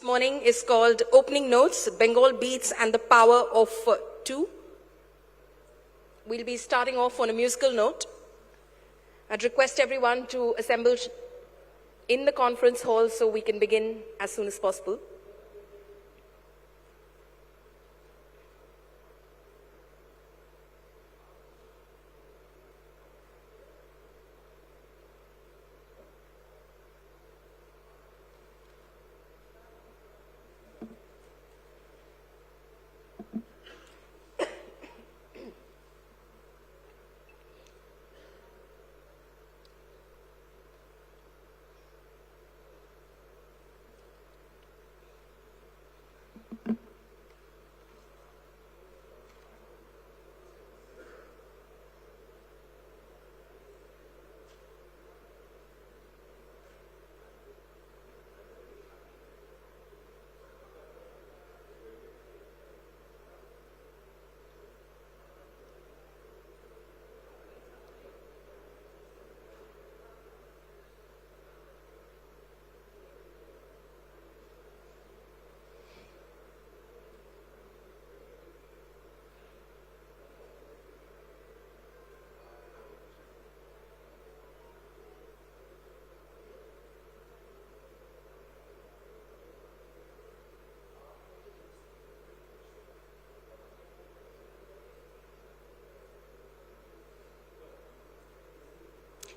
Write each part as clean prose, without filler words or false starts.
This morning is called Opening Notes, Bengal Beats and the Power of Two. We'll be starting off on a musical note. I'd request everyone to assemble in the conference hall so we can begin as soon as possible.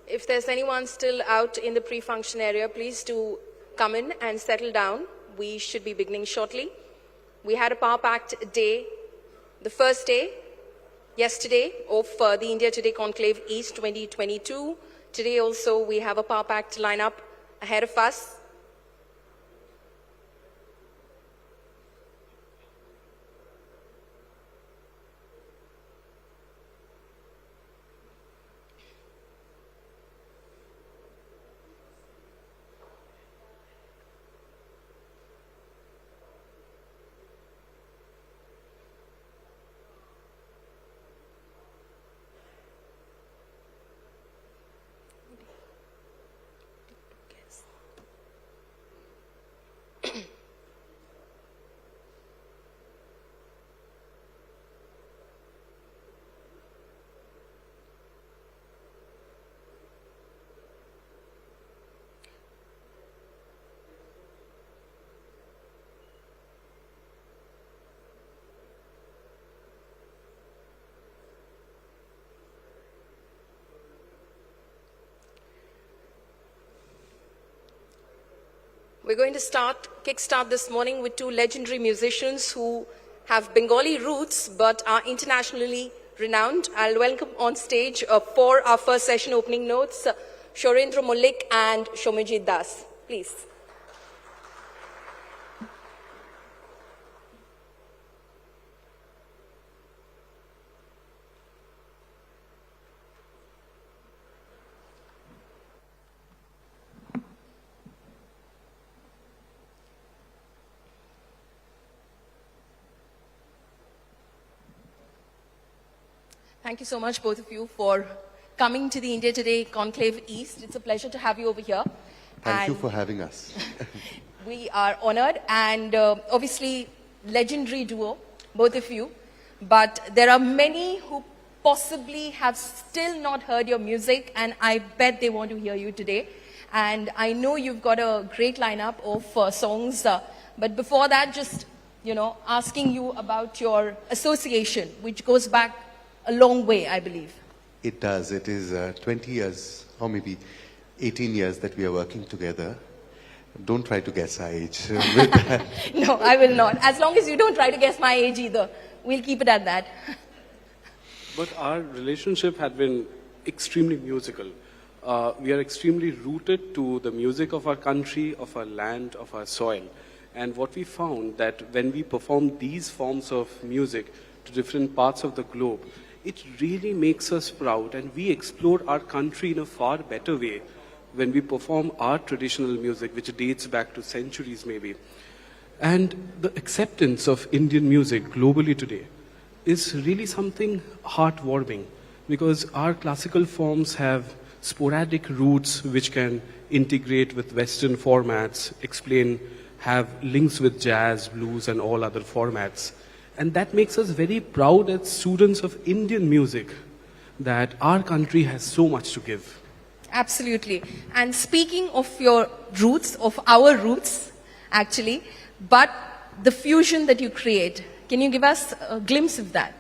If there's anyone still out in the pre-function area, please do come in and settle down. We should be beginning shortly. We had a power-packed day, the first day, yesterday, of the India Today Conclave East 2022. Today also we have a power-packed lineup ahead of us. We're going to kickstart this morning with two legendary musicians who have Bengali roots but are internationally renowned. I'll welcome on stage for our first session opening notes, Shorendra Mullik and Shomajit Das. Please. Thank you so much, both of you, for coming to the India Today Conclave East. It's a pleasure to have you over here. Thank you for having us. We are honored, and obviously legendary duo, both of you. But there are many who possibly have still not heard your music, and I bet they want to hear you today. And I know you've got a great lineup of songs. But before that, just, asking you about your association, which goes back a long way, I believe. It does. It is 20 years, or maybe 18 years that we are working together. Don't try to guess our age. No, I will not. As long as you don't try to guess my age either. We'll keep it at that. But our relationship had been extremely musical. We are extremely rooted to the music of our country, of our land, of our soil. And what we found that when we perform these forms of music to different parts of the globe, it really makes us proud, and we explore our country in a far better way when we perform our traditional music, which dates back to centuries maybe. And the acceptance of Indian music globally today is really something heartwarming, because our classical forms have sporadic roots which can integrate with Western formats, explain have links with jazz, blues, and all other formats. And that makes us very proud as students of Indian music that our country has so much to give. Absolutely. And speaking of your roots, of our roots, actually, but the fusion that you create, can you give us a glimpse of that?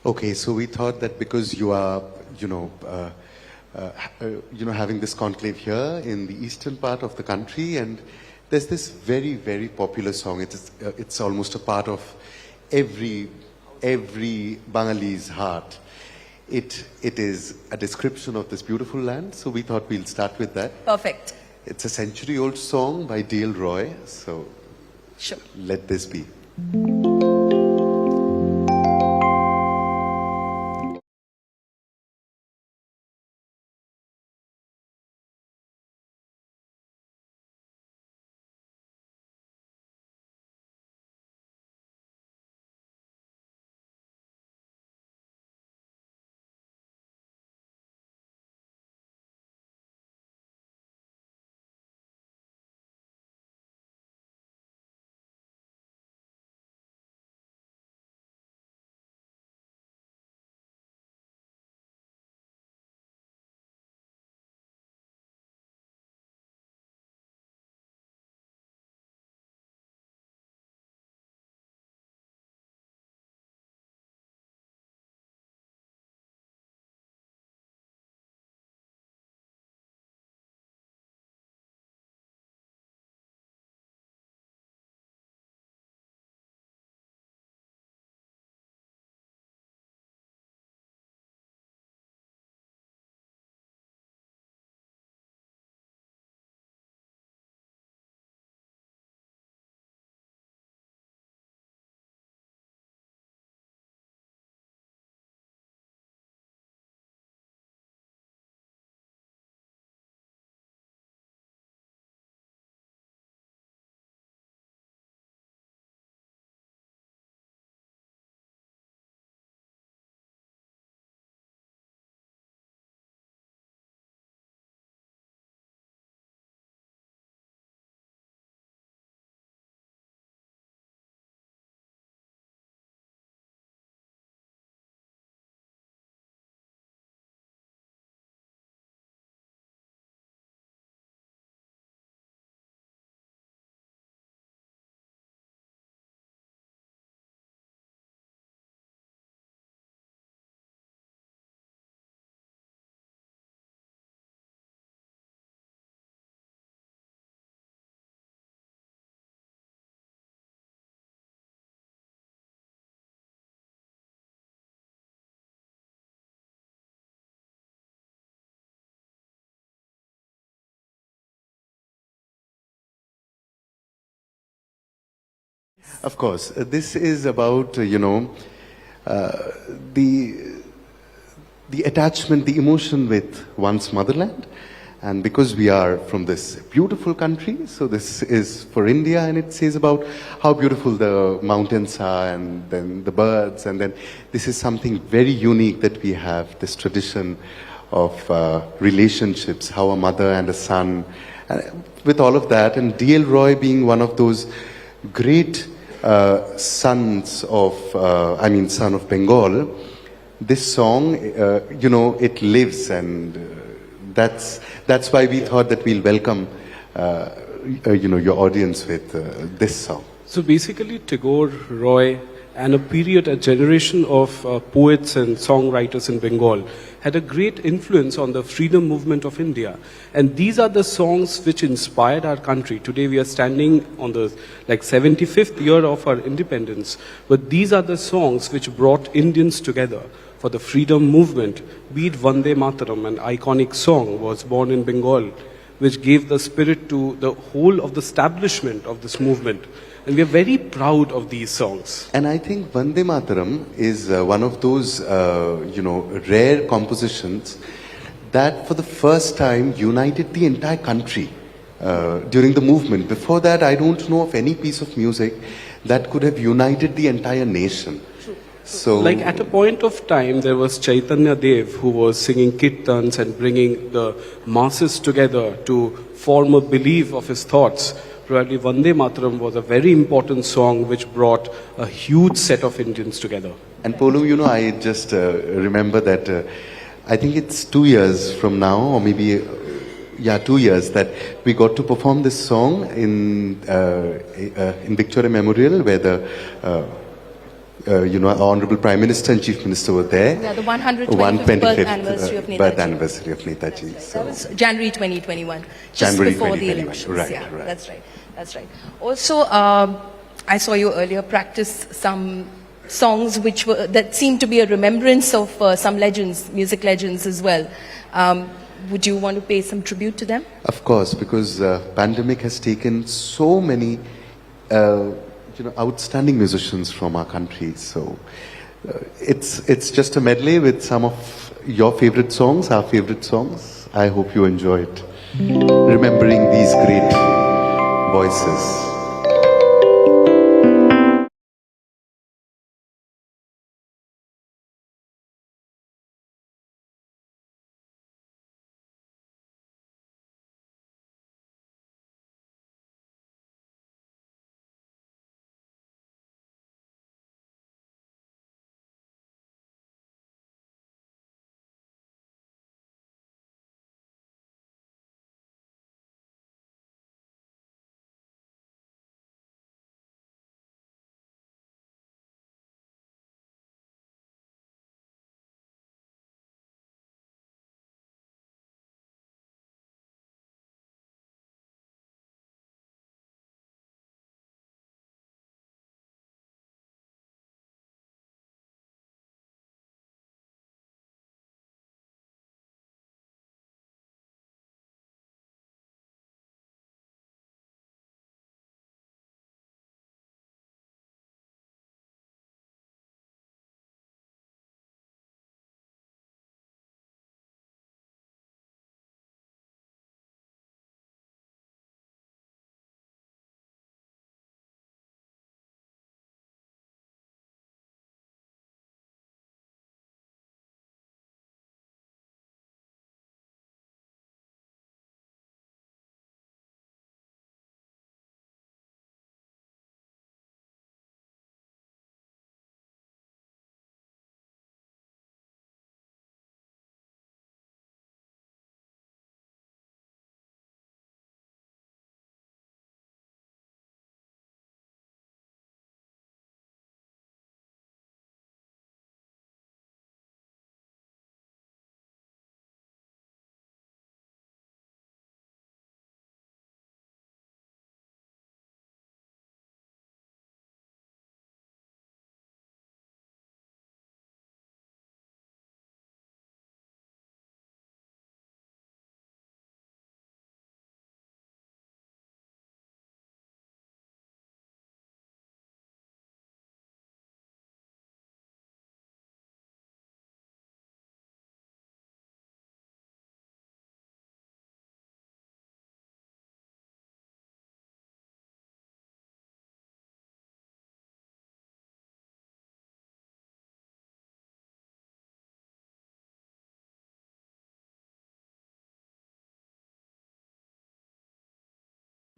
Okay, so we thought that because you are, having this conclave here in the eastern part of the country, and there's this very, very popular song. It's almost a part of every Bangali's heart. It is a description of this beautiful land, so we thought we'll start with that. Perfect. It's a century-old song by D.L. Roy, so Sure. let this be. Of course, this is about, the attachment, the emotion with one's motherland. And because we are from this beautiful country, so this is for India, and it says about how beautiful the mountains are, and then the birds, and then this is something very unique that we have, this tradition of relationships, how a mother and a son, with all of that, and D.L. Roy being one of those great son of Bengal. This song, it lives, and that's why we thought that we'll welcome, your audience with this song. So basically, Tagore, Roy, and a generation of poets and songwriters in Bengal had a great influence on the freedom movement of India. And these are the songs which inspired our country. Today we are standing on the 75th year of our independence. But these are the songs which brought Indians together for the freedom movement. Be it Vande Mataram, an iconic song, was born in Bengal, which gave the spirit to the whole of the establishment of this movement. And we are very proud of these songs. And I think Vande Mataram is one of those, rare compositions that for the first time united the entire country during the movement. Before that, I don't know of any piece of music that could have united the entire nation. So, at a point of time, there was Chaitanya Dev who was singing kirtans and bringing the masses together to form a belief of his thoughts. probably Vande Mataram was a very important song which brought a huge set of Indians together. And Polu, you know, I just remember that I think it's 2 years from now, or maybe, 2 years, that we got to perform this song in Victoria Memorial, where the our Honorable Prime Minister and Chief Minister were there. Yeah, the 125th birth anniversary of Netaji. Birth anniversary of Netaji. Right. So. That was January 2021, just January before the 2021. elections. Right, Yeah, right. That's right. Also, I saw you earlier practice some songs that seemed to be a remembrance of some legends, music legends as well. Would you want to pay some tribute to them? Of course, because pandemic has taken so many outstanding musicians from our country. So it's just a medley with some of your favorite songs, our favorite songs. I hope you enjoy it. Remembering these great voices.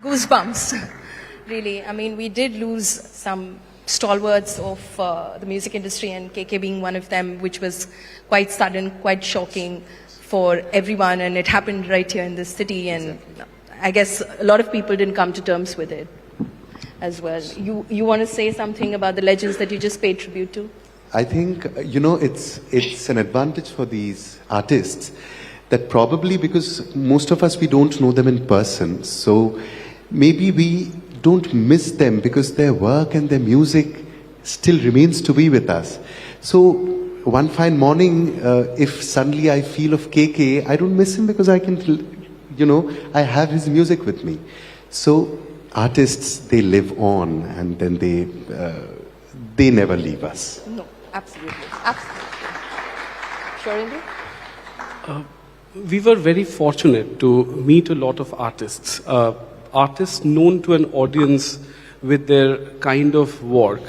Goosebumps, really. I mean, we did lose some stalwarts of the music industry, and KK being one of them, which was quite sudden, quite shocking for everyone, and it happened right here in this city, and I guess a lot of people didn't come to terms with it as well. You want to say something about the legends that you just paid tribute to? I think, it's an advantage for these artists that probably because most of us, we don't know them in person, so maybe we don't miss them because their work and their music still remains to be with us. So one fine morning, if suddenly I feel of KK, I don't miss him because I can, I have his music with me. So artists, they live on, and then they never leave us. No, absolutely. Sure, Indy? We were very fortunate to meet a lot of artists. Artists known to an audience with their kind of work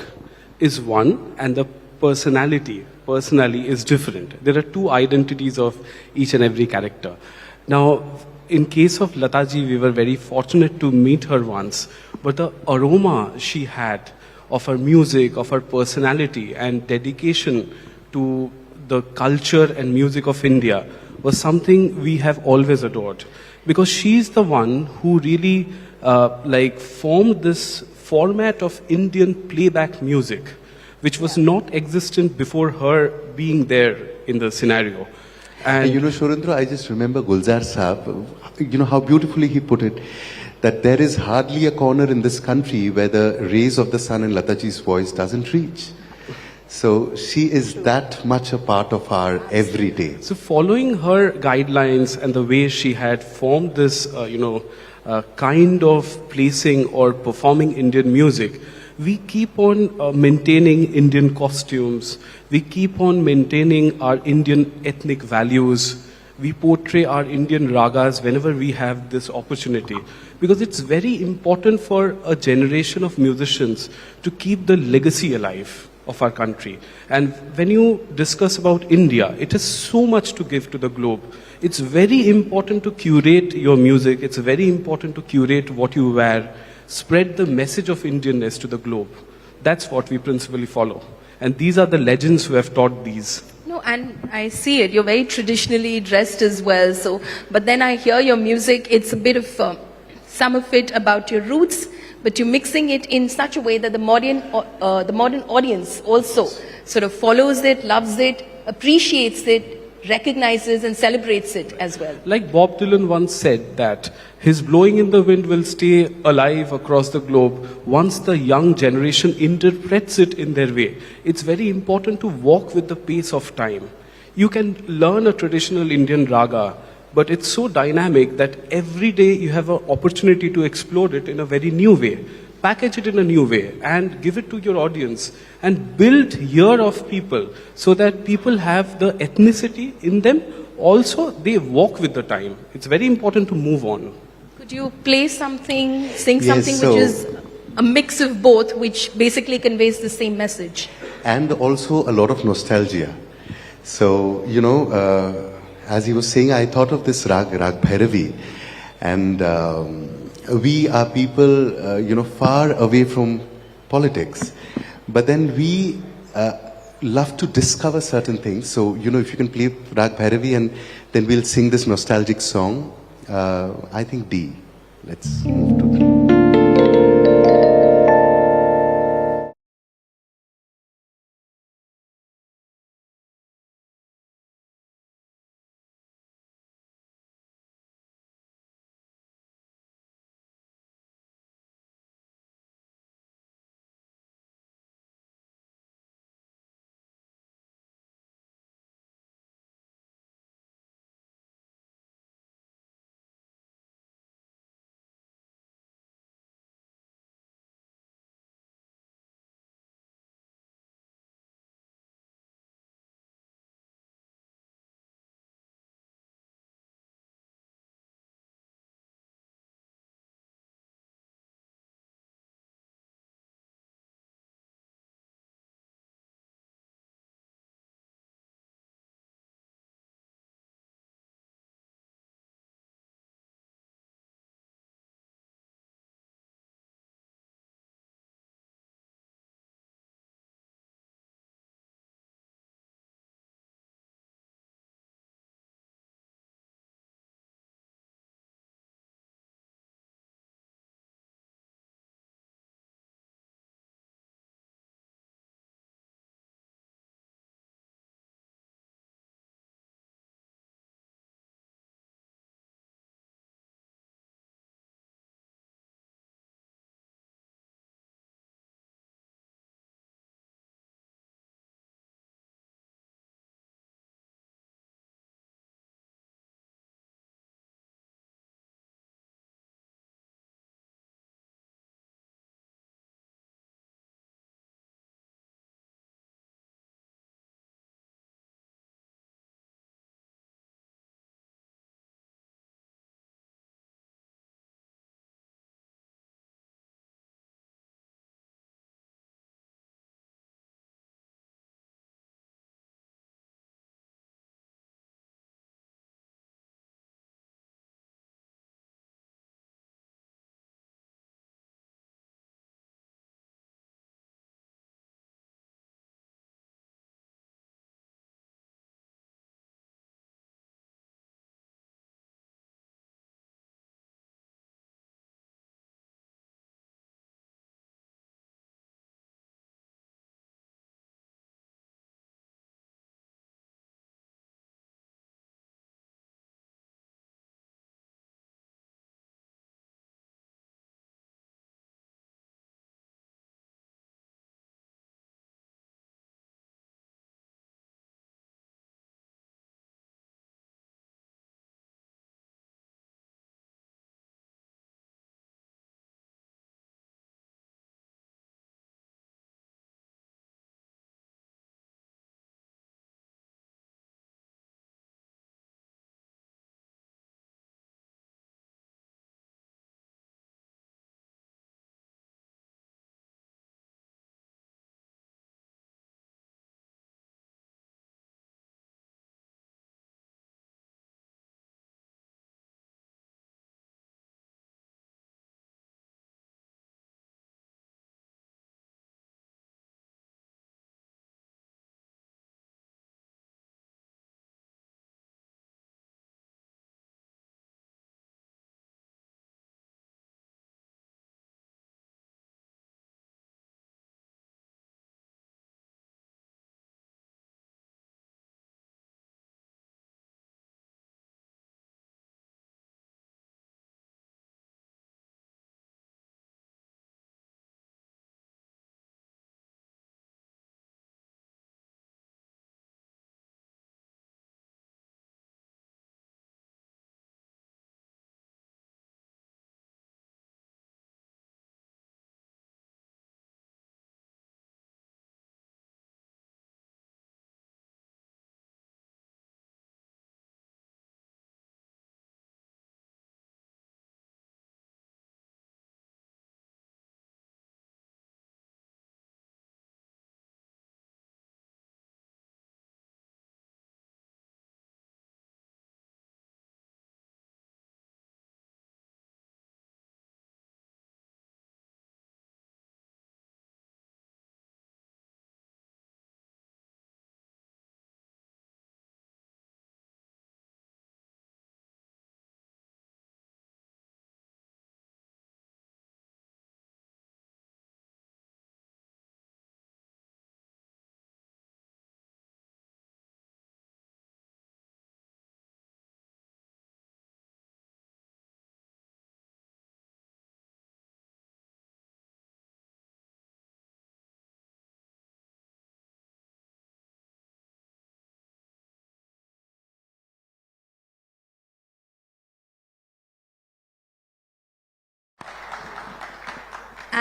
is one, and the personality is different. There are two identities of each and every character. Now, in case of Lataji, we were very fortunate to meet her once. But the aroma she had of her music, of her personality, and dedication to the culture and music of India was something we have always adored. Because she's the one who really formed this format of Indian playback music, which was not existent before her being there in the scenario. And you know, Shorendra, I just remember Gulzar Saab, you know how beautifully he put it, that there is hardly a corner in this country where the rays of the sun and Lataji's voice doesn't reach. So she is that much a part of our everyday. So following her guidelines and the way she had formed this, kind of placing or performing Indian music, we keep on maintaining Indian costumes. We keep on maintaining our Indian ethnic values. We portray our Indian ragas whenever we have this opportunity. Because it's very important for a generation of musicians to keep the legacy alive of our country. And when you discuss about India, it has so much to give to the globe. It's very important to curate your music. It's very important to curate what you wear. Spread the message of Indianness to the globe. That's what we principally follow. And these are the legends who have taught these. No, and I see it. You're very traditionally dressed as well. So, but then I hear your music. It's a bit of some of it about your roots, but you're mixing it in such a way that the modern audience also sort of follows it, loves it, appreciates it, recognizes and celebrates it as well. Like Bob Dylan once said that his blowing in the wind will stay alive across the globe once the young generation interprets it in their way. It's very important to walk with the pace of time. You can learn a traditional Indian raga, but it's so dynamic that every day you have an opportunity to explore it in a very new way. Package it in a new way and give it to your audience and build ear of people so that people have the ethnicity in them. Also, they walk with the time. It's very important to move on. Could you play something, sing Yes, something so- which is a mix of both, which basically conveys the same message? And also a lot of nostalgia. So, you know, as he was saying, I thought of this Rag Bhairavi. And we are people, far away from politics. But then we love to discover certain things. So, if you can play Rag Bhairavi and then we'll sing this nostalgic song. I think D. Let's move to the...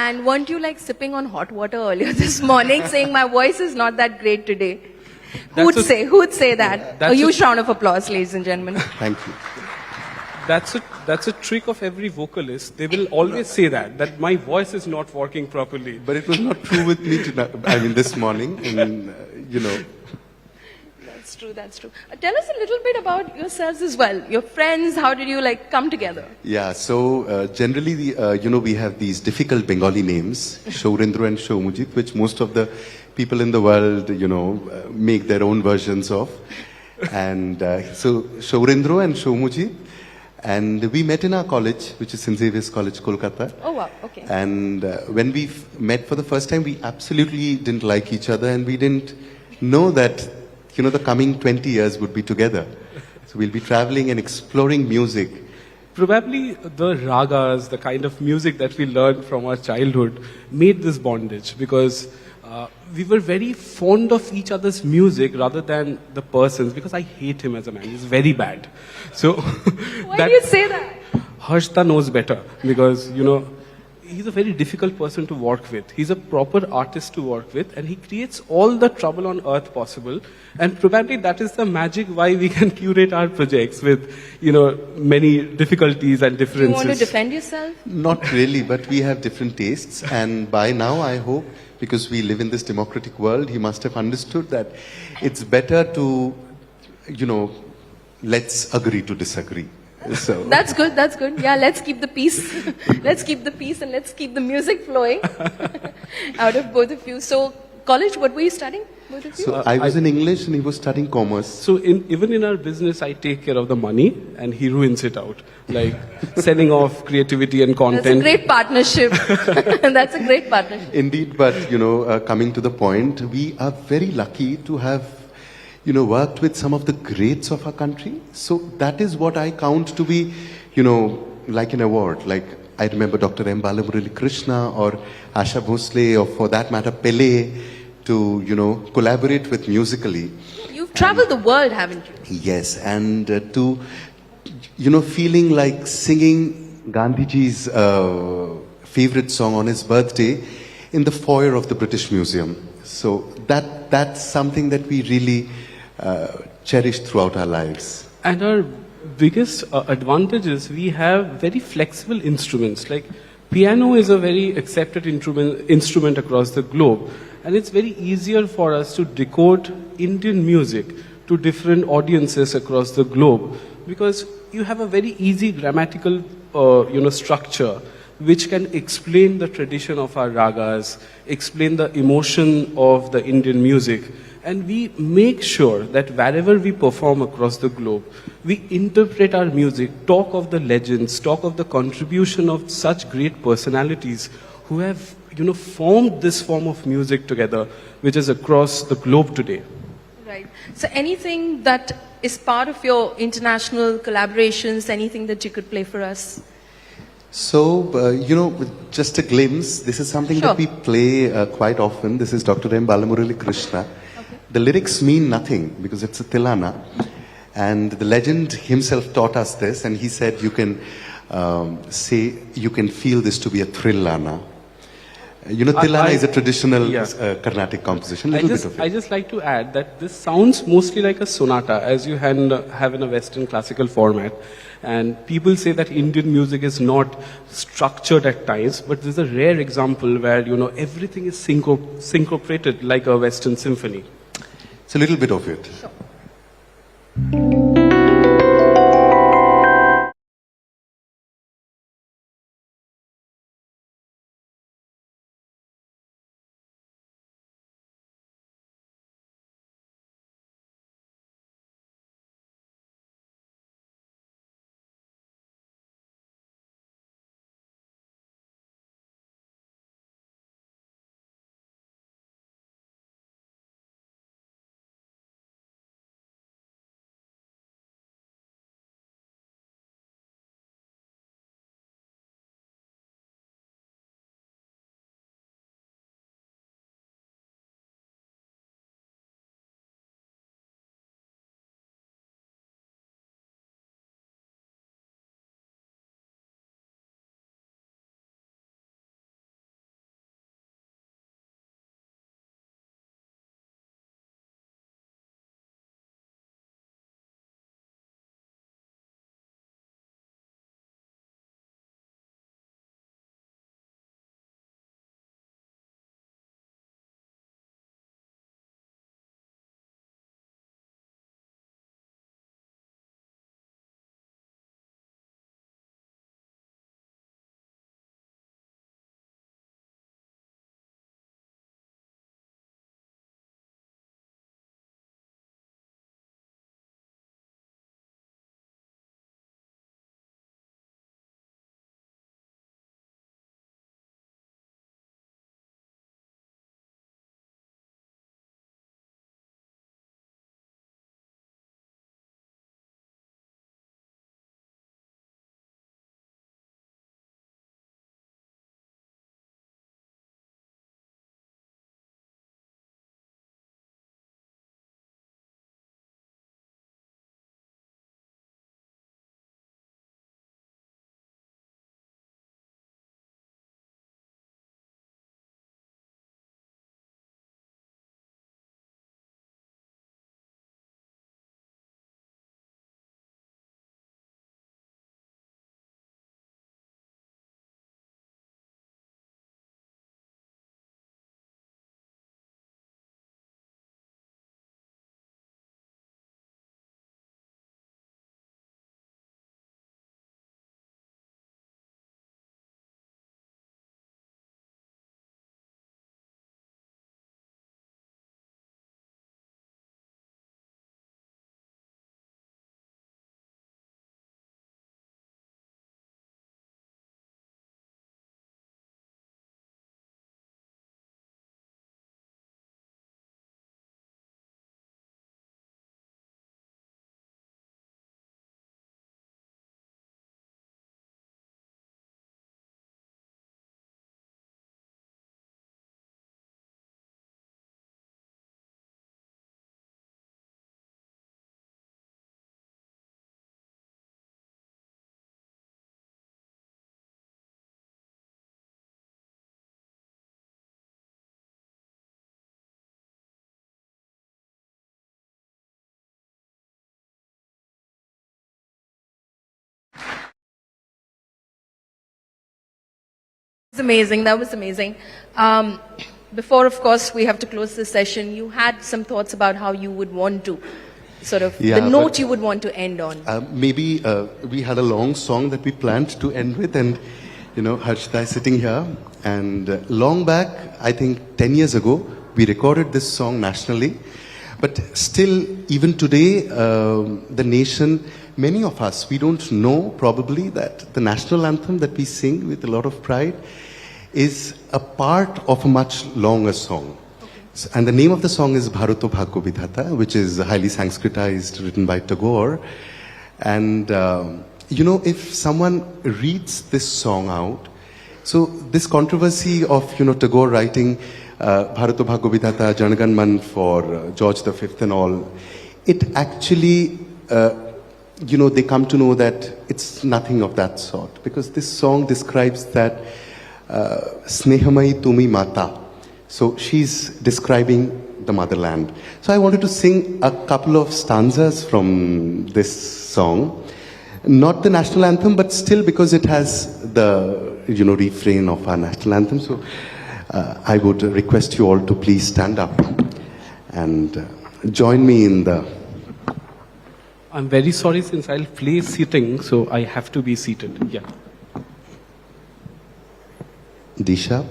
And weren't you like sipping on hot water earlier this morning, saying my voice is not that great today? Who'd say that? A huge round of applause, ladies and gentlemen. Thank you. That's a trick of every vocalist. They will always say that my voice is not working properly. But it was not true with me tonight. I mean, this morning, and That's true, that's true. Tell us a little bit about yourselves as well. Your friends, how did you like come together? Yeah, so generally, we have these difficult Bengali names, Shourendra and Shomujit, which most of the people in the world, make their own versions of. And so Shourendra and Shomujit, and we met in our college, which is St. Xavier's College, Kolkata. Oh wow, okay. And when we met for the first time, we absolutely didn't like each other, and we didn't know that, the coming 20 years would be together. So we'll be traveling and exploring music. Probably the ragas, the kind of music that we learned from our childhood, made this bondage because we were very fond of each other's music rather than the persons, because I hate him as a man. He's very bad. So Why do you say that? Harshta knows better because, he's a very difficult person to work with. He's a proper artist to work with, and he creates all the trouble on earth possible. And probably that is the magic why we can curate our projects with, many difficulties and differences. Do you want to defend yourself? Not really, but we have different tastes. And by now, I hope, because we live in this democratic world, he must have understood that it's better to, let's agree to disagree. So That's good, that's good. Yeah, let's keep the peace. Let's keep the peace and let's keep the music flowing out of both of you. So, college, what were you studying, both of you? So I was in English and he was studying commerce. So even in our business, I take care of the money and he ruins it out. Like selling off creativity and content. That's a great partnership. That's a great partnership. Indeed, but coming to the point, we are very lucky to have worked with some of the greats of our country. So that is what I count to be, like an award. Like I remember Dr. M. Balamurali Krishna or Asha Bhosle, or for that matter Pele, to collaborate with musically. You've traveled the world, haven't you? Yes, and to feeling like singing Gandhiji's favorite song on his birthday in the foyer of the British Museum. So that's something that we really cherished throughout our lives. And our biggest advantage is we have very flexible instruments. Like piano is a very accepted instrument across the globe. And it's very easier for us to decode Indian music to different audiences across the globe because you have a very easy grammatical structure which can explain the tradition of our ragas, explain the emotion of the Indian music. And we make sure that wherever we perform across the globe, we interpret our music, talk of the legends, talk of the contribution of such great personalities who have, formed this form of music together, which is across the globe today. Right. So anything that is part of your international collaborations, anything that you could play for us? So, with just a glimpse, this is something Sure. that we play quite often. This is Dr. M. Balamurali Krishna. The lyrics mean nothing because it's a tilana. And the legend himself taught us this, and he said you can you can feel this to be a thrillana. Tilana is a traditional Carnatic composition. I just like to add that this sounds mostly like a sonata, as you have in a Western classical format. And people say that Indian music is not structured at times, but this is a rare example where, everything is syncopated like a Western symphony. It's a little bit of it. Sure. was amazing. That was amazing. Before, of course, we have to close the session. You had some thoughts about how you would want to, sort of, the note you would want to end on. Maybe we had a long song that we planned to end with, and Harshita is sitting here. And long back, I think 10 years ago, we recorded this song nationally. But still, even today, the nation, many of us, we don't know probably that the national anthem that we sing with a lot of pride is a part of a much longer song. Okay. And the name of the song is Bharato Bhagyo Vidhata, which is highly Sanskritized, written by Tagore. And, if someone reads this song out, so this controversy of, Tagore writing Bharato Bhagyo Vidhata, Janagan Man for George V and all, it actually, they come to know that it's nothing of that sort. Because this song describes that Snehamai Tumi Mata. So she's describing the motherland. So I wanted to sing a couple of stanzas from this song. Not the national anthem, but still because it has the, refrain of our national anthem. So I would request you all to please stand up and join me in the... I'm very sorry since I'll play sitting, so I have to be seated. Yeah. D-sharp.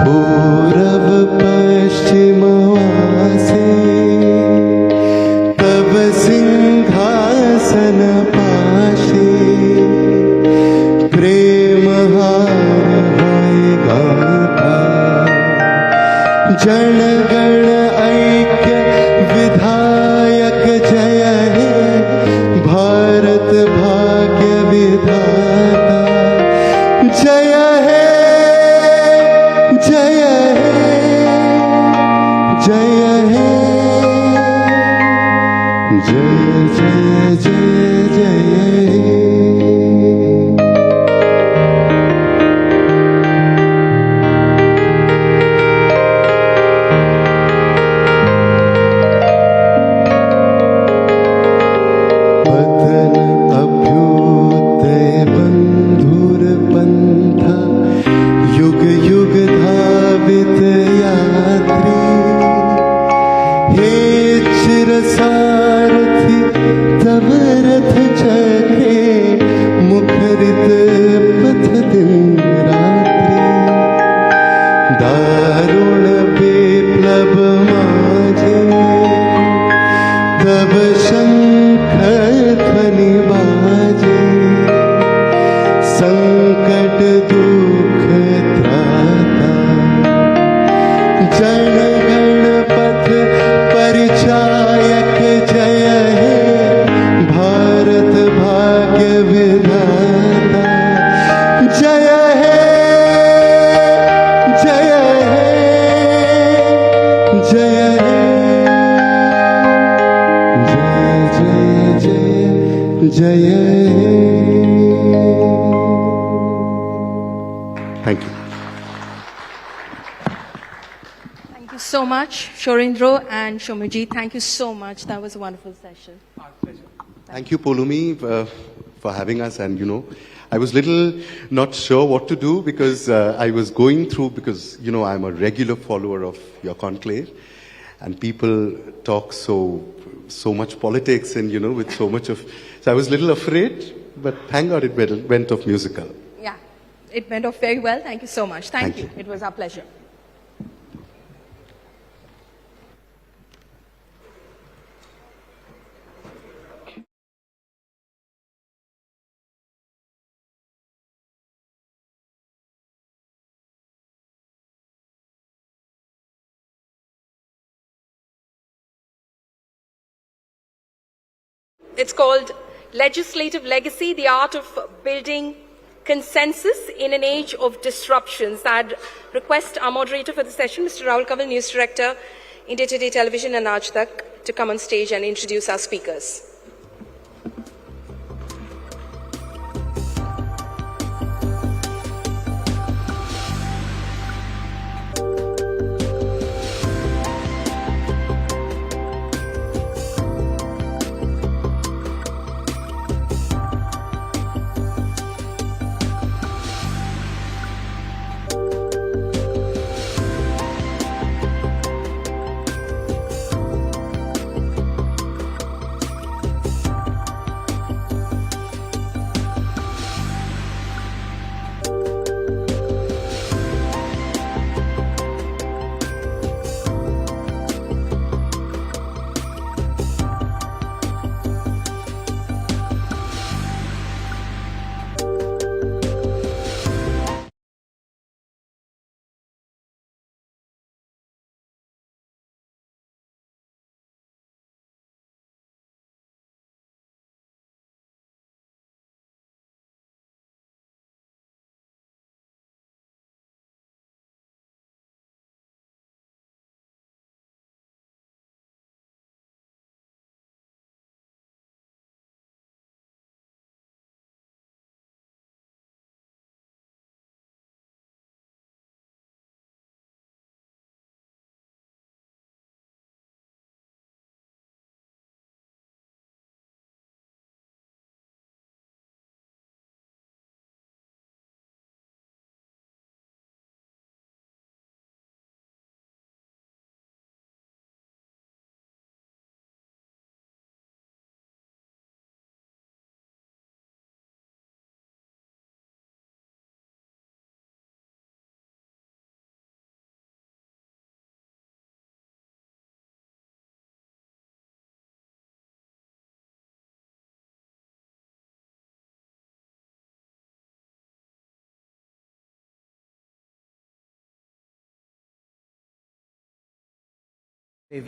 पूरब पश्चिम वासे तब सिंहासन पाशे प्रेम हार होय गाथा जन गण ऐक्य विधायक जय हे भारत भाग्य विधाता जय हे जय हे जय हे जय जय जय जय हे पतन अभ्युदय बंधुर पंथा युग युग धावित यात्री हे चिरसारथी तब रथ चक्रे मुखरित पथ दिन रात्रि दारुण विप्लव माझे तब शंख ध्वनि बाजे संकट दुख त्राता जन गणपथ परिचायक जय हे भारत भाग्य विधाता जय हे जय हे जय हे जय जय जय हे Thank you. Thank you so much, Shorindro and Shomuji. Thank you so much. That was a wonderful session. Thank you, Polumi, for having us. And, I was little not sure what to do because I was going through, because, I'm a regular follower of your conclave. And people talk so much politics and, with so much of... So I was little afraid, but thank God it went off musical. Yeah, it went off very well. Thank you so much. Thank you. you. It was our pleasure. It's called Legislative Legacy, the Art of Building Consensus in an Age of Disruptions. I'd request our moderator for the session, Mr. Rahul Kaval, News Director, India Today Television and Aaj Tak to come on stage and introduce our speakers.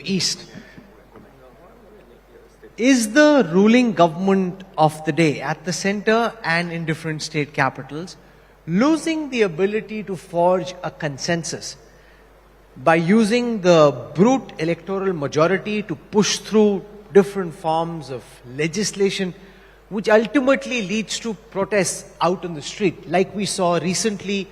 East is the ruling government of the day at the center and in different state capitals losing the ability to forge a consensus by using the brute electoral majority to push through different forms of legislation which ultimately leads to protests out on the street, like we saw recently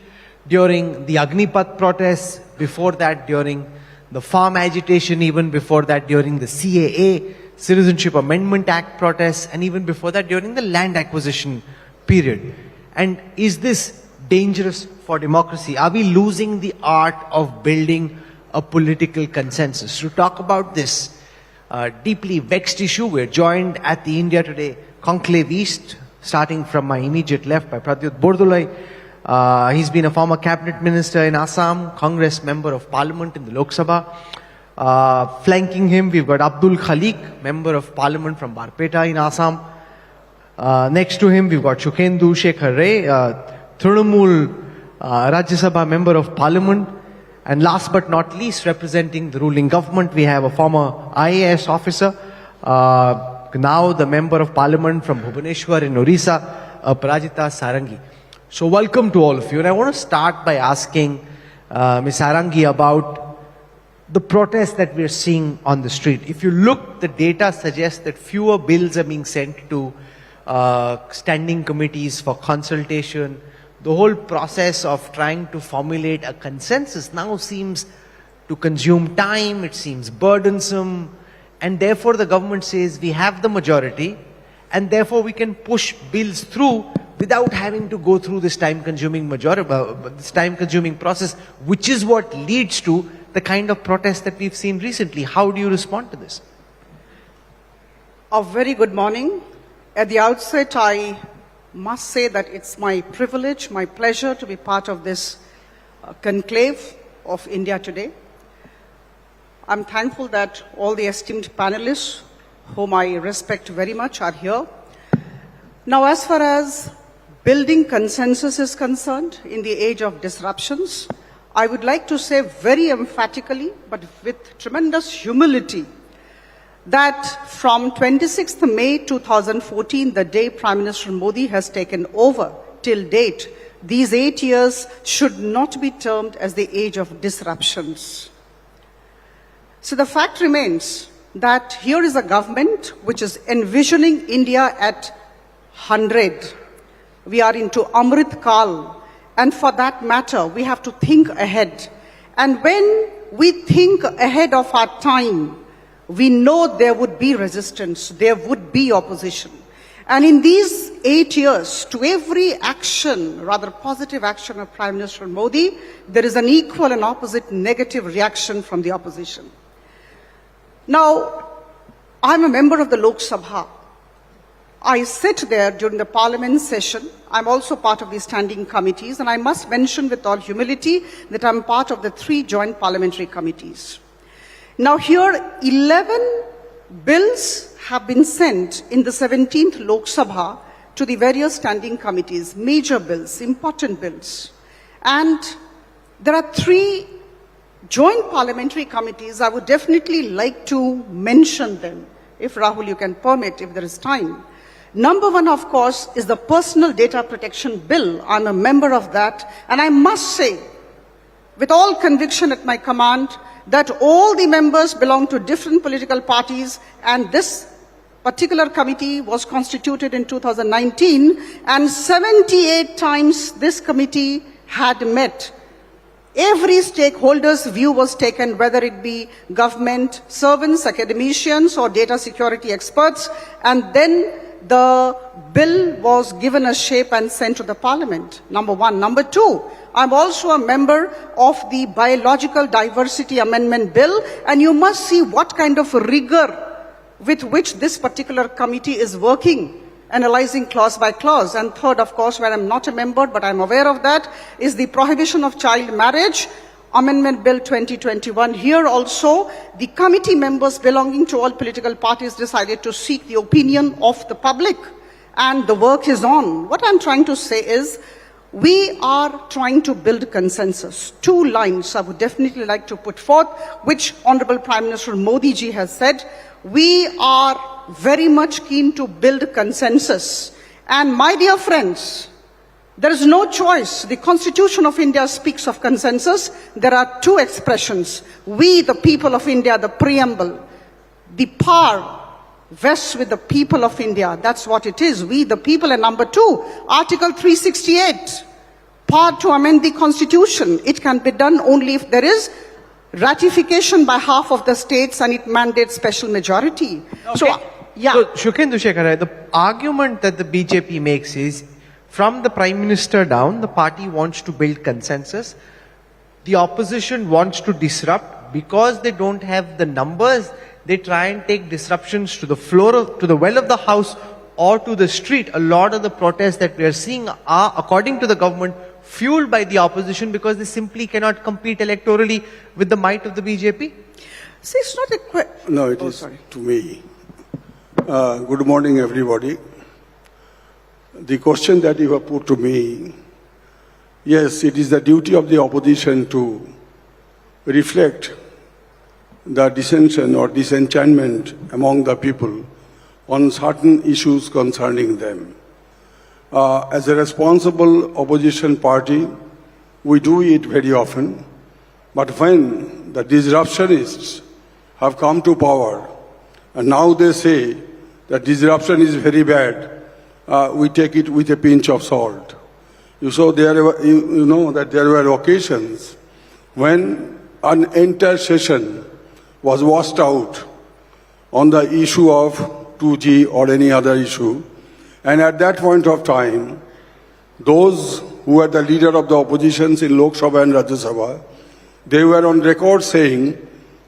during the Agnipath protests, before that during the farm agitation, even before that during the CAA, Citizenship Amendment Act protests, and even before that during the land acquisition period. And is this dangerous for democracy? Are we losing the art of building a political consensus? To talk about this deeply vexed issue, we're joined at the India Today Conclave East, starting from my immediate left by Pradyut Bordolai. He's been a former cabinet minister in Assam, Congress member of parliament in the Lok Sabha. Flanking him, we've got Abdul Khalik, member of parliament from Barpeta in Assam. Next to him, we've got Shukendu Shekhar Ray, Trinamool Rajya Sabha member of parliament. And last but not least, representing the ruling government, we have a former IAS officer, now the member of parliament from Bhubaneswar in Orissa, Parajita Sarangi. So welcome to all of you. And I want to start by asking Ms. Sarangi about the protests that we're seeing on the street. If you look, the data suggests that fewer bills are being sent to standing committees for consultation. The whole process of trying to formulate a consensus now seems to consume time, it seems burdensome, and therefore the government says we have the majority and therefore we can push bills through without having to go through this time-consuming process, which is what leads to the kind of protest that we've seen recently. How do you respond to this? A very good morning. At the outset, I must say that it's my privilege, my pleasure to be part of this conclave of India Today. I'm thankful that all the esteemed panelists, whom I respect very much, are here. Now, as far as building consensus is concerned in the age of disruptions, I would like to say very emphatically, but with tremendous humility, that from 26th May 2014, the day Prime Minister Modi has taken over till date, these 8 years should not be termed as the age of disruptions. So the fact remains that here is a government which is envisioning India at 100. We are into Amrit Kal, and for that matter, we have to think ahead. And when we think ahead of our time, we know there would be resistance, there would be opposition. And in these 8 years, to every action, rather positive action of Prime Minister Modi, there is an equal and opposite negative reaction from the opposition. Now, I'm a member of the Lok Sabha. I sit there during the parliament session. I'm also part of the standing committees, and I must mention with all humility that I'm part of the 3 joint parliamentary committees. Now here, 11 bills have been sent in the 17th Lok Sabha to the various standing committees, major bills, important bills. And there are 3 joint parliamentary committees. I would definitely like to mention them, if Rahul you can permit, if there is time. Number 1, of course, is the Personal Data Protection Bill. I'm a member of that, and I must say, with all conviction at my command, that all the members belong to different political parties, and this particular committee was constituted in 2019, and 78 times this committee had met. Every stakeholder's view was taken, whether it be government servants, academicians, or data security experts, and then the bill was given a shape and sent to the parliament, number 1. Number 2, I'm also a member of the Biological Diversity Amendment Bill, and you must see what kind of rigor with which this particular committee is working, analyzing clause by clause. And third, of course, where I'm not a member, but I'm aware of that, is the Prohibition of Child Marriage Amendment Bill 2021. Here also, the committee members belonging to all political parties decided to seek the opinion of the public, and the work is on. What I'm trying to say is, we are trying to build consensus. 2 lines I would definitely like to put forth, which Honorable Prime Minister Modi ji has said. We are very much keen to build consensus. And my dear friends, there is no choice. The Constitution of India speaks of consensus. There are 2 expressions. We, the people of India, the preamble. The power vests with the people of India. That's what it is. We, the people. And number 2, Article 368, power to amend the Constitution. It can be done only if there is ratification by half of the states and it mandates special majority. Okay. So, yeah. So, Shukhendu Shekhar, the argument that the BJP makes is, from the Prime Minister down, the party wants to build consensus. The opposition wants to disrupt. Because they don't have the numbers, they try and take disruptions to the floor, to the well of the house, or to the street. A lot of the protests that we are seeing are, according to the government, fueled by the opposition because they simply cannot compete electorally with the might of the BJP? See, it's not a question. No, it is to me. Good morning, everybody. The question that you have put to me, yes, it is the duty of the opposition to reflect the dissension or disenchantment among the people on certain issues concerning them. As a responsible opposition party, we do it very often, but when the disruptionists have come to power and now they say that disruption is very bad, we take it with a pinch of salt. You know that there were occasions when an entire session was washed out on the issue of 2G or any other issue. And at that point of time, those who were the leader of the oppositions in Lok Sabha and Rajya Sabha, they were on record saying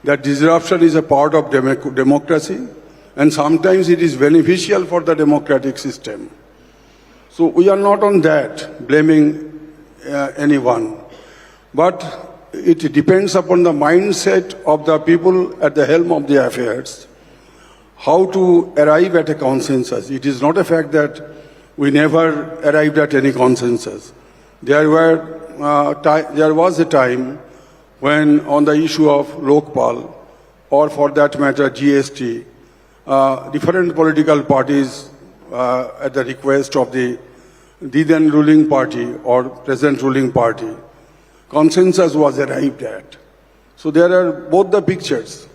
that disruption is a part of democracy and sometimes it is beneficial for the democratic system. So we are not on that blaming anyone. But it depends upon the mindset of the people at the helm of the affairs, how to arrive at a consensus. It is not a fact that we never arrived at any consensus. There was a time when on the issue of Lokpal, or for that matter GST, different political parties at the request of the then ruling party or present ruling party, consensus was arrived at. So there are both the pictures.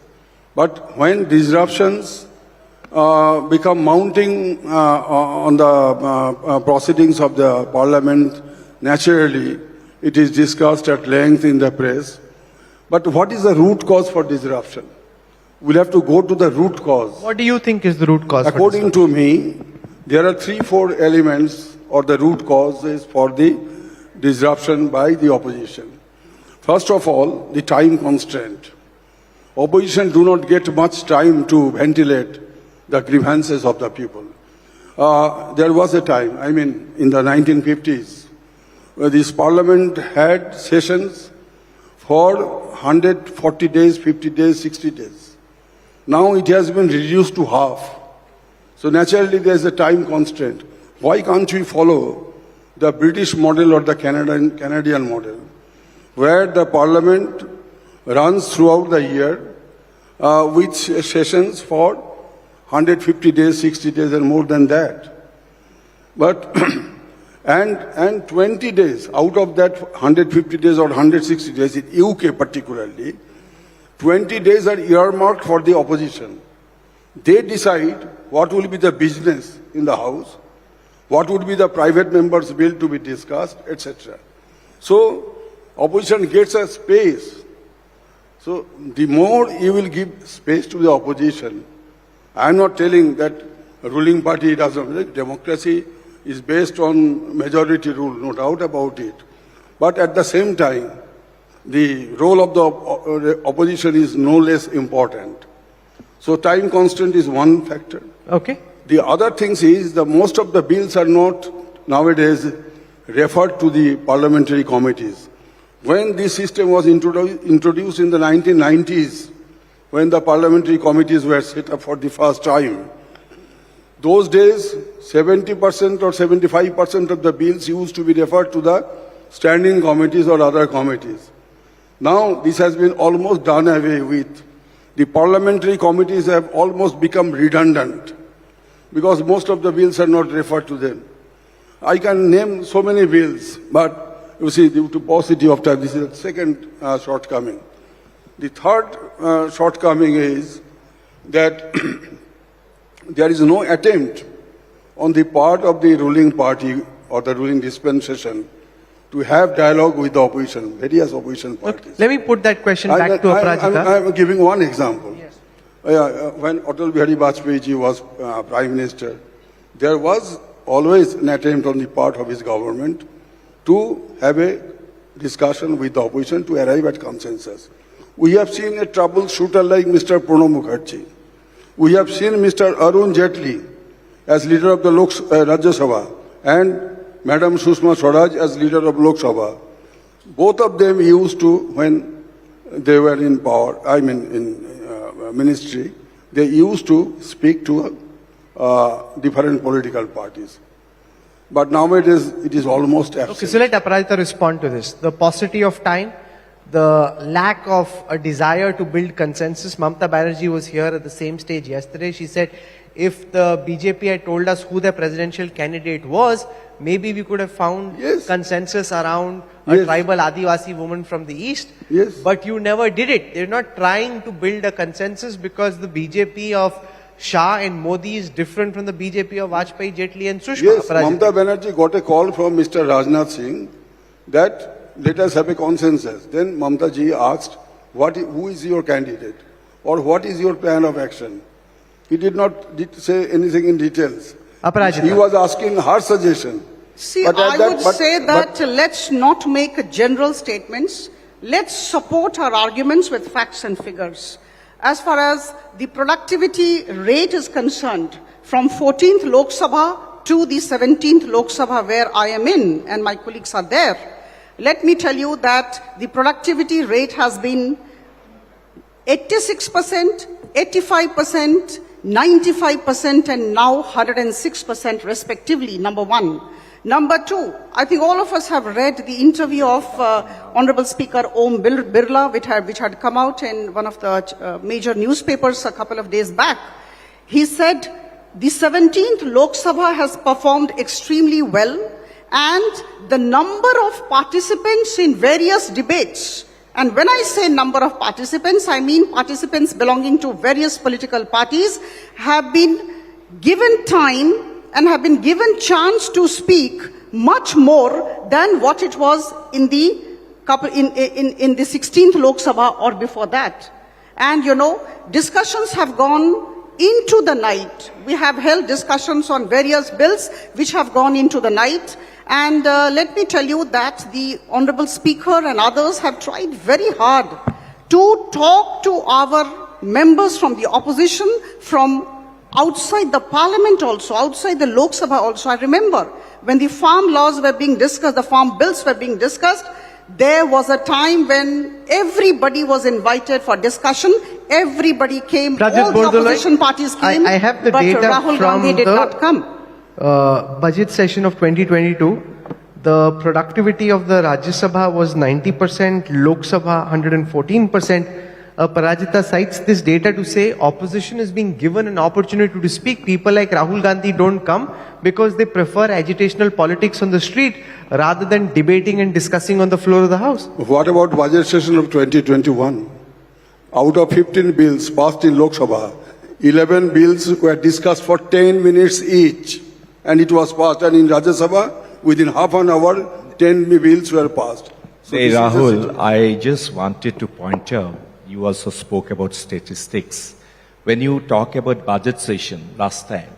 But when disruptions become mounting on the proceedings of the parliament, naturally it is discussed at length in the press. But what is the root cause for disruption? We'll have to go to the root cause. What do you think is the root cause? According to me, there are 3-4 elements or the root causes for the disruption by the opposition. First of all, the time constraint. Opposition do not get much time to ventilate the grievances of the people. There was a time, in the 1950s, where this parliament had sessions for 140 days, 50 days, 60 days. Now it has been reduced to half. So naturally there is a time constraint. Why can't we follow the British model or the Canadian model, where the parliament runs throughout the year with sessions for 150 days, 60 days and more than that. But and 20 days out of that 150 days or 160 days in UK particularly, 20 days are earmarked for the opposition. They decide what will be the business in the House, what would be the private members' bill to be discussed, etc. So opposition gets a space. So the more you will give space to the opposition, I am not telling that a ruling party doesn't. Democracy is based on majority rule, no doubt about it. But at the same time, the role of the opposition is no less important. So time constant is one factor. Okay. The other things is that most of the bills are not nowadays referred to the parliamentary committees. When this system was introduced in the 1990s, when the parliamentary committees were set up for the first time, those days 70% or 75% of the bills used to be referred to the standing committees or other committees. Now this has been almost done away with. The parliamentary committees have almost become redundant because most of the bills are not referred to them. I can name so many bills, but you see, due to paucity of time, this is the second shortcoming. The third shortcoming is that there is no attempt on the part of the ruling party or the ruling dispensation to have dialogue with the opposition, various opposition parties. Okay. Let me put that question back to Aparajita. I'm giving one example. Yes. When Atal Bihari Vajpayee ji was Prime Minister, there was always an attempt on the part of his government to have a discussion with the opposition to arrive at consensus. We have seen a troubleshooter like Mr. Pranab Mukherjee. We have seen Mr. Arun Jaitley as leader of the Rajya Sabha and Madam Sushma Swaraj as leader of Lok Sabha. Both of them used to, when they were in power, in ministry, they used to speak to different political parties. But nowadays it is almost absent. Okay, so let Aparajita respond to this. The paucity of time, the lack of a desire to build consensus. Mamata Banerjee was here at the same stage yesterday. She said, if the BJP had told us who their presidential candidate was, maybe we could have found consensus around a tribal Adivasi woman from the east. Yes. But you never did it. They're not trying to build a consensus because the BJP of Shah and Modi is different from the BJP of Vajpayee, Jaitley and Sushma. Yes, Mamata Banerjee got a call from Mr. Rajnath Singh that let us have a consensus. Then Mamata ji asked, who is your candidate? Or what is your plan of action? He did not say anything in details. Aparajita. He was asking her suggestion. See, I would say that let's not make general statements. Let's support our arguments with facts and figures. As far as the productivity rate is concerned, from 14th Lok Sabha to the 17th Lok Sabha where I am in and my colleagues are there, let me tell you that the productivity rate has been 86%, 85%, 95% and now 106% respectively, number one. Number two, I think all of us have read the interview of Honorable Speaker Om Birla, which had come out in one of the major newspapers a couple of days back. He said, the 17th Lok Sabha has performed extremely well and the number of participants in various debates And when I say number of participants, I mean participants belonging to various political parties have been given time and have been given chance to speak much more than what it was in the 16th Lok Sabha or before that. And you know, discussions have gone into the night. We have held discussions on various bills which have gone into the night. And let me tell you that the Honorable Speaker and others have tried very hard to talk to our members from the opposition, from outside the parliament also, outside the Lok Sabha also. I remember when the farm laws were being discussed, the farm bills were being discussed, there was a time when everybody was invited for discussion. Everybody came, all the opposition parties came, I have the but data Rahul from Gandhi did not come. Budget session of 2022. The productivity of the Rajya Sabha was 90%, Lok Sabha 114%. Parajita cites this data to say opposition is being given an opportunity to speak. People like Rahul Gandhi don't come because they prefer agitational politics on the street rather than debating and discussing on the floor of the House. What about budget session of 2021? Out of 15 bills passed in Lok Sabha, 11 bills were discussed for 10 minutes each. And it was passed. And in Rajya Sabha, within half an hour, 10 bills were passed. So Say, Rahul, I just wanted to point out, you also spoke about statistics. When you talk about budget session last time,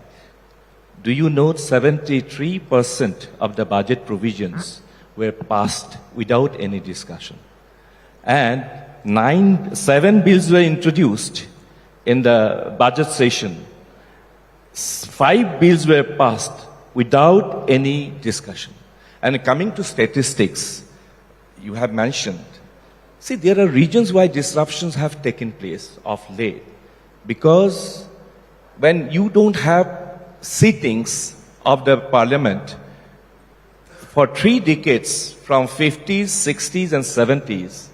do you know 73% of the budget provisions were passed without any discussion? And 7 bills were introduced in the budget session. 5 bills were passed without any discussion. And coming to statistics, you have mentioned, see, there are reasons why disruptions have taken place of late. Because when you don't have sittings of the parliament for 3 decades, from 50s, 60s and 70s,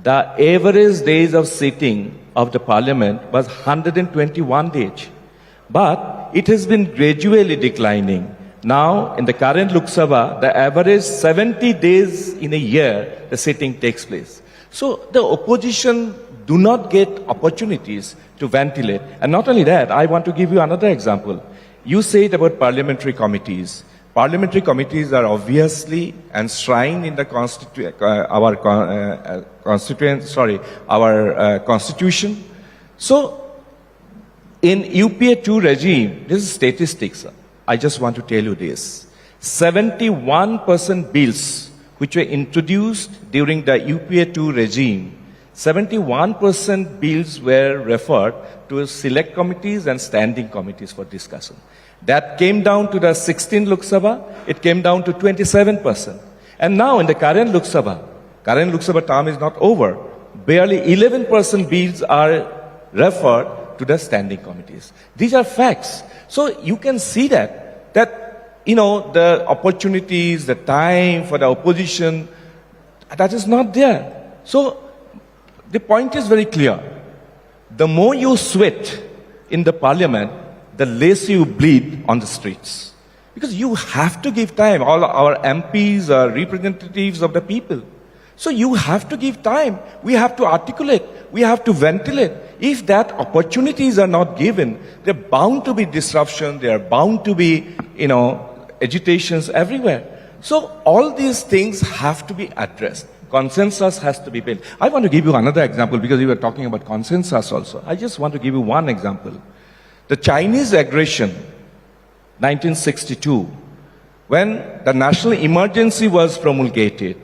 the average days of sitting of the parliament was 121 days. But it has been gradually declining. Now, in the current Lok Sabha, the average 70 days in a year, the sitting takes place. So the opposition do not get opportunities to ventilate. And not only that, I want to give you another example. You said about parliamentary committees. Parliamentary committees are obviously enshrined in the constitution. So in UPA 2 regime, this is statistics. I just want to tell you this. 71% bills which were introduced during the UPA 2 regime, 71% bills were referred to select committees and standing committees for discussion. That came down to the 16th Lok Sabha, it came down to 27%. And now in the current Lok Sabha term is not over. Barely 11% bills are referred to the standing committees. These are facts. So you can see that, you know, the opportunities, the time for the opposition, that is not there. So the point is very clear. The more you sweat in the parliament, the less you bleed on the streets. Because you have to give time. All our MPs are representatives of the people. So you have to give time. We have to articulate. We have to ventilate. If that opportunities are not given, there are bound to be disruption. There are bound to be, you know, agitations everywhere. So all these things have to be addressed. Consensus has to be built. I want to give you another example because you were talking about consensus also. I just want to give you one example. The Chinese aggression, 1962, when the national emergency was promulgated,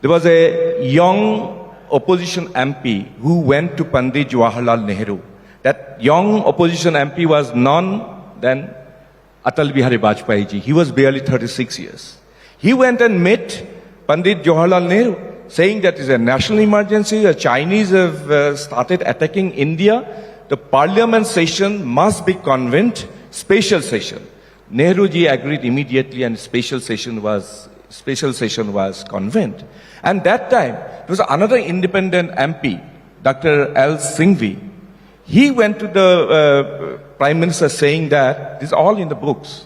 there was a young opposition MP who went to Pandit Jawaharlal Nehru. That young opposition MP was none than Atal Bihari Vajpayee ji. He was barely 36 years. He went and met Pandit Jawaharlal Nehru, saying that it's a national emergency, the Chinese have started attacking India, the parliament session must be convened, special session. Nehru ji agreed immediately and special session was convened. And that time, there was another independent MP, Dr. L. Singhvi. He went to the Prime Minister saying that, this is all in the books.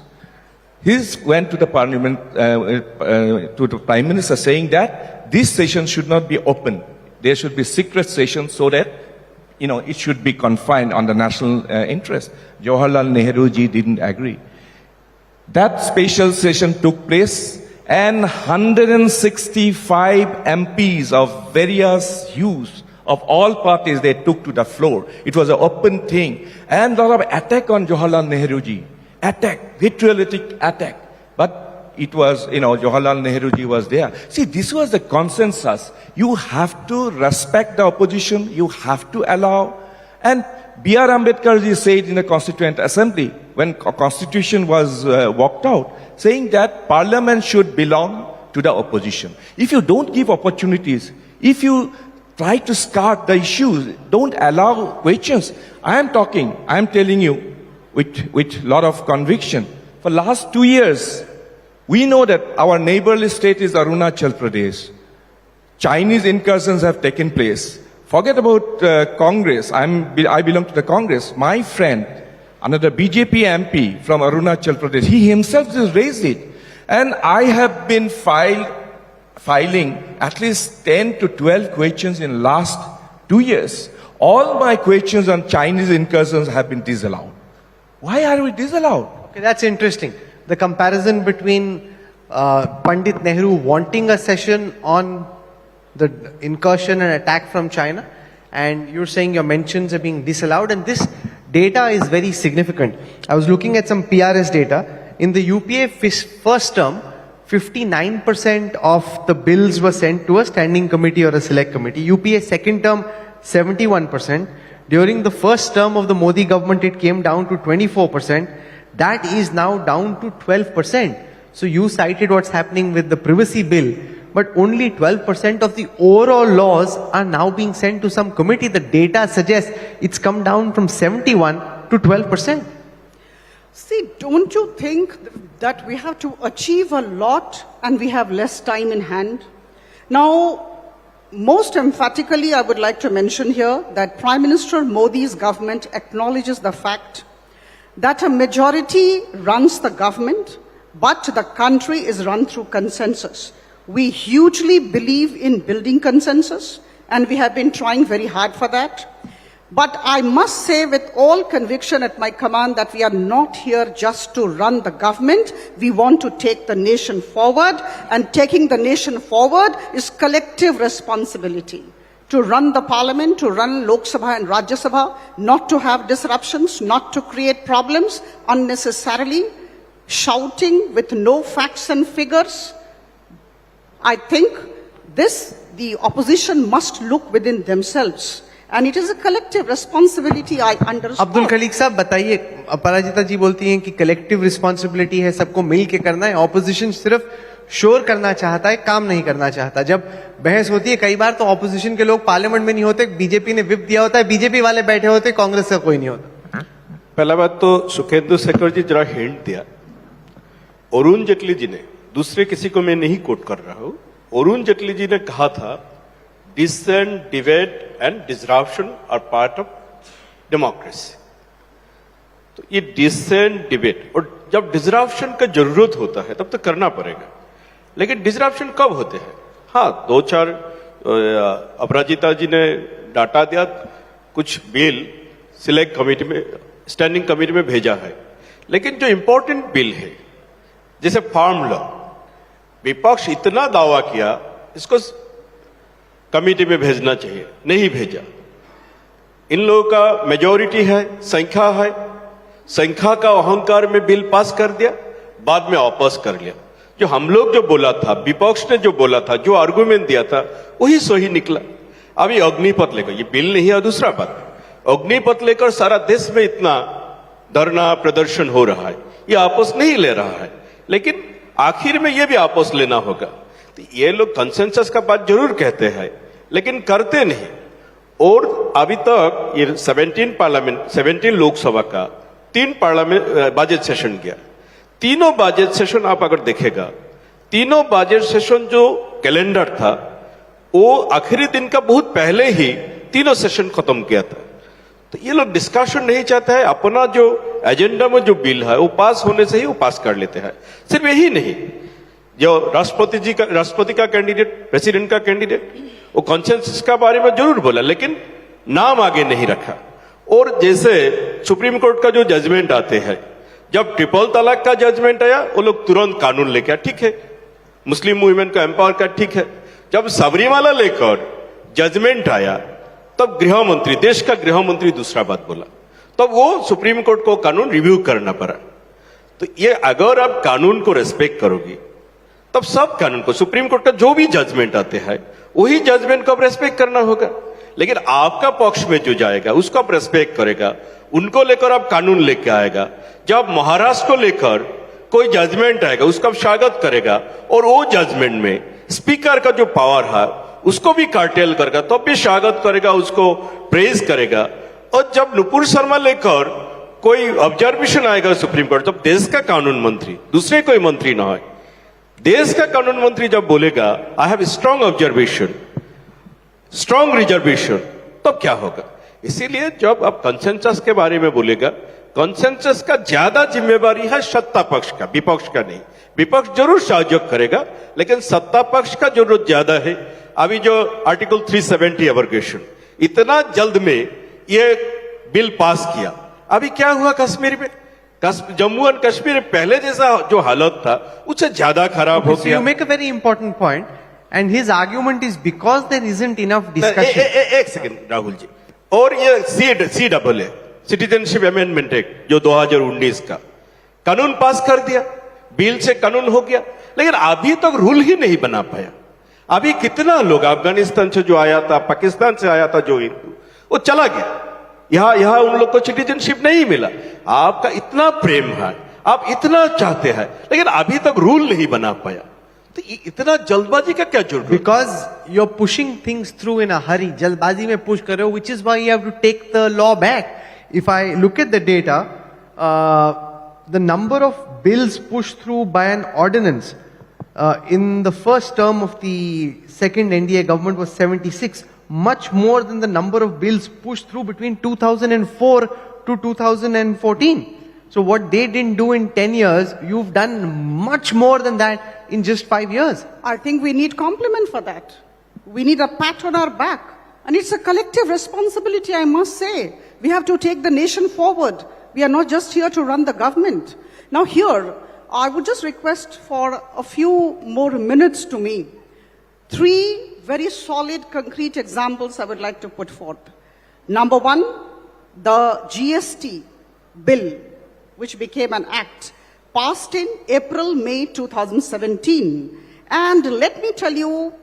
He went to the Parliament, to the Prime Minister saying that this session should not be open There should be secret session so that, it should be confined on the national interest. Jawaharlal Nehru ji didn't agree. That special session took place and 165 MPs of various hues of all parties, they took to the floor. It was an open thing. And a lot of attack on Jawaharlal Nehru ji. Attack, vitriolic attack. But it was, Jawaharlal Nehru ji was there. See, this was the consensus. You have to respect the opposition. You have to allow. And B.R. Ambedkar ji said in the Constituent Assembly, when Constitution was walked out, saying that Parliament should belong to the opposition. If you don't give opportunities, if you try to start the issues, don't allow questions. I am telling you with lot of conviction. For last 2 years, we know that our neighborly state is Arunachal Pradesh. Chinese incursions have taken place. Forget about Congress. I belong to the Congress. My friend, another BJP MP from Arunachal Pradesh, he himself just raised it. And I have been filing at least 10 to 12 questions in last 2 years. All my questions on Chinese incursions have been disallowed. Why are we disallowed? Okay, that's interesting. The comparison between Pandit Nehru wanting a session on the incursion and attack from China, and you're saying your mentions are being disallowed, and this data is very significant. I was looking at some PRS data. In the UPA first term, 59% of the bills were sent to a standing committee or a select committee. UPA second term, 71%. During the first term of the Modi government, it came down to 24%. That is now down to 12%. So you cited what's happening with the privacy bill, but only 12% of the overall laws are now being sent to some committee. The data suggests it's come down from 71 to 12%. See, don't you think that we have to achieve a lot and we have less time in hand? Now, most emphatically, I would like to mention here that Prime Minister Modi's government acknowledges the fact that a majority runs the government, but the country is run through consensus. We hugely believe in building consensus, and we have been trying very hard for that. But I must say with all conviction at my command that we are not here just to run the government. We want to take the nation forward, and taking the nation forward is collective responsibility. To run the parliament, to run Lok Sabha and Rajya Sabha, not to have disruptions, not to create problems unnecessarily, shouting with no facts and figures. I think the opposition must look within themselves. And it is a collective responsibility, I understand. Abdul Khaleeq साहब बताइए, अपराजिता जी बोलती हैं कि collective responsibility है, सबको मिल के करना है. ऑपोजिशन सिर्फ शोर करना चाहता है, काम नहीं करना चाहता. जब बहस होती है कई बार तो ऑपोजिशन के लोग पार्लियामेंट में नहीं होते, बीजेपी ने विप दिया होता है, बीजेपी वाले बैठे होते, कांग्रेस का कोई नहीं होता. पहला बात तो सुखेंदु शेखर जी जरा हिंट दिया. अरुण जेटली जी ने, दूसरे किसी को मैं नहीं कोट कर रहा हूं, अरुण जेटली जी ने कहा था dissent, debate and disruption are part of democracy. तो ये dissent, debate और जब disruption का जरूरत होता है तब तो करना पड़ेगा. लेकिन disruption कब होते हैं? हाँ, 2-4 अपराजिता जी ने डाटा दिया, कुछ बिल सिलेक्ट कमेटी में, स्टैंडिंग कमेटी में भेजा है. लेकिन जो इंपॉर्टेंट बिल है, जैसे फार्म लॉ, विपक्ष इतना दावा किया इसको कमेटी में भेजना चाहिए, नहीं भेजा. इन लोगों का मेजॉरिटी है, संख्या है, संख्या का अहंकार में बिल पास कर दिया, बाद में वापस कर लिया. जो हम लोग जो बोला था, विपक्ष ने जो बोला था, जो आर्गुमेंट दिया था, वही सही निकला. अभी अग्निपथ लेकर, ये बिल नहीं है, दूसरा बात, अग्निपथ लेकर सारा देश में इतना धरना प्रदर्शन हो रहा है, ये आपस नहीं ले रहा है. लेकिन आखिर में ये भी आपस लेना होगा. ये लोग कंसेंसस का बात जरूर कहते हैं, लेकिन करते नहीं. और अभी तक ये 17 लोकसभा का 3 पार्लियामेंट बजट सेशन गया. तीनों बजट सेशन आप अगर देखेगा, तीनों बजट सेशन जो कैलेंडर था वो आखिरी दिन का बहुत पहले ही तीनों सेशन खत्म किया था. तो ये लोग डिस्कशन नहीं चाहते हैं, अपना जो एजेंडा में जो बिल है वो पास होने से ही वो पास कर लेते हैं. सिर्फ यही नहीं, जो राष्ट्रपति का कैंडिडेट, प्रेसिडेंट का कैंडिडेट, वो कॉन्सेंसस का बारे में जरूर बोला, लेकिन नाम आगे नहीं रखा। और जैसे सुप्रीम कोर्ट का जो जजमेंट आते हैं, जब ट्रिपल तलाक का जजमेंट आया वो लोग तुरंत कानून लेके आए, ठीक है, मुस्लिम वुमेन को एम्पावर कर, ठीक है। जब सबरीमाला लेकर जजमेंट आया तब गृह मंत्री, देश का गृह मंत्री दूसरा बात बोला, तब वो सुप्रीम कोर्ट को कानून रिव्यू करना पड़ा। तो ये अगर आप कानून को रेस्पेक्ट करोगी तब सब कानून को, सुप्रीम कोर्ट का जो भी जजमेंट आते हैं वही जजमेंट को आप रेस्पेक्ट करना होगा। लेकिन आपका पक्ष में जो जाएगा उसको आप रेस्पेक्ट करेगा, उनको लेकर आप कानून लेके आएगा। जब महाराष्ट्र को लेकर कोई जजमेंट आएगा उसका आप स्वागत करेगा, और वो जजमेंट में स्पीकर का जो पावर है उसको भी कार्टेल करेगा, तो भी स्वागत करेगा, उसको प्रेज करेगा। और जब नुपुर शर्मा लेकर कोई ऑब्जर्वेशन आएगा सुप्रीम कोर्ट, जब देश का कानून मंत्री, दूसरे कोई मंत्री ना है, देश का कानून मंत्री जब बोलेगा I have strong observation, strong reservation, तब क्या होगा? इसीलिए जब आप कंसेंसस के बारे में बोलेगा, कंसेंसस का ज्यादा जिम्मेवारी है सत्ता पक्ष का, विपक्ष का नहीं। विपक्ष जरूर सहयोग करेगा, लेकिन सत्ता पक्ष का जरूरत ज्यादा है। अभी जो आर्टिकल 370 एब्रोगेशन, इतना जल्द में ये बिल पास किया, अभी क्या हुआ कश्मीर में? जम्मू एंड कश्मीर में पहले जैसा जो हालत था उससे ज्यादा खराब हो So गया। you make a very important point, and his argument is because there isn't enough discussion. एक सेकंड राहुल जी, और ये CAA सिटीजनशिप अमेंडमेंट एक्ट जो 2019 का कानून पास कर दिया, बिल से कानून हो गया, लेकिन अभी तक रूल ही नहीं बना पाया। अभी कितना लोग अफगानिस्तान से जो आया था, पाकिस्तान से आया था जो हिंदू, वो चला गया, यहां उन लोग को सिटीजनशिप नहीं मिला। आपका इतना प्रेम है, आप इतना चाहते हैं, लेकिन अभी तक रूल नहीं बना पाया, तो इतना जल्दबाजी का क्या जरूरत? Because you're pushing things through in a hurry. जल्दबाजी में push कर रहे हो, which is why you have to take the law back. If I look at the data, the number of bills pushed through by an ordinance in the first term of the second NDA government was 76, much more than the number of bills pushed through between 2004 to 2014. So what they didn't do in 10 years, you've done much more than that in just 5 years. I think we need compliment for that. We need a pat on our back. And it's a collective responsibility, I must say. We have to take the nation forward. We are not just here to run the government. Now here, I would just request for a few more minutes to me. 3 very solid, concrete examples I would like to put forth. Number 1, the GST bill, which became an act, passed in April, May 2017. And let me tell you,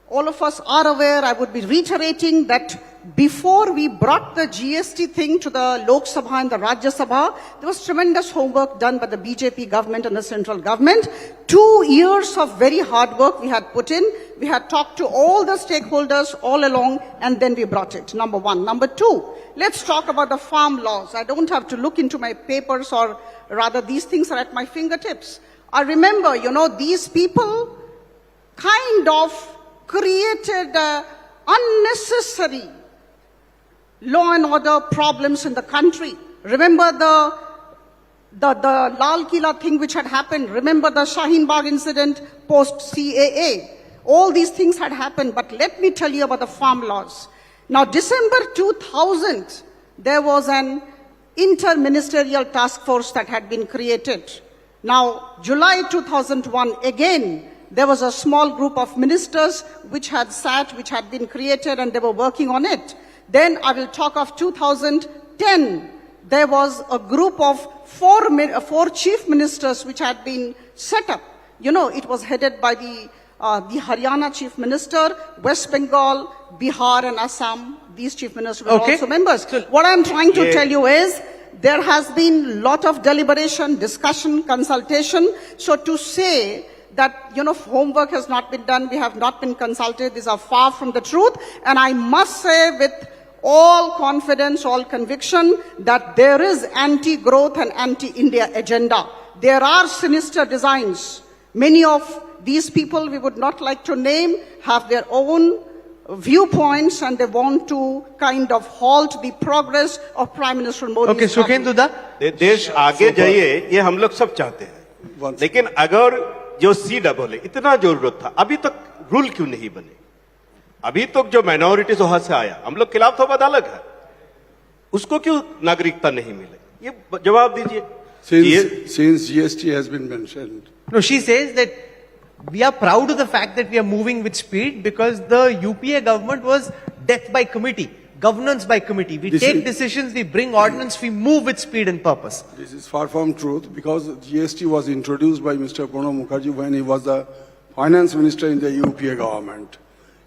all of us are aware, I would be reiterating that before we brought the GST thing to the Lok Sabha and the Rajya Sabha, there was tremendous homework done by the BJP government and the central government. 2 years of very hard work we had put in. We had talked to all the stakeholders all along, and then we brought it. Number 1. Number 2, let's talk about the farm laws. I don't have to look into my papers, or rather these things are at my fingertips. I remember, these people kind of created unnecessary law and order problems in the country. Remember the Lal Kila thing which had happened. Remember the Shaheen Bagh incident post CAA. All these things had happened, but let me tell you about the farm laws. Now, December 2000, there was an interministerial task force that had been created. Now, July 2001, again, there was a small group of ministers which had been created, and they were working on it. Then I will talk of 2010. There was a group of four chief ministers which had been set up. It was headed by the Haryana chief minister, West Bengal, Bihar and Assam. These chief ministers were also members. What I'm trying to tell you is, there has been lot of deliberation, discussion, consultation. So to say that, homework has not been done, we have not been consulted, these are far from the truth. And I must say with all confidence, all conviction, that there is anti-growth and anti-India agenda. There are sinister designs. Many of these people we would not like to name have their own viewpoints, and they want to kind of halt the progress of Prime Minister Modi. Okay, Sukhendu da? देश आगे जाइए, ये हम लोग सब चाहते हैं, लेकिन अगर जो CAA इतना जरूरत था, अभी तक रूल क्यों नहीं बने? अभी तक जो माइनॉरिटीज वहां से आया, हम लोग खिलाफ तो बात अलग है, उसको क्यों नागरिकता नहीं मिले? ये जवाब दीजिए. Since GST has been mentioned, No, she says that we are proud of the fact that we are moving with speed because the UPA government was death by committee, governance by committee. We take decisions, we bring ordinance, we move with speed and purpose. this is far from truth because GST was introduced by Mr. Pranab Mukherjee when he was the finance minister in the UPA government.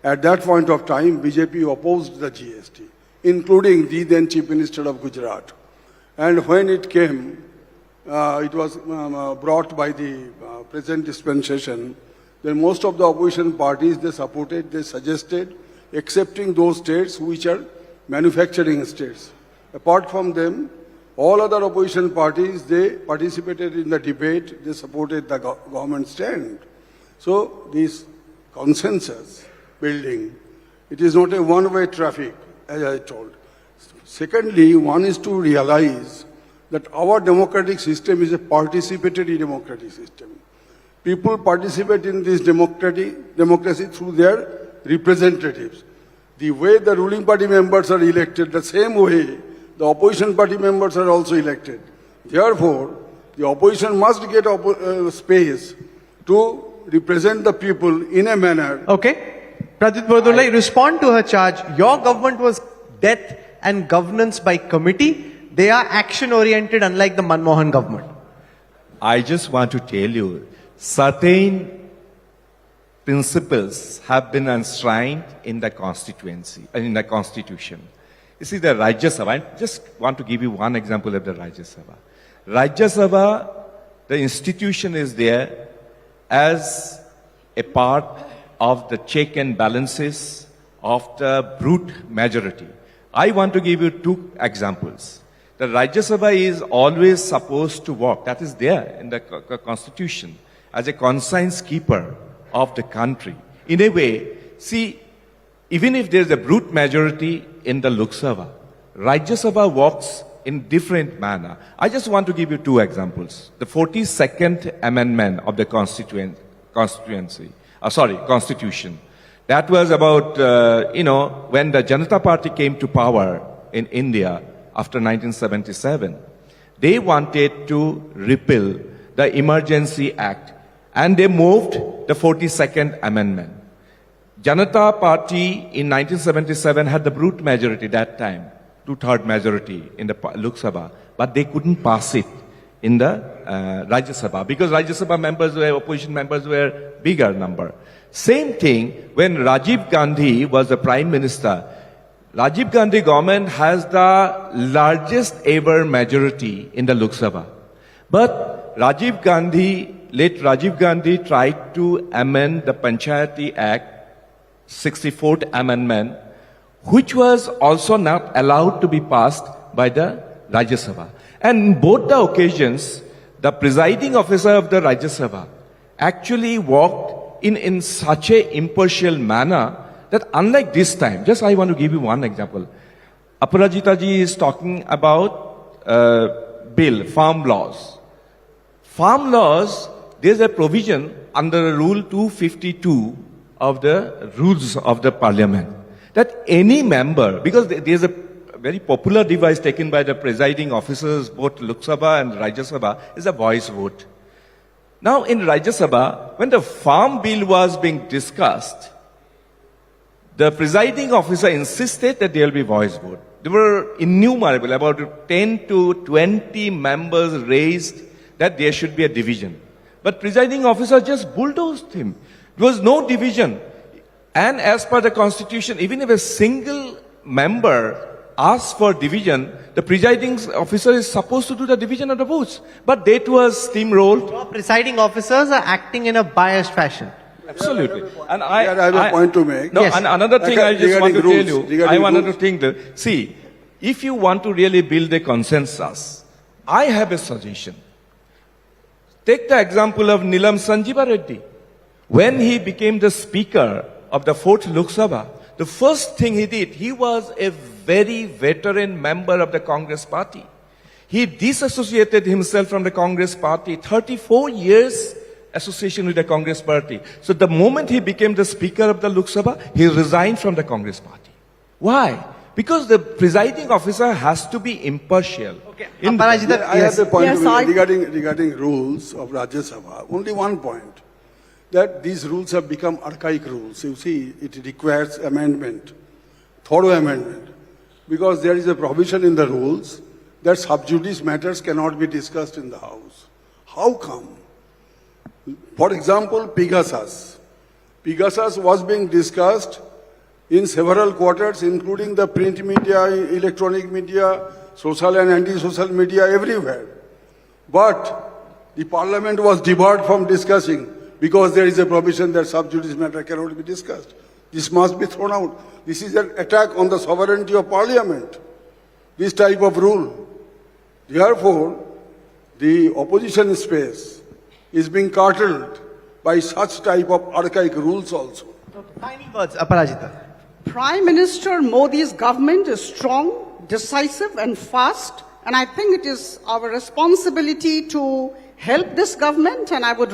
At that point of time, BJP opposed the GST, including the then Chief Minister of Gujarat. And when it came, it was brought by the present dispensation. Then most of the opposition parties, they supported, they suggested accepting those states which are manufacturing states. Apart from them, all other opposition parties, they participated in the debate, they supported the government stand. So this consensus building, it is not a one-way traffic, as I told. Secondly, one is to realize that our democratic system is a participatory democratic system. People participate in this democracy through their representatives. The way the ruling party members are elected, the same way the opposition party members are also elected. Therefore, the opposition must get space to represent the people in a manner. Okay. Pradit Bordolai, respond to her charge. Your government was death and governance by committee. They are action-oriented, unlike the Manmohan government. I just want to tell you, certain principles have been enshrined in the constituency, in the constitution. You see, the Rajya Sabha, I just want to give you one example of the Rajya Sabha. Rajya Sabha, the institution is there as a part of the check and balances of the brute majority. I want to give you two examples. The Rajya Sabha is always supposed to work, that is there in the constitution, as a conscience keeper of the country. In a way, see, even if there is a brute majority in the Lok Sabha, Rajya Sabha works in different manner. I just want to give you two examples. The 42nd Amendment of the Constitution. That was about, when the Janata Party came to power in India after 1977. They wanted to repeal the Emergency Act and they moved the 42nd Amendment. Janata Party in 1977 had the brute majority that time, 2/3 majority in the Lok Sabha, but they couldn't pass it in the Rajya Sabha because Rajya Sabha opposition members were bigger number. Same thing when Rajiv Gandhi was the Prime Minister. Rajiv Gandhi government has the largest ever majority in the Lok Sabha. But late Rajiv Gandhi tried to amend the Panchayati Act, 64th Amendment, which was also not allowed to be passed by the Rajya Sabha. And in both the occasions, the presiding officer of the Rajya Sabha actually walked in such a impartial manner that unlike this time, just I want to give you one example. Aparajita ji is talking about bill, farm laws. Farm laws, there's a provision under Rule 252 of the rules of the parliament that any member, because there's a very popular device taken by the presiding officers, both Lok Sabha and Rajya Sabha, is a voice vote. Now in Rajya Sabha, when the farm bill was being discussed, the presiding officer insisted that there will be voice vote. There were innumerable, about 10 to 20 members raised that there should be a division. But presiding officer just bulldozed him. There was no division. And as per the constitution, even if a single member asks for division, the presiding officer is supposed to do the division of the votes. But that was steamrolled. Your presiding officers are acting in a biased fashion. Absolutely. And I have a point to make. No, Yes. and another thing I just want to tell you, regarding I wanted to rules. think that, see, if you want to really build a consensus, I have a suggestion. Take the example of Nilam Sanjiva Reddy. When he became the speaker of the 4th Lok Sabha, the first thing he did, he was a very veteran member of the Congress party. He disassociated himself from the Congress party. 34 years association with the Congress party. So the moment he became the Speaker of the Lok Sabha, he resigned from the Congress party. Why? Because the presiding officer has to be impartial. Okay. In- Aparajita, I have a point Yes, to I- regarding rules of Rajya Sabha. Only one point, that these rules have become archaic rules. You see, it requires amendment, thorough amendment, because there is a provision in the rules that sub judice matters cannot be discussed in the House. How come? For example, Pegasus. Pegasus was being discussed in several quarters, including the print media, electronic media, social and anti-social media, everywhere. But the parliament was debarred from discussing because there is a provision that sub judice matter cannot be discussed. This must be thrown out. This is an attack on the sovereignty of parliament, this type of rule. Therefore, the opposition space is being curtailed by such type of archaic rules also. Final words, Aparajita. Prime Minister Modi's government is strong, decisive and fast, and I think it is our responsibility to help this government, and I would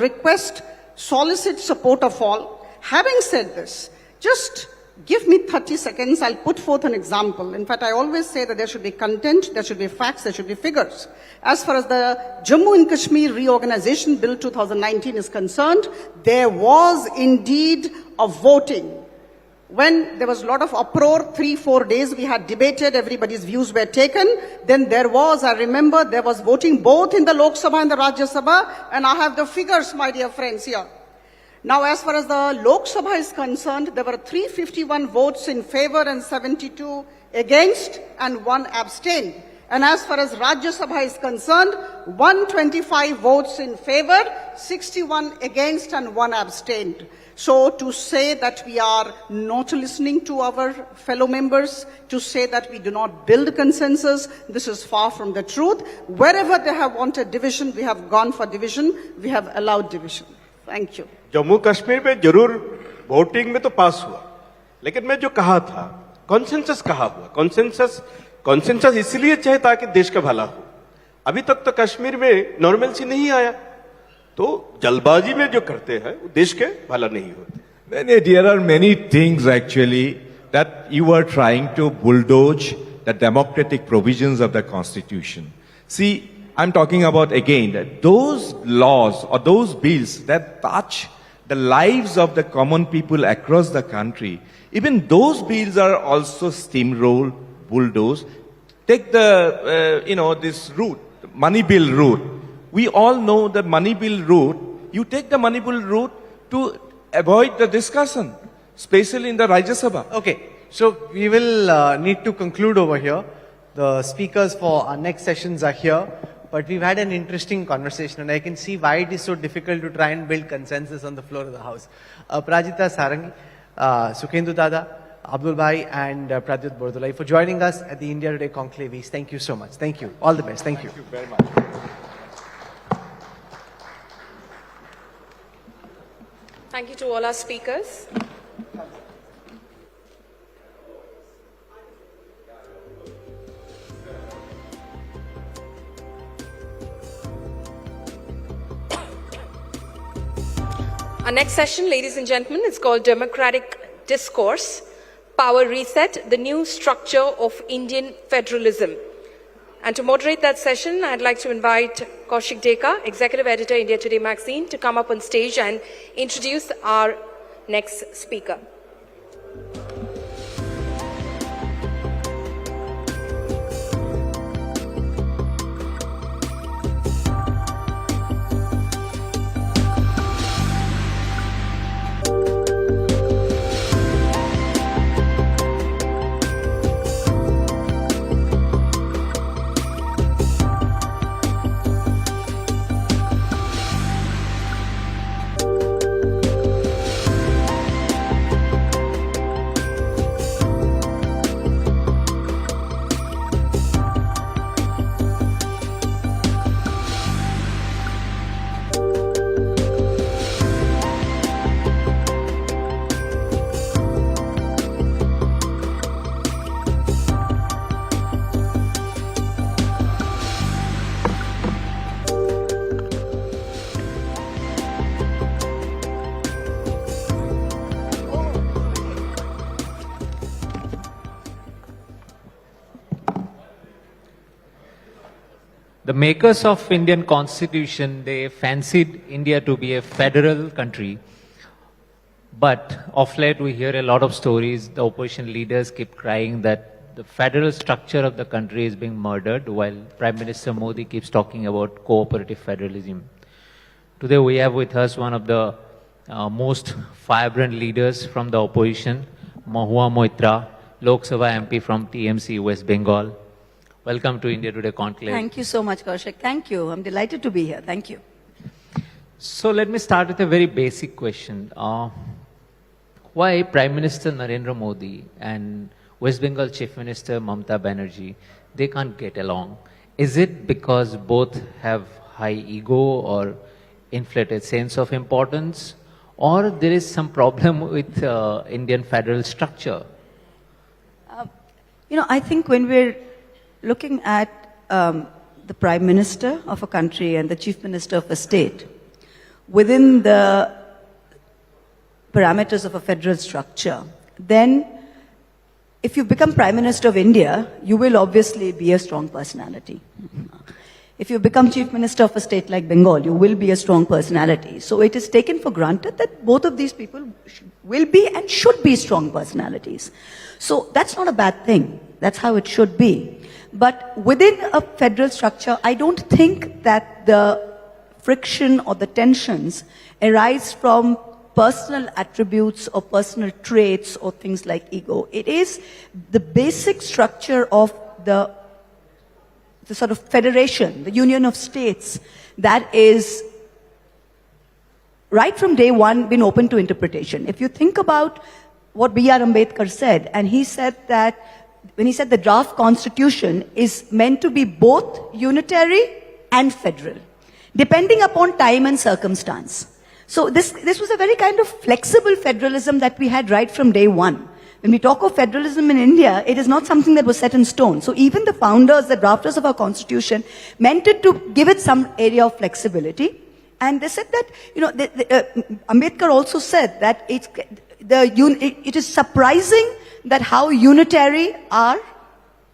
solicit support of all. Having said this, just give me 30 seconds, I'll put forth an example. In fact, I always say that there should be content, there should be facts, there should be figures. As far as the Jammu and Kashmir Reorganization Bill 2019 is concerned, there was indeed a voting. When there was a lot of uproar, 3-4 days we had debated, everybody's views were taken. Then there was, I remember, there was voting both in the Lok Sabha and the Rajya Sabha, and I have the figures, my dear friends, here. Now, as far as the Lok Sabha is concerned, there were 351 votes in favor and 72 against, and 1 abstained. And as far as Rajya Sabha is concerned, 125 votes in favor, 61 against, and 1 abstained. So to say that we are not listening to our fellow members, to say that we do not build consensus, this is far from the truth. Wherever they have wanted division, we have gone for division, we have allowed division. Thank you. Jammu Kashmir में जरूर voting में तो पास हुआ, लेकिन मैं जो कहा था कॉन्सेंसस कहा हुआ, कॉन्सेंसस इसलिए चाहे ताकि देश का भला हो. अभी तक तो कश्मीर में नॉर्मलसी नहीं आया, तो जल्दबाजी में जो करते हैं वो देश के भला नहीं होते. There are many things actually that you are trying to bulldoze the democratic provisions of the Constitution. See, I'm talking about again that those laws or those bills that touch the lives of the common people across the country, even those bills are also steamrolled, bulldozed. Take the, this route, money bill route. We all know the money bill route. You take the money bill route to avoid the discussion, especially in the Rajya Sabha. Okay, so we will need to conclude over here. The speakers for our next sessions are here. But we've had an interesting conversation, and I can see why it is so difficult to try and build consensus on the floor of the House. Prajita Sarangi, Sukhendu Dada, Abdul Bhai, and Pradyut Bordolai for joining us at the India Today Conclave. Thank you so much. Thank you. All the best. Thank you. Thank you very much. Thank you to all our speakers. Our next session, ladies and gentlemen, is called Democratic Discourse, Power Reset, the New Structure of Indian Federalism. And to moderate that session, I'd like to invite Kaushik Deka, Executive Editor, India Today magazine, to come up on stage and introduce our next speaker. The makers of Indian Constitution, they fancied India to be a federal country. But of late we hear a lot of stories, the opposition leaders keep crying that the federal structure of the country is being murdered, while Prime Minister Modi keeps talking about cooperative federalism. Today we have with us one of the most vibrant leaders from the opposition, Mahua Moitra, Lok Sabha MP from TMC, West Bengal. Welcome to India Today Conclave. Thank you so much, Kaushik. Thank you. I'm delighted to be here. Thank you. So let me start with a very basic question. Why Prime Minister Narendra Modi and West Bengal Chief Minister Mamata Banerjee, they can't get along? Is it because both have high ego or inflated sense of importance, or there is some problem with Indian federal structure? I think when we're looking at the Prime Minister of a country and the Chief Minister of a state, within the parameters of a federal structure, then if you become Prime Minister of India, you will obviously be a strong personality. If you become Chief Minister of a state like Bengal, you will be a strong personality. So it is taken for granted that both of these people will be and should be strong personalities. So that's not a bad thing. That's how it should be. But within a federal structure, I don't think that the friction or the tensions arise from personal attributes or personal traits or things like ego. It is the basic structure of the sort of federation, the union of states, that is right from day one been open to interpretation. If you think about what B.R. Ambedkar said, and he said that when he said the draft constitution is meant to be both unitary and federal, depending upon time and circumstance. So this was a very kind of flexible federalism that we had right from day one. When we talk of federalism in India, it is not something that was set in stone. So even the founders, the drafters of our constitution, meant it to give it some area of flexibility. And they said that, Ambedkar also said that it is surprising that how unitary our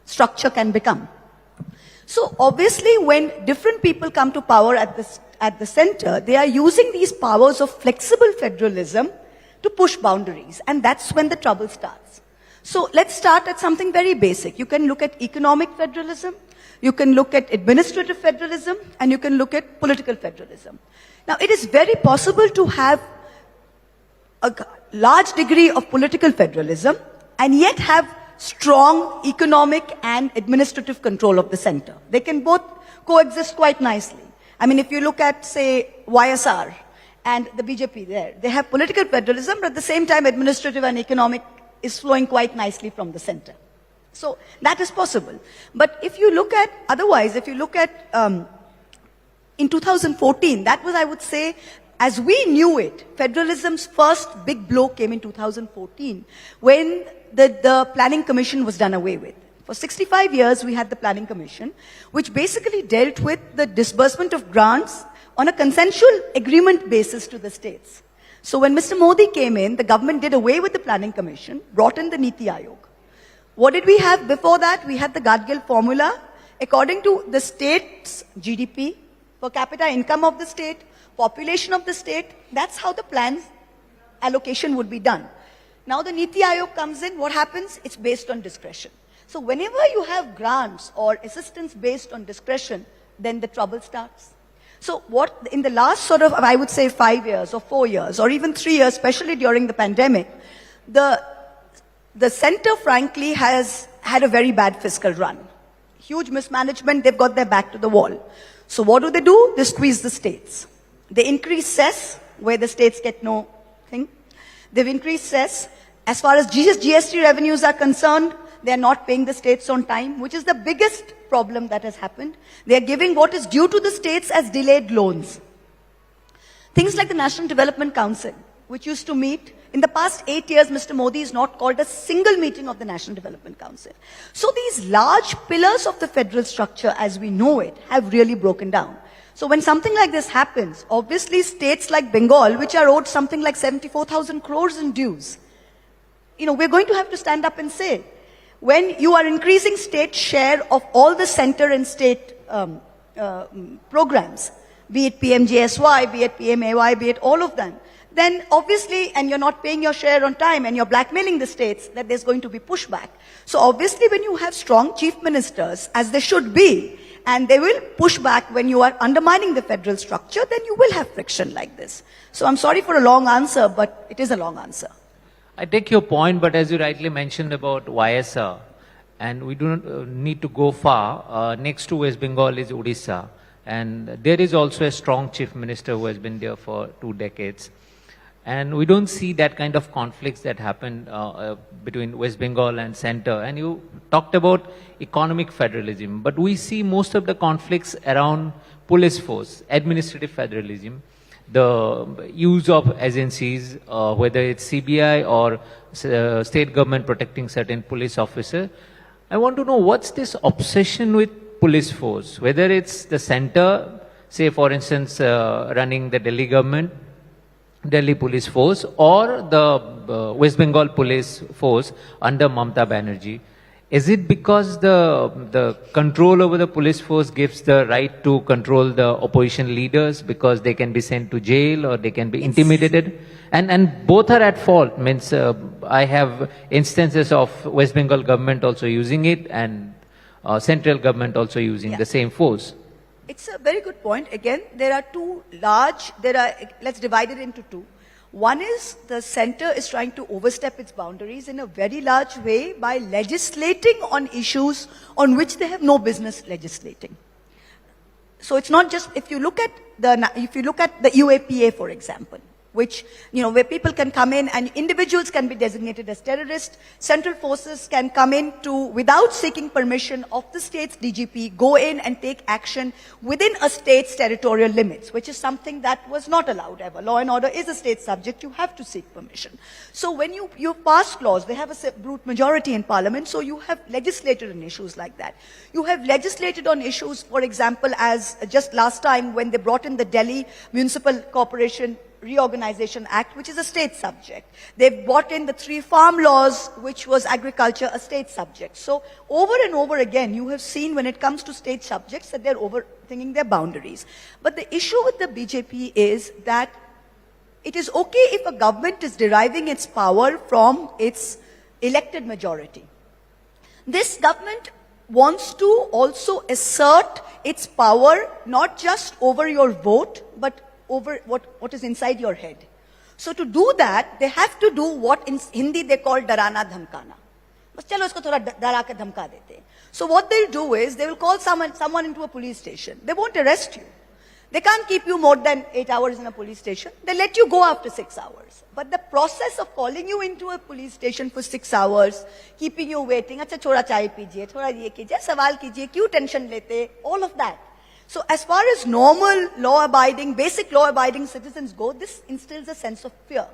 structure can become. So obviously when different people come to power at the center, they are using these powers of flexible federalism to push boundaries, and that's when the trouble starts. So let's start at something very basic. You can look at economic federalism, you can look at administrative federalism, and you can look at political federalism. Now, it is very possible to have a large degree of political federalism and yet have strong economic and administrative control of the center. They can both coexist quite nicely. I mean, if you look at, say, YSR, and the BJP there, they have political federalism, but at the same time administrative and economic is flowing quite nicely from the center. So that is possible. But if you look at, otherwise, if you look at in 2014, that was, I would say, as we knew it, federalism's first big blow came in 2014 when the Planning Commission was done away with. For 65 years, we had the Planning Commission, which basically dealt with the disbursement of grants on a consensual agreement basis to the states. So when Mr. Modi came in, the government did away with the Planning Commission, brought in the Niti Aayog. What did we have before that? We had the Gadgil formula. According to the state's GDP, per capita income of the state, population of the state, that's how the plan's allocation would be done. Now the Niti Aayog comes in, what happens? It's based on discretion. So whenever you have grants or assistance based on discretion, then the trouble starts. So what, in the last sort of, I would say 5 years or 4 years or even 3 years, especially during the pandemic, the center frankly has had a very bad fiscal run. Huge mismanagement, they've got their back to the wall. So what do? They squeeze the states. They increase cess, where the states get no thing. They've increased cess. As far as GST revenues are concerned, they are not paying the states on time, which is the biggest problem that has happened. They are giving what is due to the states as delayed loans. Things like the National Development Council, which used to meet. In the past 8 years, Mr. Modi has not called a single meeting of the National Development Council. So these large pillars of the federal structure as we know it have really broken down. So when something like this happens, obviously states like Bengal, which are owed something like 74,000 crores in dues, we're going to have to stand up and say, when you are increasing state share of all the center and state programs, be it PMJSY, be it PMAY, be it all of them, then obviously, and you're not paying your share on time and you're blackmailing the states, that there's going to be pushback. So obviously when you have strong chief ministers, as they should be, and they will push back when you are undermining the federal structure, then you will have friction like this. So I'm sorry for a long answer, but it is a long answer. I take your point, but as you rightly mentioned about YSR, and we do not need to go far, next to West Bengal is Odisha, and there is also a strong chief minister who has been there for 2 decades. And we don't see that kind of conflicts that happen between West Bengal and center. And you talked about economic federalism, but we see most of the conflicts around police force, administrative federalism, the use of agencies, whether it's CBI or state government protecting certain police officer. I want to know what's this obsession with police force, whether it's the center, say for instance, running the Delhi government, Delhi police force, or the West Bengal police force under Mamata Banerjee. Is it because the control over the police force gives the right to control the opposition leaders because they can be sent to jail or they can be intimidated? And both are at fault. Means I have instances of West Bengal government also using it and central government also using the same force. It's a very good point. Again, there are let's divide it into two. One is the center is trying to overstep its boundaries in a very large way by legislating on issues on which they have no business legislating. So it's not just, if you look at the UAPA, for example, which, where people can come in and individuals can be designated as terrorists, central forces can come in without seeking permission of the state's DGP, go in and take action within a state's territorial limits, which is something that was not allowed ever. Law and order is a state subject, you have to seek permission. So when you pass laws, they have a brute majority in parliament, so you have legislated on issues like that. You have legislated on issues, for example, as just last time when they brought in the Delhi Municipal Corporation Reorganization Act, which is a state subject. They've brought in the 3 farm laws, which was agriculture, a state subject. So over and over again, you have seen when it comes to state subjects that they're overthinking their boundaries. But the issue with the BJP is that it is okay if a government is deriving its power from its elected majority. This government wants to also assert its power not just over your vote, but over what is inside your head. So to do that, they have to do what in Hindi they call darana dhamkana. Bas chalo isko thoda dara ke dhamka dete. So what they'll do is, they will call someone into a police station. They won't arrest you. They can't keep you more than 8 hours in a police station. They let you go after 6 hours. But the process of calling you into a police station for 6 hours, keeping you waiting, acha thoda chai pijiye, thoda ye kijiye, sawal kijiye, kyun tension lete, all of that. So as far as normal law-abiding, basic law-abiding citizens go, this instills a sense of fear.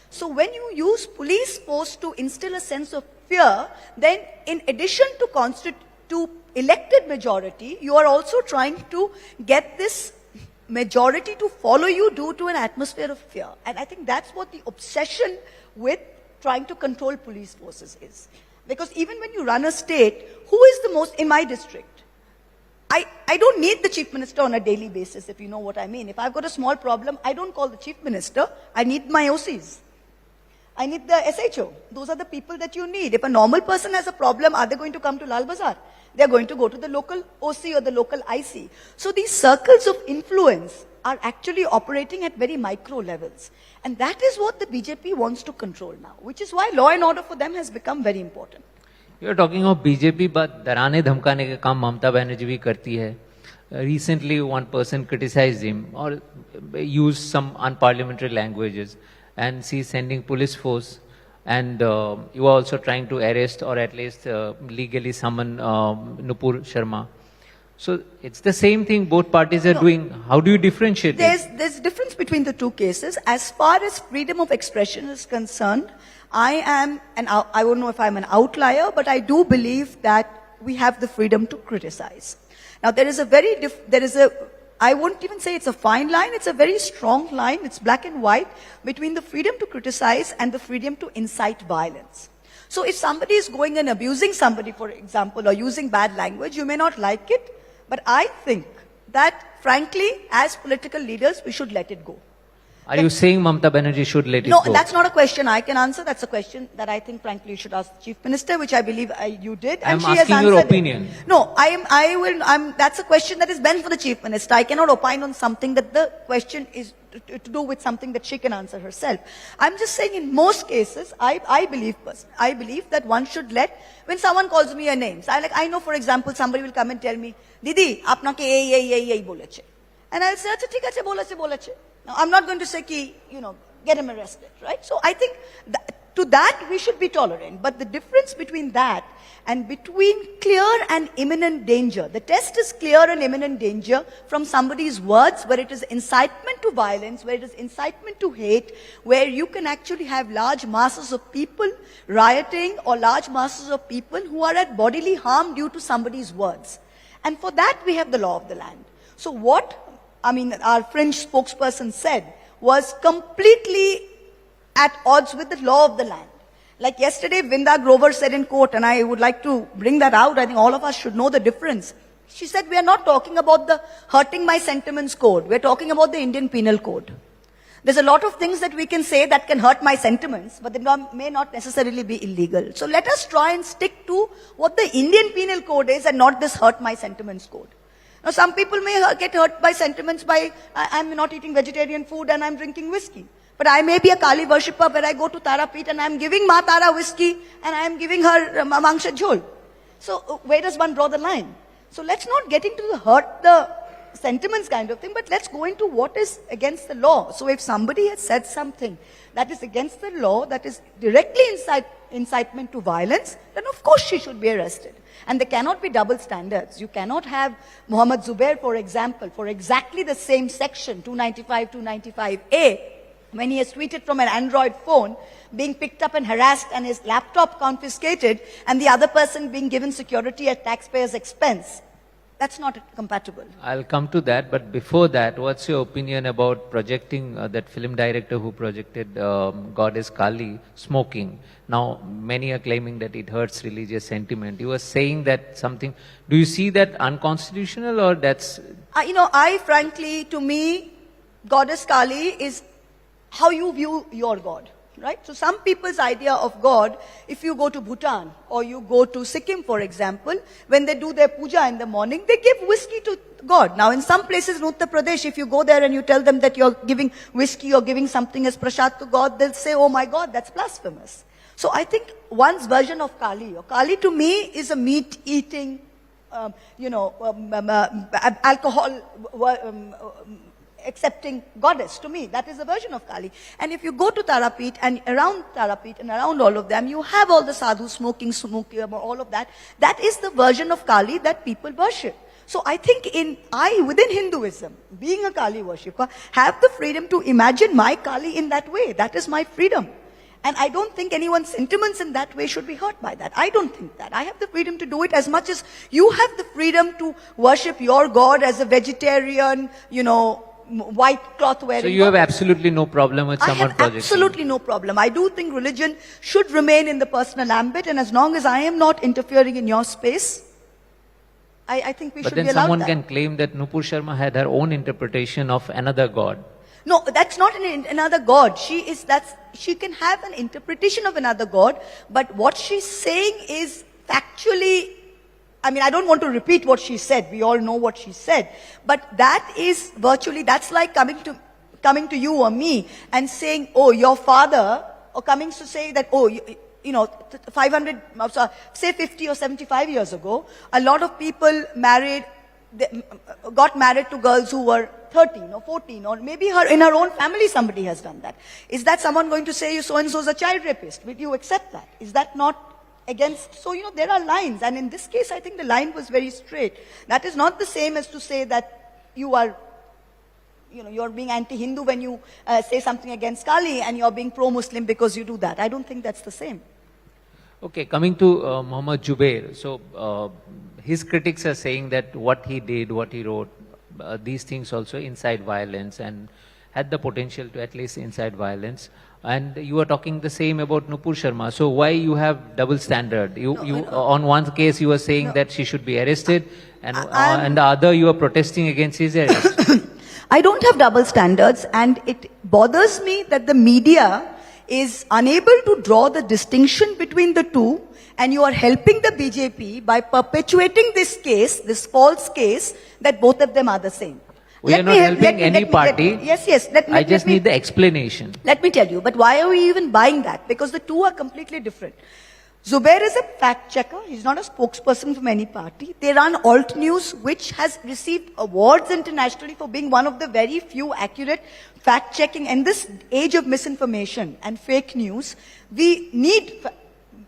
So when you use police force to instill a sense of fear, then in addition to elected majority, you are also trying to get this majority to follow you due to an atmosphere of fear. And I think that's what the obsession with trying to control police forces is. Because even when you run a state, who is the most, in my district, I don't need the chief minister on a daily basis, if you know what I mean. If I've got a small problem, I don't call the chief minister. I need my OCs. I need the SHO. Those are the people that you need. If a normal person has a problem, are they going to come to Lal Bazaar? They're going to go to the local OC or the local IC. So these circles of influence are actually operating at very micro levels. And that is what the BJP wants to control now, which is why law and order for them has become very important. You are talking of BJP, but डराने धमकाने का काम ममता बनर्जी भी करती है. Recently, one person criticized him or used some unparliamentary languages, and she's sending police force. And you are also trying to arrest or at least legally summon Nupur Sharma. So it's the same thing both parties are doing. How do you differentiate it? There's difference between the two cases. As far as freedom of expression is concerned, I don't know if I'm an outlier, but I do believe that we have the freedom to criticize. Now there is I won't even say it's a fine line, it's a very strong line, it's black and white, between the freedom to criticize and the freedom to incite violence. So if somebody is going and abusing somebody, for example, or using bad language, you may not like it, but I think that, frankly, as political leaders, we should let it go. Are you saying Mamata Banerjee should let it No, go? that's not a question I can answer. That's a question that I think, frankly, you should ask the Chief Minister, which I believe you did. And I'm she has asking your answered it. opinion. No, that's a question that is meant for the Chief Minister. I cannot opine on something that the question is to do with something that she can answer herself. I'm just saying in most cases, I believe that one should let, when someone calls me a name, so I know, for example, somebody will come and tell me, Didi, apnake ei boleche. And I'll say, acha, thik ache, boleche. Now, I'm not going to say, get him arrested, right? So I think to that we should be tolerant. But the difference between that and between clear and imminent danger, the test is clear and imminent danger from somebody's words, where it is incitement to violence, where it is incitement to hate, where you can actually have large masses of people rioting or large masses of people who are at bodily harm due to somebody's words. And for that we have the law of the land. So what our French spokesperson said was completely at odds with the law of the land. Like yesterday, Vinda Grover said in court, and I would like to bring that out, I think all of us should know the difference. She said, we are not talking about the hurting my sentiments code, we are talking about the Indian Penal Code. There's a lot of things that we can say that can hurt my sentiments, but they may not necessarily be illegal. So let us try and stick to what the Indian Penal Code is and not this hurt my sentiments code. Now, some people may get hurt by sentiments by, I'm not eating vegetarian food and I'm drinking whiskey. But I may be a Kali worshipper where I go to Tarapit and I'm giving Ma Tara whiskey and I'm giving her mangsha jhol. So where does one draw the line? So let's not get into the hurt the sentiments kind of thing, but let's go into what is against the law. So if somebody has said something that is against the law, that is directly incitement to violence, then of course she should be arrested. And there cannot be double standards. You cannot have Muhammad Zubair, for example, for exactly the same section, 295A, when he has tweeted from an Android phone, being picked up and harassed and his laptop confiscated, and the other person being given security at taxpayers' expense. That's not compatible. I'll come to that, but before that, what's your opinion about projecting that film director who projected Goddess Kali smoking? Now, many are claiming that it hurts religious sentiment. You were saying that something. Do you see that unconstitutional, or that's? I frankly, to me, Goddess Kali is how you view your God. Right? So some people's idea of God, if you go to Bhutan or you go to Sikkim, for example, when they do their puja in the morning, they give whiskey to God. Now in some places in Uttar Pradesh, if you go there and you tell them that you're giving whiskey or giving something as prasad to God, they'll say, oh my God, that's blasphemous. So I think one's version of Kali, or Kali to me is a meat-eating, alcohol accepting goddess. To me, that is a version of Kali. And if you go to Tarapit and around all of them, you have all the sadhus smoking, all of that. That is the version of Kali that people worship. So I think within Hinduism, being a Kali worshipper, have the freedom to imagine my Kali in that way. That is my freedom. And I don't think anyone's sentiments in that way should be hurt by that. I don't think that. I have the freedom to do it as much as you have the freedom to worship your God as a vegetarian, white cloth wearing. So you have absolutely no problem with someone projecting? I have absolutely no problem. I do think religion should remain in the personal ambit, and as long as I am not interfering in your space, I think we should be allowed that. But then someone can claim that Nupur Sharma had her own interpretation of another God. No, that's not another God. She can have an interpretation of another God, but what she's saying is factually, I don't want to repeat what she said. We all know what she said. But that is virtually, that's like coming to you or me and saying, oh, your father, or coming to say that, oh, 50 or 75 years ago, a lot of people got married to girls who were 13 or 14, or maybe in her own family somebody has done that. Is that someone going to say, so-and-so is a child rapist? Will you accept that? Is that not against? So, there are lines, and in this case I think the line was very straight. That is not the same as to say that you are, you're being anti-Hindu when you say something against Kali, and you're being pro-Muslim because you do that. I don't think that's the same. Okay, coming to Muhammad Zubair. So, his critics are saying that what he did, what he wrote, these things also incite violence and had the potential to at least incite violence. And you are talking the same about Nupur Sharma. So why you have double standard? On one case you were saying that she should be arrested, and the other you are protesting against his arrest. I don't have double standards, and it bothers me that the media is unable to draw the distinction between the two, and you are helping the BJP by perpetuating this case, this false case, that both of them are the same. We are not helping any party. Yes. I just need the explanation. Let me tell you, but why are we even buying that? Because the two are completely different. Zubair is a fact checker. He's not a spokesperson from any party. They run alt news, which has received awards internationally for being one of the very few accurate fact checking. In this age of misinformation and fake news, we need.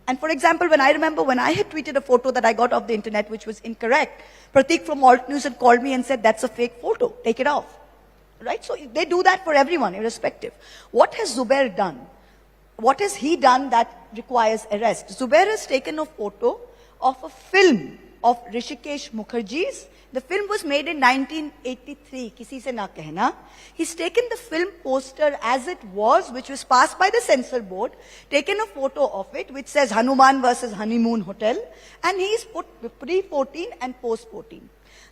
And for example, when I had tweeted a photo that I got off the internet which was incorrect, Pratik from Alt News had called me and said, that's a fake photo, take it off. Right? So they do that for everyone, irrespective. What has Zubair done? What has he done that requires arrest? Zubair has taken a photo of a film of Rishikesh Mukherjee's. The film was made in 1983, kisi se na kehna. He's taken the film poster as it was, which was passed by the censor board, taken a photo of it, which says Hanuman versus Honeymoon Hotel, and he's put pre-14 and post-14.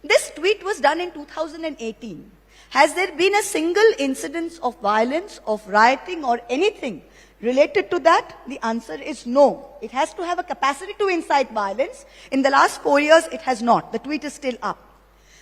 This tweet was done in 2018. Has there been a single incidence of violence, of rioting, or anything related to that? The answer is no. It has to have a capacity to incite violence. In the last 4 years, it has not. The tweet is still up.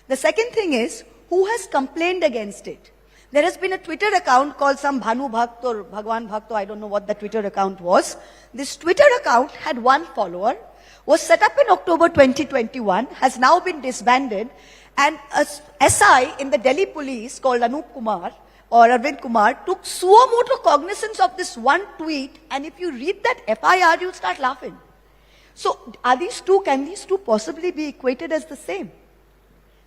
The second thing is, who has complained against it? There has been a Twitter account called some Bhanu Bhakt or Bhagwan Bhakt, I don't know what the Twitter account was. This Twitter account had one follower, was set up in October 2021, has now been disbanded, and a SI in the Delhi police called Anup Kumar or Arvind Kumar took suo motu cognizance of this one tweet, and if you read that FIR, you'll start laughing. So can these two possibly be equated as the same?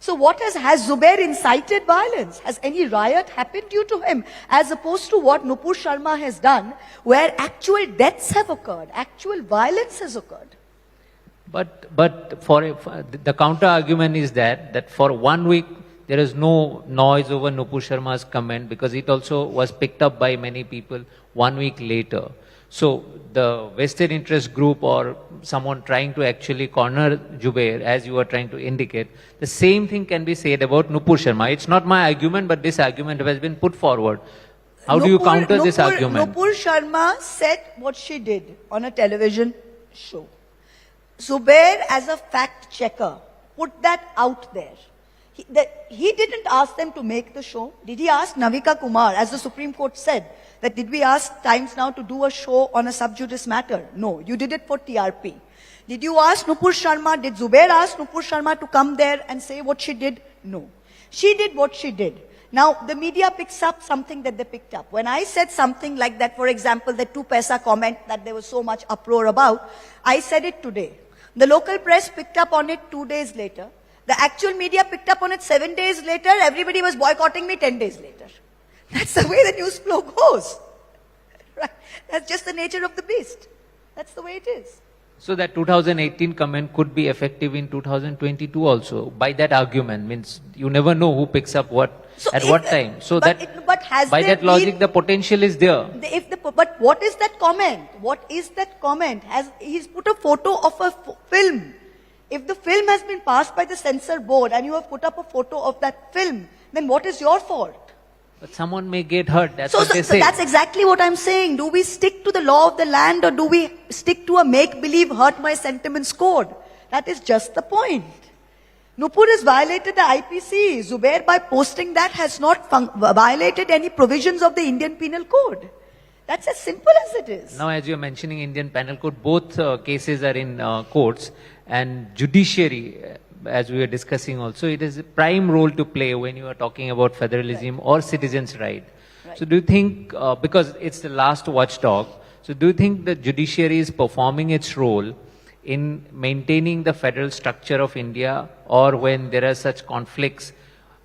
So has Zubair incited violence? Has any riot happened due to him? As opposed to what Nupur Sharma has done, where actual deaths have occurred, actual violence has occurred. But the counter argument is that for 1 week there is no noise over Nupur Sharma's comment because it also was picked up by many people 1 week later. So the vested interest group or someone trying to actually corner Zubair, as you are trying to indicate, the same thing can be said about Nupur Sharma. It's not my argument, but this argument has been put forward. How do you counter this argument? Nupur Sharma said what she did on a television show. Zubair, as a fact checker, put that out there. He didn't ask them to make the show. Did he ask Navika Kumar, as the Supreme Court said, that did we ask Times Now to do a show on a sub judice matter? No, you did it for TRP. Did you ask Nupur Sharma, did Zubair ask Nupur Sharma to come there and say what she did? No. She did what she did. Now, the media picks up something that they picked up. When I said something like that, for example, the 2 paisa comment that there was so much uproar about, I said it today. The local press picked up on it 2 days later. The actual media picked up on it 7 days later. Everybody was boycotting me 10 days later. That's the way the news flow goes. Right? That's just the nature of the beast. That's the way it is. So that 2018 comment could be effective in 2022 also. By that argument, means you never know who picks up what at what time. So by that logic, the potential is there. But what is that comment? What is that comment? He's put a photo of a film. If the film has been passed by the censor board and you have put up a photo of that film, then what is your fault? But someone may get hurt. That's what they say. That's exactly what I'm saying. Do we stick to the law of the land or do we stick to a make-believe hurt my sentiments code? That is just the point. Nupur has violated the IPC. Zubair, by posting that, has not violated any provisions of the Indian Penal Code. That's as simple as it is. Now, as you're mentioning Indian Penal Code, both cases are in courts, and judiciary, as we were discussing also, it is a prime role to play when you are talking about federalism or citizens' right. So do you think, because it's the last watchdog, so do you think the judiciary is performing its role in maintaining the federal structure of India, or when there are such conflicts,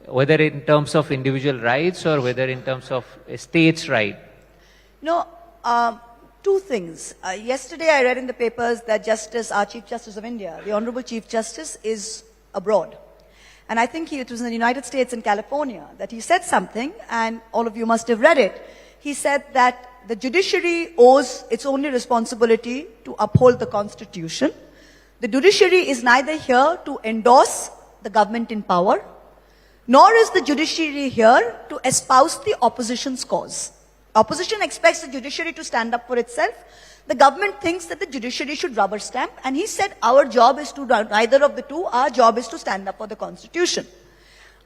whether in terms of individual rights or whether in terms of a state's right? No, 2 things. Yesterday I read in the papers that our Chief Justice of India, the Honorable Chief Justice, is abroad. And I think it was in the United States in California that he said something, and all of you must have read it. He said that the judiciary owes its only responsibility to uphold the Constitution. The judiciary is neither here to endorse the government in power, nor is the judiciary here to espouse the opposition's cause. Opposition expects the judiciary to stand up for itself. The government thinks that the judiciary should rubber stamp, and he said our job is to do neither of the two, our job is to stand up for the constitution.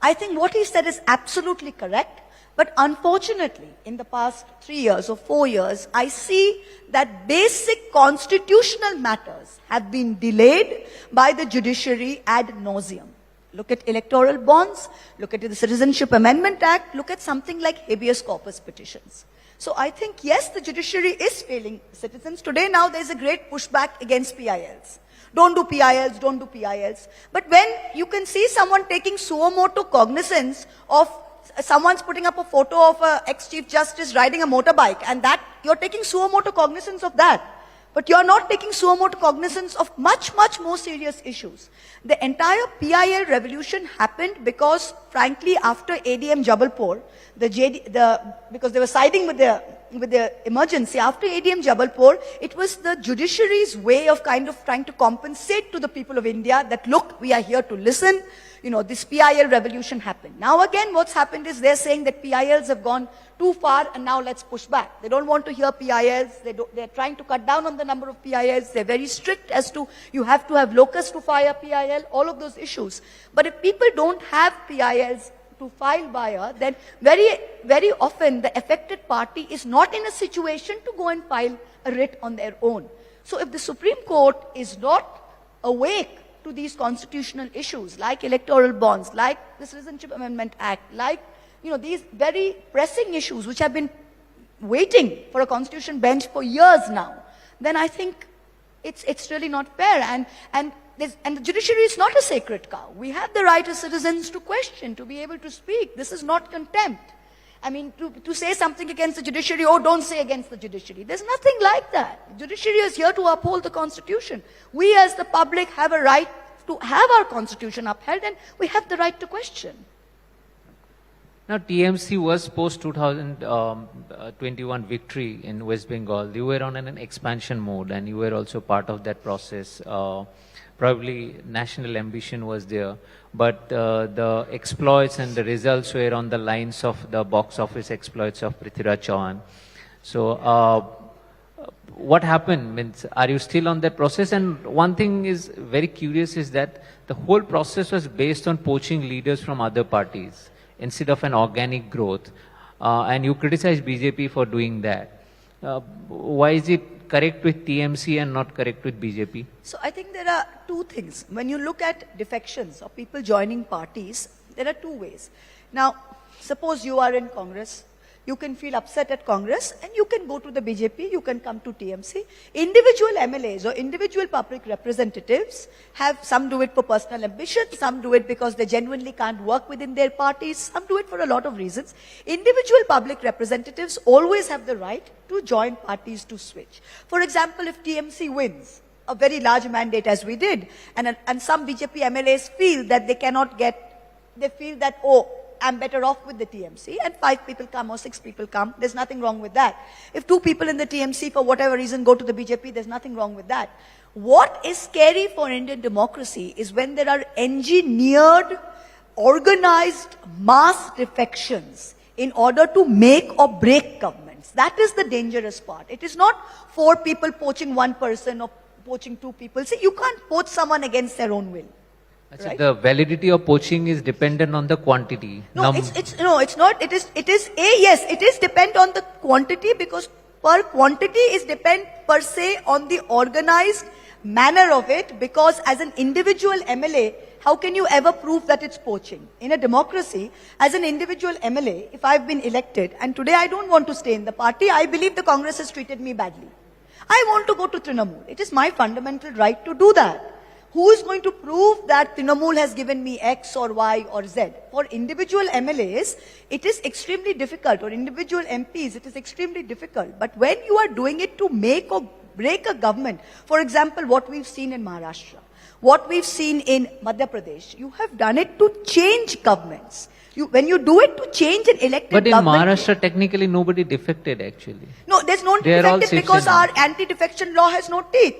I think what he said is absolutely correct, but unfortunately, in the past 3 years or 4 years, I see that basic constitutional matters have been delayed by the judiciary ad nauseum. Look at electoral bonds, look at the Citizenship Amendment Act, look at something like habeas corpus petitions. So I think, yes, the judiciary is failing citizens. Today now there's a great pushback against PILs. Don't do PILs, don't do PILs. But when you can see someone taking suo motu cognizance of someone's putting up a photo of an ex-chief justice riding a motorbike, and that you're taking suo motu cognizance of that. But you're not taking suo motu cognizance of much, much more serious issues. The entire PIL revolution happened because, frankly, after ADM Jabalpur, because they were siding with the emergency, after ADM Jabalpur, it was the judiciary's way of kind of trying to compensate to the people of India that, look, we are here to listen. You know, this PIL revolution happened. Now again, what's happened is they're saying that PILs have gone too far and now let's push back. They don't want to hear PILs. They're trying to cut down on the number of PILs. They're very strict as to you have to have locus to file PIL, all of those issues. But if people don't have PILs to file via, then very, very often the affected party is not in a situation to go and file a writ on their own. So if the Supreme Court is not awake to these constitutional issues like electoral bonds, like the Citizenship Amendment Act, like, you know, these very pressing issues which have been waiting for a constitution bench for years now, then I think it's really not fair. And the judiciary is not a sacred cow. We have the right as citizens to question, to be able to speak. This is not contempt. I mean, to say something against the judiciary, oh, don't say against the judiciary. There's nothing like that. The judiciary is here to uphold the constitution. We as the public have a right to have our constitution upheld, and we have the right to question. Now, TMC was post-2021 victory in West Bengal. You were on an expansion mode, and you were also part of that process. Probably national ambition was there, but the exploits and the results were on the lines of the box office exploits of Prithviraj Chauhan. So, what happened? Means, are you still on that process? And one thing is very curious is that the whole process was based on poaching leaders from other parties instead of an organic growth. And you criticize BJP for doing that. Why is it correct with TMC and not correct with BJP? So I think there are two things. When you look at defections or people joining parties, there are two ways. Now, suppose you are in Congress, you can feel upset at Congress and you can go to the BJP, you can come to TMC. Individual MLAs or individual public representatives some do it for personal ambition, some do it because they genuinely can't work within their parties, some do it for a lot of reasons. Individual public representatives always have the right to join parties to switch. For example, if TMC wins a very large mandate as we did, and some BJP MLAs feel that they feel that, oh, I'm better off with the TMC, and 5 people come or 6 people come, there's nothing wrong with that. If 2 people in the TMC, for whatever reason, go to the BJP, there's nothing wrong with that. What is scary for Indian democracy is when there are engineered, organized mass defections in order to make or break governments. That is the dangerous part. It is not 4 people poaching 1 person or poaching 2 people. See, you can't poach someone against their own will. Right? The validity of poaching is dependent on the quantity. No, it's not. It is depend on the quantity, because per quantity is depend per se on the organized manner of it, because as an individual MLA, how can you ever prove that it's poaching? In a democracy, as an individual MLA, if I've been elected and today I don't want to stay in the party, I believe the Congress has treated me badly, I want to go to Trinamool. It is my fundamental right to do that. Who is going to prove that Trinamool has given me X or Y or Z? For individual MLAs, it is extremely difficult, or individual MPs, it is extremely difficult. But when you are doing it to make or break a government, for example, what we've seen in Maharashtra, what we've seen in Madhya Pradesh, you have done it to change governments. When you do it to change an elected government... But in government, Maharashtra, technically nobody defected actually. No, there's no defected because our anti-defection law has no teeth.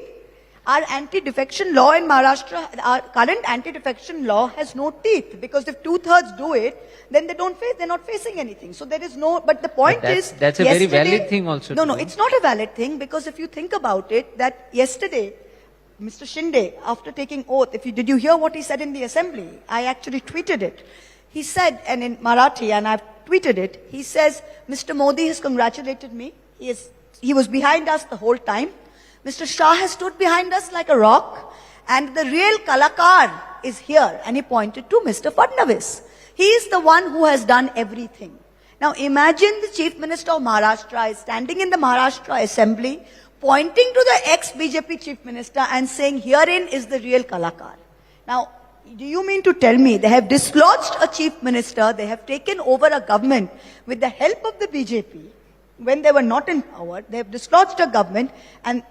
Our anti-defection law in Maharashtra, our current anti-defection law has no teeth, because if 2/3 do it, then they're not facing anything. So there is no, but the point is, that's a very valid thing also. No, it's not a valid thing, because if you think about it, that yesterday, Mr. Shinde, after taking oath, did you hear what he said in the assembly? I actually tweeted it. He said, and in Marathi, and I've tweeted it, he says, Mr. Modi has congratulated me. He was behind us the whole time. Mr. Shah has stood behind us like a rock, and the real Kalakar is here, and he pointed to Mr. Fadnavis. He is the one who has done everything. Now imagine the Chief Minister of Maharashtra is standing in the Maharashtra Assembly, pointing to the ex-BJP Chief Minister and saying, herein is the real Kalakar. Now, do you mean to tell me they have dislodged a Chief Minister, they have taken over a government with the help of the BJP, when they were not in power, they have dislodged a government, and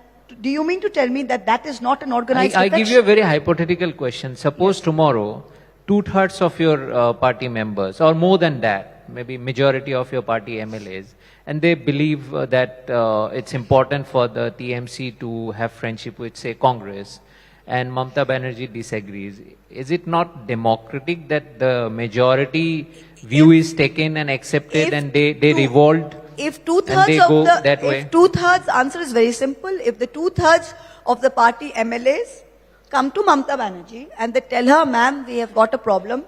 do you mean to tell me that that is not an organized I give you a very hypothetical question. Suppose tomorrow, 2/3 of your party members, or more than that, maybe majority of your party MLAs, and they believe that it's important for the TMC to have friendship with, say, Congress, and Mamata Banerjee disagrees. Is it not democratic that the majority view is taken and accepted, and they revolt? If 2/3 of if 2/3, answer is very simple. If the 2/3 of the party MLAs come to Mamata Banerjee and they tell her, ma'am, we have got a problem.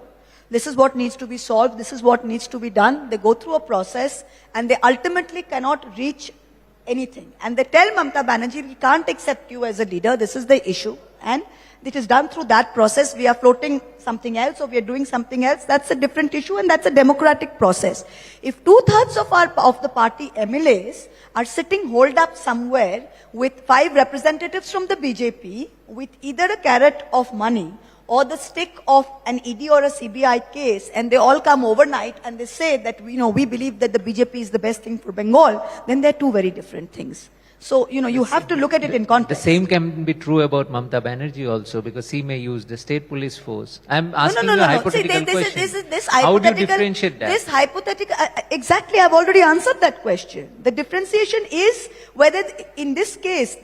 This is what needs to be solved. This is what needs to be done. They go through a process and they ultimately cannot reach anything. And they tell Mamata Banerjee, we can't accept you as a leader. This is the issue. And it is done through that process. We are floating something else, or we are doing something else. That's a different issue, and that's a democratic process. If 2/3 of the party MLAs are sitting holed up somewhere with 5 representatives from the BJP, with either a carrot of money or the stick of an ED or a CBI case, and they all come overnight and they say that we believe that the BJP is the best thing for Bengal, then they're two very different things. So, you have to look at it in context. The same can be true about Mamata Banerjee also, because she may use the state police force. I'm asking you a hypothetical question. How do you differentiate that? This hypothetical, exactly, I've already answered that question. The differentiation is whether, in this case,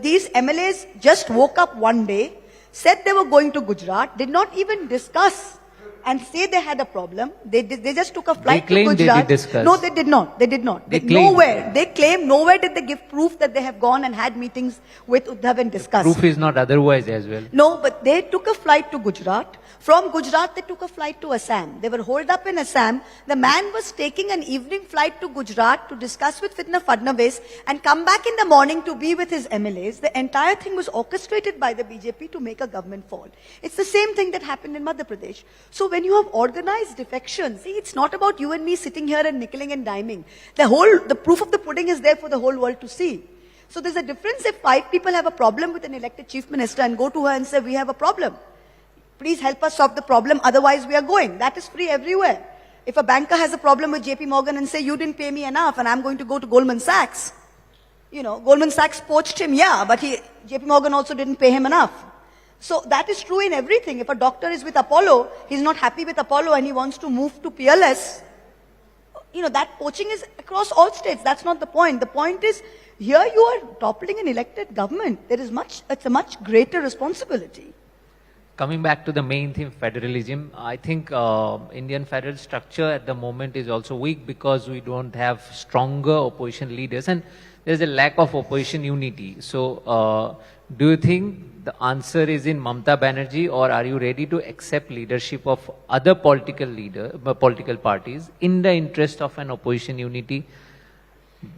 these MLAs just woke up one day, said they were going to Gujarat, did not even discuss and say they had a problem. They just took a flight to Gujarat. They did discuss. No, they did not. They did not. They claim nowhere did they give proof that they have gone and had meetings with Uddhav and discussed. Proof is not otherwise as well. No, but they took a flight to Gujarat. From Gujarat, they took a flight to Assam. They were holed up in Assam. The man was taking an evening flight to Gujarat to discuss with Fadnavis and come back in the morning to be with his MLAs. The entire thing was orchestrated by the BJP to make a government fall. It's the same thing that happened in Madhya Pradesh. So when you have organized defection, see, it's not about you and me sitting here and nickeling and diming. The proof of the pudding is there for the whole world to see. So there's a difference if 5 people have a problem with an elected chief minister and go to her and say, we have a problem. Please help us solve the problem, otherwise we are going. That is free everywhere. If a banker has a problem with JP Morgan and say, you didn't pay me enough and I'm going to go to Goldman Sachs. Goldman Sachs poached him, yeah, but JP Morgan also didn't pay him enough. So that is true in everything. If a doctor is with Apollo, he's not happy with Apollo and he wants to move to PLS, that poaching is across all states. That's not the point. The point is, here you are toppling an elected government. It's a much greater responsibility. Coming back to the main theme, federalism, I think Indian federal structure at the moment is also weak because we don't have stronger opposition leaders and there's a lack of opposition unity. So do you think the answer is in Mamata Banerjee, or are you ready to accept leadership of other political parties in the interest of an opposition unity?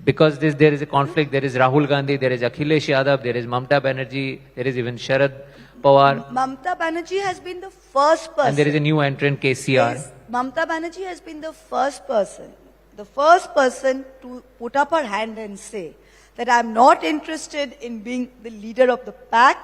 Because there is a conflict, there is Rahul Gandhi, there is Akhilesh Yadav, there is Mamata Banerjee, there is even Sharad Pawar. Mamata Banerjee has been the first person. And there is a new entrant, KCR. Yes, Mamata Banerjee has been the first person to put up her hand and say that I'm not interested in being the leader of the pack.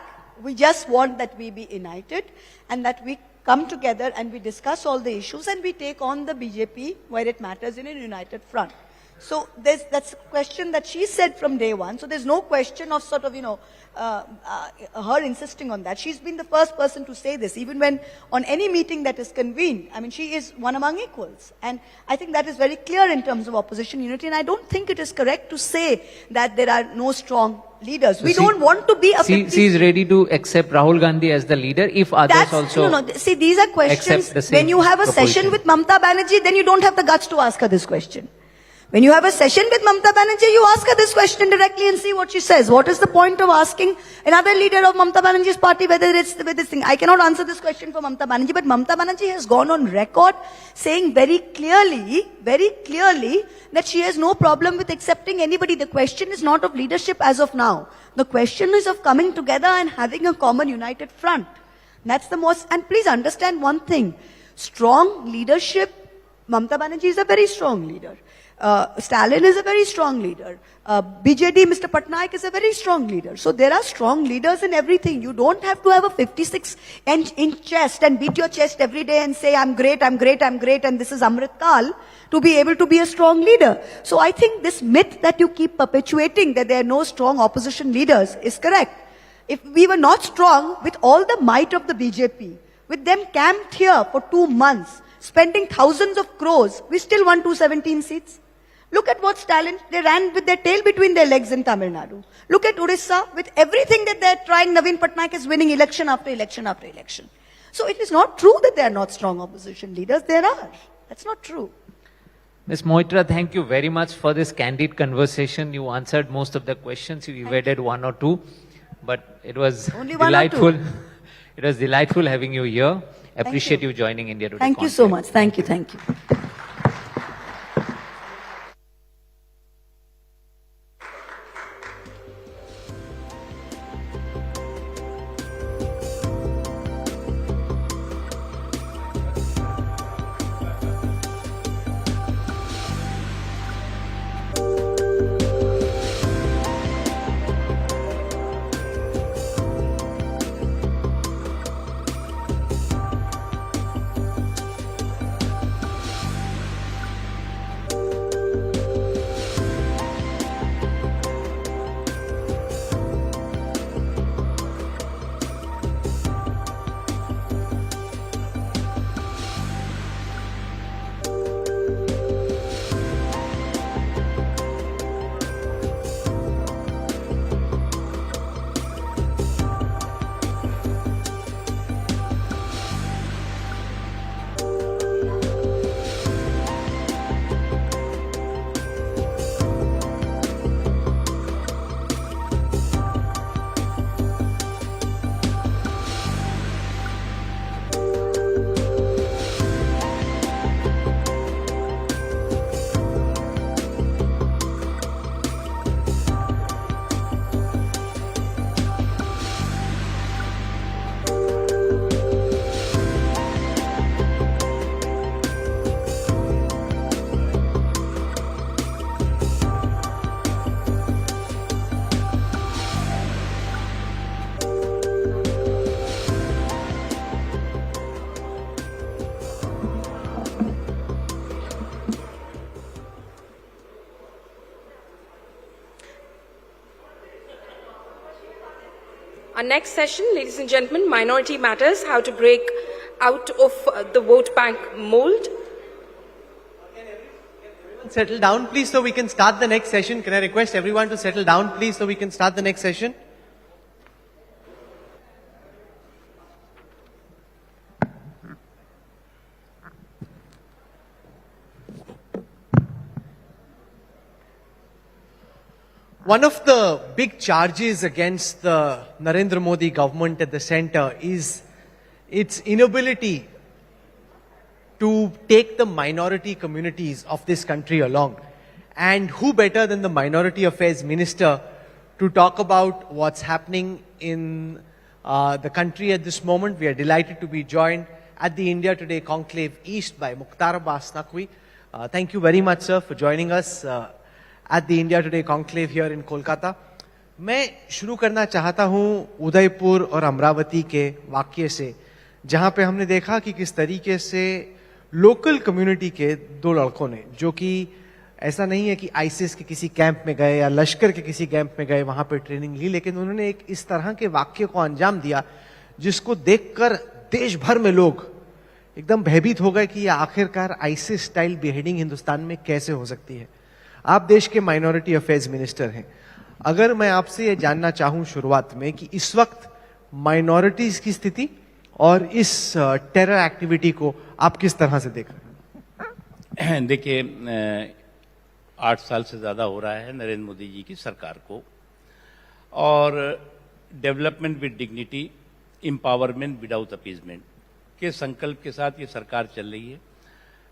We just want that we be united and that we come together and we discuss all the issues and we take on the BJP where it matters in a united front. So that's a question that she said from day one. So there's no question of sort of, her insisting on that. She's been the first person to say this, even when on any meeting that is convened. I mean, she is one among equals. And I think that is very clear in terms of opposition unity. And I don't think it is correct to say that there are no strong leaders. We don't want to be a... She is ready to accept Rahul Gandhi as the leader if others also... No. See, these are questions. When you have a session with Mamata Banerjee, then you don't have the guts to ask her this question. When you have a session with Mamata Banerjee, you ask her this question directly and see what she says. What is the point of asking another leader of Mamata Banerjee's party whether it's with this thing? I cannot answer this question for Mamata Banerjee, but Mamata Banerjee has gone on record saying very clearly that she has no problem with accepting anybody. The question is not of leadership as of now. The question is of coming together and having a common united front. That's the most, and please understand one thing. Strong leadership, Mamata Banerjee is a very strong leader. Stalin is a very strong leader. BJD, Mr. Patnaik is a very strong leader. So there are strong leaders in everything. You don't have to have a 56-inch chest and beat your chest every day and say, I'm great, and this is Amrit Kal, to be able to be a strong leader. So I think this myth that you keep perpetuating, that there are no strong opposition leaders, is correct. If we were not strong with all the might of the BJP, with them camped here for 2 months, spending thousands of crores, we still won 217 seats. Look at what Stalin, they ran with their tail between their legs in Tamil Nadu. Look at Orissa, with everything that they're trying, Naveen Patnaik is winning election after election after election. So it is not true that there are not strong opposition leaders. There are. That's not true. Ms. Moitra, thank you very much for this candid conversation. You answered most of the questions. You evaded one or two, but it was Only one or delightful. two. It was delightful having you here. Appreciate you joining India Today. Thank you so much. Thank you. Thank you. Our next session, ladies and gentlemen, Minority Matters, how to break out of the vote bank mold. Settle down, please, so we can start the next session. Can I request everyone to settle down, please, so we can start the next session? One of the big charges against the Narendra Modi government at the center is its inability to take the minority communities of this country along. And who better than the Minority Affairs Minister to talk about what's happening in the country at this moment. We are delighted to be joined at the India Today Conclave East by Mukhtar Abbas Naqvi. Thank you very much, sir, for joining us at the India Today Conclave here in Kolkata. मैं शुरू करना चाहता हूं उदयपुर और अमरावती के वाक्य से, जहां पे हमने देखा कि किस तरीके से लोकल कम्युनिटी के दो लड़कों ने, जो कि ऐसा नहीं है कि आईसीएस के किसी कैंप में गए या लश्कर के किसी कैंप में गए, वहां पे ट्रेनिंग ली, लेकिन उन्होंने एक इस तरह के वाक्य को अंजाम दिया जिसको देखकर देश भर में लोग एकदम भयभीत हो गए कि ये आखिरकार आईसीएस स्टाइल बिहेडिंग हिंदुस्तान में कैसे हो सकती है। आप देश के माइनॉरिटी अफेयर्स मिनिस्टर हैं, अगर मैं आपसे ये जानना चाहूं शुरुआत में कि इस वक्त माइनॉरिटीज की स्थिति और इस टेरर एक्टिविटी को आप किस तरह से देख रहे हैं? देखिए, 8 साल से ज़्यादा हो रहा है नरेंद्र मोदी जी की सरकार को, और development with dignity, empowerment without appeasement के संकल्प के साथ ये सरकार चल रही है।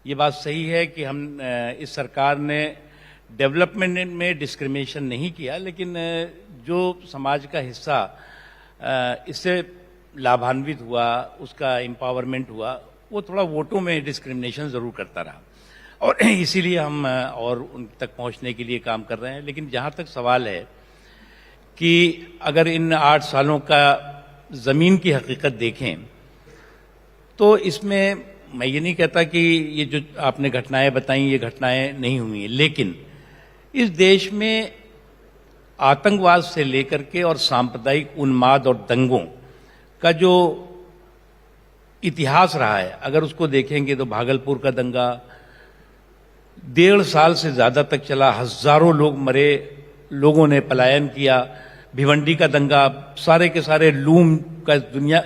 ये बात सही है कि हम इस सरकार ने डेवलपमेंट में डिस्क्रिमिनेशन नहीं किया, लेकिन जो समाज का हिस्सा इससे लाभान्वित हुआ, उसका एम्पावरमेंट हुआ, वो थोड़ा वोटों में डिस्क्रिमिनेशन ज़रूर करता रहा, और इसीलिए हम और उन तक पहुंचने के लिए काम कर रहे हैं। लेकिन जहां तक सवाल है कि अगर इन 8 सालों का ज़मीन की हकीकत देखें तो इसमें मैं ये नहीं कहता कि ये जो आपने घटनाएं बताई ये घटनाएं नहीं हुई हैं, लेकिन इस देश में आतंकवाद से लेकर के और सांप्रदायिक उन्माद और दंगों का जो इतिहास रहा है, अगर उसको देखेंगे तो भागलपुर का दंगा 1.5 साल से ज्यादा तक चला, हजारों लोग मरे, लोगों ने पलायन किया। भिवंडी का दंगा, सारे के सारे लूम का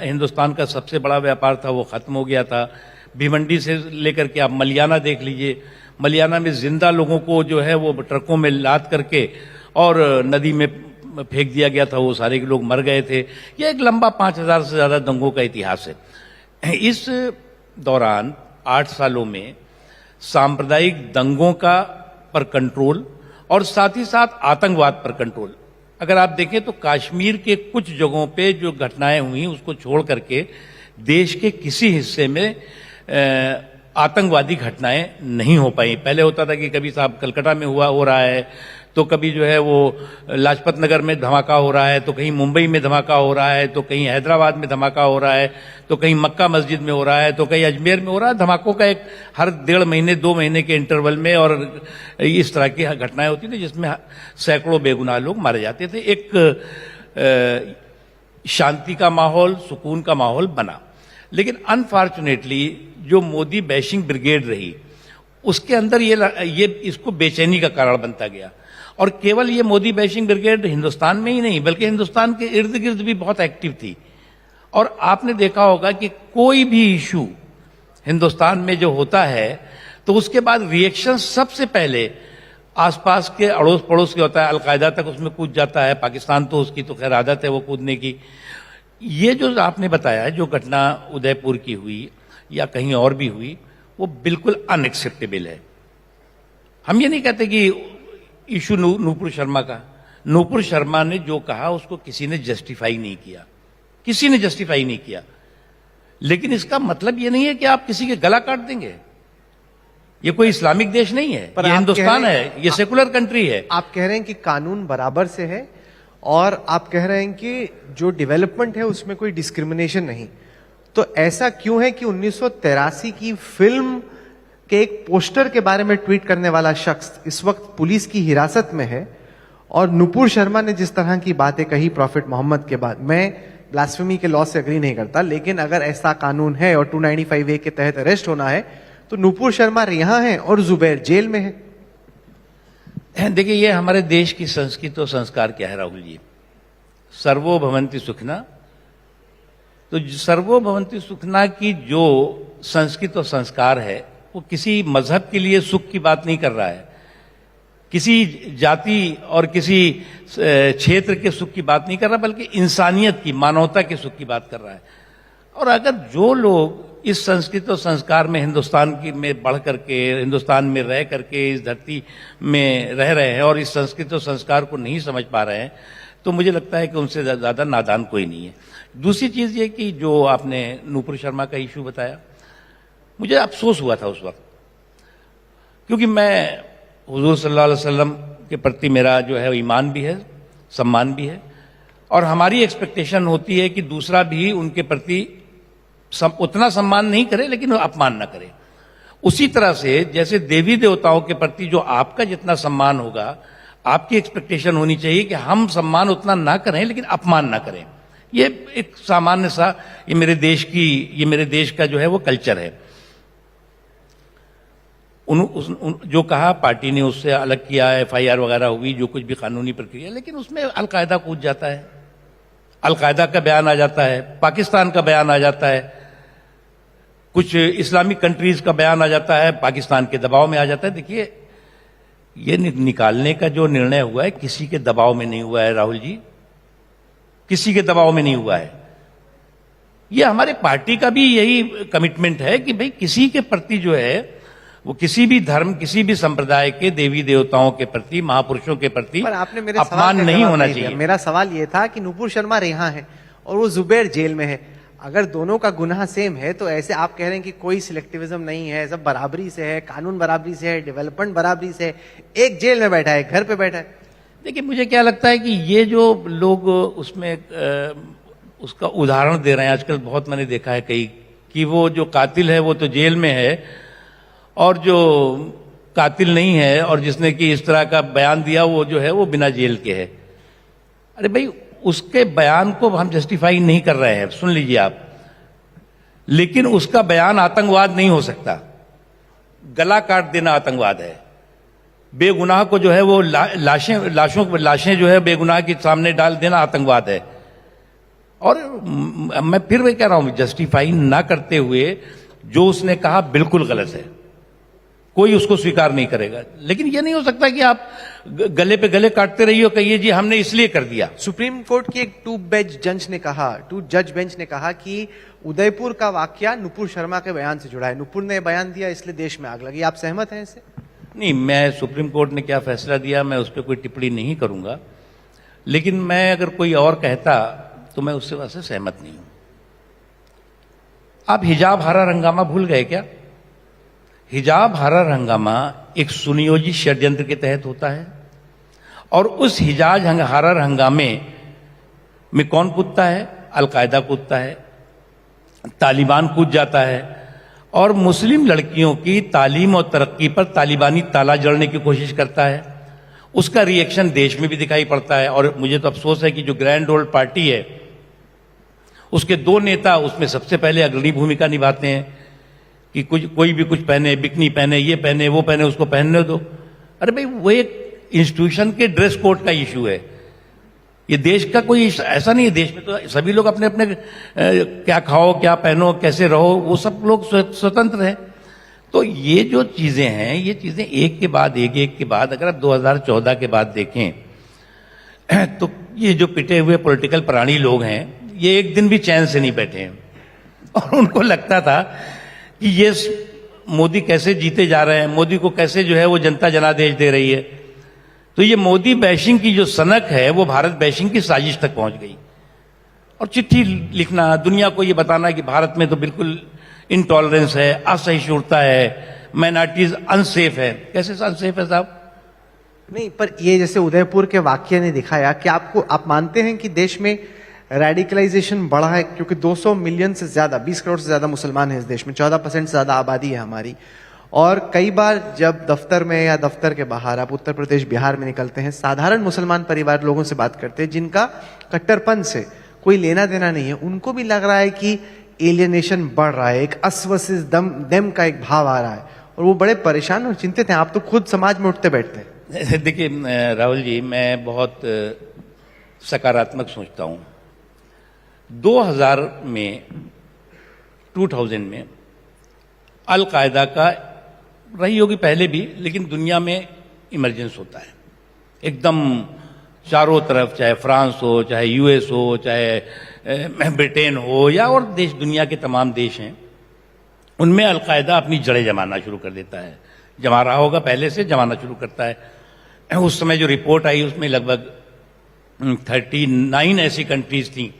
हिंदुस्तान का सबसे बड़ा व्यापार था, वो खत्म हो गया था। भिवंडी से लेकर के आप मलियाना देख लीजिए, मलियाना में जिंदा लोगों को जो है वो ट्रकों में लाद करके और नदी में फेंक दिया गया था, वो सारे लोग मर गए थे। यह एक लंबा 5000 से ज्यादा दंगों का इतिहास है। इस दौरान 8 सालों में सांप्रदायिक दंगों का पर कंट्रोल और साथ ही साथ आतंकवाद पर कंट्रोल, अगर आप देखें तो कश्मीर के कुछ जगहों पे जो घटनाएं हुई उसको छोड़ करके देश के किसी हिस्से में आतंकवादी घटनाएं नहीं हो पाई। पहले होता था कि कभी साहब कलकत्ता में हो रहा है, तो कभी जो है वो लाजपत नगर में धमाका हो रहा है, तो कहीं मुंबई में धमाका हो रहा है, तो कहीं हैदराबाद में धमाका हो रहा है, तो कहीं मक्का मस्जिद में हो रहा है, तो कहीं अजमेर में हो रहा है। धमाकों का एक हर 1.5 महीने 2 महीने के इंटरवल में और इस तरह की घटनाएं होती थी जिसमें सैकड़ों बेगुनाह लोग मारे जाते थे। एक शांति का माहौल, सुकून का माहौल बना। लेकिन अनफॉर्चुनेटली जो मोदी बैशिंग ब्रिगेड रही उसके अंदर ये इसको बेचैनी का कारण बनता गया, और केवल ये मोदी बैशिंग ब्रिगेड हिंदुस्तान में ही नहीं बल्कि हिंदुस्तान के इर्द गिर्द भी बहुत एक्टिव थी। और आपने देखा होगा कि कोई भी इशू हिंदुस्तान में जो होता है तो उसके बाद रिएक्शन सबसे पहले आसपास के अड़ोस पड़ोस के होता है। अलकायदा तक उसमें कूद जाता है, पाकिस्तान तो उसकी तो खैर आदत है वो कूदने की। ये जो आपने बताया जो घटना उदयपुर की हुई या कहीं और भी हुई, वो बिल्कुल अनएक्सेप्टेबल है। हम ये नहीं कहते कि इशू नूपुर शर्मा का, नूपुर शर्मा ने जो कहा उसको किसी ने जस्टिफाई नहीं किया, किसी ने जस्टिफाई नहीं किया। लेकिन इसका मतलब ये नहीं है कि आप किसी के गला काट देंगे। ये कोई इस्लामिक देश नहीं है, ये हिंदुस्तान है, ये सेकुलर कंट्री है। आप कह रहे हैं कि कानून बराबर से है और आप कह रहे हैं कि जो डेवलपमेंट है उसमें कोई डिस्क्रिमिनेशन नहीं। तो ऐसा क्यों है कि 1983 की फिल्म के एक पोस्टर के बारे में ट्वीट करने वाला शख्स इस वक्त पुलिस की हिरासत में है, और नुपुर शर्मा ने जिस तरह की बातें कही प्रॉफिट मोहम्मद के बाद, मैं ब्लास्फेमी के लॉ से एग्री नहीं करता, लेकिन अगर ऐसा कानून है और 295A के तहत अरेस्ट होना है तो नुपुर शर्मा रिहा है और जुबैर जेल में है। देखिए, ये हमारे देश की संस्कृति और संस्कार क्या है राहुल जी, सर्वो भवन्ति सुखना। तो सर्वो भवन्ति सुखना की जो संस्कृति और संस्कार है वो किसी मजहब के लिए सुख की बात नहीं कर रहा है, किसी जाति और किसी क्षेत्र के सुख की बात नहीं कर रहा, बल्कि इंसानियत की, मानवता के सुख की बात कर रहा है। और अगर जो लोग इस संस्कृति और संस्कार में हिंदुस्तान की में बढ़ करके, हिंदुस्तान में रह करके, इस धरती में रह रहे हैं और इस संस्कृति और संस्कार को नहीं समझ पा रहे हैं, तो मुझे लगता है कि उनसे ज्यादा नादान कोई नहीं है। दूसरी चीज ये कि जो आपने नुपुर शर्मा का इशू बताया, मुझे अफसोस हुआ था उस वक्त, क्योंकि मैं हुजूर सल्लल्लाहु अलैहि वसल्लम के प्रति मेरा जो है ईमान भी है, सम्मान भी है, और हमारी एक्सपेक्टेशन होती है कि दूसरा भी उनके प्रति उतना सम्मान नहीं करे लेकिन अपमान ना करे। उसी तरह से जैसे देवी देवताओं के प्रति जो आपका जितना सम्मान होगा, आपकी एक्सपेक्टेशन होनी चाहिए कि हम सम्मान उतना ना करें लेकिन अपमान ना करें। ये एक सामान्य सा ये मेरे देश का जो है वो कल्चर है। जो कहा पार्टी ने उससे अलग किया, FIR वगैरह हुई, जो कुछ भी कानूनी प्रक्रिया, लेकिन उसमें अलकायदा कूद जाता है, अलकायदा का बयान आ जाता है, पाकिस्तान का बयान आ जाता है, कुछ इस्लामिक कंट्रीज का बयान आ जाता है, पाकिस्तान के दबाव में आ जाता है। देखिए, ये निकालने का जो निर्णय हुआ है किसी के दबाव में नहीं हुआ है राहुल जी, किसी के दबाव में नहीं हुआ है। ये हमारे पार्टी का भी यही कमिटमेंट है कि भाई किसी के प्रति जो है वो किसी भी धर्म, किसी भी संप्रदाय के देवी देवताओं के प्रति, महापुरुषों के प्रति पर आपने मेरे अपमान नहीं होना चाहिए। मेरा सवाल ये था कि नुपुर शर्मा रिहा है और वो जुबैर जेल में है। अगर दोनों का गुनाह सेम है तो ऐसे आप कह रहे हैं कि कोई सिलेक्टिविज्म नहीं है, सब बराबरी से है, कानून बराबरी से है, डेवलपमेंट बराबरी से है, एक जेल में बैठा है, घर पे बैठा है। देखिए, मुझे क्या लगता है कि ये जो लोग उसमें उसका उदाहरण दे रहे हैं आजकल, बहुत मैंने देखा है कई, कि वो जो कातिल है वो तो जेल में है और जो कातिल नहीं है और जिसने कि इस तरह का बयान दिया वो जो है वो बिना जेल के है। अरे भाई, उसके बयान को हम जस्टिफाई नहीं कर रहे हैं, सुन लीजिए आप, लेकिन उसका बयान आतंकवाद नहीं हो सकता। गला काट देना आतंकवाद है। बेगुनाह को जो है वो लाशें जो है बेगुनाह के सामने डाल देना आतंकवाद है। और मैं फिर वही कह रहा हूं, जस्टिफाई ना करते हुए जो उसने कहा बिल्कुल गलत है, कोई उसको स्वीकार नहीं करेगा। लेकिन यह नहीं हो सकता कि आप गले पे गले काटते रहिए और कहिए जी हमने इसलिए कर दिया। सुप्रीम कोर्ट की एक टू जज बेंच ने कहा कि उदयपुर का वाकया नुपुर शर्मा के बयान से जुड़ा है, नुपुर ने बयान दिया इसलिए देश में आग लगी। आप सहमत हैं इससे? नहीं, मैं सुप्रीम कोर्ट ने क्या फैसला दिया मैं उस पर कोई टिप्पणी नहीं करूंगा, लेकिन मैं अगर कोई और कहता तो मैं उससे वैसे सहमत नहीं हूं। आप हिजाब हरा हंगामा भूल गए क्या? हिजाब हरा हंगामा एक सुनियोजित षड्यंत्र के तहत होता है और उस हिजाब हरा हंगामे में कौन कूदता है? अलकायदा कूदता है, तालिबान कूद जाता है और मुस्लिम लड़कियों की तालीम और तरक्की पर तालिबानी ताला जड़ने की कोशिश करता है। उसका रिएक्शन देश में भी दिखाई पड़ता है और मुझे तो अफसोस है कि जो ग्रैंड ओल्ड पार्टी है उसके दो नेता उसमें सबसे पहले अग्रणी भूमिका निभाते हैं कि कोई भी कुछ पहने, बिकनी पहने, ये पहने, वो पहने, उसको पहनने दो। अरे भाई, वो एक इंस्टीट्यूशन के ड्रेस कोड का इशू है, ये देश का कोई ऐसा नहीं है। देश में तो सभी लोग अपने अपने क्या खाओ, क्या पहनो, कैसे रहो, वो सब लोग स्वतंत्र हैं। तो ये जो चीजें हैं, ये चीजें एक के बाद एक अगर आप 2014 के बाद देखें तो ये जो पिटे हुए पॉलिटिकल प्राणी लोग हैं ये एक दिन भी चैन से नहीं बैठे हैं और उनको लगता था कि ये मोदी कैसे जीते जा रहे हैं, मोदी को कैसे जो है वो जनता जनादेश दे रही है। तो ये मोदी बैशिंग की जो सनक है वो भारत बैशिंग की साजिश तक पहुंच गई और चिट्ठी लिखना, दुनिया को ये बताना कि भारत में तो बिल्कुल इंटॉलरेंस है, असहिष्णुता है, माइनॉरिटीज अनसेफ है। कैसे अनसेफ है साहब? नहीं, पर ये जैसे उदयपुर के वाकये ने दिखाया कि आप मानते हैं कि देश में रेडिकलाइजेशन बढ़ा है, क्योंकि 200 मिलियन से ज्यादा, 20 करोड़ से ज्यादा मुसलमान हैं इस देश में, 14% से ज्यादा आबादी है हमारी। और कई बार जब दफ्तर में या दफ्तर के बाहर आप उत्तर प्रदेश, बिहार में निकलते हैं, साधारण मुसलमान परिवार लोगों से बात करते हैं जिनका कट्टरपन से कोई लेना देना नहीं है, उनको भी लग रहा है कि एलियनेशन बढ़ रहा है, एक अस्वसिस दम का एक भाव आ रहा है और वो बड़े परेशान और चिंतित हैं। आप तो खुद समाज में उठते बैठते हैं। देखिए राहुल जी, मैं बहुत सकारात्मक सोचता हूं। 2000 में अलकायदा का रही होगी पहले भी, लेकिन दुनिया में इमरजेंस होता है एकदम चारों तरफ, चाहे फ्रांस हो, चाहे यूएस हो, चाहे ब्रिटेन हो या और देश, दुनिया के तमाम देश हैं, उनमें अलकायदा अपनी जड़ें जमाना शुरू कर देता है। जमा रहा होगा पहले से, जमाना शुरू करता है। उस समय जो रिपोर्ट आई उसमें लगभग 39 ऐसी कंट्रीज थी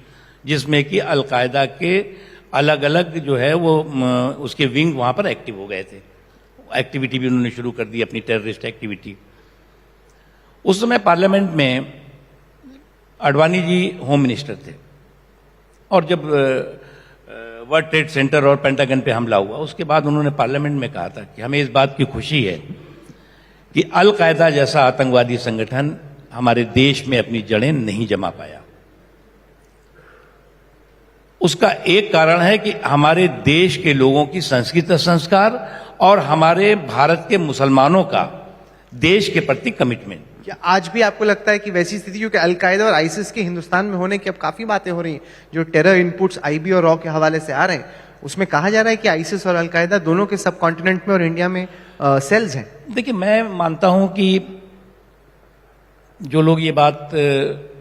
जिसमें कि अलकायदा के अलग अलग जो है वो उसके विंग वहां पर एक्टिव हो गए थे, एक्टिविटी भी उन्होंने शुरू कर दी, अपनी टेररिस्ट एक्टिविटी। उस समय पार्लियामेंट में अडवाणी जी होम मिनिस्टर थे और जब वर्ल्ड ट्रेड सेंटर और पेंटागन पे हमला हुआ, उसके बाद उन्होंने पार्लियामेंट में कहा था कि हमें इस बात की खुशी है कि अल कायदा जैसा आतंकवादी संगठन हमारे देश में अपनी जड़ें नहीं जमा पाया। उसका एक कारण है कि हमारे देश के लोगों की संस्कृति संस्कार और हमारे भारत के मुसलमानों का देश के प्रति कमिटमेंट। क्या आज भी आपको लगता है कि वैसी स्थिति, क्योंकि अलकायदा और आईसिस के हिंदुस्तान में होने की अब काफी बातें हो रही हैं, जो टेरर इनपुट्स आईबी और रॉ के हवाले से आ रहे हैं, उसमें कहा जा रहा है कि आईसिस और अलकायदा दोनों के सब कॉन्टिनेंट में और इंडिया में सेल्स हैं? देखिए, मैं मानता हूं कि जो लोग ये बात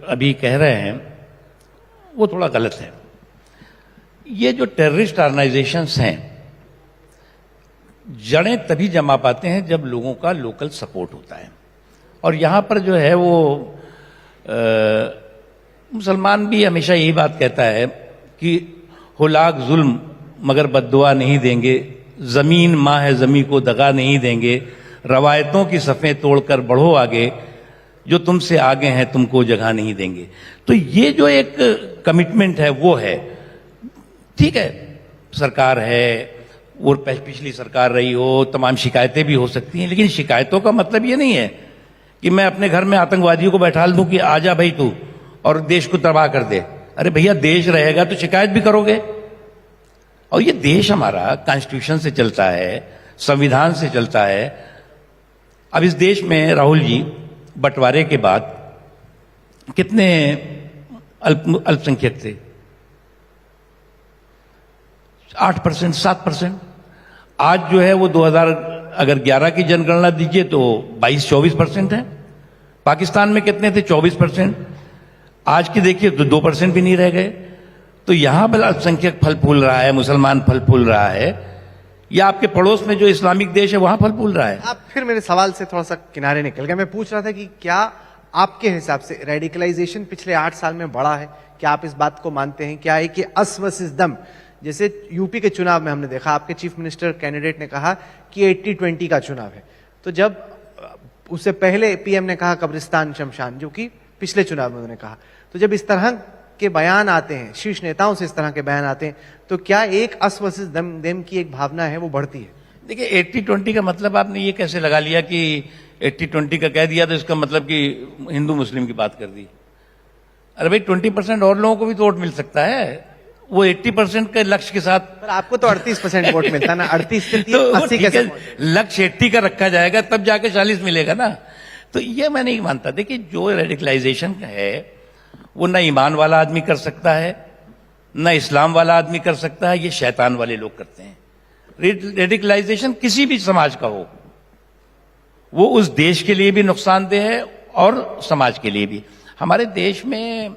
अभी कह रहे हैं वो थोड़ा गलत है। ये जो टेररिस्ट ऑर्गेनाइजेशंस हैं, जड़ें तभी जमा पाते हैं जब लोगों का लोकल सपोर्ट होता है। और यहां पर जो है वो मुसलमान भी हमेशा यही बात कहता है कि हो लाख जुल्म मगर बद्दुआ नहीं देंगे, जमीन माँ है जमी को दगा नहीं देंगे, रवायतों की सफ़ें तोड़कर बढ़ो आगे, जो तुमसे आगे हैं तुमको जगह नहीं देंगे। तो ये जो एक कमिटमेंट है वो है। ठीक है, सरकार है और पिछली सरकार रही हो, तमाम शिकायतें भी हो सकती हैं, लेकिन शिकायतों का मतलब ये नहीं है कि मैं अपने घर में आतंकवादियों को बैठाल दूं कि आजा भाई तू और देश को तबाह कर दे। अरे भैया, देश रहेगा तो शिकायत भी करोगे। और ये देश हमारा कॉन्स्टिट्यूशन से चलता है, संविधान से चलता है। अब इस देश में राहुल जी बंटवारे के बाद कितने अल्पसंख्यक थे? 8%, 7%। आज जो है वो 2011 की जनगणना दीजिए तो 22-24% है। पाकिस्तान में कितने थे? 24%। आज की देखिए तो 2% भी नहीं रह गए। तो यहां पर अल्पसंख्यक फल फूल रहा है, मुसलमान फल फूल रहा है, या आपके पड़ोस में जो इस्लामिक देश है वहां फल फूल रहा है। आप फिर मेरे सवाल से थोड़ा सा किनारे निकल गए। मैं पूछ रहा था कि क्या आपके हिसाब से रेडिकलाइजेशन पिछले 8 साल में बढ़ा है? क्या आप इस बात को मानते हैं? क्या है कि अस वर्सेस दम, जैसे यूपी के चुनाव में हमने देखा, आपके चीफ मिनिस्टर कैंडिडेट ने कहा कि 80-20 का चुनाव है, तो जब उससे पहले पीएम ने कहा कब्रिस्तान शमशान, जो कि पिछले चुनाव में उन्होंने कहा, तो जब इस तरह के बयान आते हैं, शीर्ष नेताओं से इस तरह के बयान आते हैं, तो क्या एक अस वर्सेस दम की एक भावना है वो बढ़ती है? देखिए, 80-20 का मतलब आपने ये कैसे लगा लिया कि 80-20 का कह दिया तो इसका मतलब कि हिंदू मुस्लिम की बात कर दी? अरे भाई, 20% और लोगों को भी तो वोट मिल सकता है। वो 80% के लक्ष्य के साथ, पर आपको तो 38% वोट मिलता ना, 38 से तो 80 कैसे? लक्ष्य 80 का रखा जाएगा तब जाके 40 मिलेगा ना। तो ये मैं नहीं मानता। देखिए, जो रेडिकलाइजेशन है वो ना ईमान वाला आदमी कर सकता है, ना इस्लाम वाला आदमी कर सकता है, ये शैतान वाले लोग करते हैं। रेडिकलाइजेशन किसी भी समाज का हो, वो उस देश के लिए भी नुकसानदेह है और समाज के लिए भी। हमारे देश में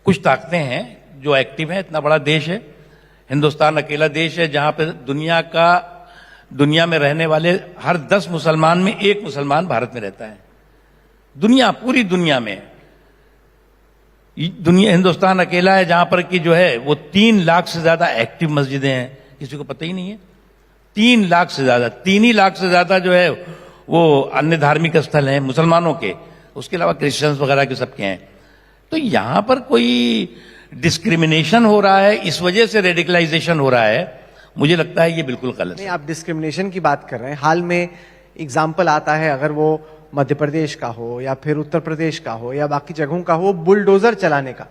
कुछ ताकतें हैं जो एक्टिव हैं। इतना बड़ा देश है, हिंदुस्तान अकेला देश है जहां पर दुनिया में रहने वाले हर 10 मुसलमान में 1 मुसलमान भारत में रहता है। पूरी दुनिया में हिंदुस्तान अकेला है जहां पर कि जो है वो 3 लाख से ज्यादा एक्टिव मस्जिदें हैं। किसी को पता ही नहीं है। 3 लाख से ज्यादा, 3 ही लाख से ज्यादा जो है वो अन्य धार्मिक स्थल हैं मुसलमानों के, उसके अलावा क्रिश्चियंस वगैरह के सबके हैं। तो यहां पर कोई डिस्क्रिमिनेशन हो रहा है, इस वजह से रेडिकलाइजेशन हो रहा है, मुझे लगता है ये बिल्कुल गलत है। नहीं, आप डिस्क्रिमिनेशन की बात कर रहे हैं। हाल में एग्जाम्पल आता है, अगर वो मध्य प्रदेश का हो या फिर उत्तर प्रदेश का हो या बाकी जगहों का हो, बुलडोजर चलाने का।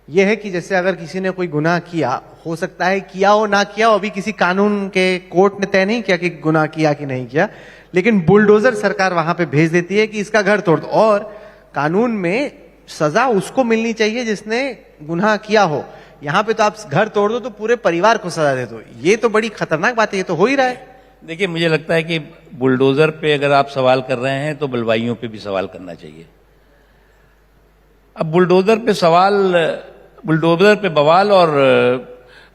यह है कि जैसे अगर किसी ने कोई गुनाह किया, हो सकता है किया हो ना किया हो, अभी किसी कानून के कोर्ट ने तय नहीं किया कि गुनाह किया कि नहीं किया, लेकिन बुलडोजर सरकार वहां पे भेज देती है कि इसका घर तोड़ दो। और कानून में सजा उसको मिलनी चाहिए जिसने गुनाह किया हो। यहां पे तो आप घर तोड़ दो तो पूरे परिवार को सजा दे दो। ये तो बड़ी खतरनाक बात है, ये तो हो ही रहा है। देखिए, मुझे लगता है कि बुलडोजर पे अगर आप सवाल कर रहे हैं तो बलवाइयों पे भी सवाल करना चाहिए। अब बुलडोजर पे बवाल और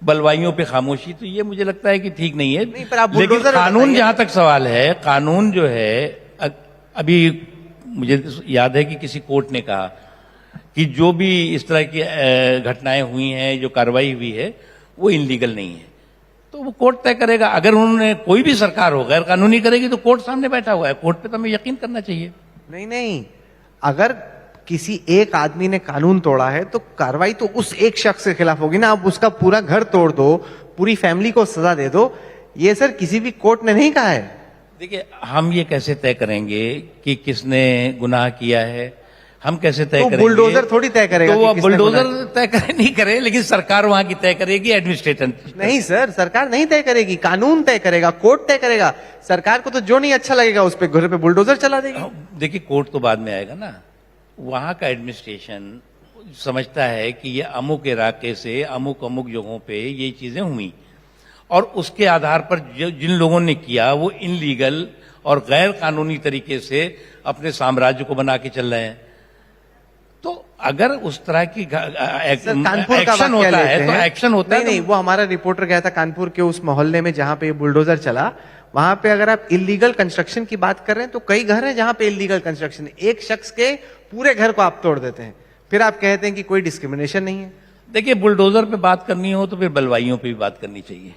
बलवाइयों पे खामोशी, तो ये मुझे लगता है कि ठीक नहीं है। नहीं, पर आप लेकिन बुलडोजर कानून जहां तक सवाल है, कानून जो है, अभी मुझे याद है कि किसी कोर्ट ने कहा कि जो भी इस तरह की घटनाएं हुई हैं, जो कार्रवाई हुई है, वो इनलीगल नहीं है। तो वो कोर्ट तय करेगा। अगर उन्होंने, कोई भी सरकार हो गैर कानूनी करेगी तो कोर्ट सामने बैठा हुआ है, कोर्ट पे तो हमें यकीन करना चाहिए। नहीं, अगर किसी एक आदमी ने कानून तोड़ा है तो कार्रवाई तो उस एक शख्स के खिलाफ होगी ना। आप उसका पूरा घर तोड़ दो, पूरी फैमिली को सजा दे दो, ये सर किसी भी कोर्ट ने नहीं कहा है। देखिए, हम ये कैसे तय करेंगे कि किसने गुनाह किया है? हम कैसे तय करेंगे? बुलडोजर थोड़ी तय करेगा। तो कि वो किसने बुलडोजर गुनाह तय करे नहीं करे, लेकिन सरकार वहां की तय करेगी, एडमिनिस्ट्रेशन नहीं सर, सरकार नहीं तय करेगी, कानून तय करेगा, कोर्ट तय करेगा। सरकार को तो जो नहीं अच्छा लगेगा उस पे घर पे बुलडोजर चला देगी। देखिए, कोर्ट तो बाद में आएगा ना। वहां का एडमिनिस्ट्रेशन समझता है कि ये अमुक इलाके से अमुक अमुक जगहों पे ये चीजें हुई, और उसके आधार पर जिन लोगों ने किया वो इनलीगल और गैर कानूनी तरीके से अपने साम्राज्य को बना के चल रहे हैं। तो अगर उस तरह की कानपुर का एक्शन होता है तो एक्शन होता है। नहीं, वो हमारा रिपोर्टर गया था कानपुर के उस मोहल्ले में जहां पे बुलडोजर चला। वहां पे अगर आप इलीगल कंस्ट्रक्शन की बात कर रहे हैं तो कई घर हैं जहां पे इलीगल कंस्ट्रक्शन है। एक शख्स के पूरे घर को आप तोड़ देते हैं, फिर आप कहते हैं कि कोई डिस्क्रिमिनेशन नहीं है। देखिए, बुलडोजर पे बात करनी हो तो फिर बलवाइयों पे भी बात करनी चाहिए।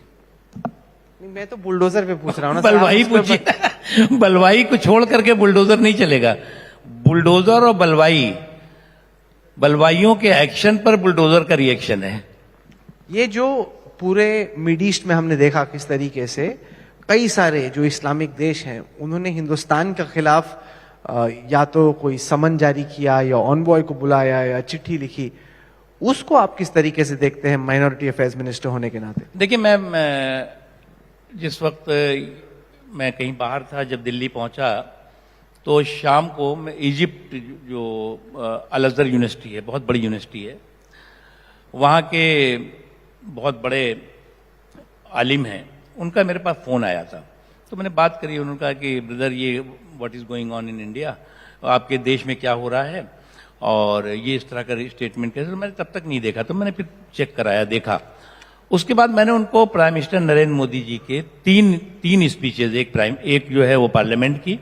नहीं, मैं तो बुलडोजर पे पूछ रहा हूँ ना। बलवाई पूछिए। बलवाई को छोड़ करके बुलडोजर नहीं चलेगा। बुलडोजर और बलवाइयों के एक्शन पर बुलडोजर का रिएक्शन है। ये जो पूरे मिड ईस्ट में हमने देखा किस तरीके से कई सारे जो इस्लामिक देश हैं उन्होंने हिंदुस्तान के खिलाफ या तो कोई समन जारी किया या ऑनबॉय को बुलाया या चिट्ठी लिखी, उसको आप किस तरीके से देखते हैं माइनॉरिटी अफेयर्स मिनिस्टर होने के नाते? देखिए, मैं जिस वक्त मैं कहीं बाहर था, जब दिल्ली पहुंचा तो शाम को मैं इजिप्ट जो अल अज़हर यूनिवर्सिटी है, बहुत बड़ी यूनिवर्सिटी है, वहाँ के बहुत बड़े आलिम हैं, उनका मेरे पास फ़ोन आया था। तो मैंने बात करी, उन्होंने कहा कि ब्रदर ये what is going on in India, आपके देश में क्या हो रहा है और ये इस तरह का स्टेटमेंट कैसे। तो मैंने तब तक नहीं देखा, तो मैंने फिर चेक कराया, देखा। उसके बाद मैंने उनको प्राइम मिनिस्टर नरेंद्र मोदी जी के तीन स्पीचेज, एक जो है वो पार्लियामेंट की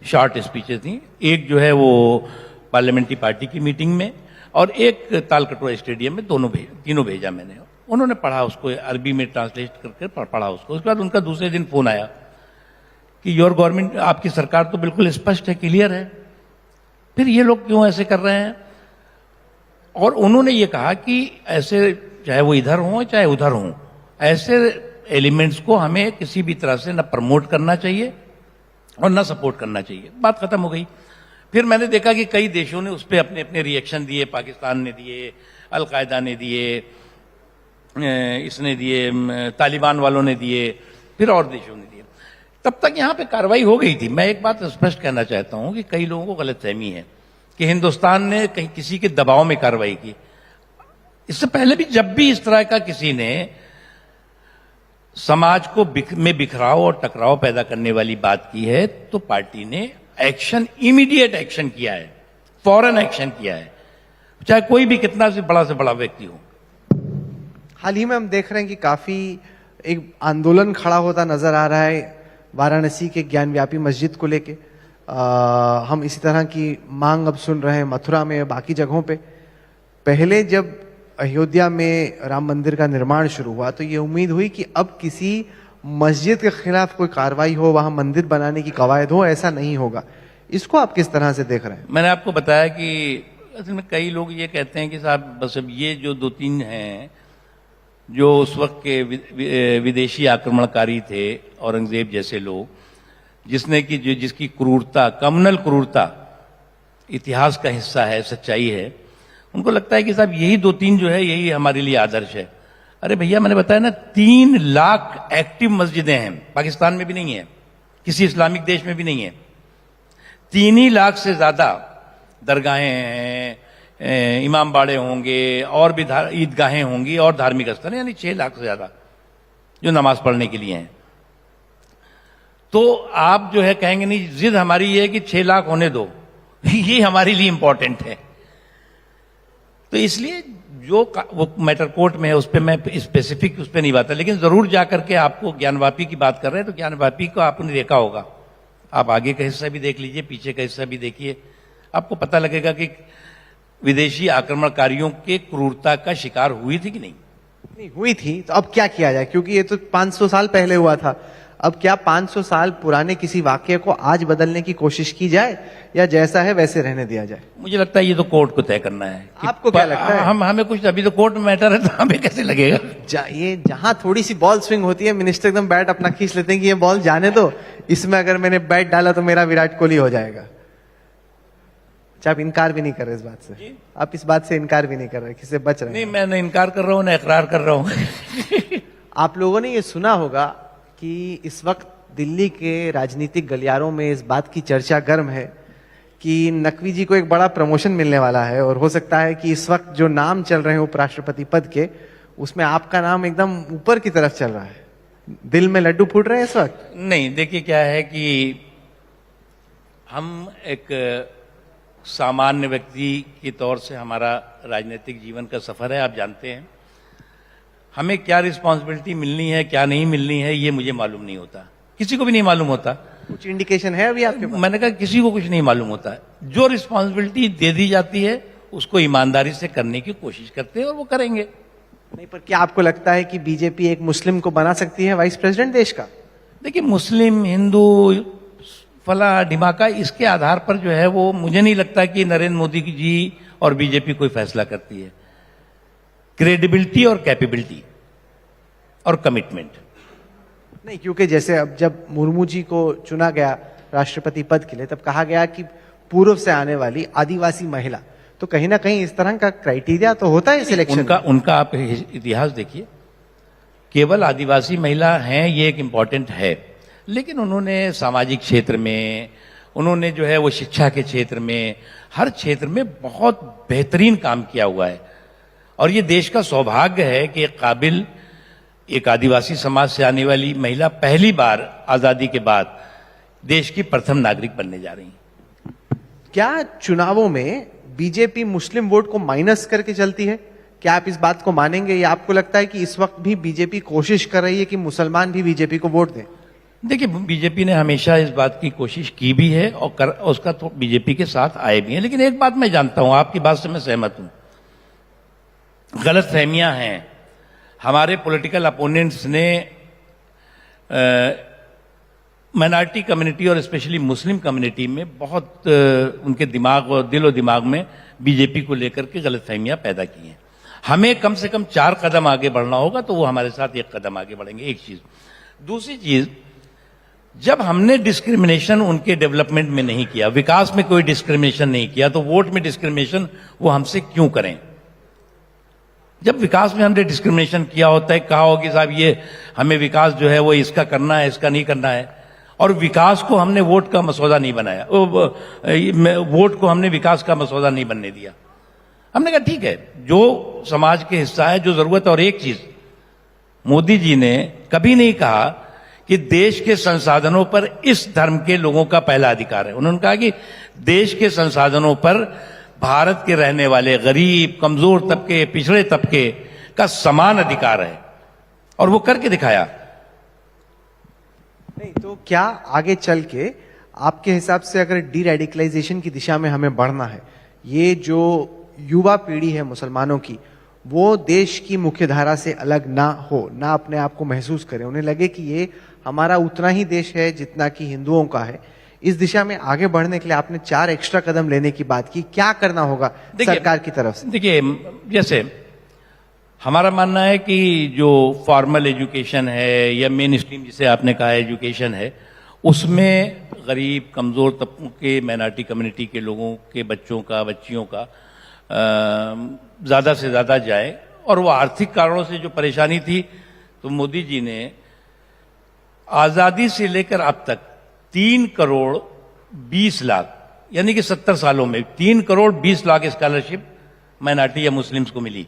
शॉर्ट स्पीचेज थी, एक जो है वो पार्लियामेंट्री पार्टी की मीटिंग में, और एक तालकटोरा स्टेडियम में, तीनों भेजा मैंने। उन्होंने पढ़ा उसको, अरबी में ट्रांसलेट करके पढ़ा उसको। उसके बाद उनका दूसरे दिन फोन आया कि योर गवर्नमेंट, आपकी सरकार तो बिल्कुल स्पष्ट है, क्लियर है, फिर ये लोग क्यों ऐसे कर रहे हैं? और उन्होंने ये कहा कि ऐसे, चाहे वो इधर हों चाहे उधर हों, ऐसे एलिमेंट्स को हमें किसी भी तरह से न प्रमोट करना चाहिए और न सपोर्ट करना चाहिए। बात खत्म हो गई। फिर मैंने देखा कि कई देशों ने उस पर अपने अपने रिएक्शन दिए। पाकिस्तान ने दिए, अलकायदा ने दिए, इसने दिए, तालिबान वालों ने दिए, फिर और देशों ने दिए। तब तक यहां पे कार्रवाई हो गई थी। मैं एक बात स्पष्ट कहना चाहता हूं कि कई लोगों को गलतफहमी है कि हिंदुस्तान ने कहीं किसी के दबाव में कार्रवाई की। इससे पहले भी जब भी इस तरह का किसी ने समाज को में बिखराव और टकराव पैदा करने वाली बात की है तो पार्टी ने एक्शन, इमीडिएट एक्शन किया है, फौरन एक्शन किया है, चाहे कोई भी कितना से बड़ा व्यक्ति हो। हाल ही में हम देख रहे हैं कि काफी एक आंदोलन खड़ा होता नजर आ रहा है वाराणसी के ज्ञानव्यापी मस्जिद को लेके। हम इसी तरह की मांग अब सुन रहे हैं मथुरा में, बाकी जगहों पे। पहले जब अयोध्या में राम मंदिर का निर्माण शुरू हुआ तो ये उम्मीद हुई कि अब किसी मस्जिद के खिलाफ कोई कार्रवाई हो, वहां मंदिर बनाने की कवायद हो। ऐसा नहीं होगा। इसको आप किस तरह से देख रहे हैं? मैंने आपको बताया कि असल में कई लोग ये कहते हैं कि साहब बस अब ये जो 2-3 हैं जो उस वक्त के विदेशी आक्रमणकारी थे, औरंगजेब जैसे लोग, जिसकी क्रूरता, कम्युनल क्रूरता इतिहास का हिस्सा है, सच्चाई है, उनको लगता है कि साहब यही 2-3 जो है यही हमारे लिए आदर्श है। अरे भैया, मैंने बताया ना 3 लाख एक्टिव मस्जिदें हैं, पाकिस्तान में भी नहीं है, किसी इस्लामिक देश में भी नहीं है। 3 ही लाख से ज्यादा दरगाहें हैं, इमाम बाड़े होंगे और भी ईदगाहें होंगी और धार्मिक स्थल, यानी 6 लाख से ज्यादा जो नमाज पढ़ने के लिए हैं। तो आप जो है कहेंगे नहीं, जिद हमारी ये है कि 6 लाख होने दो, ये हमारे लिए इंपॉर्टेंट है। तो इसलिए जो वो मैटर कोर्ट में है उस पर मैं स्पेसिफिक उस पर नहीं बात है, लेकिन जरूर जाकर के आपको ज्ञानवापी की बात कर रहे हैं तो ज्ञानवापी को आपने देखा होगा। आप आगे का हिस्सा भी देख लीजिए, पीछे का हिस्सा भी देखिए, आपको पता लगेगा कि विदेशी आक्रमणकारियों के क्रूरता का शिकार हुई थी कि नहीं। नहीं हुई थी, तो अब क्या किया जाए? क्योंकि ये तो 500 साल पहले हुआ था। अब क्या 500 साल पुराने किसी वाक्य को आज बदलने की कोशिश की जाए या जैसा है वैसे रहने दिया जाए? मुझे लगता है ये तो कोर्ट को तय करना है। आपको क्या लगता है? हमें कुछ, अभी तो कोर्ट में मैटर है, तो हमें कैसे लगेगा? ये जहां थोड़ी सी बॉल स्विंग होती है, मिनिस्टर एकदम बैट अपना खींच लेते हैं कि ये बॉल जाने दो, इसमें अगर मैंने बैट डाला तो मेरा विराट कोहली हो जाएगा। अच्छा, आप इनकार भी नहीं कर रहे इस बात से? आप इस बात से इनकार भी नहीं कर रहे, किससे बच रहे हैं? नहीं, मैं न इनकार कर रहा हूँ, न इकरार कर रहा हूँ। आप लोगों ने ये सुना होगा कि इस वक्त दिल्ली के राजनीतिक गलियारों में इस बात की चर्चा गर्म है कि नकवी जी को एक बड़ा प्रमोशन मिलने वाला है, और हो सकता है कि इस वक्त जो नाम चल रहे हैं उपराष्ट्रपति पद के, उसमें आपका नाम एकदम ऊपर की तरफ चल रहा है। दिल में लड्डू फूट रहे हैं इस वक्त? नहीं, देखिए क्या है कि हम एक सामान्य व्यक्ति के तौर से हमारा राजनीतिक जीवन का सफर है, आप जानते हैं। हमें क्या रिस्पॉन्सिबिलिटी मिलनी है, क्या नहीं मिलनी है, ये मुझे मालूम नहीं होता, किसी को भी नहीं मालूम होता। कुछ इंडिकेशन है अभी आपके पास? मैंने कहा किसी को कुछ नहीं मालूम होता है। जो रिस्पॉन्सिबिलिटी दे दी जाती है उसको ईमानदारी से करने की कोशिश करते हैं और वो करेंगे। नहीं, पर क्या आपको लगता है कि बीजेपी एक मुस्लिम को बना सकती है वाइस प्रेसिडेंट देश का? देखिए, मुस्लिम, हिंदू, फला ढिमाका, इसके आधार पर जो है वो मुझे नहीं लगता कि नरेंद्र मोदी जी और बीजेपी कोई फैसला करती है। क्रेडिबिलिटी और कैपेबिलिटी और कमिटमेंट। नहीं, क्योंकि जैसे अब जब मुर्मू जी को चुना गया राष्ट्रपति पद के लिए, तब कहा गया कि पूर्व से आने वाली आदिवासी महिला, तो कहीं ना कहीं इस तरह का क्राइटेरिया तो होता है सिलेक्शन। उनका आप इतिहास देखिए, केवल आदिवासी महिला हैं ये एक इम्पॉर्टेंट है, लेकिन उन्होंने सामाजिक क्षेत्र में, उन्होंने जो है वो शिक्षा के क्षेत्र में, हर क्षेत्र में बहुत बेहतरीन काम किया हुआ है। और ये देश का सौभाग्य है कि एक काबिल, एक आदिवासी समाज से आने वाली महिला पहली बार आजादी के बाद देश की प्रथम नागरिक बनने जा रही हैं। क्या चुनावों में बीजेपी मुस्लिम वोट को माइनस करके चलती है? क्या आप इस बात को मानेंगे, या आपको लगता है कि इस वक्त भी बीजेपी कोशिश कर रही है कि मुसलमान भी बीजेपी को वोट दें? देखिए, बीजेपी ने हमेशा इस बात की कोशिश की भी है और उसका तो बीजेपी के साथ आए भी हैं। लेकिन एक बात मैं जानता हूं, आपकी बात से मैं सहमत हूं, गलत फहमियां हैं। हमारे पॉलिटिकल अपोनेंट्स ने माइनॉरिटी कम्युनिटी और स्पेशली मुस्लिम कम्युनिटी में बहुत उनके दिमाग और दिल और दिमाग में बीजेपी को लेकर के गलत फहमियां पैदा की हैं। हमें कम से कम 4 कदम आगे बढ़ना होगा, तो वो हमारे साथ 1 कदम आगे बढ़ेंगे। एक चीज। दूसरी चीज, जब हमने डिस्क्रिमिनेशन उनके डेवलपमेंट में नहीं किया, विकास में कोई डिस्क्रिमिनेशन नहीं किया, तो वोट में डिस्क्रिमिनेशन वो हमसे क्यों करें? जब विकास में हमने डिस्क्रिमिनेशन किया होता है, कहा हो कि साहब ये हमें विकास जो है वो इसका करना है, इसका नहीं करना है, और विकास को हमने वोट का मसौदा नहीं बनाया, वोट को हमने विकास का मसौदा नहीं बनने दिया। हमने कहा ठीक है, जो समाज के हिस्सा है, जो जरूरत है। और एक चीज, मोदी जी ने कभी नहीं कहा कि देश के संसाधनों पर इस धर्म के लोगों का पहला अधिकार है। उन्होंने कहा कि देश के संसाधनों पर भारत के रहने वाले गरीब, कमजोर तबके, पिछड़े तबके का समान अधिकार है, और वो करके दिखाया। नहीं, तो क्या आगे चल के आपके हिसाब से अगर डी रेडिकलाइजेशन की दिशा में हमें बढ़ना है, ये जो युवा पीढ़ी है मुसलमानों की, वो देश की मुख्य धारा से अलग ना हो, ना अपने आप को महसूस करे, उन्हें लगे कि ये हमारा उतना ही देश है जितना कि हिंदुओं का है, इस दिशा में आगे बढ़ने के लिए आपने 4 एक्स्ट्रा कदम लेने की बात की, क्या करना होगा सरकार की तरफ से? देखिए, जैसे हमारा मानना है कि जो फॉर्मल एजुकेशन है या मेन स्ट्रीम जिसे आपने कहा एजुकेशन है, उसमें गरीब, कमजोर तबकों के, माइनॉरिटी कम्युनिटी के लोगों के बच्चों का, बच्चियों का ज्यादा से ज्यादा जाए। और वो आर्थिक कारणों से जो परेशानी थी, तो मोदी जी ने आजादी से लेकर अब तक 3 करोड़ 20 लाख, यानी कि 70 सालों में 3 करोड़ 20 लाख स्कॉलरशिप माइनॉरिटी या मुस्लिम्स को मिली।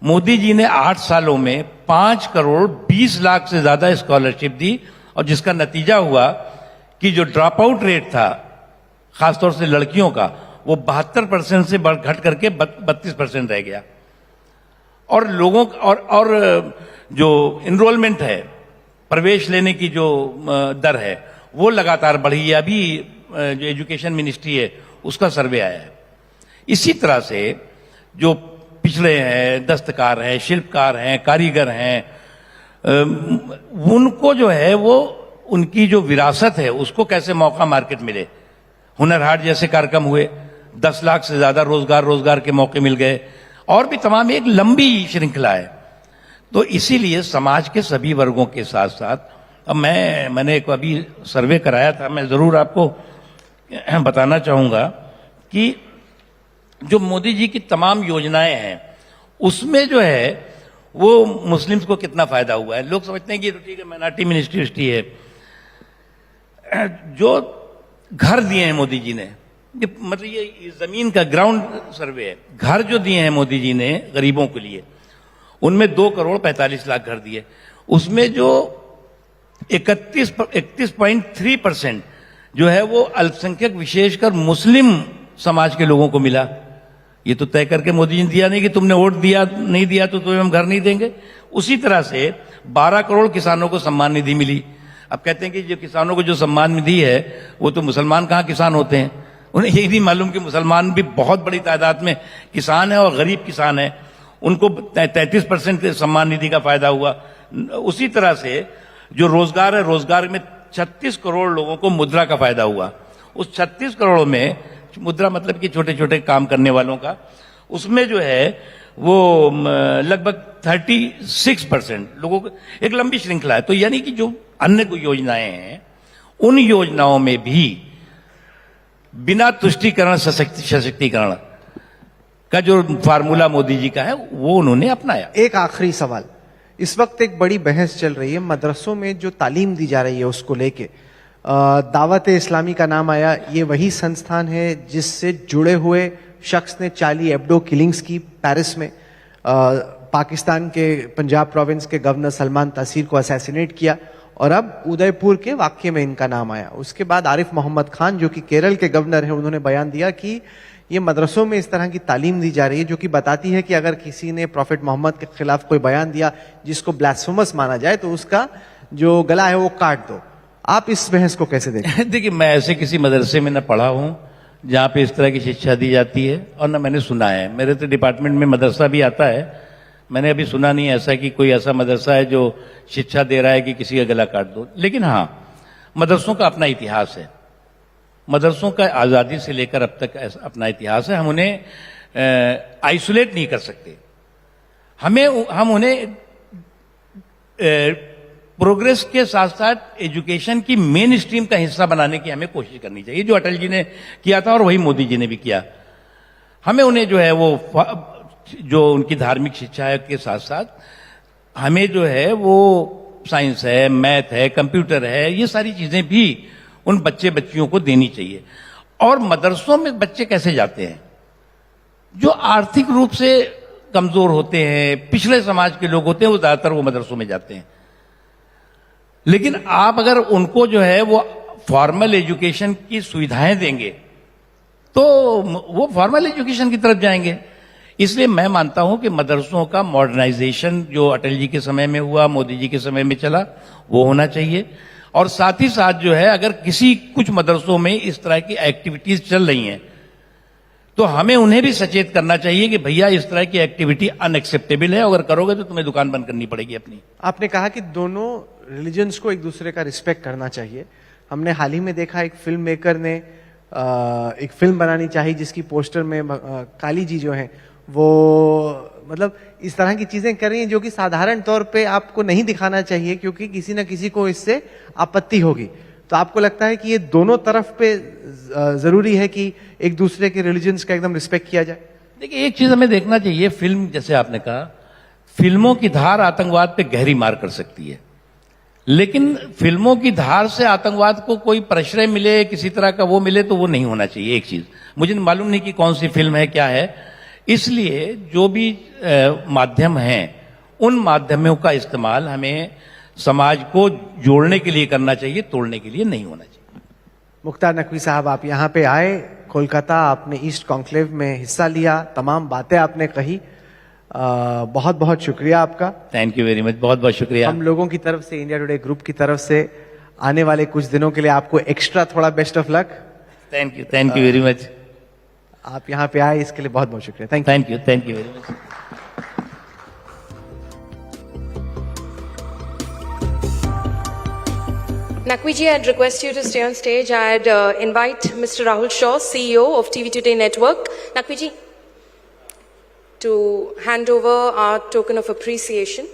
मोदी जी ने 8 सालों में 5 करोड़ 20 लाख से ज्यादा स्कॉलरशिप दी, और जिसका नतीजा हुआ कि जो ड्रॉप आउट रेट था खासतौर से लड़कियों का, वो 72% से घट करके 32% रह गया। और लोगों और जो इनरोलमेंट है, प्रवेश लेने की जो दर है, वो लगातार बढ़ी है। अभी जो एजुकेशन मिनिस्ट्री है उसका सर्वे आया है। इसी तरह से जो पिछड़े हैं, दस्तकार हैं, शिल्पकार हैं, कारीगर हैं, उनको जो है वो उनकी जो विरासत है उसको कैसे मौका मार्केट मिले। हुनर हाट जैसे कार्यक्रम हुए, 10 लाख से ज्यादा रोजगार के मौके मिल गए, और भी तमाम एक लंबी श्रृंखला है। तो इसीलिए समाज के सभी वर्गों के साथ साथ, अब मैंने एक अभी सर्वे कराया था, मैं जरूर आपको बताना चाहूंगा कि जो मोदी जी की तमाम योजनाएं हैं उसमें जो है वो मुस्लिम्स को कितना फायदा हुआ है। लोग समझते हैं कि ठीक है माइनॉरिटी मिनिस्ट्री है, जो घर दिए हैं मोदी जी ने, मतलब ये जमीन का ग्राउंड सर्वे है, घर जो दिए हैं मोदी जी ने गरीबों के लिए, उनमें 2,45,00,000 घर दिए। उसमें जो 31.3% जो है वो अल्पसंख्यक विशेषकर मुस्लिम समाज के लोगों को मिला। ये तो तय करके मोदी जी ने दिया नहीं कि तुमने वोट दिया नहीं दिया तो तुम्हें हम घर नहीं देंगे। उसी तरह से 12 करोड़ किसानों को सम्मान निधि मिली। अब कहते हैं कि जो किसानों को जो सम्मान निधि है वो तो मुसलमान कहाँ किसान होते हैं, उन्हें यही नहीं मालूम कि मुसलमान भी बहुत बड़ी तादाद में किसान है और गरीब किसान है, उनको 33% सम्मान निधि का फायदा हुआ। उसी तरह से जो रोजगार है, रोजगार में 36 करोड़ लोगों को मुद्रा का फायदा हुआ। उस 36 करोड़ में मुद्रा मतलब कि छोटे छोटे काम करने वालों का, उसमें जो है वो लगभग 36% लोगों को, एक लंबी श्रृंखला है। तो यानी कि जो अन्य योजनाएं हैं उन योजनाओं में भी बिना तुष्टीकरण सशक्तिकरण का जो फार्मूला मोदी जी का है वो उन्होंने अपनाया। एक आखिरी सवाल, इस वक्त एक बड़ी बहस चल रही है मदरसों में जो तालीम दी जा रही है उसको लेके। दावत इस्लामी का नाम आया, ये वही संस्थान है जिससे जुड़े हुए शख्स ने चार्ली एब्डो किलिंग्स की पेरिस में, पाकिस्तान के पंजाब प्रोविंस के गवर्नर सलमान तासीर को असैसिनेट किया, और अब उदयपुर के वाक्य में इनका नाम आया। उसके बाद आरिफ मोहम्मद खान जो कि केरल के गवर्नर हैं, उन्होंने बयान दिया कि ये मदरसों में इस तरह की तालीम दी जा रही है जो कि बताती है कि अगर किसी ने प्रॉफिट मोहम्मद के खिलाफ कोई बयान दिया जिसको ब्लास्फेमस माना जाए तो उसका जो गला है वो काट दो। आप इस बहस को कैसे देखते हैं? देखिए, मैं ऐसे किसी मदरसे में न पढ़ा हूं जहां पे इस तरह की शिक्षा दी जाती है, और न मैंने सुना है। मेरे तो डिपार्टमेंट में मदरसा भी आता है, मैंने अभी सुना नहीं ऐसा कि कोई ऐसा मदरसा है जो शिक्षा दे रहा है कि किसी का गला काट दो। लेकिन हाँ, मदरसों का अपना इतिहास है, मदरसों का आज़ादी से लेकर अब तक अपना इतिहास है। हम उन्हें आइसोलेट नहीं कर सकते, हम उन्हें प्रोग्रेस के साथ साथ एजुकेशन की मेन स्ट्रीम का हिस्सा बनाने की हमें कोशिश करनी चाहिए, जो अटल जी ने किया था और वही मोदी जी ने भी किया। हमें उन्हें जो है वो जो उनकी धार्मिक शिक्षा है के साथ साथ हमें जो है वो साइंस है, मैथ है, कंप्यूटर है, ये सारी चीजें भी उन बच्चियों को देनी चाहिए। और मदरसों में बच्चे कैसे जाते हैं? जो आर्थिक रूप से कमजोर होते हैं, पिछड़े समाज के लोग होते हैं, वो ज्यादातर वो मदरसों में जाते हैं। लेकिन आप अगर उनको जो है वो फॉर्मल एजुकेशन की सुविधाएं देंगे तो वो फॉर्मल एजुकेशन की तरफ जाएंगे। इसलिए मैं मानता हूं कि मदरसों का मॉडर्नाइजेशन जो अटल जी के समय में हुआ, मोदी जी के समय में चला, वो होना चाहिए। और साथ ही साथ जो है अगर कुछ मदरसों में इस तरह की एक्टिविटीज चल रही हैं तो हमें उन्हें भी सचेत करना चाहिए कि भैया इस तरह की एक्टिविटी अनएक्सेप्टेबल है, अगर करोगे तो तुम्हें दुकान बंद करनी पड़ेगी अपनी। आपने कहा कि दोनों रिलीजन्स को एक दूसरे का रिस्पेक्ट करना चाहिए। हमने हाल ही में देखा एक फिल्म मेकर ने एक फिल्म बनानी चाहिए जिसकी पोस्टर में काली जी जो हैं वो मतलब इस तरह की चीजें कर रही हैं जो कि साधारण तौर पे आपको नहीं दिखाना चाहिए क्योंकि किसी ना किसी को इससे आपत्ति होगी। तो आपको लगता है कि ये दोनों तरफ पे जरूरी है कि एक दूसरे के रिलीजन्स का एकदम रिस्पेक्ट किया जाए? देखिए, एक चीज हमें देखना चाहिए, फिल्म जैसे आपने कहा, फिल्मों की धार आतंकवाद पे गहरी मार कर सकती है, लेकिन फिल्मों की धार से आतंकवाद को कोई प्रश्रय मिले, किसी तरह का वो मिले, तो वो नहीं होना चाहिए। एक चीज मुझे मालूम नहीं कि कौन सी फिल्म है, क्या है। इसलिए जो भी माध्यम हैं उन माध्यमों का इस्तेमाल हमें समाज को जोड़ने के लिए करना चाहिए, तोड़ने के लिए नहीं होना चाहिए। मुख्तार नकवी साहब, आप यहाँ पे आए कोलकाता, आपने ईस्ट कॉन्क्लेव में हिस्सा लिया, तमाम बातें आपने कही, बहुत बहुत शुक्रिया आपका। थैंक यू वेरी मच, बहुत बहुत शुक्रिया। हम लोगों की तरफ से, इंडिया टुडे ग्रुप की तरफ से आने वाले कुछ दिनों के लिए आपको एक्स्ट्रा थोड़ा best of luck. Thank you very much. आप यहाँ पे आए इसके लिए बहुत बहुत शुक्रिया। Thank you very much. Nakwiji, I'd request you to stay on stage. I'd invite Mr. Rahul Shaw, CEO of TV Today Network. Nakwiji, to hand over our token of appreciation.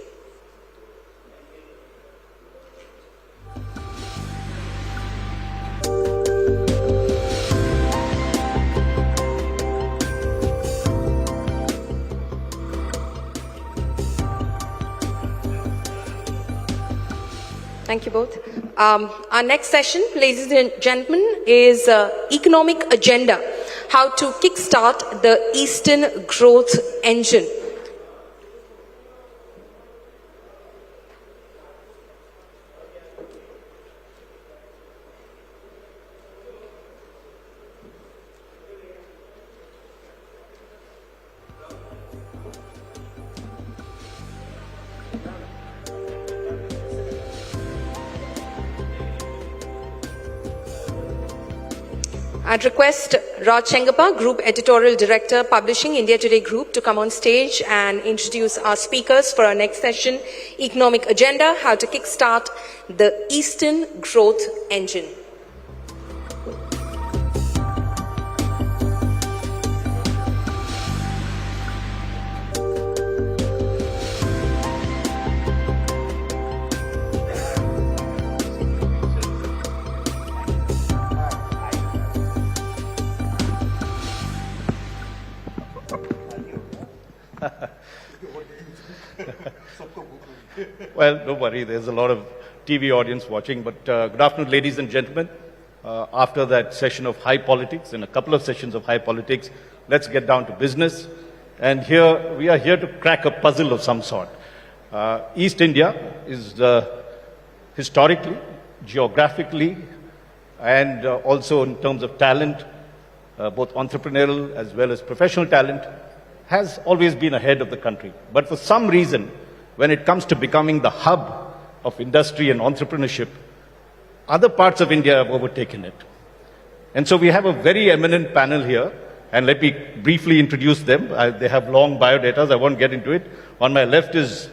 Thank you both. Our next session, ladies and gentlemen, is Economic Agenda, how to kickstart the Eastern Growth Engine. I'd request Raj Chengappa, Group Editorial Director, Publishing, India Today Group, to come on stage and introduce our speakers for our next session, Economic Agenda, how to kickstart the Eastern Growth Engine. Well, don't worry, there's a lot of TV audience watching, but good afternoon, ladies and gentlemen. After that session of high politics and a couple of sessions of high politics, let's get down to business. And here, we are here to crack a puzzle of some sort. East India is historically, geographically, and also in terms of talent, both entrepreneurial as well as professional talent, has always been ahead of the country. But for some reason, when it comes to becoming the hub of industry and entrepreneurship, other parts of India have overtaken it. And so we have a very eminent panel here, and let me briefly introduce them. They have long biodatas, I won't get into it. On my left is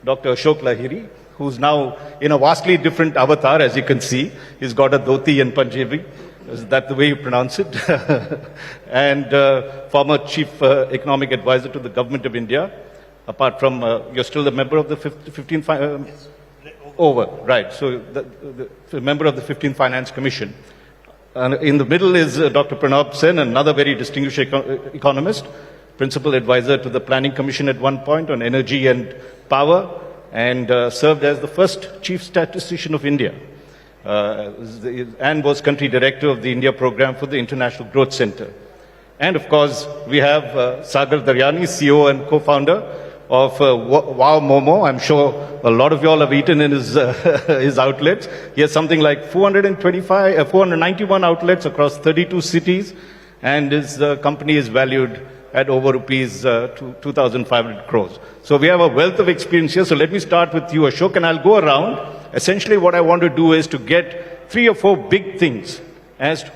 Dr. Ashok Lahiri, who's now in a vastly different avatar, as you can see. He's got a dhoti and Punjabi. Is that the way you pronounce it? And former Chief Economic Advisor to the Government of India. Apart from, you're still a member of the 15th... Yes. Over, right. So the member of the 15th Finance Commission. And in the middle is Dr. Pranab Sen, another very distinguished economist, principal advisor to the Planning Commission at one point on energy and power, and served as the first chief statistician of India. And was country director of the India program for the International Growth Center. And of course, we have Sagar Daryani, CEO and co-founder of Wow Momo. I'm sure a lot of you all have eaten in his, his outlets. He has something like 491 outlets across 32 cities, and his company is valued at over rupees 2,500 crores. So we have a wealth of experience here. So let me start with you, Ashok, and I'll go around. Essentially what I want to do is to get 3 or 4 big things as to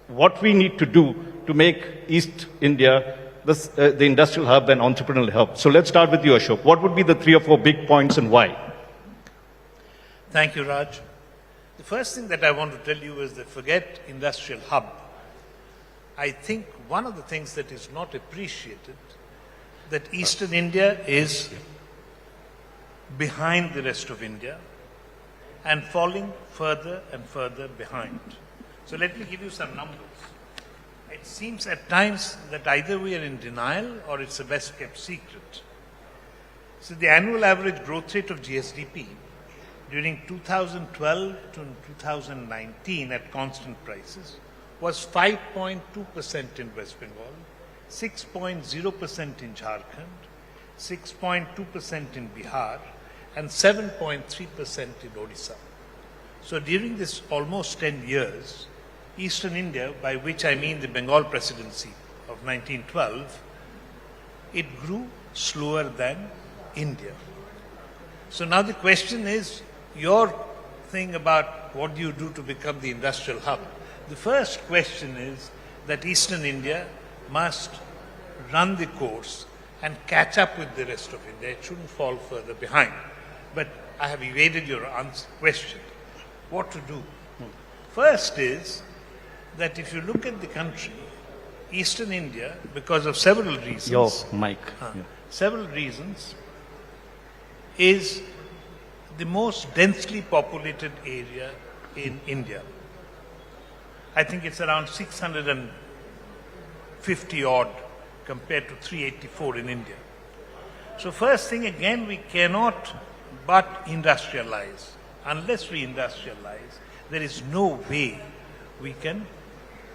what we need to do to make East India the industrial hub and entrepreneurial hub. So let's start with you, Ashok. What would be the 3 or 4 big points and why? Thank you, Raj. The first thing that I want to tell you is that forget industrial hub. I think one of the things that is not appreciated, that Eastern India is behind the rest of India and falling further and further behind. So let me give you some numbers. It seems at times that either we are in denial or it's a best kept secret. So the annual average growth rate of GSDP during 2012 to 2019 at constant prices was 5.2% in West Bengal, 6.0% in Jharkhand, 6.2% in Bihar, and 7.3% in Odisha. So during this almost 10 years, Eastern India, by which I mean the Bengal presidency of 1912, it grew slower than India. So now the question is, your thing about what do you do to become the industrial hub? The first question is that Eastern India must run the course and catch up with the rest of India. It shouldn't fall further behind. But I have evaded your question. what to do. First is that if you look at the country, Eastern India, because of several reasons. Your mic. Several reasons, is the most densely populated area in India. I think it's around 650 odd compared to 384 in India. So first thing, again, we cannot but industrialize. Unless we industrialize, there is no way we can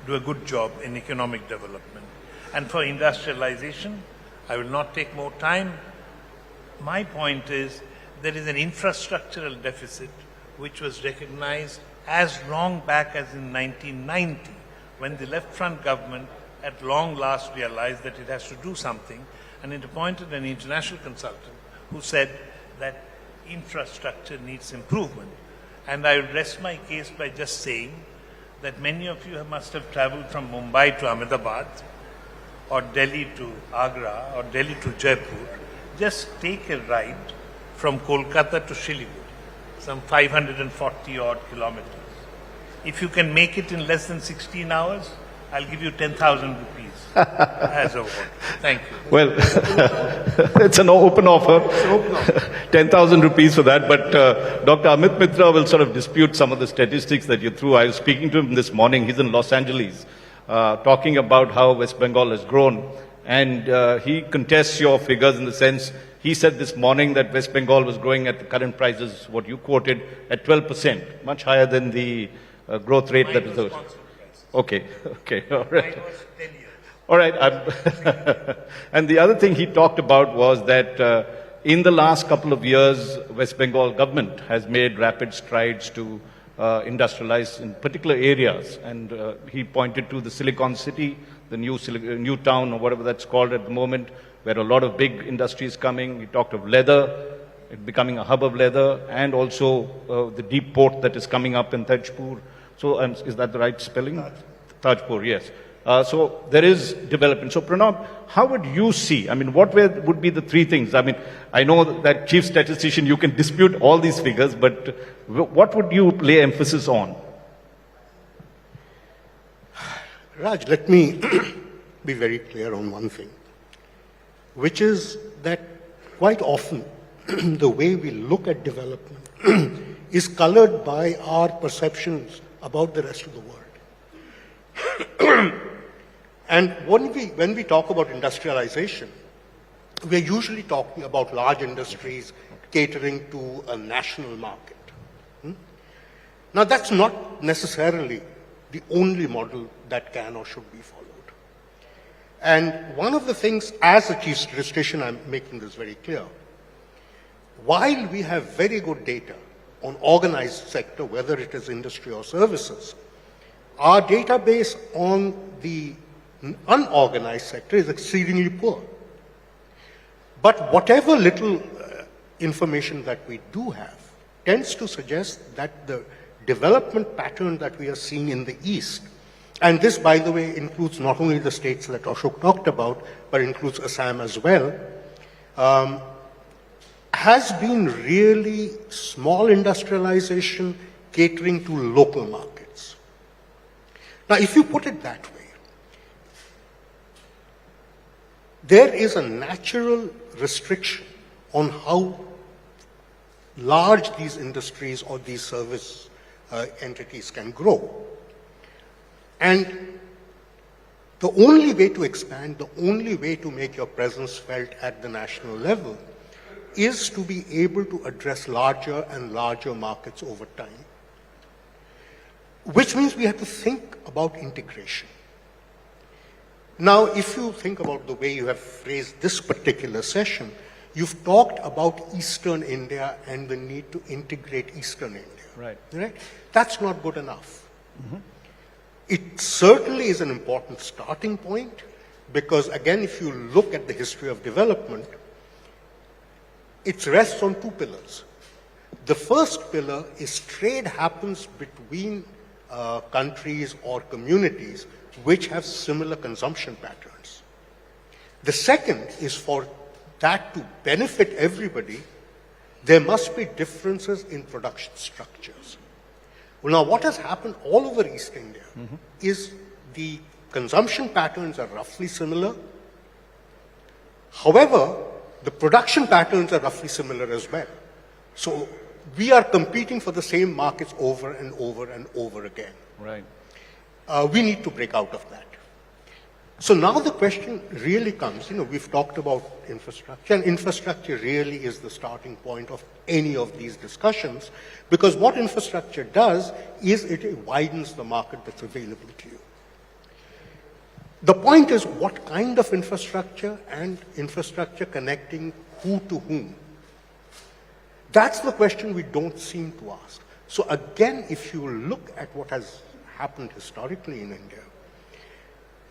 do a good job in economic development. And for industrialization, I will not take more time. My point is, there is an infrastructural deficit which was recognized as long back as in 1990, when the left front government at long last realized that it has to do something, and it appointed an international consultant who said that infrastructure needs improvement. And I will rest my case by just saying that many of you must have traveled from Mumbai to Ahmedabad, or Delhi to Agra, or Delhi to Jaipur. Just take a ride from Kolkata to Siliguri, some 540 odd kilometers. If you can make it in less than 16 hours, I'll give you 10,000 rupees as a reward. Thank you. Well, it's an open offer. 10,000 rupees for that. But Dr. Amit Mitra will sort of dispute some of the statistics that you threw. I was speaking to him this morning. He's in Los Angeles, talking about how West Bengal has grown. And he contests your figures in the sense, he said this morning that West Bengal was growing at the current prices, what you quoted, at 12%, much higher than the growth rate that is. Okay, all right. All right. And the other thing he talked about was that in the last couple of years, West Bengal government has made rapid strides to industrialize in particular areas. And he pointed to the Silicon City, the new town or whatever that's called at the moment, where a lot of big industry is coming. He talked of leather, it becoming a hub of leather, and also the deep port that is coming up in Tajpur. So is that the right spelling? Tajpur, yes. So there is development. So Pranab, how would you see, what would be the three things? I know that chief statistician, you can dispute all these figures, but what would you lay emphasis on? Raj, let me be very clear on one thing, which is that quite often the way we look at development is colored by our perceptions about the rest of the world. And when we talk about industrialization, we're usually talking about large industries catering to a national market. Now, that's not necessarily the only model that can or should be followed. And one of the things, as a chief statistician, I'm making this very clear. While we have very good data on organized sector, whether it is industry or services, our database on the unorganized sector is exceedingly poor. But whatever little information that we do have tends to suggest that the development pattern that we are seeing in the East, and this, by the way, includes not only the states that Ashok talked about, but includes Assam as well, has been really small industrialization catering to local markets. Now, if you put it that way, there is a natural restriction on how large these industries or these service entities can grow. And the only way to expand, the only way to make your presence felt at the national level is to be able to address larger and larger markets over time. Which means we have to think about integration. Now, if you think about the way you have phrased this particular session, you've talked about Eastern India and the need to integrate Eastern India. Right. That's not good enough. Mm-hmm. It certainly is an important starting point because, again, if you look at the history of development, it rests on two pillars. The first pillar is trade happens between countries or communities which have similar consumption patterns. The second is for that to benefit everybody, there must be differences in production structures. Well, now what has happened all over East India is the consumption patterns are roughly similar. However, the production patterns are roughly similar as well. So we are competing for the same markets over and over and over again. Right. We need to break out of that. So now the question really comes, we've talked about infrastructure, and infrastructure really is the starting point of any of these discussions, because what infrastructure does is it widens the market that's available to you. The point is what kind of infrastructure and infrastructure connecting who to whom. That's the question we don't seem to ask. So again, if you look at what has happened historically in India,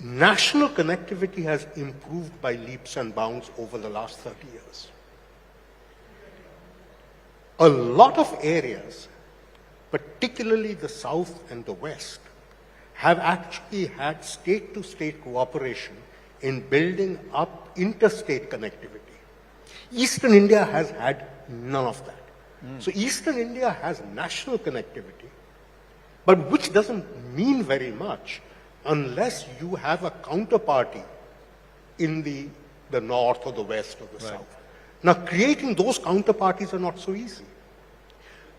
national connectivity has improved by leaps and bounds over the last 30 years. A lot of areas, particularly the South and the West, have actually had state-to-state cooperation in building up interstate connectivity. Eastern India has had none of that. So Eastern India has national connectivity, but which doesn't mean very much unless you have a counterparty in the north or the west or the south. Now, creating those counterparties are not so easy.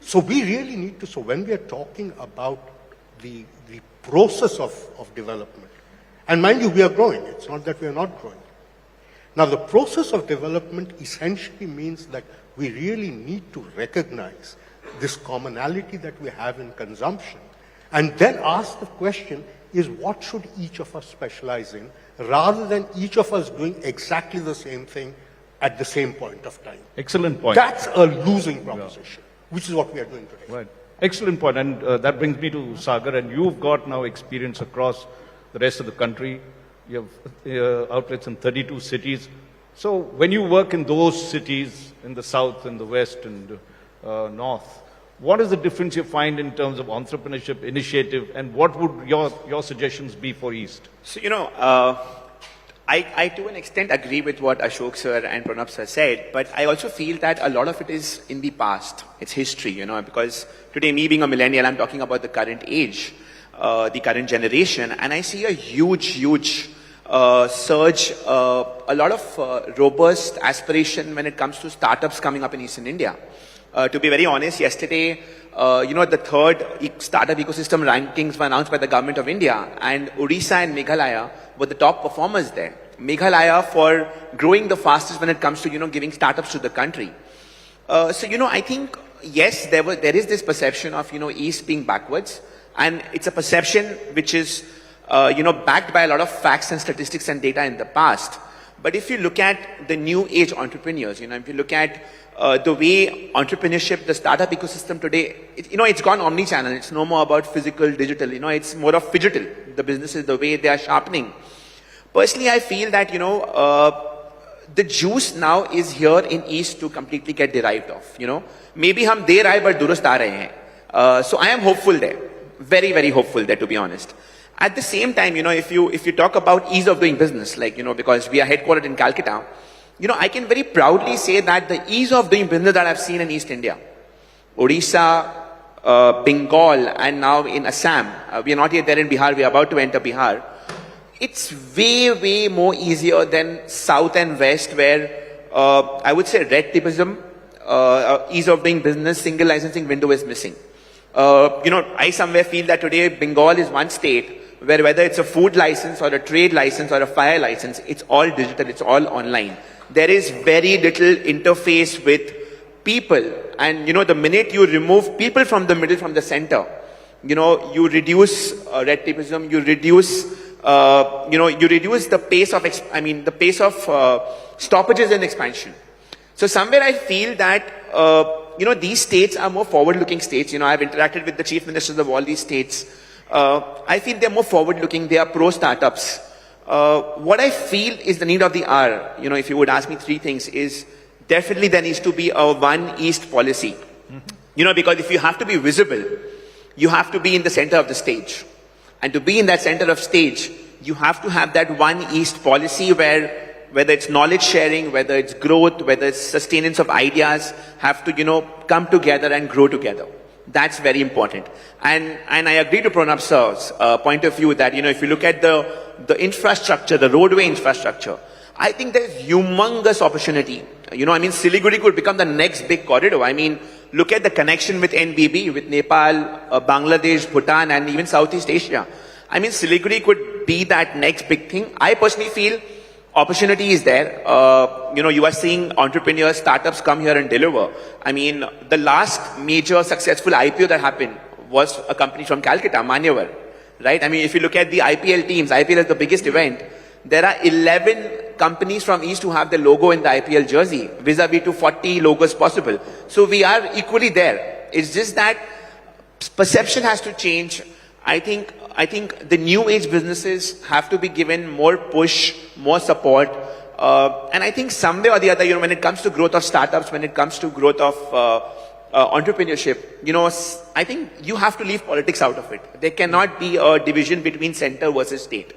So we really need to, so when we are talking about the process of development, and mind you, we are growing, it's not that we are not growing. Now, the process of development essentially means that we really need to recognize this commonality that we have in consumption, and then ask the question, is what should each of us specialize in, rather than each of us doing exactly the same thing at the same point of time. Excellent point. That's a losing proposition, which is what we are doing today. Right. Excellent point. And that brings me to Sagar, and you've got now experience across the rest of the country. You have outlets in 32 cities. So when you work in those cities, in the south and the west and north, what is the difference you find in terms of entrepreneurship initiative, and what would your suggestions be for East? So, I to an extent agree with what Ashok sir and Pranab sir said, but I also feel that a lot of it is in the past. It's history, because today, me being a millennial, I'm talking about the current age, the current generation, and I see a huge surge, a lot of robust aspiration when it comes to startups coming up in Eastern India. To be very honest, yesterday, the third startup ecosystem rankings were announced by the government of India, and Odisha and Meghalaya were the top performers there. Meghalaya for growing the fastest when it comes to, giving startups to the country. I think, yes, there is this perception of, East being backwards, and it's a perception which is, backed by a lot of facts and statistics and data in the past. But if you look at the new age entrepreneurs, if you look at the way entrepreneurship, the startup ecosystem today, it's gone omni-channel. It's no more about physical, digital. It's more of digital. The businesses, the way they are sharpening. Personally, I feel that, the juice now is here in East to completely get derived off. Maybe hum de rahe but durust aa rahe hain. So I am hopeful there. Very, very hopeful there, to be honest. At the same time, if you talk about ease of doing business, because we are headquartered in Calcutta, I can very proudly say that the ease of doing business that I've seen in East India, Odisha, Bengal, and now in Assam, we are not yet there in Bihar, we are about to enter Bihar. It's way more easier than South and West, where I would say red tapeism, ease of doing business, single licensing window is missing. I somewhere feel that today Bengal is one state where whether it's a food license or a trade license or a fire license, it's all digital, it's all online. There is very little interface with people, and the minute you remove people from the middle, from the center, you reduce red tapeism, you reduce the pace of stoppages in expansion. So somewhere I feel that these states are more forward-looking states. I've interacted with the chief ministers of all these states. I feel they're more forward-looking. They are pro-startups. What I feel is the need of the hour, if you would ask me three things, is definitely there needs to be a One East policy. Because if you have to be visible, you have to be in the center of the stage. And to be in that center of stage, you have to have that One East policy where whether it's knowledge sharing, whether it's growth, whether it's sustenance of ideas, have to, come together and grow together. That's very important. And I agree to Pranab sir's point of view that, if you look at the infrastructure, the roadway infrastructure, I think there's humongous opportunity. Siliguri could become the next big corridor. Look at the connection with NBB, with Nepal, Bangladesh, Bhutan, and even Southeast Asia. Siliguri could be that next big thing. I personally feel opportunity is there. You are seeing entrepreneurs, startups come here and deliver. The last major successful IPO that happened was a company from Calcutta, Manyavar, right? If you look at the IPL teams, IPL is the biggest event. There are 11 companies from East who have the logo in the IPL jersey, vis-a-vis to 40 logos possible. So we are equally there. It's just that perception has to change. I think the new age businesses have to be given more push, more support. And I think someday or the other, when it comes to growth of startups, when it comes to growth of entrepreneurship, I think you have to leave politics out of it. There cannot be a division between center versus state.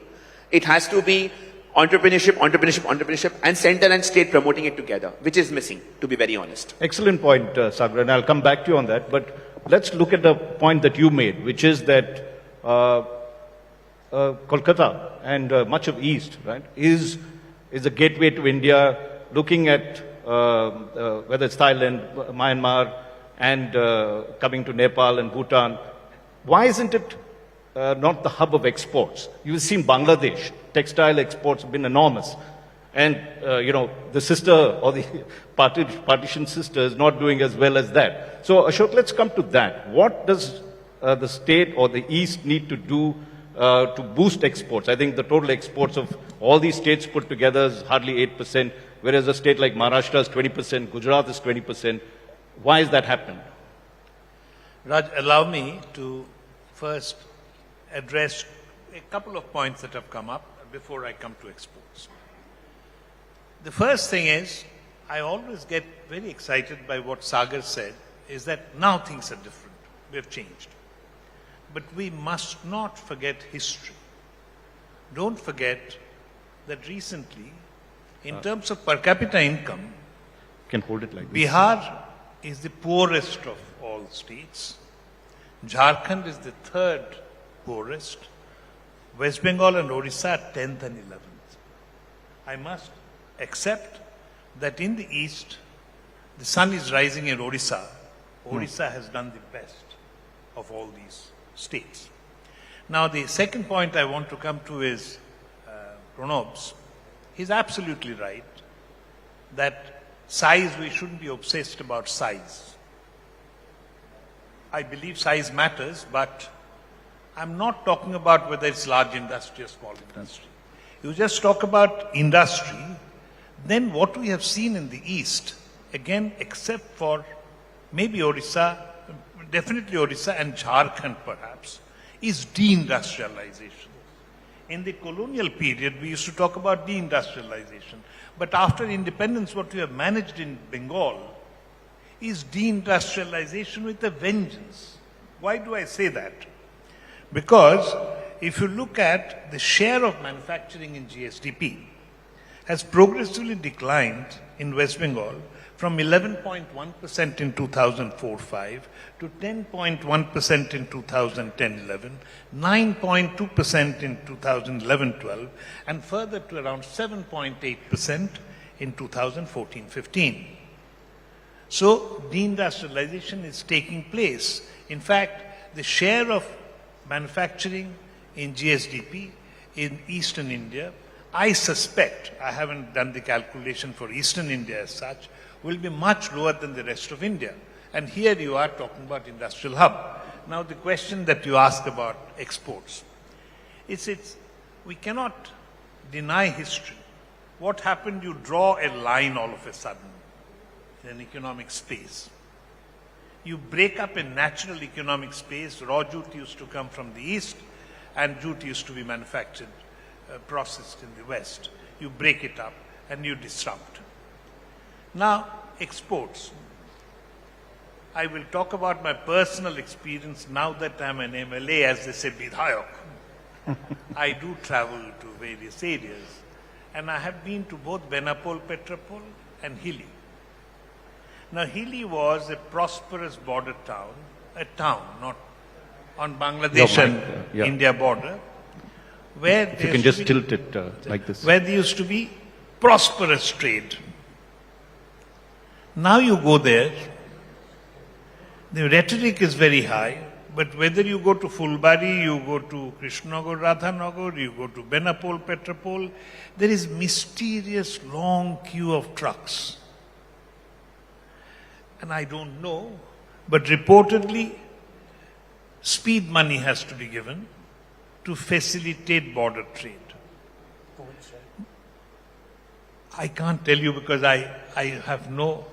It has to be entrepreneurship, and center and state promoting it together, which is missing, to be very honest. Excellent point, Sagar, and I'll come back to you on that. But let's look at the point that you made, which is that Kolkata and much of East, right, is a gateway to India, looking at whether it's Thailand, Myanmar, and coming to Nepal and Bhutan. Why isn't it not the hub of exports? You've seen Bangladesh, textile exports have been enormous. And, the sister or the partition sister is not doing as well as that. So, Ashok, let's come to that. What does the state or the East need to do to boost exports? I think the total exports of all these states put together is hardly 8%, whereas a state like Maharashtra is 20%, Gujarat is 20%. Why has that happened? Raj, allow me to first address a couple of points that have come up before I come to exports. The first thing is, I always get very excited by what Sagar said, is that now things are different. We have changed. But we must not forget history. Don't forget that recently, in terms of per capita income, Can hold it like Bihar is the poorest of all states. Jharkhand is the third poorest. West Bengal and Odisha are 10th and 11th. I must accept that in the east, the sun is rising in Odisha. Odisha has done the best of all these states. Now, the second point I want to come to is Pranab's. He's absolutely right that size, we shouldn't be obsessed about size. I believe size matters, but I'm not talking about whether it's large industry or small industry. You just talk about industry, then what we have seen in the East, again, except for maybe Odisha, definitely Odisha and Jharkhand perhaps, is deindustrialization. In the colonial period, we used to talk about deindustrialization. But after independence, what we have managed in Bengal is deindustrialization with a vengeance. Why do I say that? Because if you look at the share of manufacturing in GSDP, has progressively declined in West Bengal from 11.1% in 2004-05 to 10.1% in 2010-11, 9.2% in 2011-12, and further to around 7.8% in 2014-15. So, deindustrialization is taking place. In fact, the share of manufacturing in GSDP in Eastern India, I suspect, I haven't done the calculation for Eastern India as such, will be much lower than the rest of India. And here you are talking about industrial hub. Now the question that you ask about exports, we cannot deny history. What happened? You draw a line all of a sudden in an economic space. You break up a natural economic space. Raw jute used to come from the east and jute used to be manufactured, processed in the west. You break it up and you disrupt. Now, exports. I will talk about my personal experience now that I'm an MLA, as they say, Bidhayak. I do travel to various areas and I have been to both Benapole, Petropole and Hilli. Now, Hilli was a prosperous border town, a town, not on Bangladesh and India border, where If you can just tilt it like this. where there used to be prosperous trade. Now you go there, the rhetoric is very high, but whether you go to Fulbari, you go to Krishnanagar, Radhanagar, you go to Benapole, Petropole, there is mysterious long queue of trucks. And I don't know, but reportedly, speed money has to be given to facilitate border trade. I can't tell you because I have no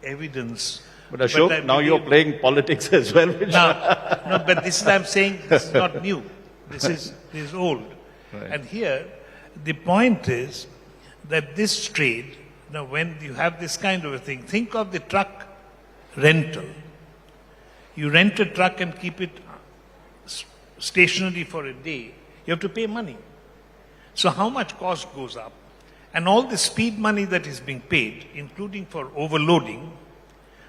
evidence. But Ashok, now you're playing politics as well. No, but this is, I'm saying, this is not new. This is old. Right. And here, the point is that this trade, now when you have this kind of a thing, think of the truck rental. You rent a truck and keep it stationary for a day, you have to pay money. So how much cost goes up? And all the speed money that is being paid, including for overloading,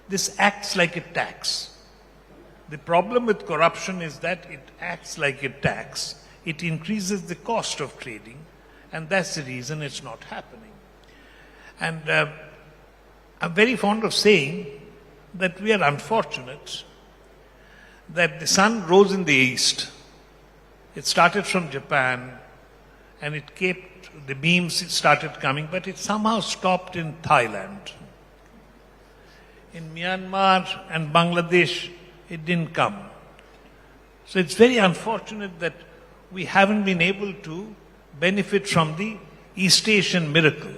this acts like a tax. The problem with corruption is that it acts like a tax. It increases the cost of trading, and that's the reason it's not happening. And I'm very fond of saying that we are unfortunate that the sun rose in the east. It started from Japan, and it kept, the beams started coming, but it somehow stopped in Thailand. In Myanmar and Bangladesh, it didn't come. So it's very unfortunate that we haven't been able to benefit from the East Asian miracle.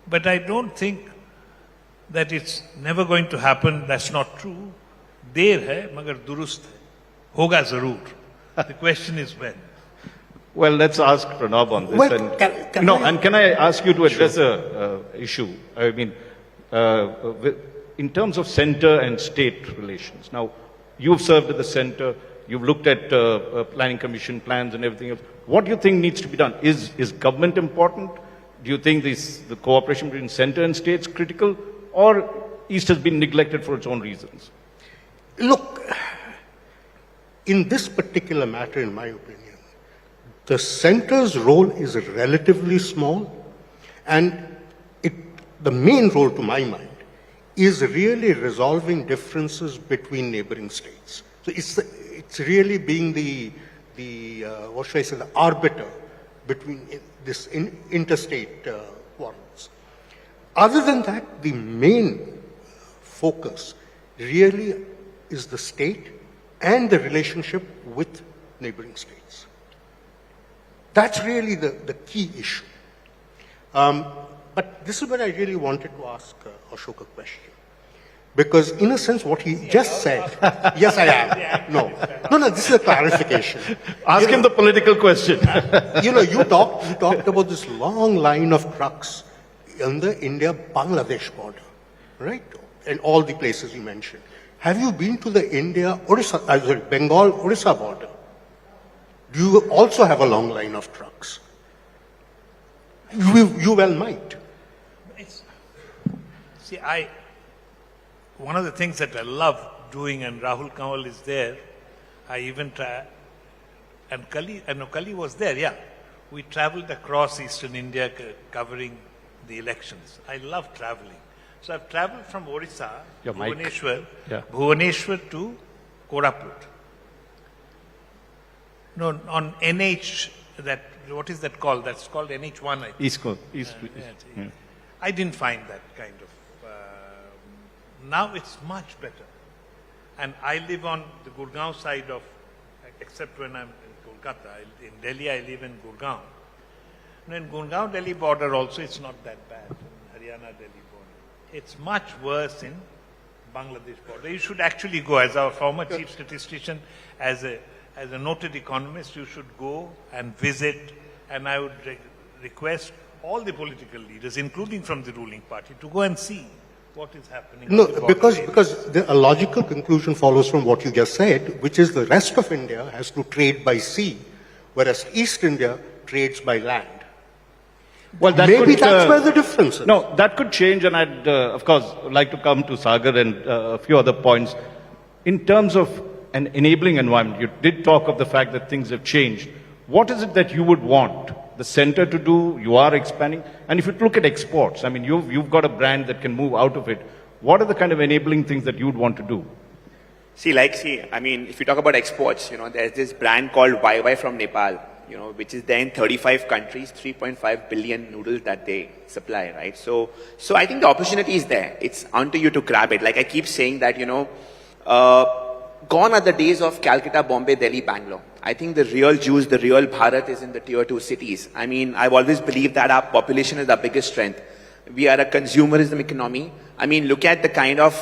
But I don't think that it's never going to happen. That's not true. Der hai, magar durust hai. Hoga zarur. The question is when. Well, let's ask Pranab on this. Well, Can I ask you to address a issue? I mean, in terms of center and state relations. Now, you've served at the center. You've looked at planning commission plans and everything else. What do you think needs to be done? Is government important? Do you think the cooperation between center and states critical, or East has been neglected for its own reasons? Look, in this particular matter, in my opinion, the center's role is relatively small, and the main role, to my mind, is really resolving differences between neighboring states. So it's really being the what should I say, the arbiter between this interstate quarrels. Other than that, the main focus really is the state and the relationship with neighboring states. That's really the key issue. But this is where I really wanted to ask Ashok a question. Because in a sense, what he just said, yes, I am. No, this is a clarification. Ask him the political question. You talked about this long line of trucks on the India-Bangladesh border, right? And all the places you mentioned. Have you been to the Bengal-Orissa border? Do you also have a long line of trucks? You well might. See, one of the things that I love doing, and Rahul Kanwal is there, I even try, and Kali was there, yeah. We traveled across Eastern India covering the elections. I love traveling. So I've traveled from Orissa, Bhubaneswar to Koraput. No, on NH, what is that called? That's called NH1, I think. East Coast. I didn't find that kind of. Now it's much better. And I live on the Gurgaon side of, except when I'm in Kolkata. In Delhi, I live in Gurgaon. In Gurgaon-Delhi border also, it's not that bad. Haryana-Delhi border. It's much worse in Bangladesh border. You should actually go, as our former chief statistician, as a noted economist, you should go and visit, and I would request all the political leaders, including from the ruling party, to go and see what is happening. No, because a logical conclusion follows from what you just said, which is the rest of India has to trade by sea, whereas East India trades by land. Well, maybe that's where the difference is. No, that could change, and I'd, of course, like to come to Sagar and a few other points. in terms of an enabling environment, you did talk of the fact that things have changed. What is it that you would want the center to do? You are expanding. And if you look at exports, I mean, you've got a brand that can move out of it. What are the kind of enabling things that you'd want to do? I mean, if you talk about exports, there's this brand called YY from Nepal, which is there in 35 countries, 3.5 billion noodles that they supply, right? So I think the opportunity is there. It's onto you to grab it. Like I keep saying that, gone are the days of Calcutta, Bombay, Delhi, Bangalore. I think the real juice, the real Bharat is in the tier 2 cities. I mean, I've always believed that our population is our biggest strength. We are a consumerism economy. I mean, look at the kind of,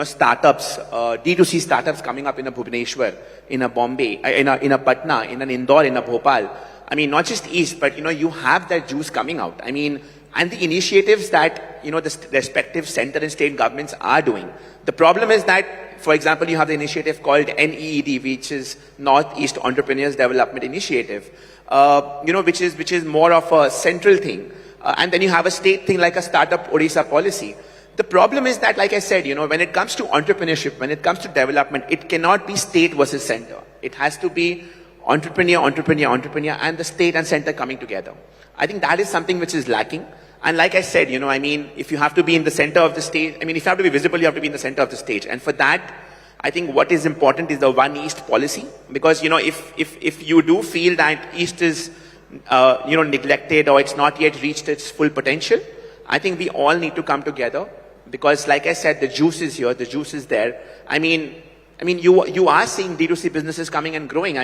startups, D2C startups coming up in a Bhubaneswar, in a Bombay, in a Patna, in an Indore, in a Bhopal. I mean, not just East, but, you have that juice coming out. I mean, and the initiatives that, the respective center and state governments are doing. The problem is that, for example, you have the initiative called NEED, which is Northeast Entrepreneurs Development Initiative, which is more of a central thing. And then you have a state thing like a startup Odisha policy. The problem is that, like I said, when it comes to entrepreneurship, when it comes to development, it cannot be state versus center. It has to be entrepreneur, and the state and center coming together. I think that is something which is lacking. And like I said, if you have to be in the center of the stage, if you have to be visible, you have to be in the center of the stage. And for that, I think what is important is the One East policy. Because, if you do feel that East is, neglected or it's not yet reached its full potential, I think we all need to come together. Because like I said, the juice is here, the juice is there. I mean, you are seeing D2C businesses coming and growing.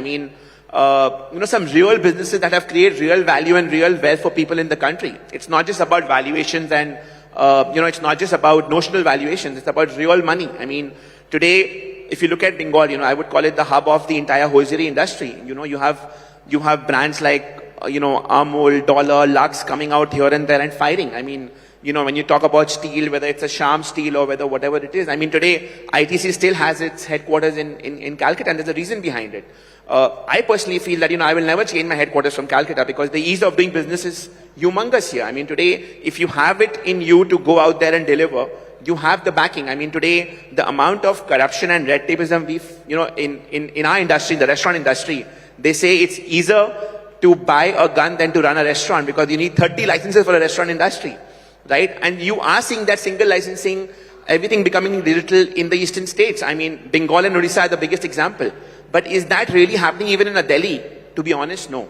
Some real businesses that have created real value and real wealth for people in the country. It's not just about valuations and, it's not just about notional valuations. It's about real money. I mean, today, if you look at Bengal, I would call it the hub of the entire hosiery industry. You have brands like, Amul, Dollar, Lux coming out here and there and fighting. I mean, when you talk about steel, whether it's a Sham Steel or whatever it is, today ITC still has its headquarters in Calcutta, and there's a reason behind it. I personally feel that, I will never change my headquarters from Calcutta because the ease of doing business is humongous here. Today, if you have it in you to go out there and deliver, you have the backing. Today, the amount of corruption and red tapeism in our industry, in the restaurant industry, they say it's easier to buy a gun than to run a restaurant because you need 30 licenses for a restaurant industry. Right? And you are seeing that single licensing, everything becoming digital in the eastern states. Bengal and Odisha are the biggest example. But is that really happening even in a Delhi? To be honest, no.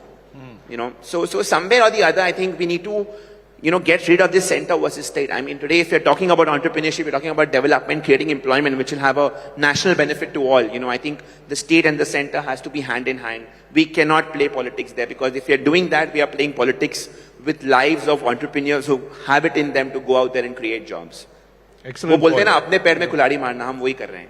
So somewhere or the other, I think we need to, get rid of this center versus state. Today, if you're talking about entrepreneurship, you're talking about development, creating employment, which will have a national benefit to all. I think the state and the center has to be hand in hand. We cannot play politics there because if we are doing that, we are playing politics with lives of entrepreneurs who have it in them to go out there and create jobs. Excellent. वो बोलते हैं ना अपने पैर में कुल्हाड़ी मारना, हम वही कर रहे हैं.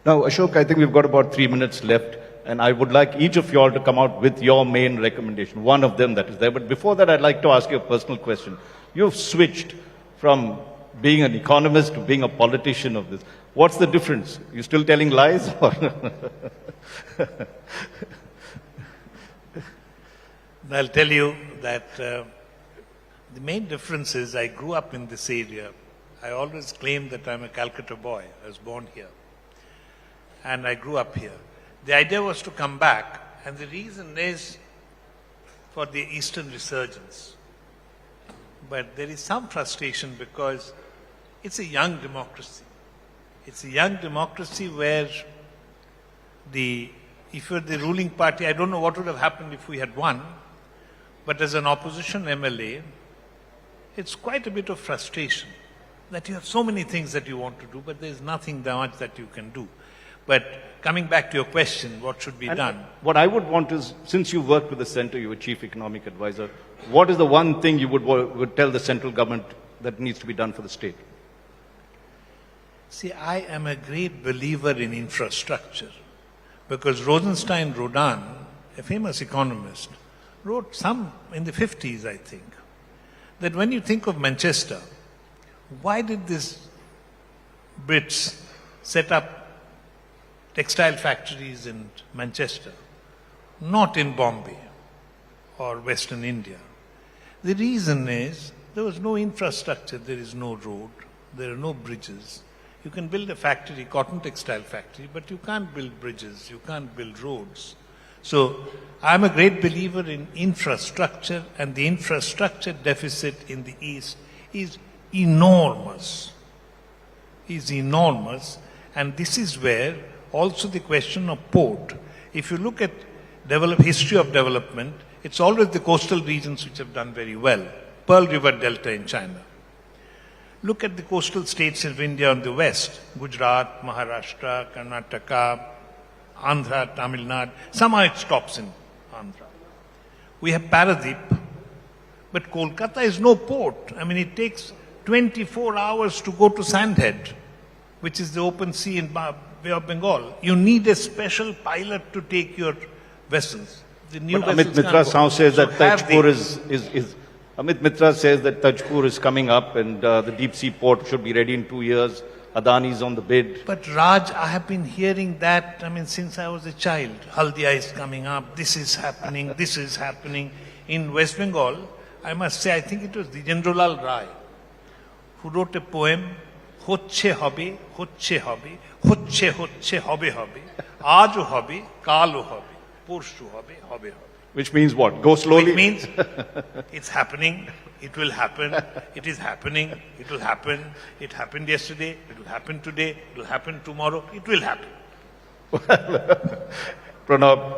Now, Ashok, I think we've got about 3 minutes left, and I would like each of you all to come out with your main recommendation, one of them that is there. But before that, I'd like to ask you a personal question. You've switched from being an economist to being a politician of this. What's the difference? You still telling lies? Or I'll tell you that the main difference is I grew up in this area. I always claim that I'm a Calcutta boy. I was born here. And I grew up here. The idea was to come back, and the reason is for the Eastern resurgence. But there is some frustration because it's a young democracy. It's a young democracy where if you're the ruling party, I don't know what would have happened if we had won, but as an opposition MLA, it's quite a bit of frustration that you have so many things that you want to do, but there's nothing much that you can do. But coming back to your question, what should be done? What I would want is, since you worked with the center, you were chief economic advisor, what is the one thing you would tell the central government that needs to be done for the state? See, I am a great believer in infrastructure because Rosenstein-Rodan, a famous economist, wrote some in the 50s, I think, that when you think of Manchester, why did these Brits set up textile factories in Manchester, not in Bombay or Western India? The reason is there was no infrastructure, there is no road, there are no bridges. You can build a factory, cotton textile factory, but you can't build bridges, you can't build roads. So I'm a great believer in infrastructure, and the infrastructure deficit in the East is enormous. Is enormous, and this is where also the question of port. If you look at history of development, it's always the coastal regions which have done very well. Pearl River Delta in China. Look at the coastal states of India on the west, Gujarat, Maharashtra, Karnataka, Andhra, Tamil Nadu. Somehow it stops in Andhra. We have Paradip, but Kolkata is no port. I mean, it takes 24 hours to go to Sandhead, which is the open sea in Bay of Bengal. You need a special pilot to take your vessels. The new but vessels Amit Mitra can't go. says that have Tajpur the- is Amit Mitra says that Tajpur is coming up and the deep sea port should be ready in 2 years. Adani is on the bid. But Raj, I have been hearing that, since I was a child. Haldia is coming up, this is happening, this is happening. In West Bengal, I must say, I think it was Dijendralal Rai who wrote a poem, Hocche hobe, hocche hobe, hocche hocche hobe hobe, ajo hobe, kalo hobe, porshu hobe, hobe hobe. Which means what? Go slowly? It means it's happening, it will happen, it is happening, it will happen, it happened yesterday, it will happen today, it will happen tomorrow, it will happen. Pranab,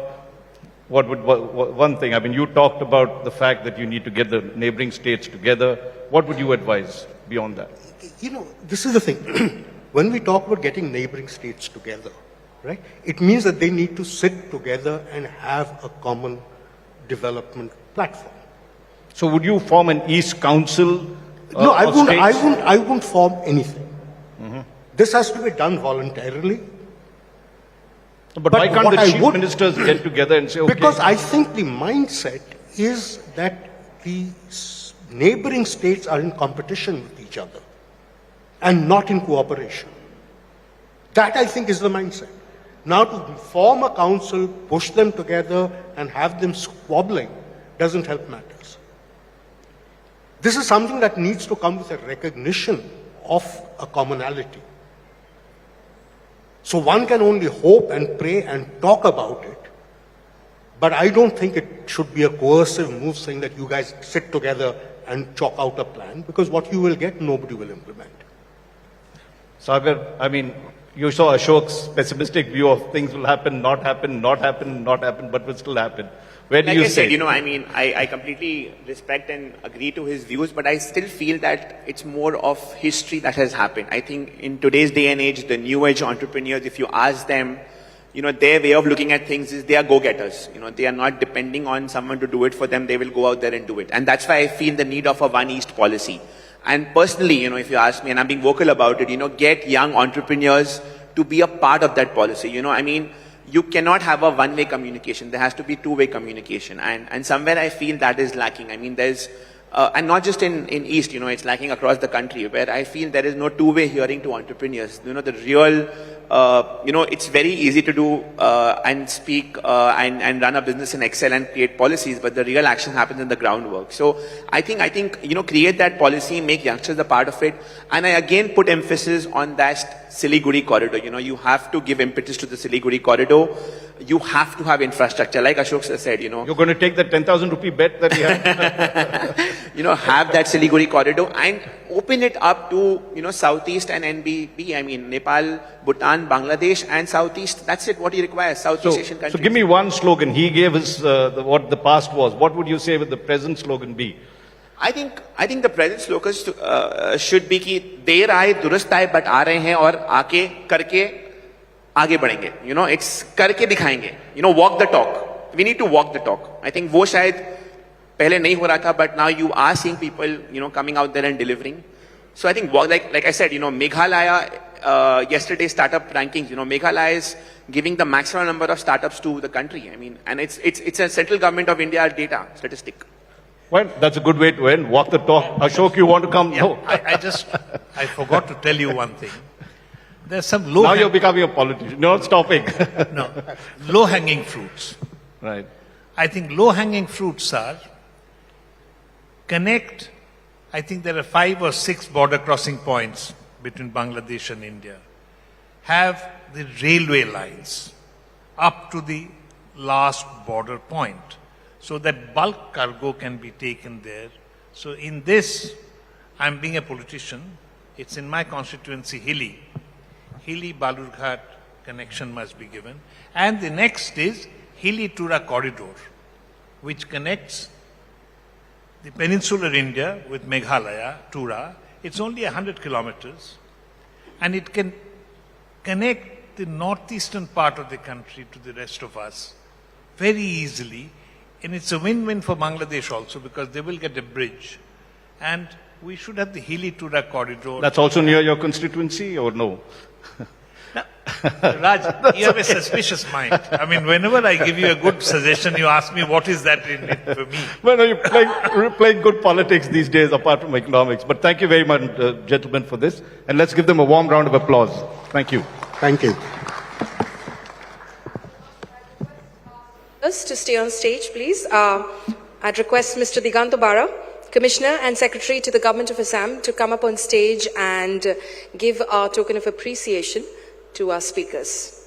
one thing, you talked about the fact that you need to get the neighboring states together. What would you advise beyond that? This is the thing. When we talk about getting neighboring states together, right, it means that they need to sit together and have a common development platform. So would you form an East Council? No, I of states? won't form anything. This has to be done voluntarily. But why can't the chief ministers get together and say, okay? Because I think the mindset is that the neighboring states are in competition with each other and not in cooperation. That, I think, is the mindset. Now, to form a council, push them together, and have them squabbling doesn't help matters. This is something that needs to come with a recognition of a commonality. So one can only hope and pray and talk about it, but I don't think it should be a coercive move saying that you guys sit together and chalk out a plan, because what you will get, nobody will implement. Sagar, you saw Ashok's pessimistic view of things will happen, not happen, not happen, not happen, but will still happen. Where do you say? I completely respect and agree to his views, but I still feel that it's more of history that has happened. I think in today's day and age, the new age entrepreneurs, if you ask them, their way of looking at things is they are go-getters. They are not depending on someone to do it for them. They will go out there and do it. And that's why I feel the need of a One East policy. And personally, if you ask me, and I'm being vocal about it, get young entrepreneurs to be a part of that policy. You cannot have a one-way communication. There has to be two-way communication. And somewhere I feel that is lacking. There's, and not just in East, it's lacking across the country, where I feel there is no two-way hearing to entrepreneurs. The real, it's very easy to do and speak and run a business in Excel and create policies, but the real action happens in the groundwork. So I think, create that policy, make youngsters a part of it. And I again put emphasis on that Siliguri corridor. You have to give impetus to the Siliguri corridor. You have to have infrastructure. Like Ashok said, You're going to take that 10,000 rupee bet that we had? Have that Siliguri corridor and open it up to, Southeast and NBB. Nepal, Bhutan, Bangladesh and Southeast. That's it, what he requires, Southeast Asian countries. So give me one slogan. He gave us what the past was. What would you say would the present slogan be? I think the present slogan should be कि देर आए दुरुस्त आए but आ रहे हैं और आके करके आगे बढ़ेंगे. It's करके दिखाएंगे. Walk the talk. We need to walk the talk. I think वो शायद पहले नहीं हो रहा था, but now you are seeing people, coming out there and delivering. So I think, like I said, Meghalaya, yesterday startup rankings, Meghalaya is giving the maximum number of startups to the country. And it's a central government of India data statistic. Well, that's a good way to end. Walk the talk. Ashok, you want to come? Yeah, No. I forgot to tell you one thing. There's some Now you're becoming a politician. You're not stopping. No, low-hanging fruits. Right. I think low-hanging fruits are connect. I think there are 5 or 6 border crossing points between Bangladesh and India have the railway lines up to the last border point so that bulk cargo can be taken there. So in this, I'm being a politician, it's in my constituency, Hilli-Balurghat connection must be given. And the next is Hilli-Tura corridor, which connects the peninsular India with Meghalaya, Tura. It's only 100 kilometers, and it can connect the northeastern part of the country to the rest of us very easily. And it's a win-win for Bangladesh also, because they will get a bridge. And we should have the Hilli-Tura corridor. That's also near your constituency, or no? Raj, you have a suspicious mind. I mean, whenever I give you a good suggestion, you ask me what is that in it for me. Well, no, you're playing good politics these days, apart from economics. But thank you very much, gentlemen, for this. And let's give them a warm round of applause. Thank you. Thank you. Us to stay on stage, please. I'd request Mr. Diganto Bara, Commissioner and Secretary to the Government of Assam, to come up on stage and give our token of appreciation to our speakers.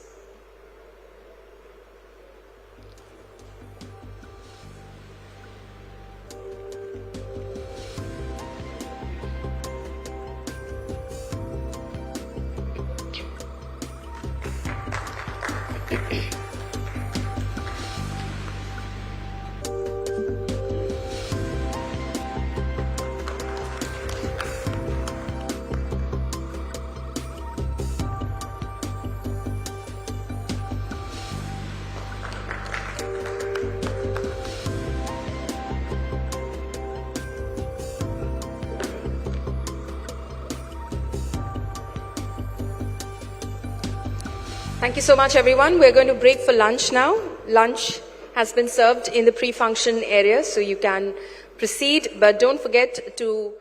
Thank you so much, everyone. We're going to break for lunch now. Lunch has been served in the pre-function area, so you can proceed, but don't forget to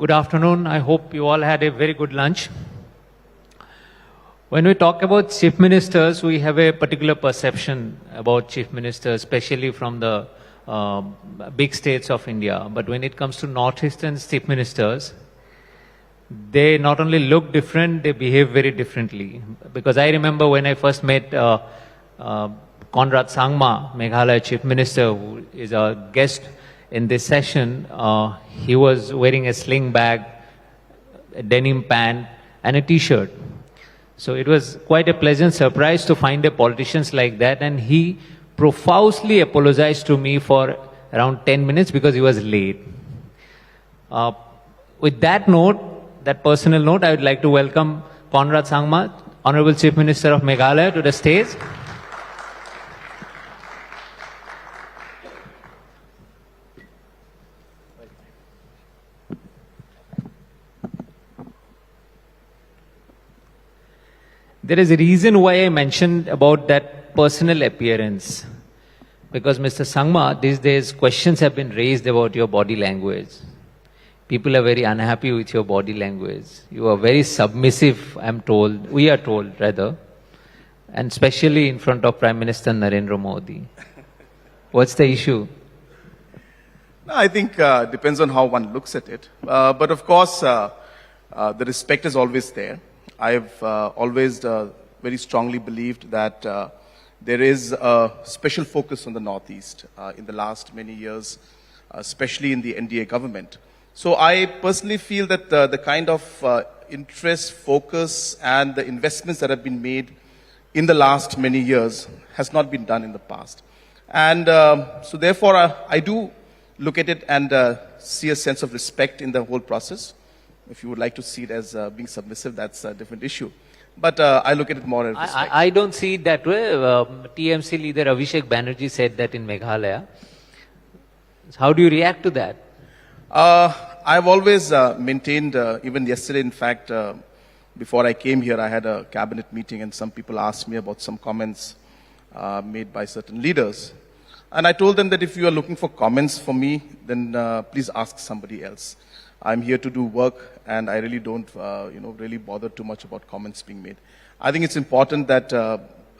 Good afternoon. I hope you all had a very good lunch. When we talk about chief ministers, we have a particular perception about chief ministers, especially from the big states of India. But when it comes to northeastern chief ministers, they not only look different, they behave very differently. Because I remember when I first met Conrad Sangma, Meghalaya chief minister, who is a guest in this session, he was wearing a sling bag, a denim pant, and a t-shirt. So it was quite a pleasant surprise to find a politician like that, and he profusely apologized to me for around 10 minutes because he was late. With that note, that personal note, I would like to welcome Conrad Sangma, Honorable Chief Minister of Meghalaya, to the stage. There is a reason why I mentioned about that personal appearance. Because Mr. Sangma, these days questions have been raised about your body language. People are very unhappy with your body language. You are very submissive, I'm told. We are told, rather. And especially in front of Prime Minister Narendra Modi. What's the issue? No, I think depends on how one looks at it. But of course, the respect is always there. I've always very strongly believed that there is a special focus on the Northeast in the last many years, especially in the NDA government. So I personally feel that the kind of interest, focus, and the investments that have been made in the last many years has not been done in the past. And so therefore, I do look at it and see a sense of respect in the whole process. If you would like to see it as being submissive, that's a different issue. But I look at it more as respect. I don't see it that way. TMC leader Abhishek Banerjee said that in Meghalaya. How do you react to that? I've always maintained, even yesterday, in fact, before I came here, I had a cabinet meeting and some people asked me about some comments made by certain leaders. And I told them that if you are looking for comments for me, then please ask somebody else. I'm here to do work, and I really don't, really bother too much about comments being made. I think it's important that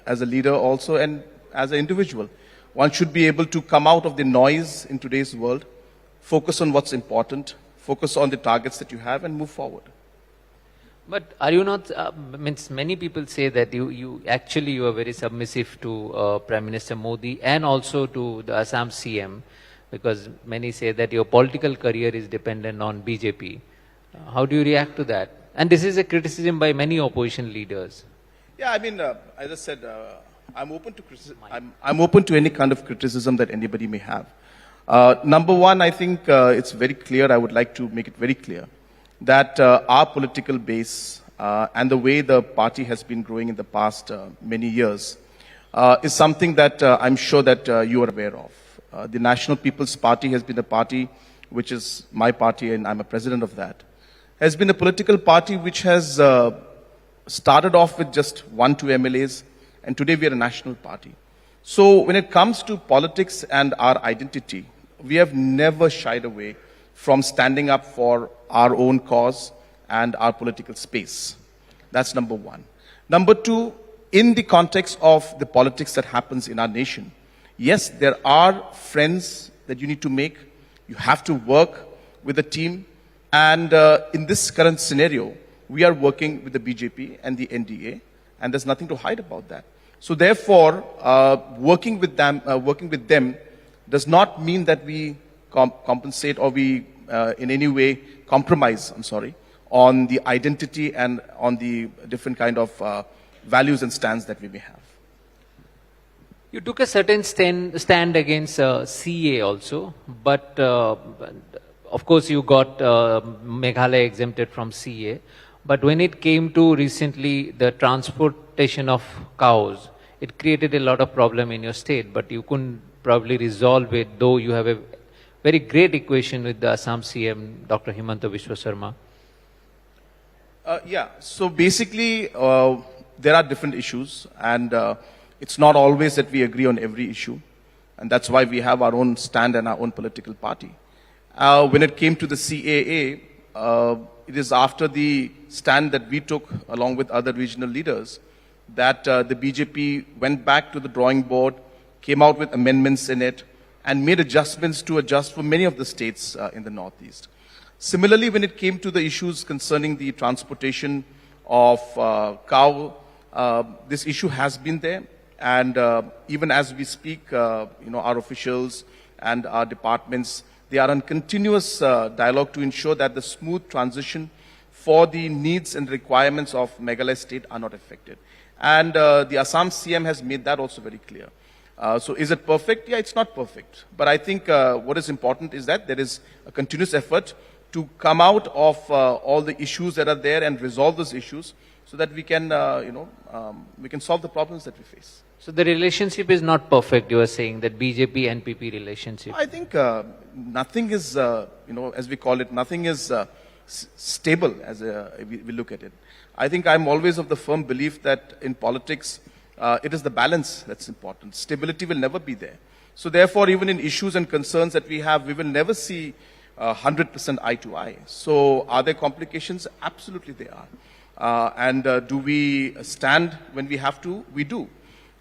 as a leader also and as an individual, one should be able to come out of the noise in today's world, focus on what's important, focus on the targets that you have, and move forward. But are you not, many people say that you are very submissive to Prime Minister Modi and also to the Assam CM. Because many say that your political career is dependent on BJP. How do you react to that? And this is a criticism by many opposition leaders. Yeah, I mean, as I said, I'm open to I'm open to any kind of criticism that anybody may have. Number one, I think it's very clear. I would like to make it very clear that our political base and the way the party has been growing in the past many years is something that I'm sure that you are aware of. The National People's Party has been a party which is my party, and I'm a president of that, has been a political party which has started off with just 1-2 MLAs, and today we are a national party. So when it comes to politics and our identity, we have never shied away from standing up for our own cause and our political space. That's number one. Number two, in the context of the politics that happens in our nation, yes, there are friends that you need to make. You have to work with a team. And in this current scenario, we are working with the BJP and the NDA, and there's nothing to hide about that. So therefore, working with them does not mean that we compensate or we in any way compromise, on the identity and on the different kind of values and stands that we may have. You took a certain stand against CA also, but of course you got Meghalaya exempted from CA. But when it came to recently the transportation of cows, it created a lot of problem in your state, but you couldn't probably resolve it, though you have a very great equation with the Assam CM, Dr. Himanta Biswa Sarma. Yeah, so basically there are different issues, and it's not always that we agree on every issue, and that's why we have our own stand and our own political party. When it came to the CAA, it is after the stand that we took along with other regional leaders that the BJP went back to the drawing board, came out with amendments in it, and made adjustments to adjust for many of the states in the Northeast. Similarly, when it came to the issues concerning the transportation of cow, this issue has been there. And even as we speak, our officials and our departments, they are on continuous dialogue to ensure that the smooth transition for the needs and requirements of Meghalaya state are not affected. And the Assam CM has made that also very clear. So is it perfect? Yeah, it's not perfect. But I think what is important is that there is a continuous effort to come out of all the issues that are there and resolve those issues so that we can, we can solve the problems that we face. So the relationship is not perfect, you are saying, that BJP-NPP relationship? I think nothing is, as we call it, nothing is stable as we look at it. I think I'm always of the firm belief that in politics, it is the balance that's important. Stability will never be there. So therefore, even in issues and concerns that we have, we will never see 100% eye to eye. So are there complications? Absolutely they are. And do we stand when we have to? We do.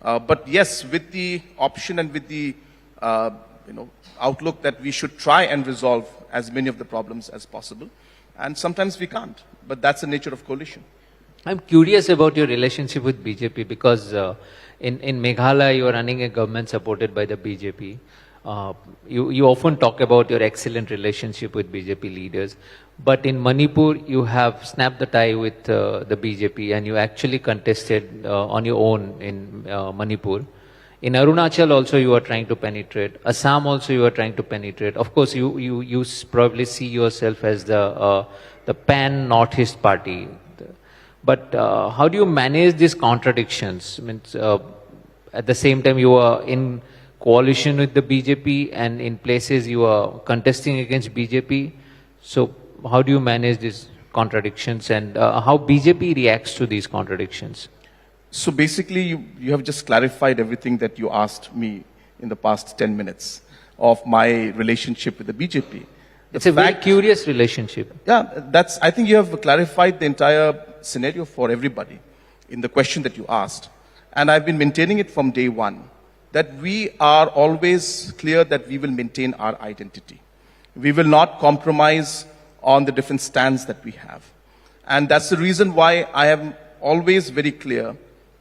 But yes, with the option and with the outlook that we should try and resolve as many of the problems as possible. And sometimes we can't. But that's the nature of coalition. I'm curious about your relationship with BJP because in Meghalaya you are running a government supported by the BJP. You often talk about your excellent relationship with BJP leaders. But in Manipur, you have snapped the tie with the BJP and you actually contested on your own in Manipur. In Arunachal also you are trying to penetrate. Assam also you are trying to penetrate. Of course, you probably see yourself as the pan-Northeast party. But how do you manage these contradictions? I mean, at the same time you are in coalition with the BJP and in places you are contesting against BJP. So how do you manage these contradictions and how BJP reacts to these contradictions? So basically, you have just clarified everything that you asked me in the past 10 minutes of my relationship with the BJP. It's a very curious relationship. Yeah, I think you have clarified the entire scenario for everybody in the question that you asked. And I've been maintaining it from day one, that we are always clear that we will maintain our identity. We will not compromise on the different stands that we have. And that's the reason why I am always very clear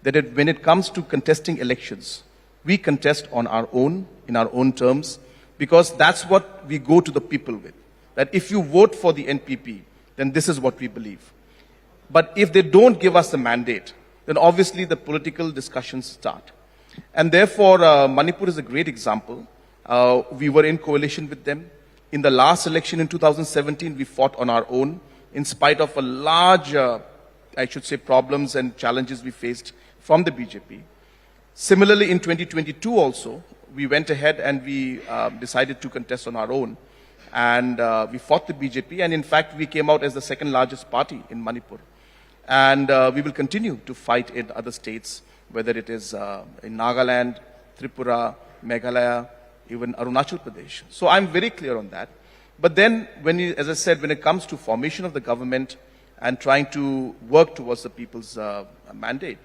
that when it comes to contesting elections, we contest on our own, in our own terms, because that's what we go to the people with. That if you vote for the NPP, then this is what we believe. But if they don't give us the mandate, then obviously the political discussions start. And therefore, Manipur is a great example. We were in coalition with them. In the last election in 2017, we fought on our own, in spite of a large, I should say, problems and challenges we faced from the BJP. Similarly, in 2022 also, we went ahead and we decided to contest on our own. And we fought the BJP, and in fact, we came out as the second largest party in Manipur. And we will continue to fight in other states, whether it is in Nagaland, Tripura, Meghalaya, even Arunachal Pradesh. So I'm very clear on that. But then, as I said, when it comes to formation of the government and trying to work towards the people's mandate,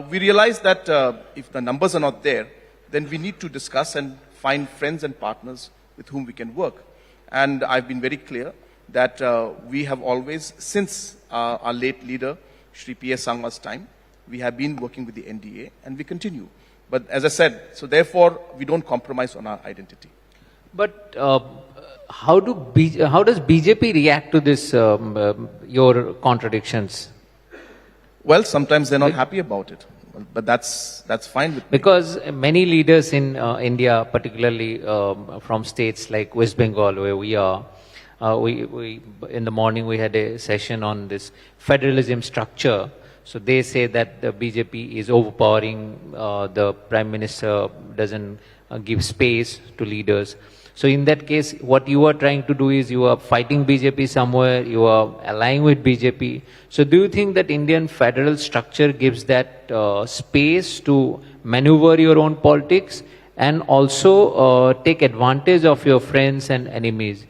we realize that if the numbers are not there, then we need to discuss and find friends and partners with whom we can work. And I've been very clear that we have always, since our late leader, Shri P.S. Sangma's time, we have been working with the NDA and we continue. But as I said, so therefore, we don't compromise on our identity. But how does BJP react to this, your contradictions? Well, sometimes they're not happy about it. But that's fine with me. Because many leaders in India, particularly from states like West Bengal, where we are, we in the morning we had a session on this federalism structure. So they say that the BJP is overpowering, the Prime Minister doesn't give space to leaders. So in that case, what you are trying to do is you are fighting BJP somewhere, you are allying with BJP. So do you think that Indian federal structure gives that space to maneuver your own politics and also take advantage of your friends and enemies?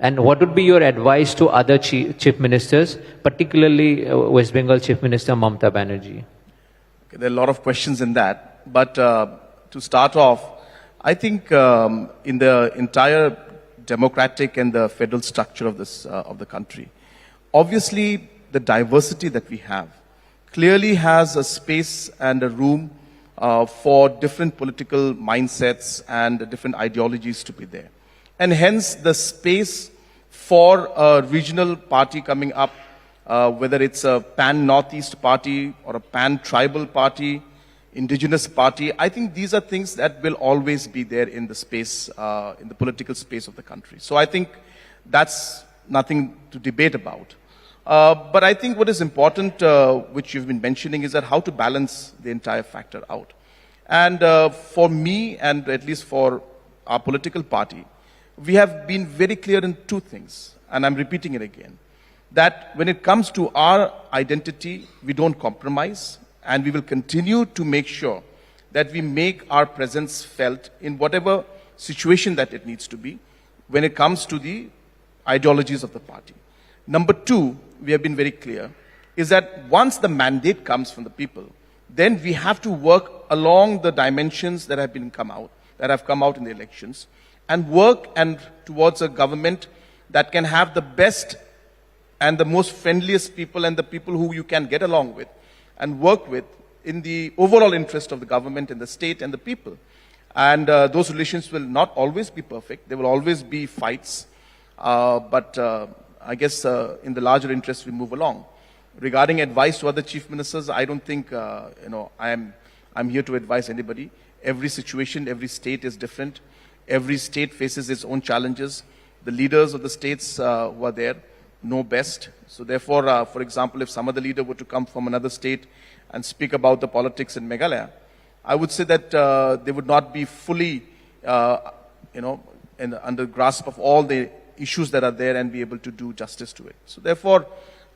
And what would be your advice to other chief ministers, particularly West Bengal Chief Minister Mamata Banerjee? Okay, there are a lot of questions in that. But to start off, I think in the entire democratic and the federal structure of the country, obviously the diversity that we have clearly has a space and a room for different political mindsets and different ideologies to be there. And hence the space for a regional party coming up, whether it's a pan-Northeast party or a pan-tribal party, indigenous party, I think these are things that will always be there in the space, in the political space of the country. So I think that's nothing to debate about. But I think what is important, which you've been mentioning, is that how to balance the entire factor out. And for me, and at least for our political party, we have been very clear in two things, and I'm repeating it again, that when it comes to our identity, we don't compromise, and we will continue to make sure that we make our presence felt in whatever situation that it needs to be when it comes to the ideologies of the party. Number two, we have been very clear, is that once the mandate comes from the people, then we have to work along the dimensions that have come out in the elections, and work towards a government that can have the best and the most friendliest people and the people who you can get along with and work with in the overall interest of the government and the state and the people. And those relations will not always be perfect. There will always be fights. But I guess in the larger interest, we move along. Regarding advice to other chief ministers, I don't think, I'm here to advise anybody. Every situation, every state is different. Every state faces its own challenges. The leaders of the states who are there know best. So therefore, for example, if some other leader were to come from another state and speak about the politics in Meghalaya, I would say that they would not be fully, under grasp of all the issues that are there and be able to do justice to it. So therefore,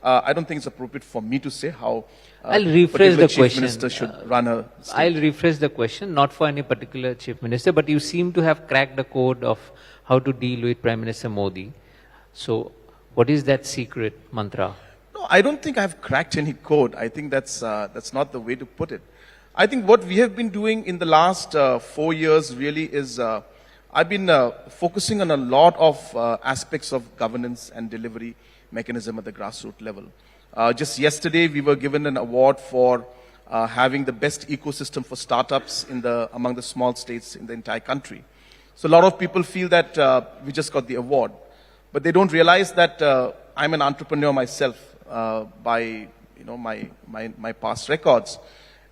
I don't think it's appropriate for me to say how I'll rephrase the chief question. minister should run a state. I'll rephrase the question, not for any particular chief minister, but you seem to have cracked the code of how to deal with Prime Minister Modi. So, what is that secret mantra? No, I don't think I've cracked any code. I think that's not the way to put it. I think what we have been doing in the last 4 years really is, I've been focusing on a lot of aspects of governance and delivery mechanism at the grassroots level. Just yesterday, we were given an award for having the best ecosystem for startups among the small states in the entire country. So a lot of people feel that we just got the award, but they don't realize that I'm an entrepreneur myself by my past records,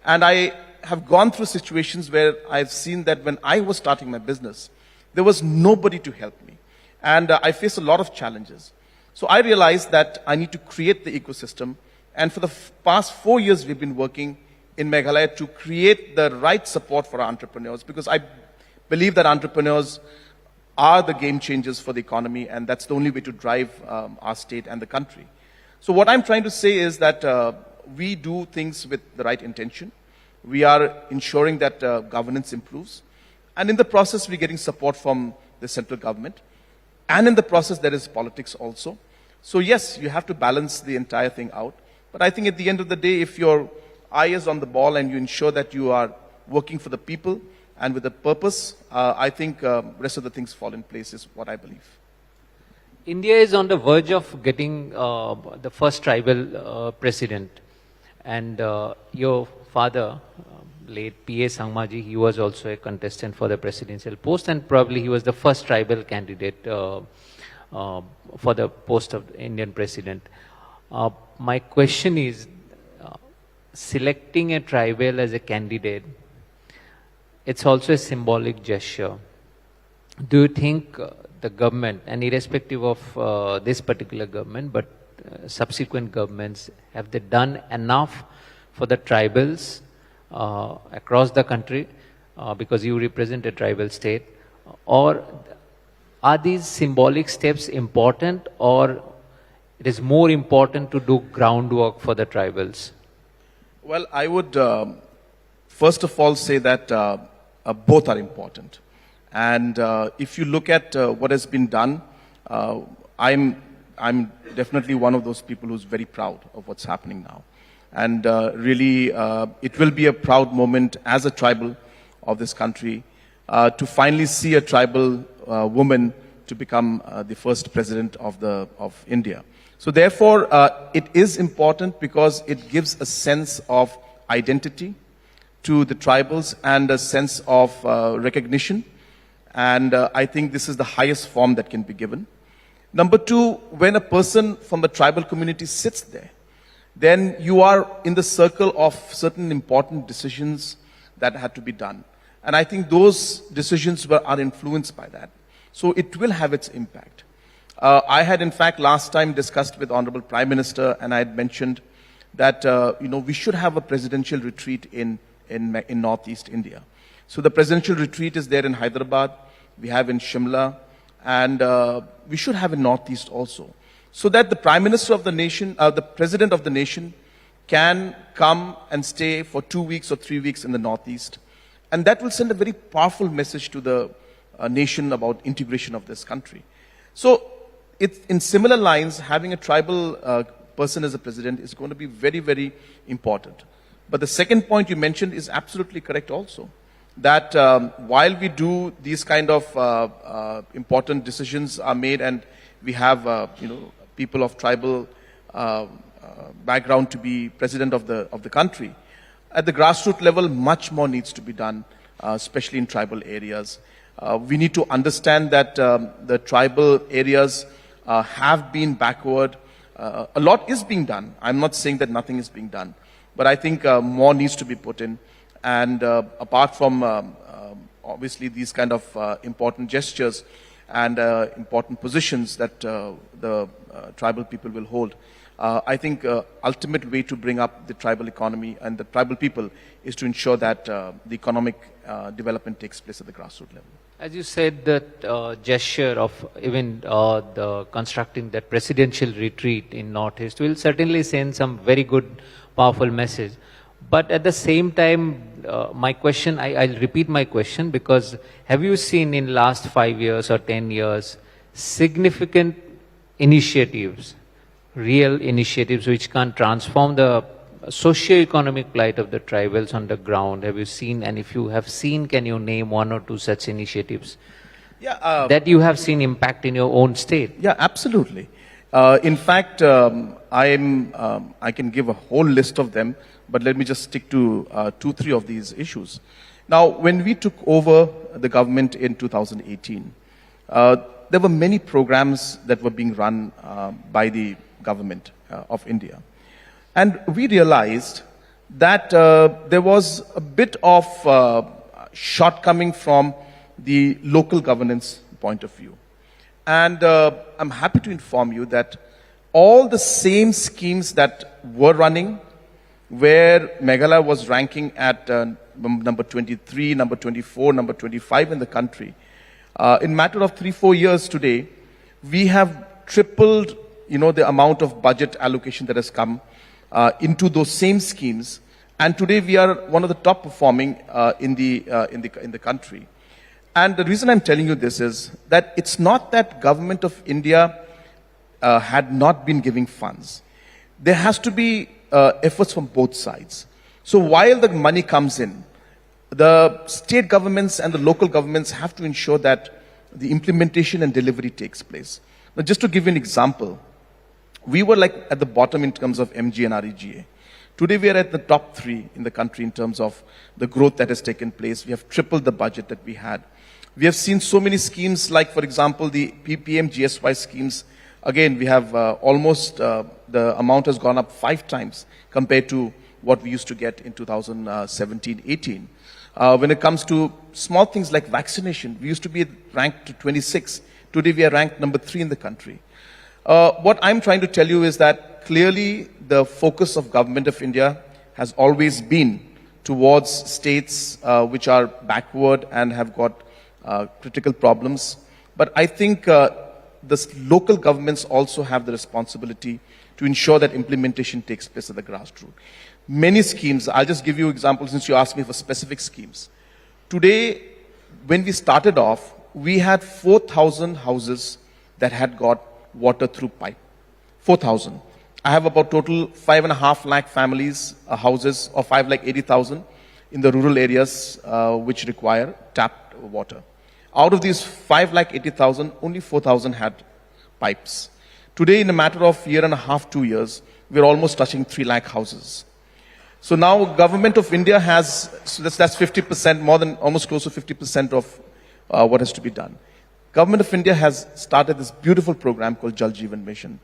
and I have gone through situations where I've seen that when I was starting my business, there was nobody to help me, and I faced a lot of challenges. So I realized that I need to create the ecosystem, and for the past 4 years we've been working in Meghalaya to create the right support for our entrepreneurs, because I believe that entrepreneurs are the game changers for the economy, and that's the only way to drive our state and the country. So what I'm trying to say is that we do things with the right intention. We are ensuring that governance improves, and in the process we're getting support from the central government, and in the process there is politics also. So yes, you have to balance the entire thing out. But I think at the end of the day, if your eye is on the ball and you ensure that you are working for the people and with a purpose, I think rest of the things fall in place is what I believe. India is on the verge of getting the first tribal president. And your father, late P.A. Sangmaji, he was also a contestant for the presidential post, and probably he was the first tribal candidate for the post of the Indian president. My question is, selecting a tribal as a candidate, it's also a symbolic gesture. Do you think the government, and irrespective of this particular government, but subsequent governments, have they done enough for the tribals across the country, because you represent a tribal state? Or are these symbolic steps important, or it is more important to do groundwork for the tribals? Well, I would first of all say that both are important. And if you look at what has been done, I'm definitely one of those people who's very proud of what's happening now. And really, it will be a proud moment as a tribal of this country to finally see a tribal woman to become the first president of India. So therefore, it is important because it gives a sense of identity to the tribals and a sense of recognition. And I think this is the highest form that can be given. Number two, when a person from the tribal community sits there, then you are in the circle of certain important decisions that had to be done. And I think those decisions are influenced by that. So it will have its impact. I had, in fact, last time discussed with Honorable Prime Minister, and I had mentioned that we should have a presidential retreat in Northeast India. So the presidential retreat is there in Hyderabad. We have in Shimla, and we should have in Northeast also, so that the Prime Minister of the nation, the President of the nation, can come and stay for 2 weeks or 3 weeks in the Northeast, and that will send a very powerful message to the nation about integration of this country. So, in similar lines, having a tribal person as a president is going to be very, very important. But the second point you mentioned is absolutely correct also. That while we do these kind of important decisions are made, and we have people of tribal background to be president of the country, at the grassroots level, much more needs to be done, especially in tribal areas. We need to understand that the tribal areas have been backward. A lot is being done. I'm not saying that nothing is being done, but I think more needs to be put in. And apart from obviously these kind of important gestures and important positions that the tribal people will hold, I think ultimate way to bring up the tribal economy and the tribal people is to ensure that the economic development takes place at the grassroots level. As you said, that gesture of even the constructing that presidential retreat in Northeast will certainly send some very good, powerful message. But at the same time, my question, I'll repeat my question, because have you seen in last 5 years or 10 years significant initiatives, real initiatives which can transform the socio-economic plight of the tribals on the ground? Have you seen, and if you have seen, can you name one or two such initiatives that you have seen impact in your own state? Yeah, absolutely. In fact, I can give a whole list of them, but let me just stick to 2-3 of these issues. Now, when we took over the government in 2018, there were many programs that were being run by the government of India. And we realized that there was a bit of shortcoming from the local governance point of view. And I'm happy to inform you that all the same schemes that were running, where Meghalaya was ranking at number 23, number 24, number 25 in the country, in matter of 3-4 years today, we have tripled, the amount of budget allocation that has come into those same schemes, and today we are one of the top performing in the country. And the reason I'm telling you this is that it's not that government of India had not been giving funds. There has to be efforts from both sides. So while the money comes in, the state governments and the local governments have to ensure that the implementation and delivery takes place. Now, just to give you an example, we were like at the bottom in terms of MG and REGA. Today we are at the top 3 in the country in terms of the growth that has taken place. We have tripled the budget that we had. We have seen so many schemes like, for example, the PPM GSY schemes. Again, we have almost, the amount has gone up 5 times compared to what we used to get in 2017-18. When it comes to small things like vaccination, we used to be ranked 26. Today we are ranked number 3 in the country. What I'm trying to tell you is that clearly the focus of Government of India has always been towards states which are backward and have got critical problems. But I think the local governments also have the responsibility to ensure that implementation takes place at the grassroots. Many schemes, I'll just give you examples since you asked me for specific schemes. Today, when we started off, we had 4,000 houses that had got water through pipe. 4,000. I have about total 5.5 lakh families, houses of 5,80,000 in the rural areas which require tapped water. Out of these 5,80,000, only 4,000 had pipes. Today, in a matter of year and a half, 2 years, we're almost touching 3 lakh houses. So now government of India has, so that's 50%, more than almost close to 50% of what has to be done. Government of India has started this beautiful program called Jal Jeevan Mission.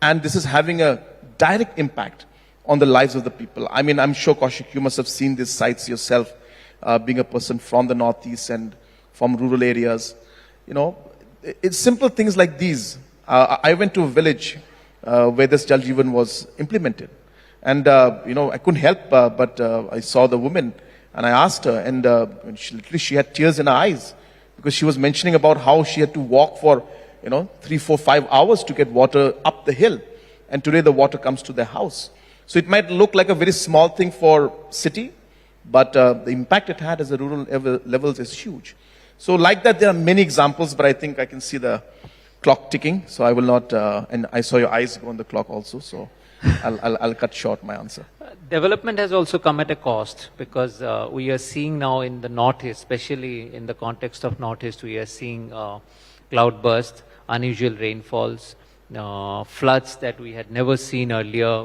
And this is having a direct impact on the lives of the people. I mean, I'm sure, Kaushik, you must have seen these sites yourself, being a person from the Northeast and from rural areas. You know, it's simple things like these. I went to a village where this Jal Jeevan was implemented. And, you know, I couldn't help but I saw the woman and I asked her, and she had tears in her eyes because she was mentioning about how she had to walk for 3, 4, 5 hours to get water up the hill. And today the water comes to their house. So it might look like a very small thing for city, but the impact it had as a rural levels is huge. So like that, there are many examples, but I think I can see the clock ticking. So I will not, and I saw your eyes go on the clock also. So I'll cut short my answer. Development has also come at a cost, because we are seeing now in the Northeast, especially in the context of Northeast, we are seeing cloudburst, unusual rainfalls, floods that we had never seen earlier,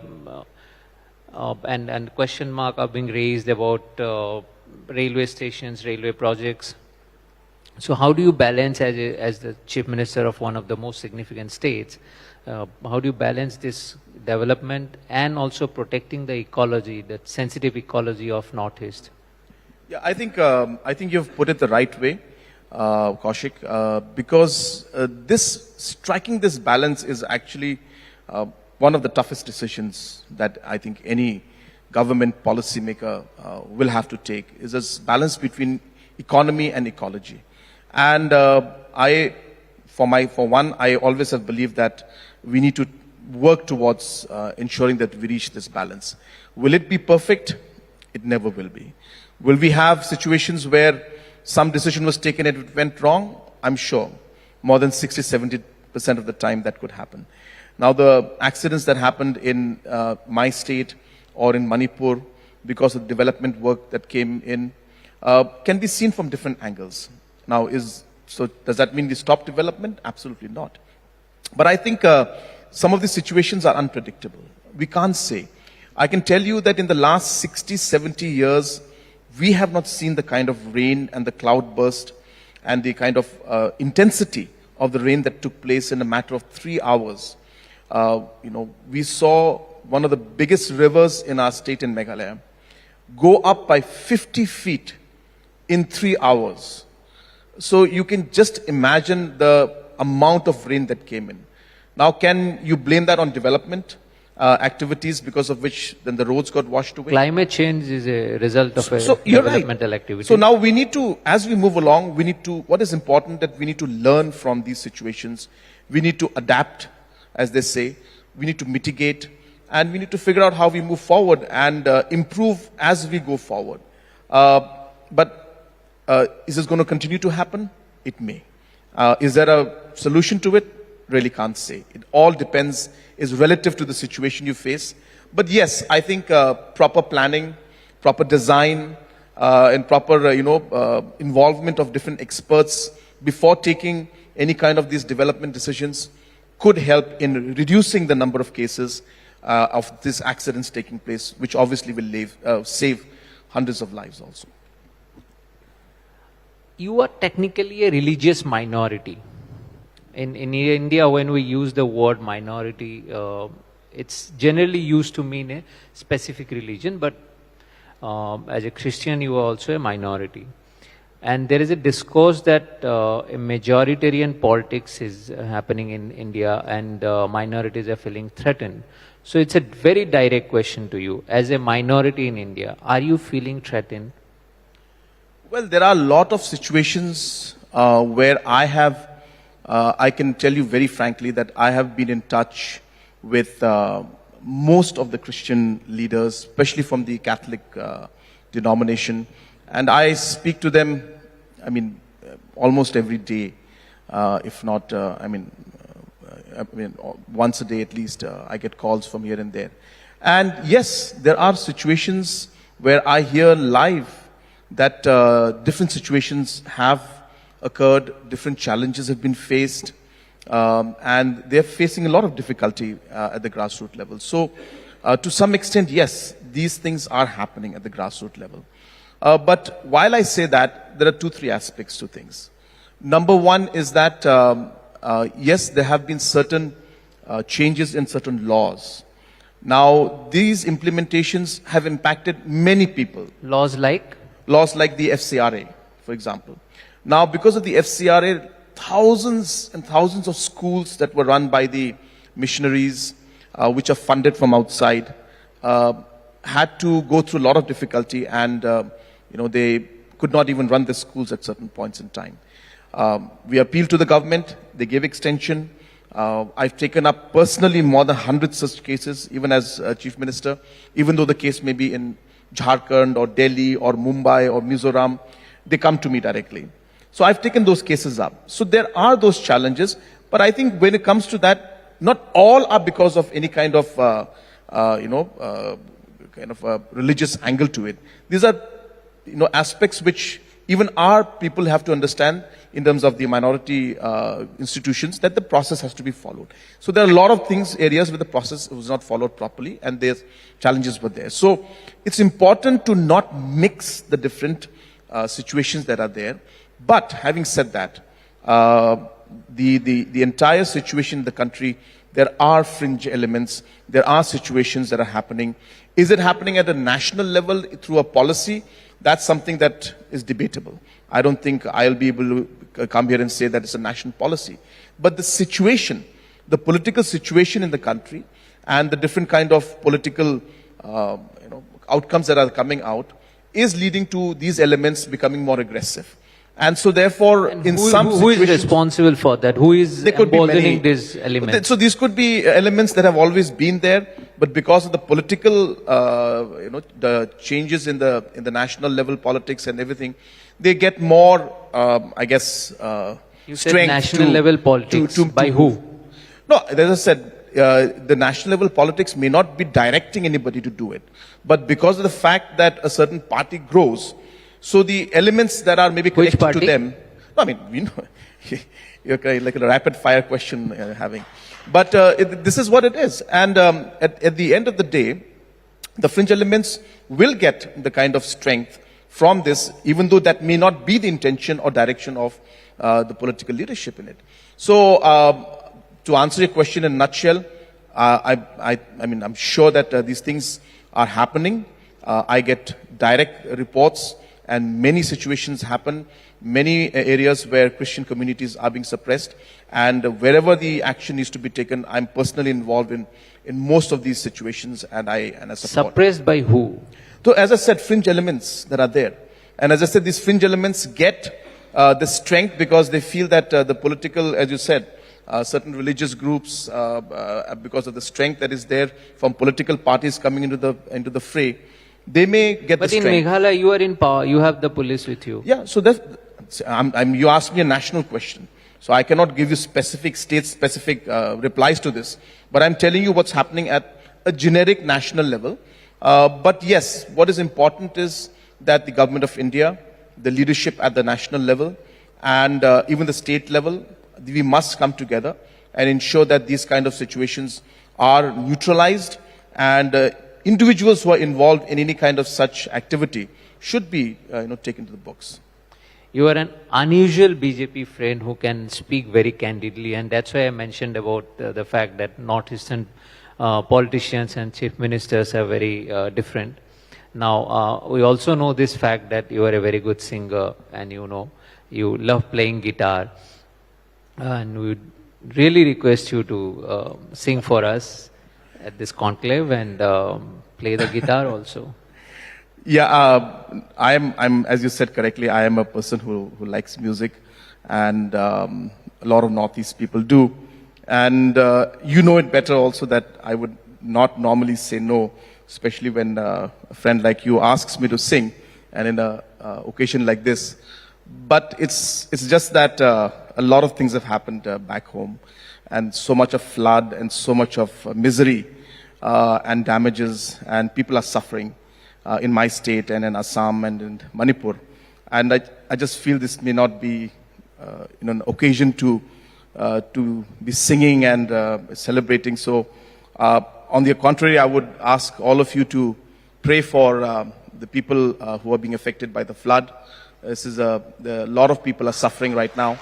and question mark are being raised about railway stations, railway projects. So how do you balance, as the Chief Minister of one of the most significant states, how do you balance this development and also protecting the ecology, the sensitive ecology of Northeast? Yeah, I think you've put it the right way, Kaushik, because striking this balance is actually one of the toughest decisions that I think any government policymaker will have to take, is this balance between economy and ecology. And for one, I always have believed that we need to work towards ensuring that we reach this balance. Will it be perfect? It never will be. Will we have situations where some decision was taken and it went wrong? I'm sure. More than 60-70% of the time that could happen. Now the accidents that happened in my state or in Manipur because of development work that came in can be seen from different angles. Now so does that mean we stop development? Absolutely not. But I think some of these situations are unpredictable. We can't say. I can tell you that in the last 60-70 years, we have not seen the kind of rain and the cloud burst and the kind of intensity of the rain that took place in a matter of 3 hours. We saw one of the biggest rivers in our state in Meghalaya go up by 50 feet in 3 hours. So you can just imagine the amount of rain that came in. Now, can you blame that on development activities because of which then the roads got washed away? Climate change is a result of developmental activity. So now we need to, as we move along, what is important that we need to learn from these situations. We need to adapt, as they say. We need to mitigate, and we need to figure out how we move forward and improve as we go forward. But is this going to continue to happen? It may. Is there a solution to it? Really can't say. It all depends, is relative to the situation you face. But yes, I think proper planning, proper design, and proper involvement of different experts before taking any kind of these development decisions could help in reducing the number of cases of these accidents taking place, which obviously will save hundreds of lives also. You are technically a religious minority. In India, when we use the word minority, it's generally used to mean a specific religion, but as a Christian, you are also a minority. And there is a discourse that a majoritarian politics is happening in India, and minorities are feeling threatened. So it's a very direct question to you. As a minority in India, are you feeling threatened? Well, there are a lot of situations where I can tell you very frankly that I have been in touch with most of the Christian leaders, especially from the Catholic denomination. And I speak to them, almost every day, if not, once a day at least, I get calls from here and there. And yes, there are situations where I hear live that different situations have occurred, different challenges have been faced, and they're facing a lot of difficulty at the grassroots level. So, to some extent, yes, these things are happening at the grassroots level. But while I say that, there are 2-3 aspects to things. Number one is that, yes, there have been certain changes in certain laws. Now, these implementations have impacted many people. Laws like? Laws like the FCRA, for example. Now, because of the FCRA, thousands and thousands of schools that were run by the missionaries, which are funded from outside, had to go through a lot of difficulty, and they could not even run the schools at certain points in time. We appealed to the government. They gave extension. I've taken up personally more than 100 such cases, even as Chief Minister, even though the case may be in Jharkhand or Delhi or Mumbai or Mizoram, they come to me directly. So I've taken those cases up. So there are those challenges, but I think when it comes to that, not all are because of any kind of, religious angle to it. These are, aspects which even our people have to understand in terms of the minority institutions, that the process has to be followed. So there are a lot of areas where the process was not followed properly, and there's challenges were there. So it's important to not mix the different situations that are there. But having said that, the entire situation in the country, there are fringe elements, there are situations that are happening. Is it happening at a national level through a policy? That's something that is debatable. I don't think I'll be able to come here and say that it's a national policy. But the situation, the political situation in the country, and the different kind of political outcomes that are coming out, is leading to these elements becoming more aggressive. And so therefore, who is responsible for that? Who is emboldening these elements? So these could be elements that have always been there, but because of the political, the changes in the national level politics and everything, they get more, you said national level politics. By who? No, as I said, the national level politics may not be directing anybody to do it, but because of the fact that a certain party grows, so the elements that are maybe connected to them, you're like a rapid fire question having. But this is what it is. And at the end of the day, the fringe elements will get the kind of strength from this, even though that may not be the intention or direction of the political leadership in it. So to answer your question in a nutshell, I'm sure that these things are happening. I get direct reports, and many situations happen, many areas where Christian communities are being suppressed, and wherever the action needs to be taken, I'm personally involved in most of these situations, and I support. Suppressed by who? So as I said, fringe elements that are there. And as I said, these fringe elements get the strength because they feel that the political, as you said, certain religious groups, because of the strength that is there from political parties coming into the fray, they may get the strength. But in Meghalaya, you are in power. You have the police with you. Yeah, so you asked me a national question. So I cannot give you specific state-specific replies to this. But I'm telling you what's happening at a generic national level. But yes, what is important is that the government of India, the leadership at the national level, and even the state level, we must come together and ensure that these kind of situations are neutralized, and individuals who are involved in any kind of such activity should be taken to the books. You are an unusual BJP friend who can speak very candidly, and that's why I mentioned about the fact that northeastern politicians and chief ministers are very different. Now, we also know this fact that you are a very good singer, and you love playing guitar, and we would really request you to sing for us at this conclave and play the guitar also. Yeah, I'm, as you said correctly, I am a person who likes music, and a lot of Northeast people do. And you know it better also that I would not normally say no, especially when a friend like you asks me to sing, and in an occasion like this. But it's just that a lot of things have happened back home. and so much of flood and so much of misery and damages, and people are suffering in my state and in Assam and in Manipur. And I just feel this may not be an occasion to be singing and celebrating. So on the contrary, I would ask all of you to pray for the people who are being affected by the flood. This is a lot of people are suffering right now.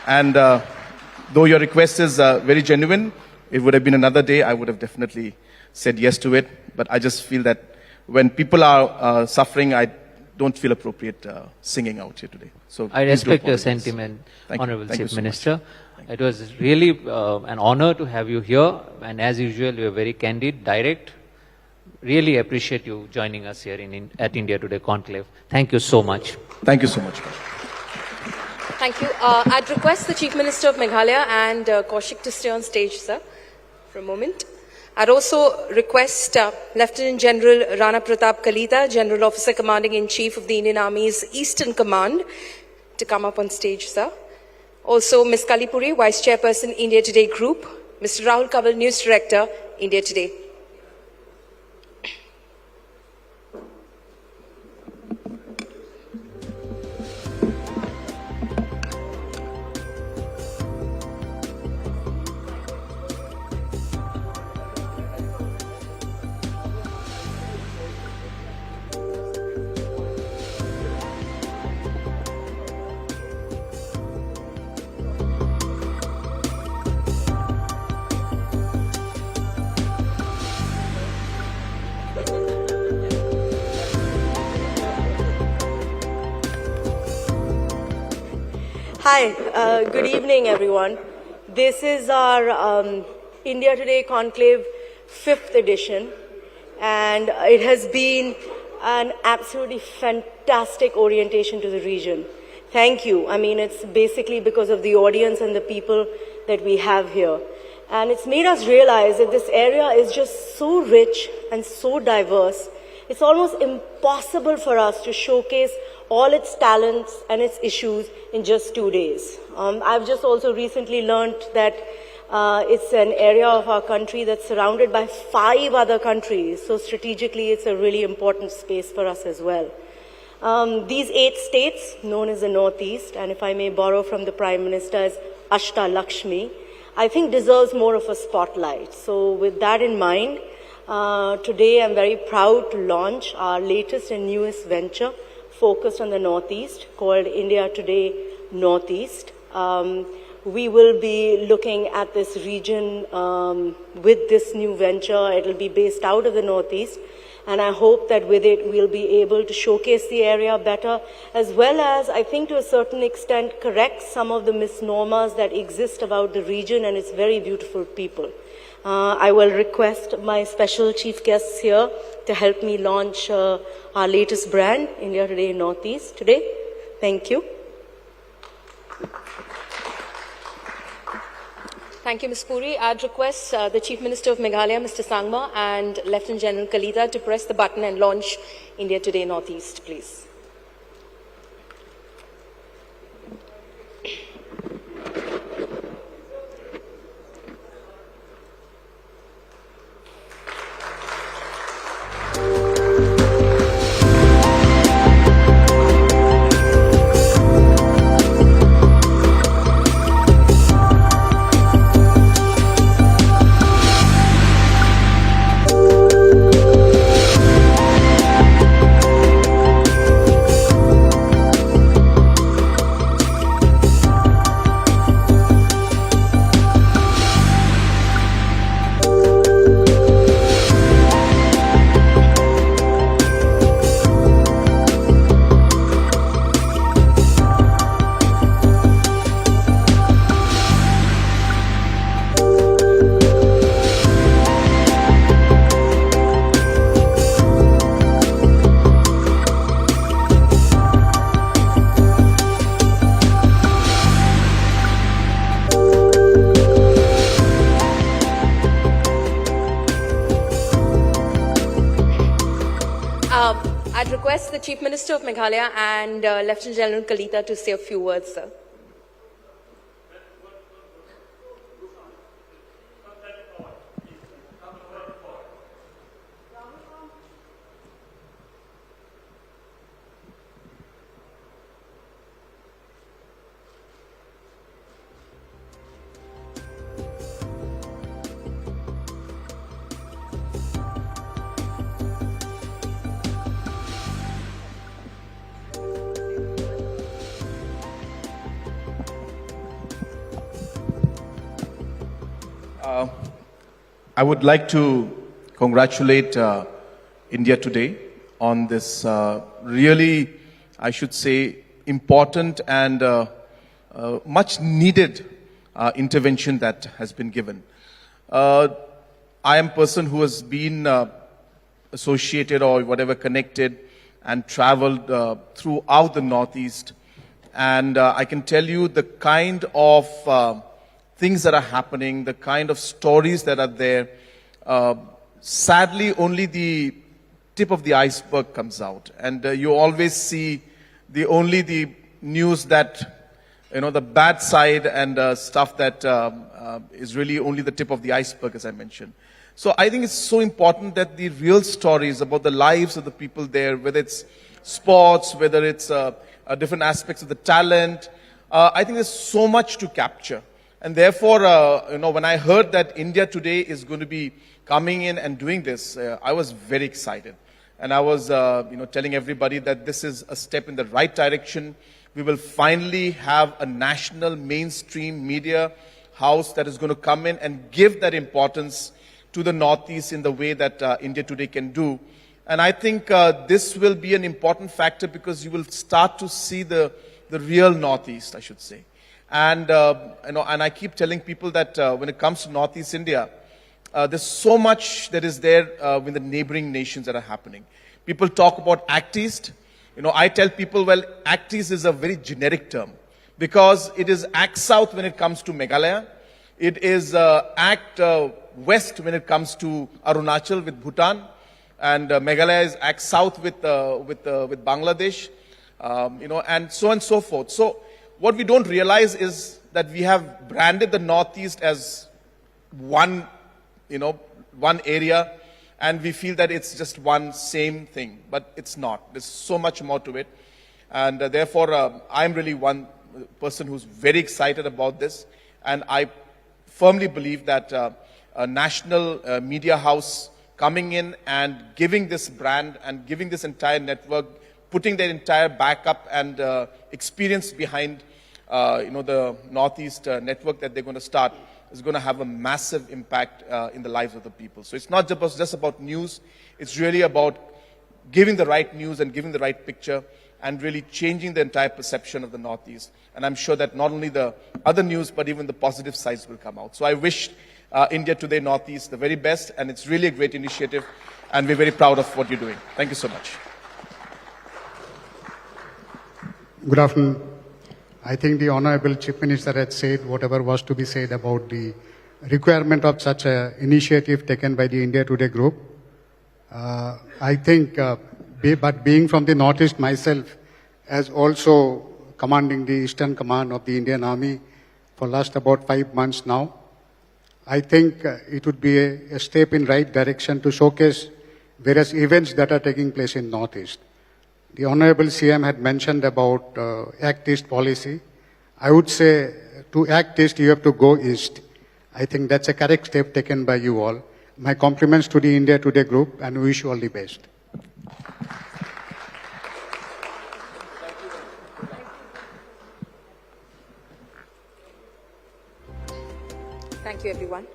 And though your request is very genuine, it would have been another day, I would have definitely said yes to it. But I just feel that when people are suffering, I don't feel appropriate singing out here today. So I respect your sentiment, Honorable Chief Minister. It was really an honor to have you here, and as usual, you are very candid, direct. Really appreciate you joining us here at India Today Conclave. Thank you so much. Thank you so much. Thank you. I'd request the Chief Minister of Meghalaya and Kaushik to stay on stage, sir, for a moment. I'd also request Lieutenant General Rana Pratap Kalita, General Officer Commanding-in-Chief of the Indian Army's Eastern Command, to come up on stage, sir. Also, Ms. Kalipuri, Vice Chairperson, India Today Group. Mr. Rahul Kaval, News Director, India Today. Hi, good evening everyone. This is our India Today Conclave 5th edition, and it has been an absolutely fantastic orientation to the region. Thank you. I mean, it's basically because of the audience and the people that we have here. And it's made us realize that this area is just so rich and so diverse. It's almost impossible for us to showcase all its talents and its issues in just 2 days. I've just also recently learned that it's an area of our country that's surrounded by 5 other countries. So strategically, it's a really important space for us as well. These 8 states, known as the Northeast, and if I may borrow from the Prime Minister as Ashta Lakshmi, I think deserves more of a spotlight. So with that in mind, today I'm very proud to launch our latest and newest venture focused on the Northeast, called India Today Northeast. We will be looking at this region with this new venture. It will be based out of the Northeast, and I hope that with it we'll be able to showcase the area better, as well as, I think to a certain extent, correct some of the misnomers that exist about the region and its very beautiful people. I will request my special chief guests here to help me launch our latest brand, India Today Northeast, today. Thank you. Thank you, Ms. Puri. I'd request the Chief Minister of Meghalaya, Mr. Sangma, and Lieutenant General Kalita to press the button and launch India Today Northeast, please. I'd request the Chief Minister of Meghalaya and Lieutenant General Kalita to say a few words, sir. I would like to congratulate India Today on this really, I should say, important and much needed intervention that has been given. I am a person who has been associated or whatever connected and traveled throughout the Northeast. And I can tell you the kind of things that are happening, the kind of stories that are there. Sadly, only the tip of the iceberg comes out. And you always see only the news that, the bad side and stuff that is really only the tip of the iceberg, as I mentioned. So I think it's so important that the real stories about the lives of the people there, whether it's sports, whether it's different aspects of the talent, I think there's so much to capture. And therefore, when I heard that India Today is going to be coming in and doing this, I was very excited. And I was, telling everybody that this is a step in the right direction. We will finally have a national mainstream media house that is going to come in and give that importance to the Northeast in the way that India Today can do. And I think this will be an important factor because you will start to see the real Northeast, I should say. And, and I keep telling people that when it comes to Northeast India, there's so much that is there with the neighboring nations that are happening. People talk about Act East. I tell people, well, Act East is a very generic term because it is Act South when it comes to Meghalaya. It is Act West when it comes to Arunachal with Bhutan. And Meghalaya is Act South with Bangladesh, and so on and so forth. So what we don't realize is that we have branded the Northeast as one area, and we feel that it's just one same thing, but it's not. There's so much more to it. And therefore, I'm really one person who's very excited about this. And I firmly believe that a national media house coming in and giving this brand and giving this entire network, putting their entire backup and experience behind the Northeast network that they're going to start is going to have a massive impact in the lives of the people. So it's not just about news. It's really about giving the right news and giving the right picture and really changing the entire perception of the Northeast. And I'm sure that not only the other news, but even the positive sides will come out. So I wish India Today Northeast the very best, and it's really a great initiative, and we're very proud of what you're doing. Thank you so much. Good afternoon. I think the Honorable Chief Minister had said whatever was to be said about the requirement of such an initiative taken by the India Today group. I think, but being from the Northeast myself, as also commanding the Eastern Command of the Indian Army for last about 5 months now, I think it would be a step in right direction to showcase various events that are taking place in Northeast. The Honorable CM had mentioned about Act East policy. I would say to Act East, you have to go East. I think that's a correct step taken by you all. My compliments to the India Today group, and wish you all the best. Thank you, everyone.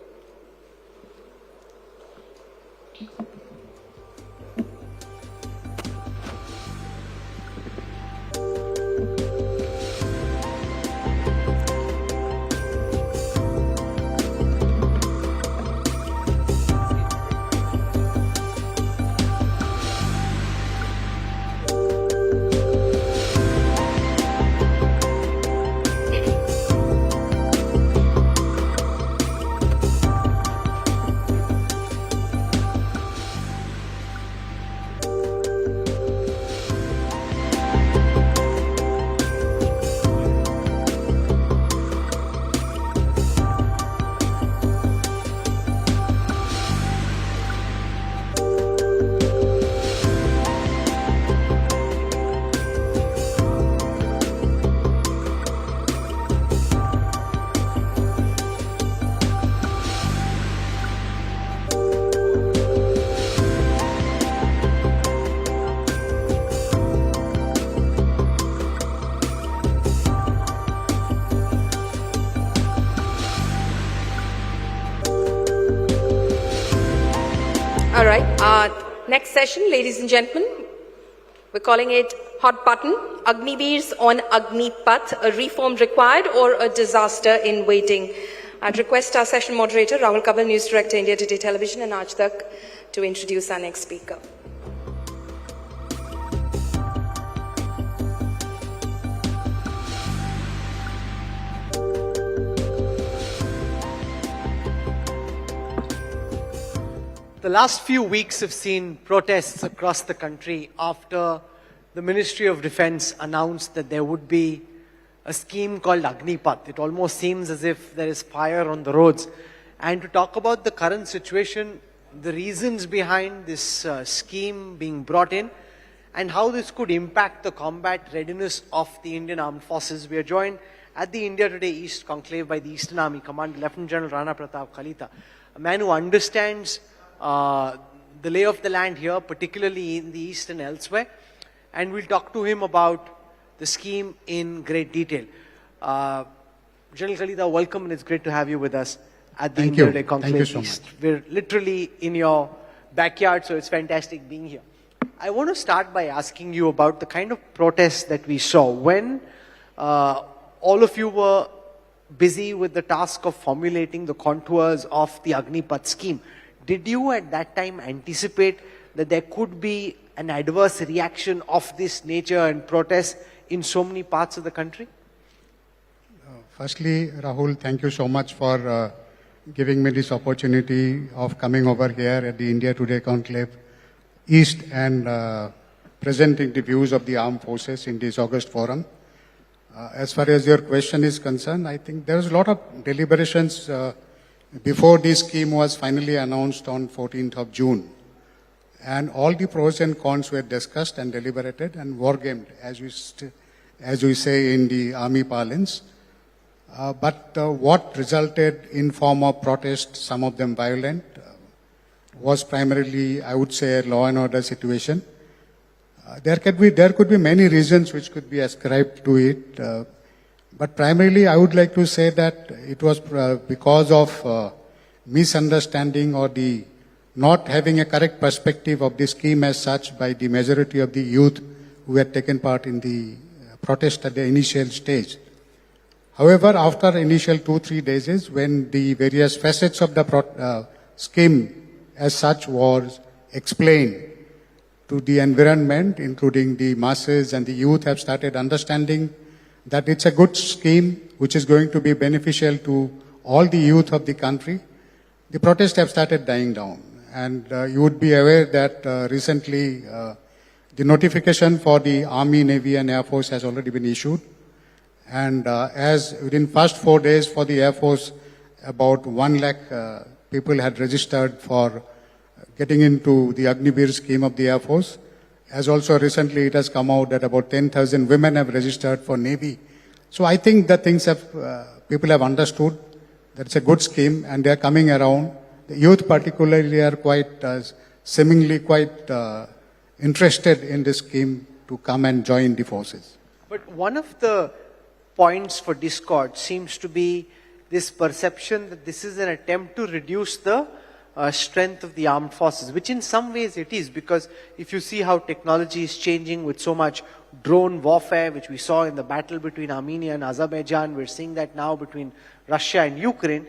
All right. Next session, ladies and gentlemen, we're calling it Hot Button. Agniveers on Agnipath, a reform required or a disaster in waiting. I'd request our session moderator, Rahul Kabal, News Director, India Today Television, and Aaj Tak, to introduce our next speaker. The last few weeks have seen protests across the country after the Ministry of Defense announced that there would be a scheme called Agnipath. It almost seems as if there is fire on the roads. And to talk about the current situation, the reasons behind this scheme being brought in, and how this could impact the combat readiness of the Indian Armed Forces, we are joined at the India Today East Conclave by the Eastern Army Commander Lieutenant General Rana Pratap Kalita, a man who understands the lay of the land here, particularly in the East and elsewhere. And we'll talk to him about the scheme in great detail. General Kalita, welcome, and it's great to have you with us at the India Today Conclave Thank you so East. much. We're literally in your backyard, so it's fantastic being here. I want to start by asking you about the kind of protests that we saw when all of you were busy with the task of formulating the contours of the Agnipath scheme. Did you at that time anticipate that there could be an adverse reaction of this nature and protest in so many parts of the country? Firstly, Rahul, thank you so much for giving me this opportunity of coming over here at the India Today Conclave East and presenting the views of the armed forces in this August forum. As far as your question is concerned, I think there was a lot of deliberations before this scheme was finally announced on 14th of June. And all the pros and cons were discussed and deliberated and wargamed, as we say in the army parlance. But what resulted in form of protest, some of them violent, was primarily, I would say, a law and order situation. There could be many reasons which could be ascribed to it. But primarily, I would like to say that it was because of misunderstanding or the not having a correct perspective of the scheme as such by the majority of the youth who had taken part in the protest at the initial stage. However, after initial 2-3 days, when the various facets of the scheme as such was explained to the environment, including the masses and the youth have started understanding that it's a good scheme which is going to be beneficial to all the youth of the country, the protests have started dying down. And you would be aware that recently the notification for the Army, Navy and Air Force has already been issued. And as within first 4 days for the Air Force, about 1 lakh people had registered for getting into the Agniveer scheme of the Air Force. As also recently it has come out that about 10,000 women have registered for Navy. So I think that things have, people have understood that it's a good scheme and they're coming around. The youth particularly are quite, seemingly quite interested in this scheme to come and join the forces. But one of the points for discord seems to be this perception that this is an attempt to reduce the strength of the armed forces, which in some ways it is, because if you see how technology is changing with so much drone warfare, which we saw in the battle between Armenia and Azerbaijan, we're seeing that now between Russia and Ukraine,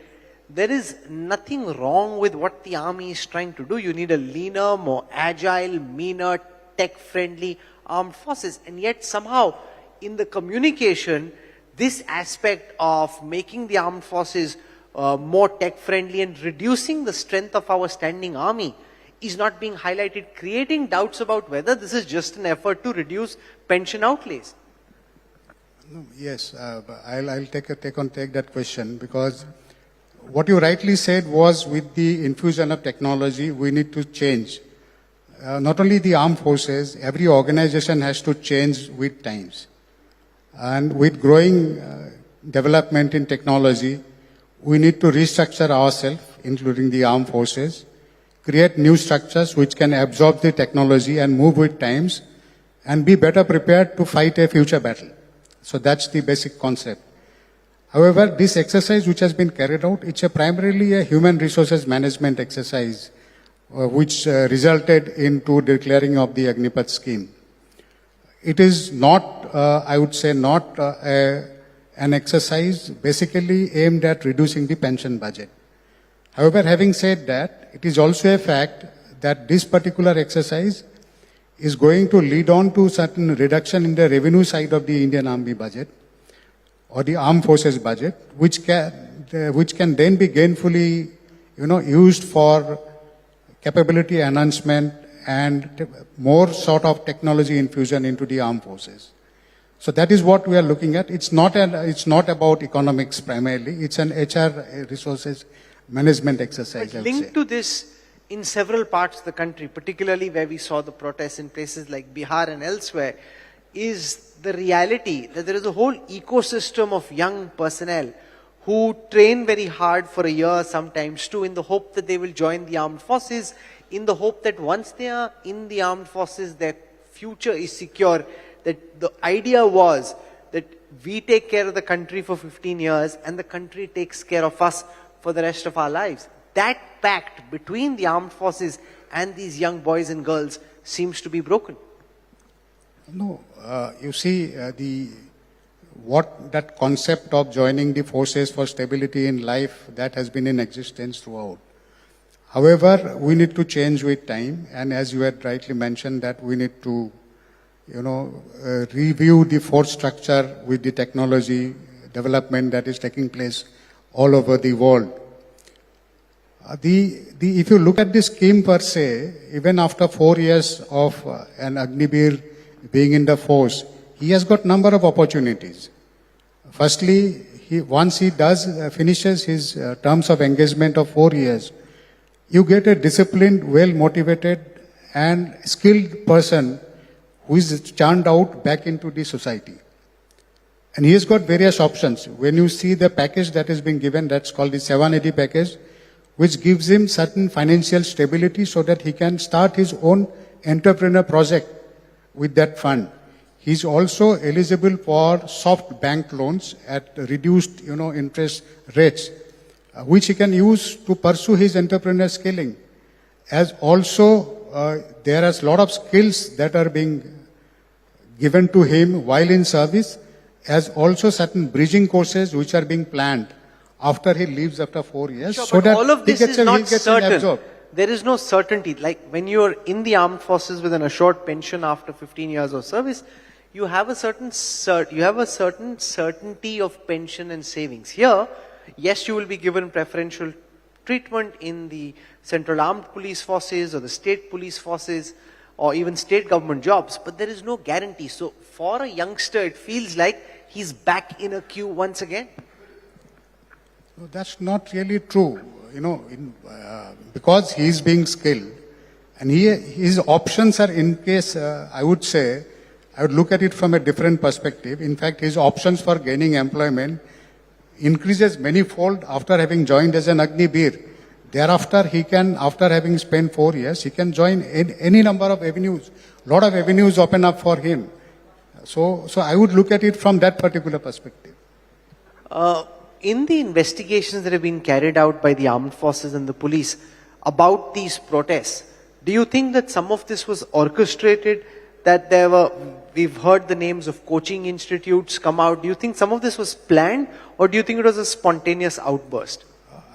there is nothing wrong with what the army is trying to do. You need a leaner, more agile, meaner, tech-friendly armed forces. And yet somehow in the communication, this aspect of making the armed forces more tech-friendly and reducing the strength of our standing army is not being highlighted, creating doubts about whether this is just an effort to reduce pension outlays. Yes, I'll take that question, because what you rightly said was with the infusion of technology, we need to change. Not only the armed forces, every organization has to change with times. And with growing development in technology, we need to restructure ourselves, including the armed forces, create new structures which can absorb the technology and move with times and be better prepared to fight a future battle. So that's the basic concept. However, this exercise which has been carried out, it's primarily a human resources management exercise which resulted into declaring of the Agnipath scheme. It is not, I would say, not an exercise basically aimed at reducing the pension budget. However, having said that, it is also a fact that this particular exercise is going to lead on to certain reduction in the revenue side of the Indian Army budget or the armed forces budget, which can then be gainfully, used for capability enhancement and more sort of technology infusion into the armed forces. So that is what we are looking at. It's not about economics primarily. It's an HR resources management exercise. But linked to this, in several parts of the country, particularly where we saw the protests in places like Bihar and elsewhere, is the reality that there is a whole ecosystem of young personnel who train very hard for a year, sometimes two, in the hope that they will join the armed forces, in the hope that once they are in the armed forces, their future is secure. That the idea was that we take care of the country for 15 years and the country takes care of us for the rest of our lives. That pact between the armed forces and these young boys and girls seems to be broken. No, you see, that concept of joining the forces for stability in life, that has been in existence throughout. However, we need to change with time, and as you had rightly mentioned, that we need to, review the force structure with the technology development that is taking place all over the world. If you look at the scheme per se, even after 4 years of an Agniveer being in the force, he has got number of opportunities. Firstly, once he finishes his terms of engagement of 4 years, you get a disciplined, well-motivated and skilled person who is churned out back into the society. And he has got various options. When you see the package that is being given, that's called the 780 package, which gives him certain financial stability so that he can start his own entrepreneur project with that fund. He's also eligible for soft bank loans at reduced, interest rates, which he can use to pursue his entrepreneur skilling. As also, there are a lot of skills that are being given to him while in service, as also certain bridging courses which are being planned after he leaves after 4 years. Sure, so but that all of this is not certain. absorbed. There is no certainty. Like when you're in the armed forces with an assured pension after 15 years of service, you have a certain certainty of pension and savings. Here, yes, you will be given preferential treatment in the central armed police forces or the state police forces or even state government jobs, but there is no guarantee. So for a youngster, it feels like he's back in a queue once again. No, that's not really true. Because he is being skilled, and his options are, in case, I would look at it from a different perspective. In fact, his options for gaining employment increases manifold after having joined as an Agniveer. Thereafter, he can, after having spent 4 years, he can join any number of avenues. Lot of avenues open up for him. So I would look at it from that particular perspective. In the investigations that have been carried out by the armed forces and the police about these protests, do you think that some of this was orchestrated? That we've heard the names of coaching institutes come out. Do you think some of this was planned, or do you think it was a spontaneous outburst?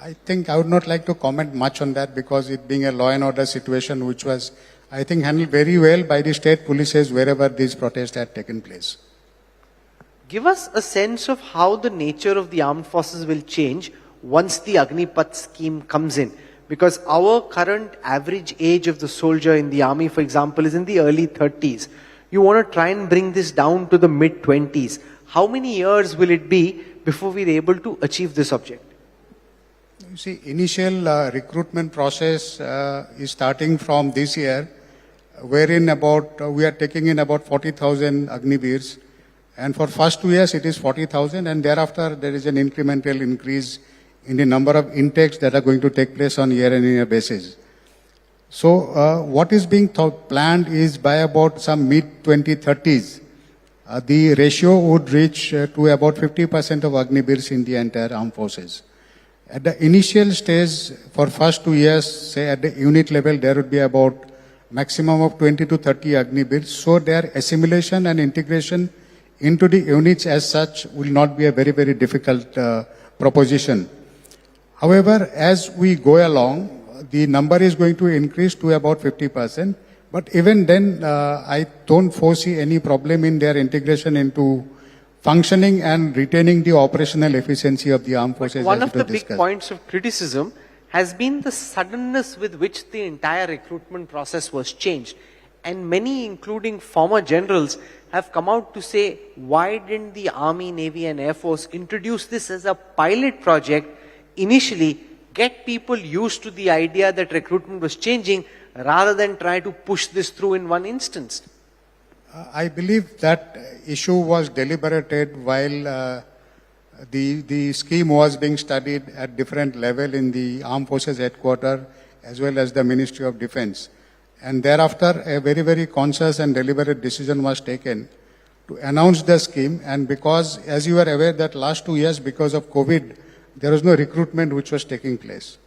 I think I would not like to comment much on that, because it being a law and order situation which was, I think, handled very well by the state polices wherever these protests had taken place. Give us a sense of how the nature of the armed forces will change once the Agnipath scheme comes in. Because our current average age of the soldier in the army, for example, is in the early 30s. You want to try and bring this down to the mid 20s. How many years will it be before we're able to achieve this object? You see, initial recruitment process is starting from this year, wherein we are taking in about 40,000 Agniveers. And for first 2 years, it is 40,000, and thereafter there is an incremental increase in the number of intakes that are going to take place on year-on-year basis. So what is being planned is by about some mid-2030s, the ratio would reach to about 50% of Agniveers in the entire armed forces. At the initial stage, for first 2 years, say at the unit level, there would be about maximum of 20 to 30 Agniveers. So their assimilation and integration into the units as such will not be a very, very difficult proposition. However, as we go along, the number is going to increase to about 50%. But even then, I don't foresee any problem in their integration into functioning and retaining the operational efficiency of the armed forces. One of the big points of criticism has been the suddenness with which the entire recruitment process was changed. And many, including former generals, have come out to say, why didn't the Army, Navy and Air Force introduce this as a pilot project initially, get people used to the idea that recruitment was changing, rather than try to push this through in one instance? I believe that issue was deliberated while the scheme was being studied at different level in the Armed Forces Headquarters as well as the Ministry of Defense. And thereafter, a very, very conscious and deliberate decision was taken to announce the scheme. And because, as you are aware, that last 2 years, because of COVID, there was no recruitment which was taking place.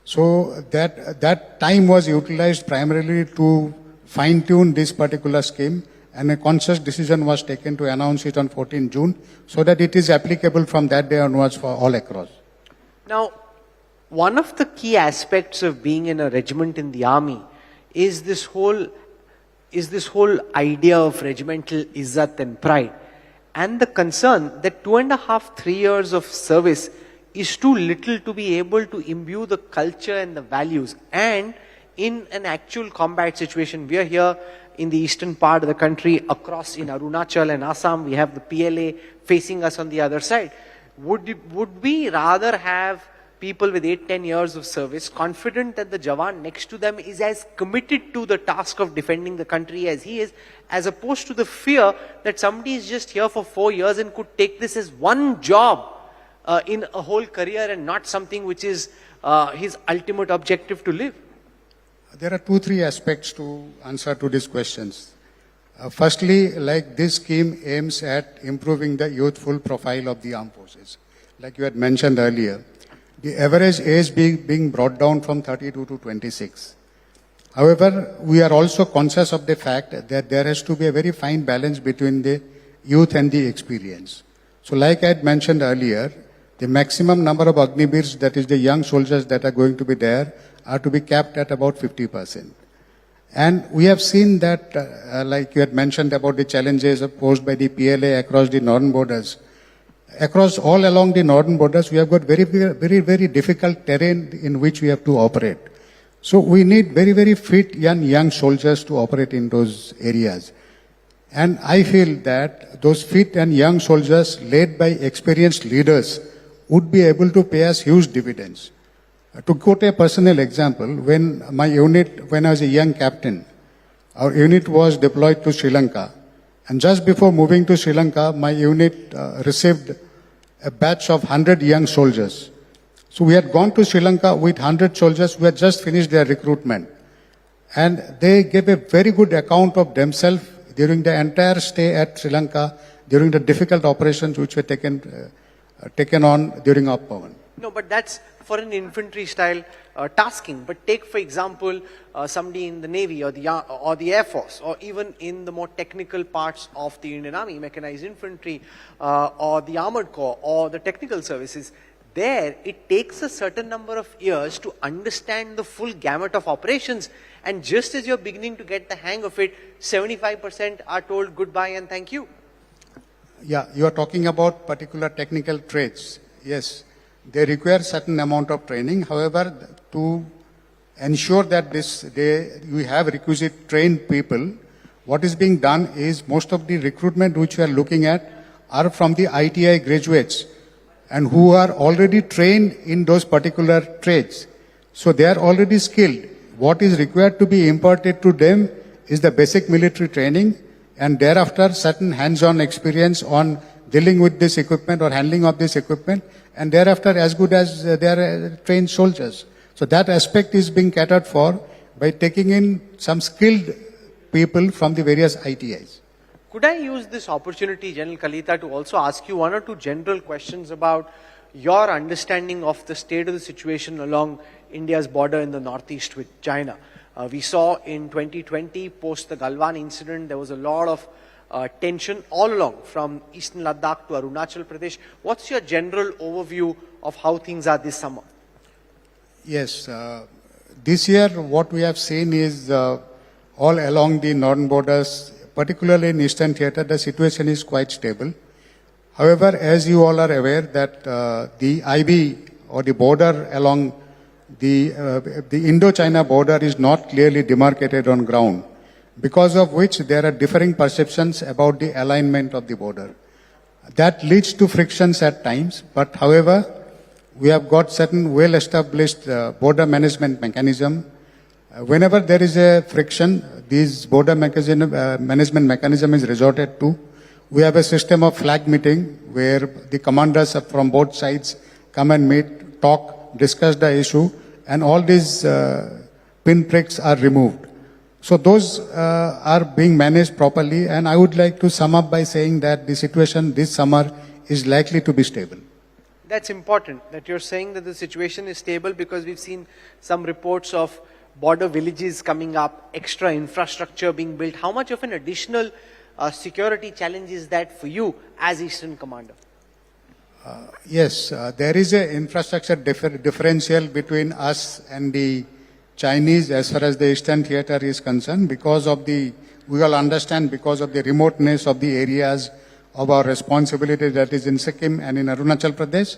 So that time was utilized primarily to fine-tune this particular scheme, and a conscious decision was taken to announce it on 14 June so that it is applicable from that day onwards for all across. Now, one of the key aspects of being in a regiment in the army is this whole idea of regimental izzat and pride, and the concern that 2.5, 3 years of service is too little to be able to imbue the culture and the values. And in an actual combat situation, we are here in the eastern part of the country, across in Arunachal and Assam, we have the PLA facing us on the other side. Would we rather have people with 8-10 years of service confident that the Jawan next to them is as committed to the task of defending the country as he is, as opposed to the fear that somebody is just here for 4 years and could take this as one job in a whole career and not something which is his ultimate objective to live? There are 2-3 aspects to answer to these questions. Firstly, like this scheme aims at improving the youthful profile of the armed forces. Like you had mentioned earlier, the average age being brought down from 32 to 26. However, we are also conscious of the fact that there has to be a very fine balance between the youth and the experience. So like I had mentioned earlier, the maximum number of Agniveers, that is the young soldiers that are going to be there, are to be capped at about 50%. And we have seen that, like you had mentioned about the challenges posed by the PLA across the northern borders. Across all along the northern borders, we have got very, very difficult terrain in which we have to operate. So we need very, very fit young soldiers to operate in those areas. And I feel that those fit and young soldiers led by experienced leaders would be able to pay us huge dividends. To quote a personal example, when I was a young captain, our unit was deployed to Sri Lanka. And just before moving to Sri Lanka, my unit received a batch of 100 young soldiers. So we had gone to Sri Lanka with 100 soldiers who had just finished their recruitment. And they gave a very good account of themselves during the entire stay at Sri Lanka, during the difficult operations which were taken on during our Pavan. No, but that's for an infantry style tasking. But take, for example, somebody in the Navy or the Air Force, or even in the more technical parts of the Indian Army, mechanized infantry, or the Armored Corps, or the technical services. There, it takes a certain number of years to understand the full gamut of operations. And just as you're beginning to get the hang of it, 75% are told goodbye and thank you. Yeah, you are talking about particular technical traits. Yes, they require certain amount of training. However, to ensure that you have requisite trained people, what is being done is most of the recruitment which we are looking at are from the ITI graduates and who are already trained in those particular trades. So they are already skilled. What is required to be imparted to them is the basic military training, and thereafter certain hands-on experience on dealing with this equipment or handling of this equipment, and thereafter as good as they are trained soldiers. So that aspect is being catered for by taking in some skilled people from the various ITIs. Could I use this opportunity, General Kalita, to also ask you one or two general questions about your understanding of the state of the situation along India's border in the northeast with China. We saw in 2020, post the Galwan incident, there was a lot of tension all along from eastern Ladakh to Arunachal Pradesh. What's your general overview of how things are this summer? Yes, this year what we have seen is all along the northern borders, particularly in Eastern Theatre, the situation is quite stable. However, as you all are aware that the IB or the border along the Indo-China border is not clearly demarcated on ground, because of which there are differing perceptions about the alignment of the border. That leads to frictions at times, but however, we have got certain well-established border management mechanism. Whenever there is a friction, this border management mechanism is resorted to. We have a system of flag meeting where the commanders from both sides come and meet, talk, discuss the issue, and all these pinpricks are removed. So those are being managed properly, and I would like to sum up by saying that the situation this summer is likely to be stable. That's important, that you're saying that the situation is stable, because we've seen some reports of border villages coming up, extra infrastructure being built. How much of an additional security challenge is that for you as Eastern Commander? Yes, there is an infrastructure differential between us and the Chinese as far as the Eastern Theatre is concerned, because of we all understand, because of the remoteness of the areas of our responsibility that is in Sikkim and in Arunachal Pradesh.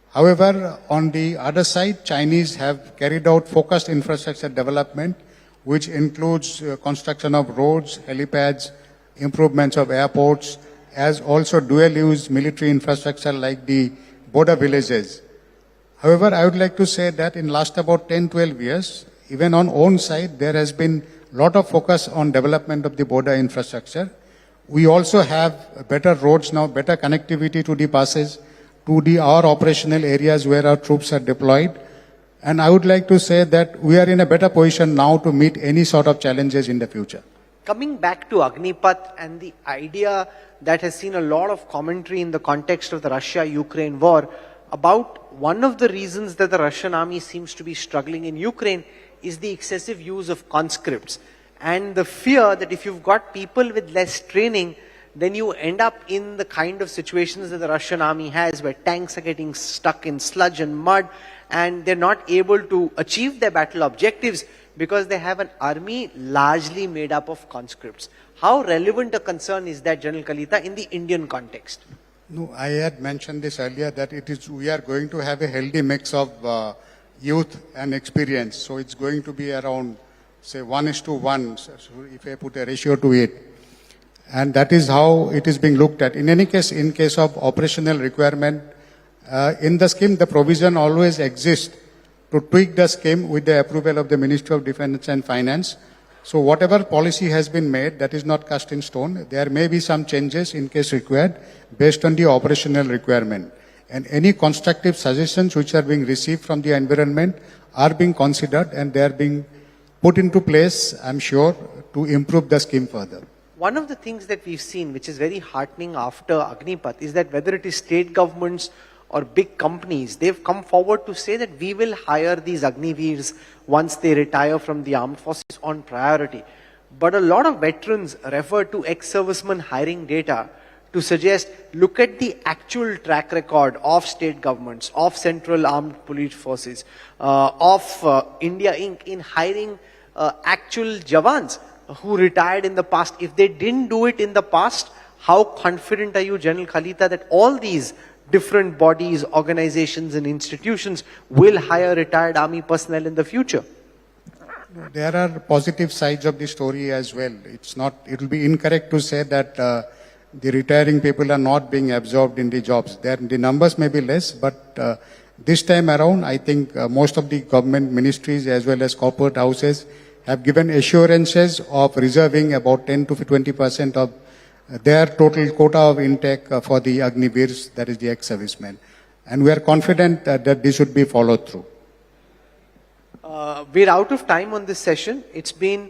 However, on the other side, Chinese have carried out focused infrastructure development, which includes construction of roads, helipads, improvements of airports, as also dual-use military infrastructure like the border villages. However, I would like to say that in last about 10-12 years, even on own side, there has been a lot of focus on development of the border infrastructure. We also have better roads now, better connectivity to the passes, to our operational areas where our troops are deployed. And I would like to say that we are in a better position now to meet any sort of challenges in the future. Coming back to Agnipath and the idea that has seen a lot of commentary in the context of the Russia-Ukraine war about one of the reasons that the Russian army seems to be struggling in Ukraine is the excessive use of conscripts, and the fear that if you've got people with less training, then you end up in the kind of situations that the Russian army has, where tanks are getting stuck in sludge and mud, and they're not able to achieve their battle objectives because they have an army largely made up of conscripts. How relevant a concern is that, General Kalita, in the Indian context? No, I had mentioned this earlier that we are going to have a healthy mix of youth and experience. So it's going to be around, say, 1:1, so if I put a ratio to it. And that is how it is being looked at. In any case, in case of operational requirement, in the scheme, the provision always exists to tweak the scheme with the approval of the Ministry of Defence and Finance. So whatever policy has been made, that is not cast in stone. There may be some changes in case required based on the operational requirement. And any constructive suggestions which are being received from the environment are being considered, and they are being put into place, I'm sure, to improve the scheme further. One of the things that we've seen, which is very heartening after Agnipath, is that whether it is state governments or big companies, they've come forward to say that we will hire these Agniveers once they retire from the armed forces on priority. But a lot of veterans refer to ex-servicemen hiring data to suggest, look at the actual track record of state governments, of Central Armed Police Forces, of India Inc. in hiring actual Jawans who retired in the past. If they didn't do it in the past, how confident are you, General Kalita, that all these different bodies, organizations and institutions will hire retired army personnel in the future? There are positive sides of the story as well. It will be incorrect to say that the retiring people are not being absorbed in the jobs. The numbers may be less, but this time around, I think most of the government ministries as well as corporate houses have given assurances of reserving about 10 to 20% of their total quota of intake for the Agniveers, that is the ex-servicemen. And we are confident that this should be followed through. We're out of time on this session. It's been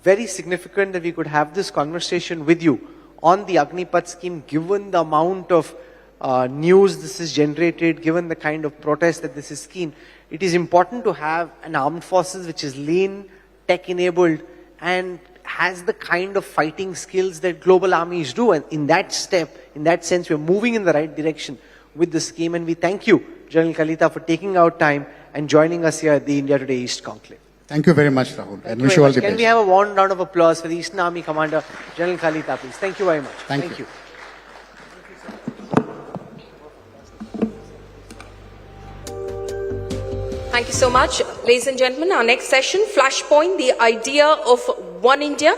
very significant that we could have this conversation with you on the Agnipath scheme, given the amount of news this is generated, given the kind of protest that this is keen, it is important to have an armed forces which is lean, tech-enabled, and has the kind of fighting skills that global armies do. And in that sense, we're moving in the right direction with the scheme. And we thank you, General Kalita, for taking out time and joining us here at the India Today East Conclave. Thank you very much, Rahul. And wish you all the best. Can we have a warm round of applause for the Eastern Army Commander, General Kalita, please? Thank you very much. Thank you. Thank you so much. Ladies and gentlemen, our next session, Flashpoint, the idea of One India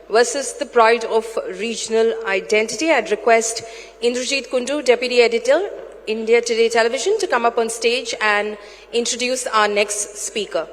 versus the pride of regional identity. I'd request Indrajit Kundu, Deputy Editor, India Today Television, to come up on stage and introduce our next speaker.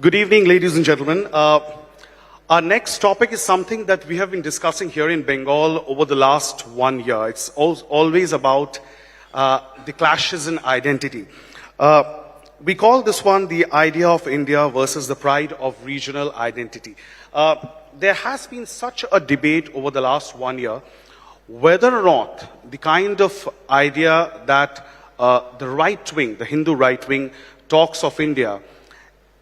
Good evening, ladies and gentlemen. Our next topic is something that we have been discussing here in Bengal over the last 1 year. It's always about the clashes in identity. We call this one the idea of India versus the pride of regional identity. There has been such a debate over the last 1 year whether or not the kind of idea that the right wing, the Hindu right wing, talks of India,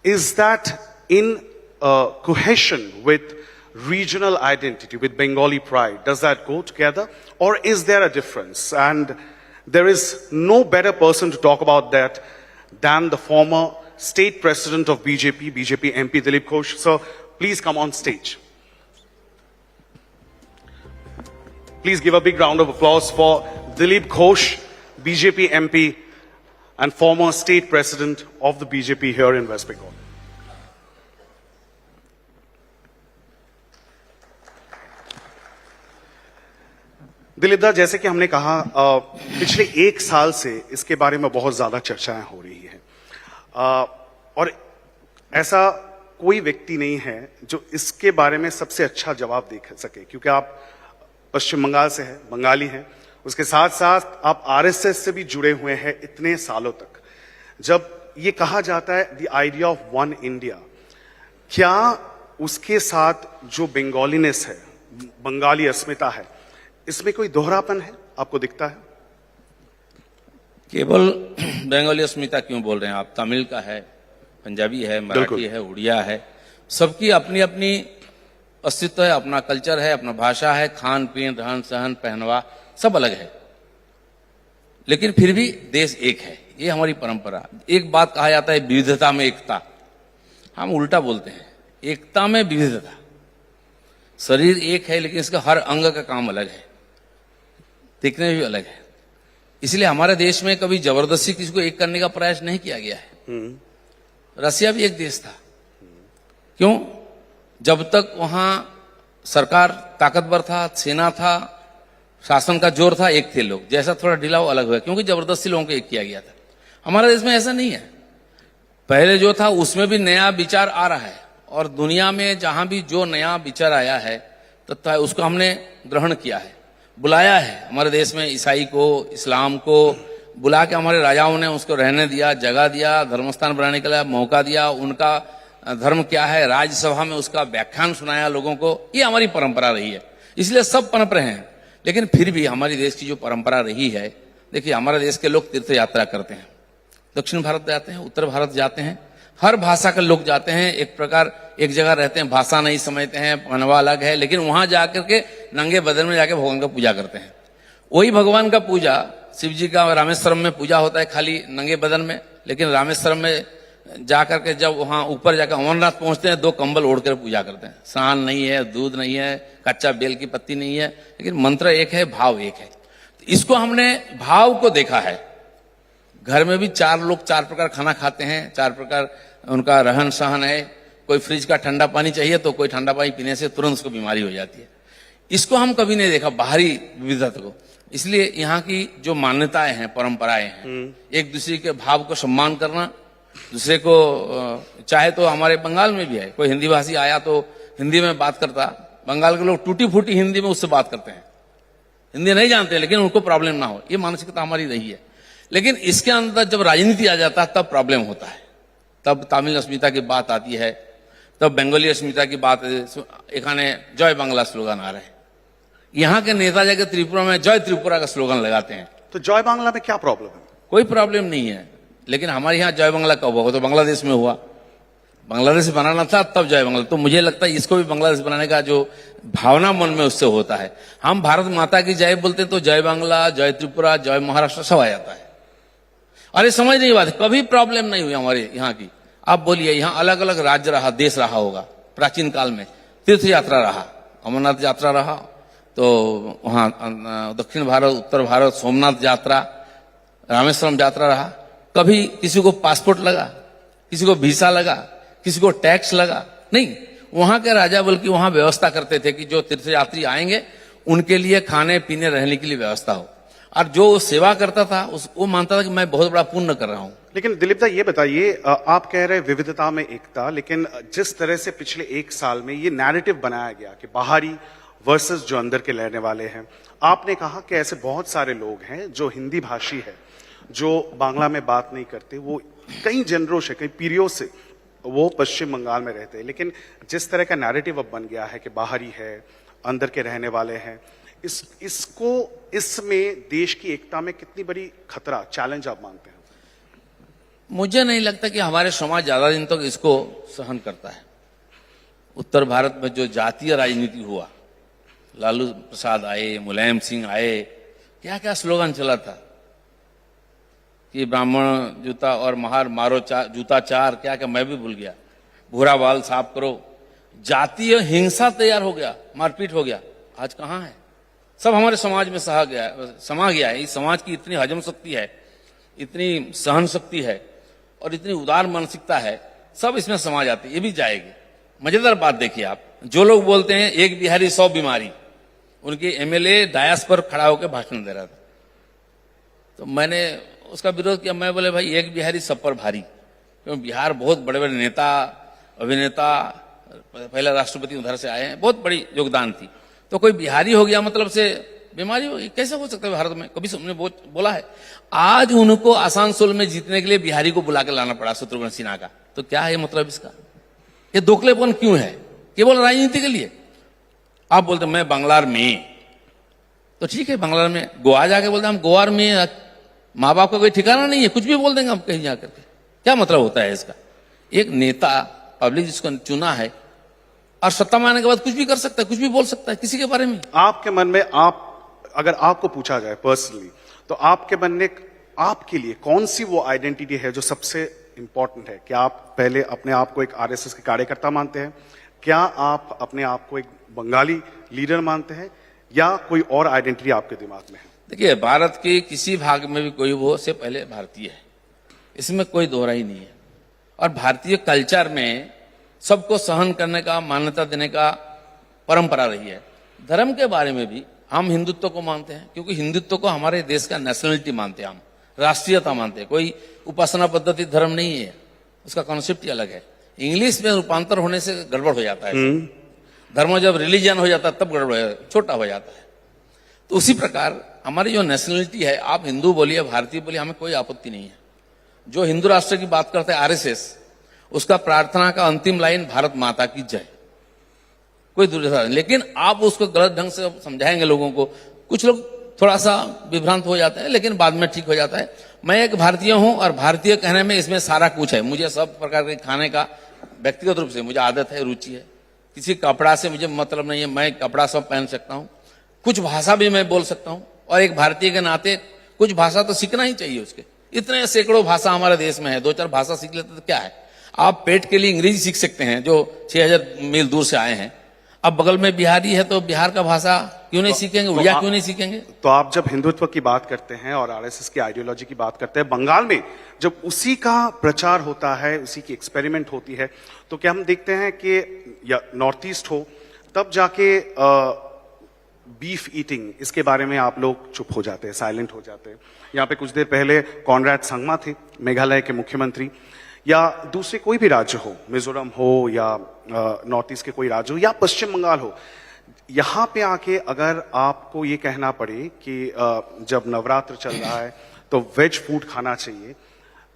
is that in cohesion with regional identity, with Bengali pride? Does that go together? Or is there a difference? And there is no better person to talk about that than the former state president of BJP MP Dilip Ghosh. So please come on stage. Please give a big round of applause for Dilip Ghosh, BJP MP and former state president of the BJP here in West Bengal. Dilip दा, जैसे कि हमने कहा, पिछले 1 साल से इसके बारे में बहुत ज्यादा चर्चाएं हो रही हैं और ऐसा कोई व्यक्ति नहीं है जो इसके बारे में सबसे अच्छा जवाब दे सके, क्योंकि आप पश्चिम बंगाल से हैं, बंगाली हैं, उसके साथ साथ आप आरएसएस से भी जुड़े हुए हैं इतने सालों तक। जब ये कहा जाता है the idea of one India, क्या उसके साथ जो बंगालीनेस है, बंगाली अस्मिता है, इसमें कोई दोहरापन है, आपको दिखता है? केवल बंगाली अस्मिता क्यों बोल रहे हैं आप? तमिल का है, पंजाबी है, मराठी है, उड़िया है, सबकी अपनी अपनी अस्तित्व है, अपना कल्चर है, अपना भाषा है, खान पीन, रहन सहन, पहनवा सब अलग है, लेकिन फिर भी देश एक है। ये हमारी परंपरा। एक बात कहा जाता है विविधता में एकता, हम उल्टा बोलते हैं, एकता में विविधता। शरीर एक है लेकिन इसका हर अंग का काम अलग है, दिखने में भी अलग है। इसलिए हमारे देश में कभी जबरदस्ती किसी को एक करने का प्रयास नहीं किया गया है। रसिया भी एक देश था, क्यों? जब तक वहां सरकार ताकतवर था, सेना था, शासन का जोर था, एक थे लोग। जैसा थोड़ा ढीला वो अलग हुआ, क्योंकि जबरदस्ती लोगों को एक किया गया था। हमारे देश में ऐसा नहीं है। पहले जो था उसमें भी नया विचार आ रहा है, और दुनिया में जहां भी जो नया विचार आया है तथा उसको हमने ग्रहण किया है, बुलाया है। हमारे देश में ईसाई को, इस्लाम को बुला के हमारे राजाओं ने उसको रहने दिया, जगह दिया, धर्मस्थान बनाने के लिए मौका दिया, उनका धर्म क्या है राज्यसभा में उसका व्याख्यान सुनाया लोगों को। ये हमारी परंपरा रही है, इसलिए सब पनप रहे हैं। लेकिन फिर भी हमारी देश की जो परंपरा रही है, देखिए हमारे देश के लोग तीर्थ यात्रा करते हैं, दक्षिण भारत जाते हैं, उत्तर भारत जाते हैं, हर भाषा के लोग जाते हैं, एक प्रकार एक जगह रहते हैं, भाषा नहीं समझते हैं, पहनावा अलग है, लेकिन वहां जाकर के नंगे बदन में जाके भगवान का पूजा करते हैं। वही भगवान का पूजा शिव जी का रामेश्वरम में पूजा होता है खाली नंगे बदन में, लेकिन रामेश्वरम में जाकर के जब वहां ऊपर जाकर अमरनाथ पहुंचते हैं 2 कंबल ओढ़कर पूजा करते हैं। स्नान नहीं है, दूध नहीं है, कच्चा बेल की पत्ती नहीं है, लेकिन मंत्र एक है, भाव एक है। इसको हमने भाव को देखा है, घर में भी 4 लोग 4 प्रकार खाना खाते हैं, 4 प्रकार उनका रहन सहन है। कोई फ्रिज का ठंडा पानी चाहिए तो कोई ठंडा पानी पीने से तुरंत उसको बीमारी हो जाती है। इसको हम कभी नहीं देखा, बाहरी विविधता को। इसलिए यहाँ की जो मान्यताएं हैं, परंपराएं हैं, एक दूसरे के भाव को सम्मान करना, दूसरे को, चाहे तो हमारे बंगाल में भी है, कोई हिंदी भाषी आया तो हिंदी में बात करता, बंगाल के लोग टूटी फूटी हिंदी में उससे बात करते हैं, हिंदी नहीं जानते लेकिन उनको प्रॉब्लम ना हो, ये मानसिकता हमारी रही है। लेकिन इसके अंदर जब राजनीति आ जाता है तब प्रॉब्लम होता है, तब तमिल अस्मिता की बात आती है, तब बंगाली अस्मिता की बात, एखाने जय बांग्ला स्लोगन आ रहे हैं। यहाँ के नेता जाके त्रिपुरा में जय त्रिपुरा का स्लोगन लगाते हैं। तो जय बांग्ला में क्या प्रॉब्लम है? कोई प्रॉब्लम नहीं है, लेकिन हमारे यहाँ जय बांग्ला कब हुआ? तो बांग्लादेश में हुआ, बांग्लादेश बनाना था तब जय बांग्ला। तो मुझे लगता है इसको भी बांग्लादेश बनाने का जो भावना मन में उससे होता है। हम भारत माता की जय बोलते हैं तो जय बांग्ला, जय त्रिपुरा, जय महाराष्ट्र सब आ जाता है। अरे समझ नहीं बात, कभी प्रॉब्लम नहीं हुई हमारे यहाँ की। आप बोलिए, यहाँ अलग अलग राज्य रहा, देश रहा होगा प्राचीन काल में, तीर्थ यात्रा रहा, अमरनाथ यात्रा रहा, तो वहाँ दक्षिण भारत, उत्तर भारत, सोमनाथ यात्रा, रामेश्वरम यात्रा रहा। कभी किसी को पासपोर्ट लगा, किसी को वीसा लगा, किसी को टैक्स लगा नहीं। वहां के राजा बल्कि वहां व्यवस्था करते थे कि जो तीर्थयात्री आएंगे उनके लिए खाने पीने रहने के लिए व्यवस्था हो, और जो सेवा करता था वो मानता था कि मैं बहुत बड़ा पुण्य कर रहा हूं। लेकिन दिलीप दा ये बताइए, आप कह रहे विविधता में एकता, लेकिन जिस तरह से पिछले 1 साल में ये नैरेटिव बनाया गया कि बाहरी वर्सेस जो अंदर के रहने वाले हैं, आपने कहा कि ऐसे बहुत सारे लोग हैं जो हिंदी भाषी है, जो बांग्ला में बात नहीं करते, वो कई जनरों से, कई पीढ़ियों से वो पश्चिम बंगाल में रहते हैं। लेकिन जिस तरह का नैरेटिव अब बन गया है कि बाहरी है, अंदर के रहने वाले हैं, इसमें देश की एकता में कितनी बड़ी खतरा, चैलेंज आप मानते हैं? मुझे नहीं लगता कि हमारे समाज ज्यादा दिन तक इसको सहन करता है। उत्तर भारत में जो जातीय राजनीति हुआ, लालू प्रसाद आए, मुलायम सिंह आए, क्या क्या स्लोगन चला था कि ब्राह्मण जूता और महार मारो जूता चार, क्या क्या मैं भी भूल गया, भूरा बाल साफ करो। जातीय हिंसा तैयार हो गया, मारपीट हो गया। आज कहाँ है? सब हमारे समाज में समा गया है। इस समाज की इतनी हजम शक्ति है, इतनी सहन शक्ति है और इतनी उदार मानसिकता है, सब इसमें समा जाती है। ये भी जाएगी। मजेदार बात देखिए आप, जो लोग बोलते हैं एक बिहारी 100 बीमारी, उनके एमएलए डायस पर खड़ा होकर भाषण दे रहा था, तो मैंने उसका विरोध किया। मैं बोले भाई एक बिहारी सब पर भारी, क्योंकि बिहार बहुत बड़े बड़े नेता, अभिनेता, पहले राष्ट्रपति उधर से आए हैं, बहुत बड़ी योगदान थी। तो कोई बिहारी हो गया मतलब से बीमारी होगी? कैसे हो सकता है भारत में? कभी हमने बोला है? आज उनको आसानसोल में जीतने के लिए बिहारी को बुला के लाना पड़ा, शत्रुघ्न सिन्हा का। तो क्या है मतलब इसका? ये दोखलेपन क्यों है? केवल राजनीति के लिए? आप बोलते मैं बंगलार में, तो ठीक है, बंगलार में। गोवा जाके बोलते हम गोवा में, माँ बाप का कोई ठिकाना नहीं है, कुछ भी बोल देंगे हम कहीं जाकर के। क्या मतलब होता है इसका? एक नेता, पब्लिक जिसको चुना है, और सत्ता में आने के बाद कुछ भी कर सकता है, कुछ भी बोल सकता है किसी के बारे में। आपके मन में, अगर आपको पूछा जाए पर्सनली, तो आपके मन में आपके लिए कौन सी वो आइडेंटिटी है जो सबसे इंपॉर्टेंट है? क्या आप पहले अपने आप को एक आरएसएस के कार्यकर्ता मानते हैं? क्या आप अपने आप को एक बंगाली लीडर मानते हैं, या कोई और आइडेंटिटी आपके दिमाग में है? देखिए, भारत के किसी भाग में भी कोई वो से पहले भारतीय है, इसमें कोई दोहरा ही नहीं है। और भारतीय कल्चर में सबको सहन करने का, मान्यता देने का परंपरा रही है। धर्म के बारे में भी हम हिंदुत्व को मानते हैं, क्योंकि हिंदुत्व को हमारे देश का नेशनलिटी मानते हैं, हम राष्ट्रीयता मानते हैं। कोई उपासना पद्धति धर्म नहीं है, उसका कॉन्सेप्ट ही अलग है। इंग्लिश में रूपांतर होने से गड़बड़ हो जाता है। धर्म जब रिलीजन हो जाता है तब गड़बड़, छोटा हो जाता है। तो उसी प्रकार हमारी जो नेशनलिटी है, आप हिंदू बोलिए, भारतीय बोलिए, हमें कोई आपत्ति नहीं है। जो हिंदू राष्ट्र की बात करते हैं आरएसएस, उसका प्रार्थना का अंतिम लाइन भारत माता की जय, कोई दुर्योधन। लेकिन आप उसको गलत ढंग से समझाएंगे लोगों को, कुछ लोग थोड़ा सा विभ्रांत हो जाते हैं, लेकिन बाद में ठीक हो जाता है। मैं एक भारतीय हूं, और भारतीय कहने में इसमें सारा कुछ है। मुझे सब प्रकार के खाने का व्यक्तिगत रूप से मुझे आदत है, रुचि है। किसी कपड़ा से मुझे मतलब नहीं है, मैं कपड़ा सब पहन सकता हूं, कुछ भाषा भी मैं बोल सकता हूं, और एक भारतीय के नाते कुछ भाषा तो सीखना ही चाहिए उसके। इतने सैकड़ों भाषा हमारे देश में है, 2-4 भाषा सीख लेते तो क्या है। आप पेट के लिए अंग्रेजी सीख सकते हैं, जो 6000 मील दूर से आए हैं। अब बगल में बिहारी है तो बिहार का भाषा क्यों नहीं सीखेंगे, उड़िया क्यों नहीं सीखेंगे? तो आप जब हिंदुत्व की बात करते हैं और आरएसएस की आइडियोलॉजी की बात करते हैं, बंगाल में जब उसी का प्रचार होता है, उसी की एक्सपेरिमेंट होती है, तो क्या हम देखते हैं कि या नॉर्थ ईस्ट हो तब जाके बीफ ईटिंग इसके बारे में आप लोग चुप हो जाते हैं, साइलेंट हो जाते हैं। यहाँ पे कुछ देर पहले कॉनराड संगमा थे, मेघालय के मुख्यमंत्री, या दूसरे कोई भी राज्य हो, मिजोरम हो या नॉर्थ ईस्ट के कोई राज्य हो या पश्चिम बंगाल हो, यहाँ पे आके अगर आपको ये कहना पड़े कि जब नवरात्र चल रहा है तो वेज फूड खाना चाहिए,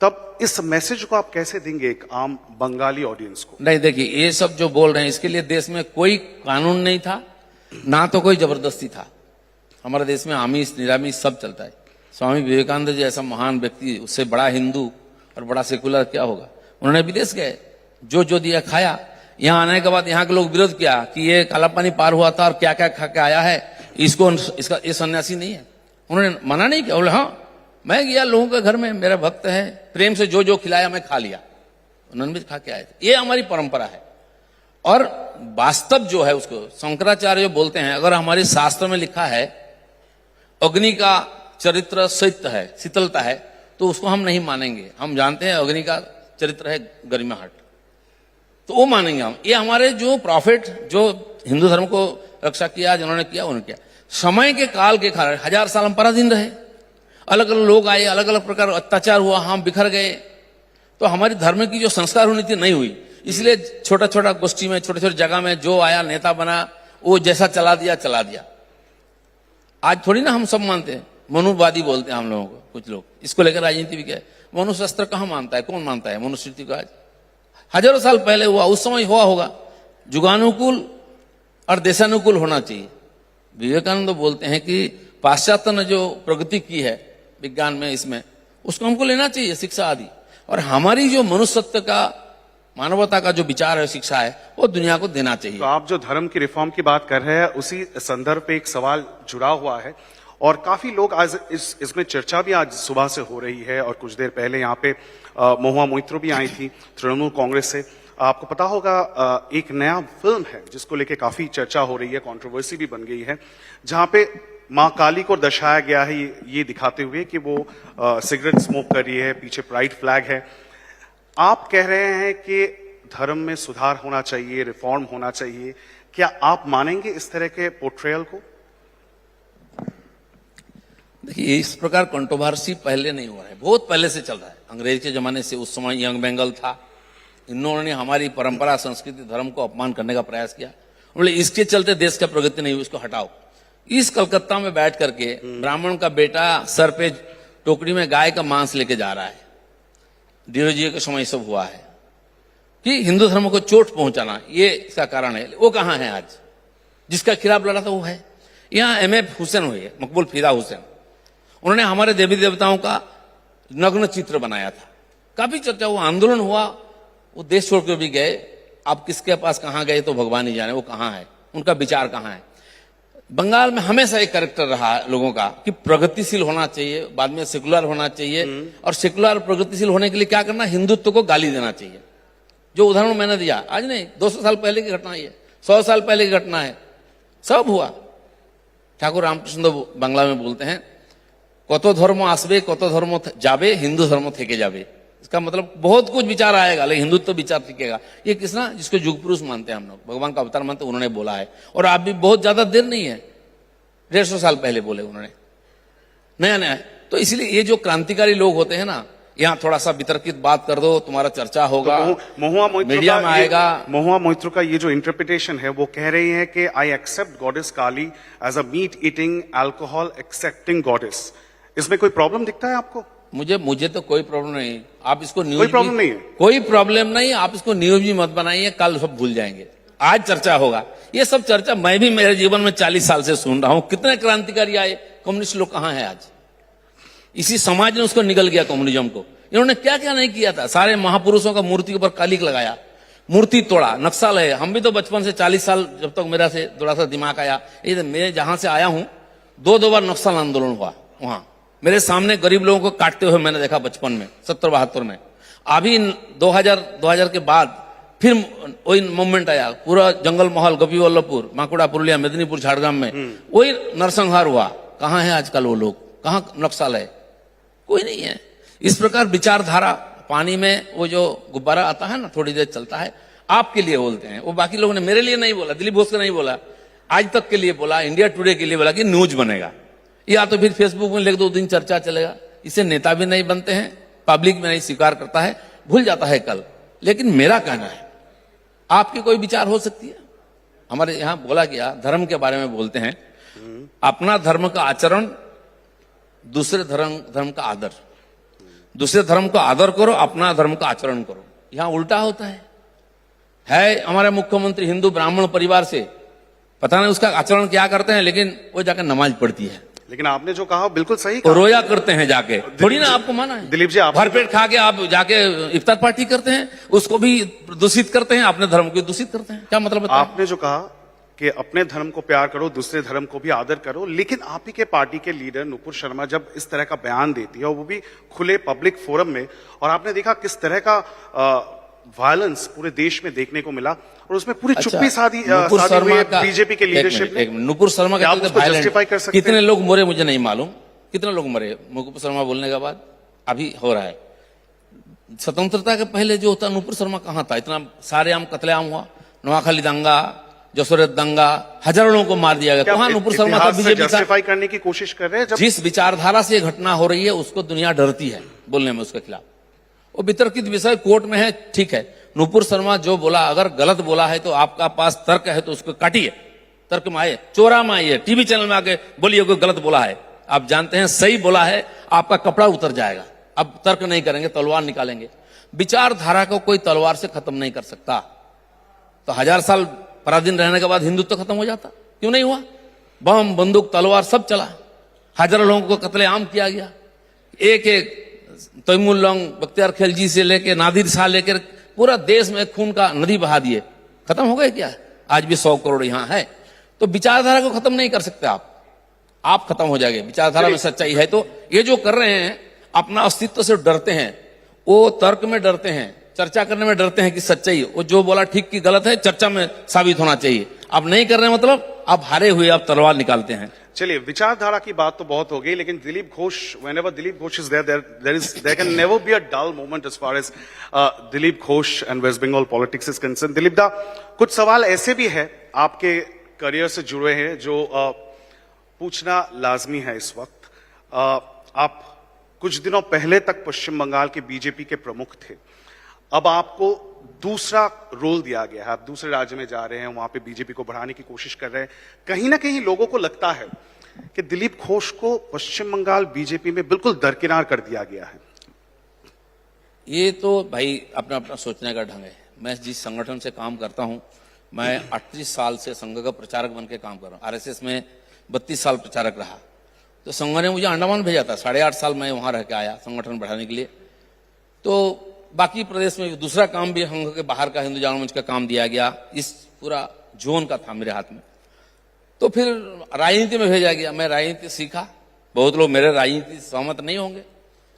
तब इस मैसेज को आप कैसे देंगे एक आम बंगाली ऑडियंस को? नहीं, देखिए, ये सब जो बोल रहे हैं इसके लिए देश में कोई कानून नहीं था, ना तो कोई जबरदस्ती था। हमारे देश में आमिष निरामिष सब चलता है। स्वामी विवेकानंद जी ऐसा महान व्यक्ति, उससे बड़ा हिंदू और बड़ा सेकुलर क्या होगा? उन्होंने विदेश गए, जो दिया खाया। यहाँ आने के बाद यहाँ के लोग विरोध किया कि ये काला पानी पार हुआ था और क्या क्या खा के आया है, इसका ये सन्यासी नहीं है। उन्होंने मना नहीं किया, बोले हाँ मैं गया लोगों के घर में, मेरा भक्त है, प्रेम से जो खिलाया मैं खा लिया। उन्होंने भी खा के आए थे। ये हमारी परंपरा है। और वास्तव जो है उसको शंकराचार्य बोलते हैं, अगर हमारे शास्त्र में लिखा है अग्नि का चरित्र शीत है, शीतलता है, तो उसको हम नहीं मानेंगे। हम जानते हैं अग्नि का चरित्र है गरिमाहट, तो वो मानेंगे हम। ये हमारे जो प्रॉफिट जो हिंदू धर्म को रक्षा किया, जिन्होंने किया उन्होंने किया। समय के काल के कारण 1000 साल हम पराधीन रहे, अलग अलग लोग आए, अलग अलग प्रकार अत्याचार हुआ, हम बिखर गए, तो हमारी धर्म की जो संस्कार होनी थी नहीं हुई। इसलिए छोटा छोटा गोष्ठी में, छोटे छोटे जगह में जो आया नेता बना, वो जैसा चला दिया। आज थोड़ी ना हम सब मानते हैं, मनुवादी बोलते हैं हम लोगों को कुछ लोग, इसको लेकर राजनीति भी क्या है। मनुशास्त्र कहाँ मानता है, कौन मानता है मनुस्मृति को? आज हजारों साल पहले हुआ, उस समय हुआ होगा। युगानुकूल और देशानुकूल होना चाहिए। विवेकानंद बोलते हैं कि पाश्चात्य ने जो प्रगति की है विज्ञान में, इसमें उसको हमको लेना चाहिए, शिक्षा आदि। और हमारी जो मनुष्यत्व का, मानवता का जो विचार है, शिक्षा है, वो दुनिया को देना चाहिए। तो आप जो धर्म की रिफॉर्म की बात कर रहे हैं, उसी संदर्भ पे एक सवाल जुड़ा हुआ है और काफी लोग आज इसमें चर्चा भी आज सुबह से हो रही है। और कुछ देर पहले यहाँ पे महुआ मोइत्रो भी आई थी तृणमूल कांग्रेस से। आपको पता होगा एक नया फिल्म है जिसको लेके काफी चर्चा हो रही है, कंट्रोवर्सी भी बन गई है, जहां पे माँ काली को दर्शाया गया है ये दिखाते हुए कि वो सिगरेट स्मोक कर रही है, पीछे प्राइड फ्लैग है। आप कह रहे हैं कि धर्म में सुधार होना चाहिए, रिफॉर्म होना चाहिए, क्या आप मानेंगे इस तरह के पोर्ट्रेयल को? देखिए, इस प्रकार कंट्रोवर्सी पहले नहीं हो रहा है, बहुत पहले से चल रहा है। अंग्रेज के जमाने से, उस समय यंग बंगाल था, इन्होंने हमारी परंपरा, संस्कृति, धर्म को अपमान करने का प्रयास किया। बोले इसके चलते देश का प्रगति नहीं हुई, इसको हटाओ। इस कलकत्ता में बैठ करके ब्राह्मण का बेटा सर पे टोकरी में गाय का मांस लेके जा रहा है। डीरोजी के समय सब हुआ है कि हिंदू धर्म को चोट पहुंचाना, ये इसका कारण है। वो कहां है आज? जिसका खिलाफ लड़ा था वो है। यहाँ M.F. हुसैन हुए, मकबूल फिदा हुसैन, उन्होंने हमारे देवी देवताओं का नग्न चित्र बनाया था, काफी चर्चा हुआ, आंदोलन हुआ, वो देश छोड़ कर भी गए। आप किसके पास कहां गए तो भगवान ही जाने वो कहां है, उनका विचार कहां है। बंगाल में हमेशा एक कैरेक्टर रहा लोगों का कि प्रगतिशील होना चाहिए, बाद में सेकुलर होना चाहिए, और सेकुलर प्रगतिशील होने के लिए क्या करना, हिंदुत्व को गाली देना चाहिए। जो उदाहरण मैंने दिया, आज नहीं, 200 साल पहले की घटना है, 100 साल पहले की घटना है, सब हुआ। ठाकुर रामकृष्ण बांग्ला में बोलते हैं, कतो धर्म आसबे कतो धर्म जाबे, हिंदू धर्म थेके जाबे। इसका मतलब बहुत कुछ विचार आएगा लेकिन हिंदुत्व विचार टिकेगा। ये किसना, जिसको युग पुरुष मानते हैं हम लोग, भगवान का अवतार मानते, उन्होंने बोला है। और आप भी बहुत ज्यादा देर नहीं है, 150 साल पहले बोले उन्होंने, नया नया है। तो इसलिए ये जो क्रांतिकारी लोग होते हैं ना, यहाँ थोड़ा सा वितर्कित बात कर दो, तुम्हारा चर्चा होगा, तो मीडिया में आएगा। महुआ मोइत्रो का ये जो इंटरप्रिटेशन है, वो कह रही है कि I accept goddess Kali as a meat eating alcohol accepting goddess. इसमें कोई प्रॉब्लम दिखता है आपको? मुझे तो कोई प्रॉब्लम नहीं। आप इसको न्यूज, कोई प्रॉब्लम नहीं है, कोई प्रॉब्लम नहीं। आप इसको न्यूज भी मत बनाइए, कल सब भूल जाएंगे। आज चर्चा होगा, ये सब चर्चा मैं भी मेरे जीवन में 40 साल से सुन रहा हूं। कितने क्रांतिकारी आए, कम्युनिस्ट लोग कहां हैं आज? इसी समाज ने उसको निगल गया कम्युनिज्म को। इन्होंने क्या क्या नहीं किया था, सारे महापुरुषों का मूर्ति के ऊपर कालिक लगाया, मूर्ति तोड़ा, नक्शा है। हम भी तो बचपन से 40 साल जब तक मेरा से थोड़ा सा दिमाग आया, ये मैं जहां से आया हूं, 2 बार नक्सल आंदोलन हुआ वहां मेरे सामने। गरीब लोगों को काटते हुए मैंने देखा बचपन में, 70-72 में। अभी 2000 के बाद फिर वही मूवमेंट आया, पूरा जंगल माहौल, गोपीवल्लभपुर, बांकुड़ा, पुरुलिया, मेदिनीपुर, झाड़ग्राम में वही नरसंहार हुआ। कहाँ है आजकल वो लोग, कहाँ नक्सल है? कोई नहीं है। इस प्रकार विचारधारा, पानी में वो जो गुब्बारा आता है ना, थोड़ी देर चलता है, आपके लिए बोलते हैं वो, बाकी लोगों ने मेरे लिए नहीं बोला, दिलीप घोष का नहीं बोला, आज तक के लिए बोला, इंडिया टुडे के लिए बोला कि न्यूज बनेगा, या तो फिर फेसबुक में लिख दो, दिन चर्चा चलेगा। इससे नेता भी नहीं बनते हैं, पब्लिक में नहीं स्वीकार करता है, भूल जाता है कल। लेकिन मेरा कहना है, आपकी कोई विचार हो सकती है, हमारे यहां बोला गया धर्म के बारे में बोलते हैं, अपना धर्म का आचरण, दूसरे धर्म का आदर, दूसरे धर्म का आदर करो, अपना धर्म का आचरण करो। यहां उल्टा होता है हमारे मुख्यमंत्री हिंदू ब्राह्मण परिवार से, पता नहीं उसका आचरण क्या करते हैं, लेकिन वो जाकर नमाज पढ़ती है। लेकिन आपने जो कहा बिल्कुल सही कहा, रोया करते हैं जाके, थोड़ी ना आपको माना है। दिलीप जी, आप भरपेट खा के आप जाके इफ्तार पार्टी करते हैं, उसको भी दूषित करते हैं, अपने धर्म को दूषित करते हैं, क्या मतलब बताएं? आपने जो कहा कि अपने धर्म को प्यार करो, दूसरे धर्म को भी आदर करो, लेकिन आप ही के पार्टी के लीडर नुपुर शर्मा जब इस तरह का बयान देती है, और वो भी खुले पब्लिक फोरम में, और आपने देखा किस तरह का वायलेंस पूरे देश में देखने को मिला, और उसमें पूरी चुप्पी साधी हुई है बीजेपी के लीडरशिप ने। नुपुर शर्मा का जस्टिफाई कर सकते हैं? कितने लोग मरे मुझे नहीं मालूम, कितने लोग मरे नुपुर शर्मा बोलने के बाद, अभी हो रहा है। स्वतंत्रता के पहले जो होता, नुपुर शर्मा कहाँ था? इतना सारे आम कत्लेआम हुआ, नवाखाली दंगा, जसोरत दंगा, हजारों लोगों को मार दिया गया, कहाँ नुपुर शर्मा था? बीजेपी जस्टिफाई करने की कोशिश कर रहे हैं। जिस विचारधारा से घटना हो रही है उसको दुनिया डरती है बोलने में, उसके खिलाफ। वो वितर्कित विषय कोर्ट में है, ठीक है, नुपुर शर्मा जो बोला, अगर गलत बोला है तो आपका पास तर्क है तो उसको काटिए, तर्क में आइए, चोरा में आइए, टीवी चैनल में आके बोलिए कोई गलत बोला है, आप जानते हैं सही बोला है, आपका कपड़ा उतर जाएगा। अब तर्क नहीं करेंगे, तलवार निकालेंगे। विचारधारा को कोई तलवार से खत्म नहीं कर सकता। तो 1000 साल पराधीन रहने के बाद हिंदुत्व खत्म हो जाता? क्यों नहीं हुआ? बम, बंदूक, तलवार सब चला, हजारों लोगों को कत्लेआम किया गया, एक एक तैमूर लॉन्ग, बख्तियार खिलजी से लेके नादिर शाह लेकर पूरा देश में खून का नदी बहा दिए, खत्म हो गए क्या? आज भी 100 करोड़ यहाँ है। तो विचारधारा को खत्म नहीं कर सकते आप खत्म हो जाएंगे। विचारधारा में सच्चाई है तो ये जो कर रहे हैं, अपना अस्तित्व से डरते हैं, वो तर्क में डरते हैं, चर्चा करने में डरते हैं कि सच्चाई, वो जो बोला ठीक की गलत है, चर्चा में साबित होना चाहिए। अब नहीं कर रहे मतलब आप हारे हुए, आप तलवार निकालते हैं। चलिए, विचारधारा की बात तो बहुत हो गई, लेकिन Dilip Ghosh, whenever Dilip Ghosh is there can never be a dull moment as far as Dilip Ghosh and West Bengal politics is concerned. Dilip दा, कुछ सवाल ऐसे भी है आपके करियर से जुड़े हैं जो पूछना लाजमी है इस वक्त। आप कुछ दिनों पहले तक पश्चिम बंगाल के बीजेपी के प्रमुख थे, अब आपको दूसरा रोल दिया गया है, आप दूसरे राज्य में जा रहे हैं, वहां पे बीजेपी को बढ़ाने की कोशिश कर रहे हैं। कहीं ना कहीं लोगों को लगता है कि दिलीप घोष को पश्चिम बंगाल बीजेपी में बिल्कुल दरकिनार कर दिया गया है। ये तो भाई अपना अपना सोचने का ढंग है। मैं जिस संगठन से काम करता हूं, मैं 38 साल से संघ का प्रचारक बन के काम कर रहा हूं। आरएसएस में 32 साल प्रचारक रहा, तो संघ ने मुझे अंडमान भेजा था, 8.5 साल मैं वहां रह के आया संगठन बढ़ाने के लिए। तो बाकी प्रदेश में दूसरा काम भी संघ के बाहर का हिंदू जनमंच का काम दिया गया, इस पूरा जोन का था मेरे हाथ में। तो फिर राजनीति में भेजा गया, मैं राजनीति सीखा। बहुत लोग मेरे राजनीति सहमत नहीं होंगे,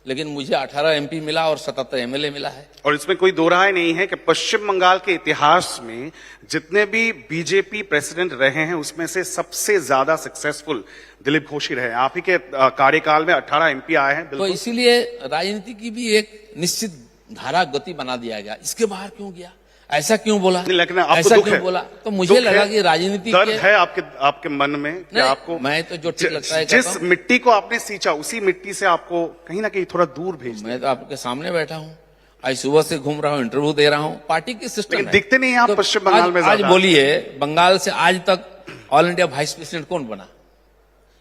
लेकिन मुझे 18 एमपी मिला और 77 एमएलए मिला है। और इसमें कोई दो राय नहीं है कि पश्चिम बंगाल के इतिहास में जितने भी बीजेपी प्रेसिडेंट रहे हैं, उसमें से सबसे ज्यादा सक्सेसफुल दिलीप घोष ही रहे। आप ही के कार्यकाल में 18 एमपी आए हैं। तो इसीलिए राजनीति की भी एक निश्चित धारा गति बना दिया गया। इसके बाहर क्यों गया, ऐसा क्यों बोला, लेकिन ऐसा क्यों बोला? तो मुझे लगा कि राजनीति दर्द है आपके मन में कि आपको, मैं तो जो ठीक लगता है, जिस मिट्टी को आपने सींचा उसी मिट्टी से आपको कहीं ना कहीं थोड़ा दूर भेज। मैं तो आपके सामने बैठा हूँ, आज सुबह से घूम रहा हूँ, इंटरव्यू दे रहा हूँ, पार्टी की सिस्टम है। दिखते नहीं आप पश्चिम बंगाल में। आज बोलिए, बंगाल से आज तक ऑल इंडिया वाइस प्रेसिडेंट कौन बना?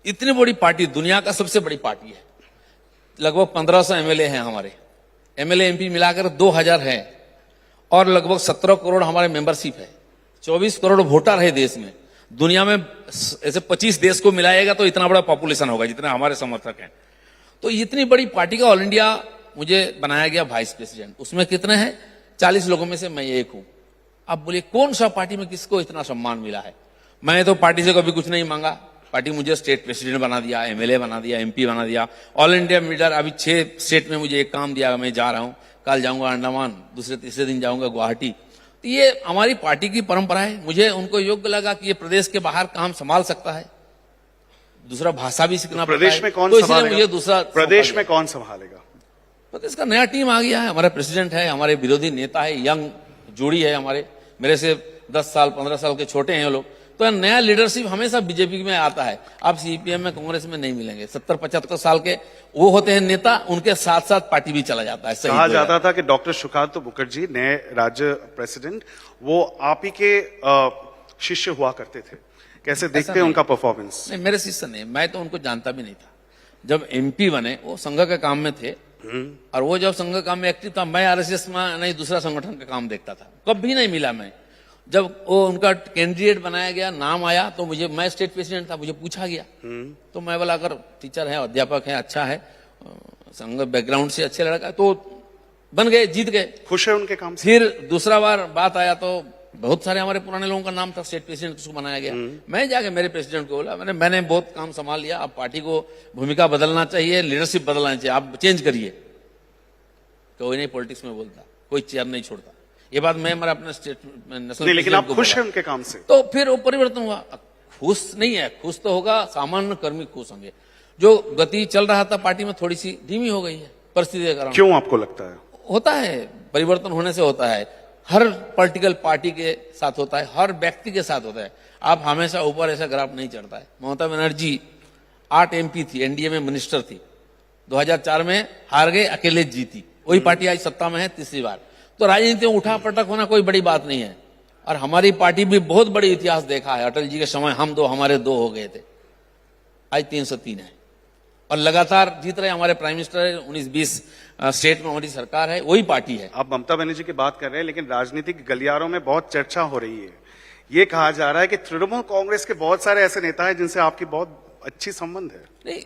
इतनी बड़ी पार्टी, दुनिया का सबसे बड़ी पार्टी है, लगभग 1500 एमएलए हैं हमारे, एमएलए एमपी मिलाकर 2000 है, और लगभग 17 करोड़ हमारे मेंबरशिप है, 24 करोड़ वोटर है देश में। दुनिया में ऐसे 25 देश को मिलाएगा तो इतना बड़ा पॉपुलेशन होगा जितने हमारे समर्थक हैं। तो इतनी बड़ी पार्टी का ऑल इंडिया मुझे बनाया गया वाइस प्रेसिडेंट। उसमें कितने हैं? 40 लोगों में से मैं एक हूं। अब बोलिए कौन सा पार्टी में किसको इतना सम्मान मिला है? मैं तो पार्टी से कभी कुछ नहीं मांगा, पार्टी मुझे स्टेट प्रेसिडेंट बना दिया, एमएलए बना दिया, एमपी बना दिया, ऑल इंडिया लीडर। अभी 6 स्टेट में मुझे एक काम दिया, मैं जा रहा हूं, कल जाऊंगा अंडमान, दूसरे तीसरे दिन जाऊंगा गुवाहाटी। तो ये हमारी पार्टी की परंपरा है। मुझे उनको योग्य लगा कि ये प्रदेश के बाहर काम संभाल सकता है, दूसरा भाषा भी सीखना पड़ता है। प्रदेश में कौन तो इसलिए संभालेगा? मुझे दूसरा प्रदेश में कौन संभालेगा? प्रदेश का नया टीम आ गया है, हमारा प्रेसिडेंट है, हमारे विरोधी नेता है, यंग जोड़ी है, हमारे मेरे से 10 साल 15 साल के छोटे हैं लोग। तो नया लीडरशिप हमेशा बीजेपी में आता है। आप सीपीएम में कांग्रेस में नहीं मिलेंगे। 70-75 साल के वो होते हैं नेता, उनके साथ साथ पार्टी भी चला जाता है। कहा जाता था कि डॉक्टर सुकांत मुखर्जी नए राज्य प्रेसिडेंट, वो आप ही के शिष्य हुआ करते थे। कैसे देखते हैं उनका परफॉर्मेंस? नहीं, मेरे शिष्य नहीं, मैं तो उनको जानता भी नहीं था। जब एमपी बने वो संघ के काम में थे, और वो जब संघ काम में एक्टिव था, मैं आरएसएस में नहीं दूसरा संगठन का काम देखता था, कभी नहीं मिला मैं। जब वो उनका कैंडिडेट बनाया गया, नाम आया, तो मुझे, मैं स्टेट प्रेसिडेंट था, मुझे पूछा गया, तो मैं बोला अगर टीचर है, अध्यापक है, अच्छा है, संघ बैकग्राउंड से अच्छे लड़का, तो बन गए, जीत गए। खुश है उनके काम से? फिर दूसरा बार बात आया तो बहुत सारे हमारे पुराने लोगों का नाम था, स्टेट प्रेसिडेंट किसको बनाया गया। मैं जाके मेरे प्रेसिडेंट को बोला, मैंने बहुत काम संभाल लिया, अब पार्टी को भूमिका बदलना चाहिए, लीडरशिप बदलना चाहिए, आप चेंज करिए। कोई नहीं पॉलिटिक्स में बोलता, कोई चेयर नहीं छोड़ता। ये बात मैं अपने स्टेट नेशनल, लेकिन आप खुश हैं उनके काम से? तो फिर वो परिवर्तन हुआ। खुश नहीं है, खुश तो होगा, सामान्य कर्मी खुश होंगे। जो गति चल रहा था पार्टी में थोड़ी सी धीमी हो गई है परिस्थिति के कारण। क्यों आपको लगता है? होता है, परिवर्तन होने से होता है, हर पॉलिटिकल पार्टी के साथ होता है, हर व्यक्ति के साथ होता है। आप हमेशा ऊपर ऐसा ग्राफ नहीं चढ़ता है। ममता बनर्जी 8 MP थी, एनडीए में मिनिस्टर थी, 2004 में हार गए, अकेले जीती, वही पार्टी आज सत्ता में है तीसरी बार। तो राजनीति में उठा पटक होना कोई बड़ी बात नहीं है। और हमारी पार्टी भी बहुत बड़ी इतिहास देखा है। अटल जी के समय हम 2 हमारे 2 हो गए थे, आज 303 है, और लगातार जीत रहे। हमारे प्राइम मिनिस्टर है, 19-20 स्टेट में हमारी सरकार है, वही पार्टी है। आप ममता बनर्जी की बात कर रहे हैं, लेकिन राजनीतिक गलियारों में बहुत चर्चा हो रही है। ये कहा जा रहा है कि तृणमूल कांग्रेस के बहुत सारे ऐसे नेता हैं जिनसे आपकी बहुत अच्छी संबंध है। नहीं,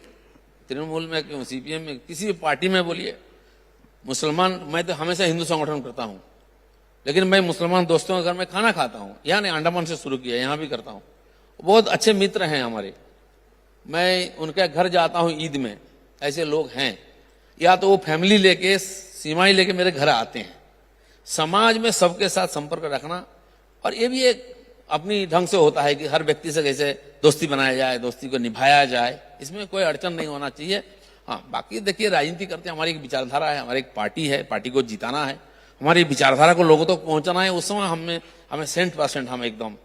तृणमूल में क्यों, सीपीएम में, किसी भी पार्टी में बोलिए। मुसलमान, मैं तो हमेशा हिंदू संगठन करता हूं, लेकिन मैं मुसलमान दोस्तों के घर में खाना खाता हूं। यहाँ नहीं, अंडमान से शुरू किया, यहाँ भी करता हूं। बहुत अच्छे मित्र हैं हमारे, मैं उनके घर जाता हूं ईद में। ऐसे लोग हैं, या तो वो फैमिली लेके, सीमाएं लेके मेरे घर आते हैं। समाज में सबके साथ संपर्क रखना, और ये भी एक अपनी ढंग से होता है कि हर व्यक्ति से कैसे दोस्ती बनाया जाए, दोस्ती को निभाया जाए, इसमें कोई अड़चन नहीं होना चाहिए। हाँ, बाकी देखिए, राजनीति करते हैं, हमारी एक विचारधारा है, हमारी एक पार्टी है, पार्टी को जिताना है, हमारी विचारधारा को लोगों तक पहुंचाना है। उस समय हमें 100% हम एकदम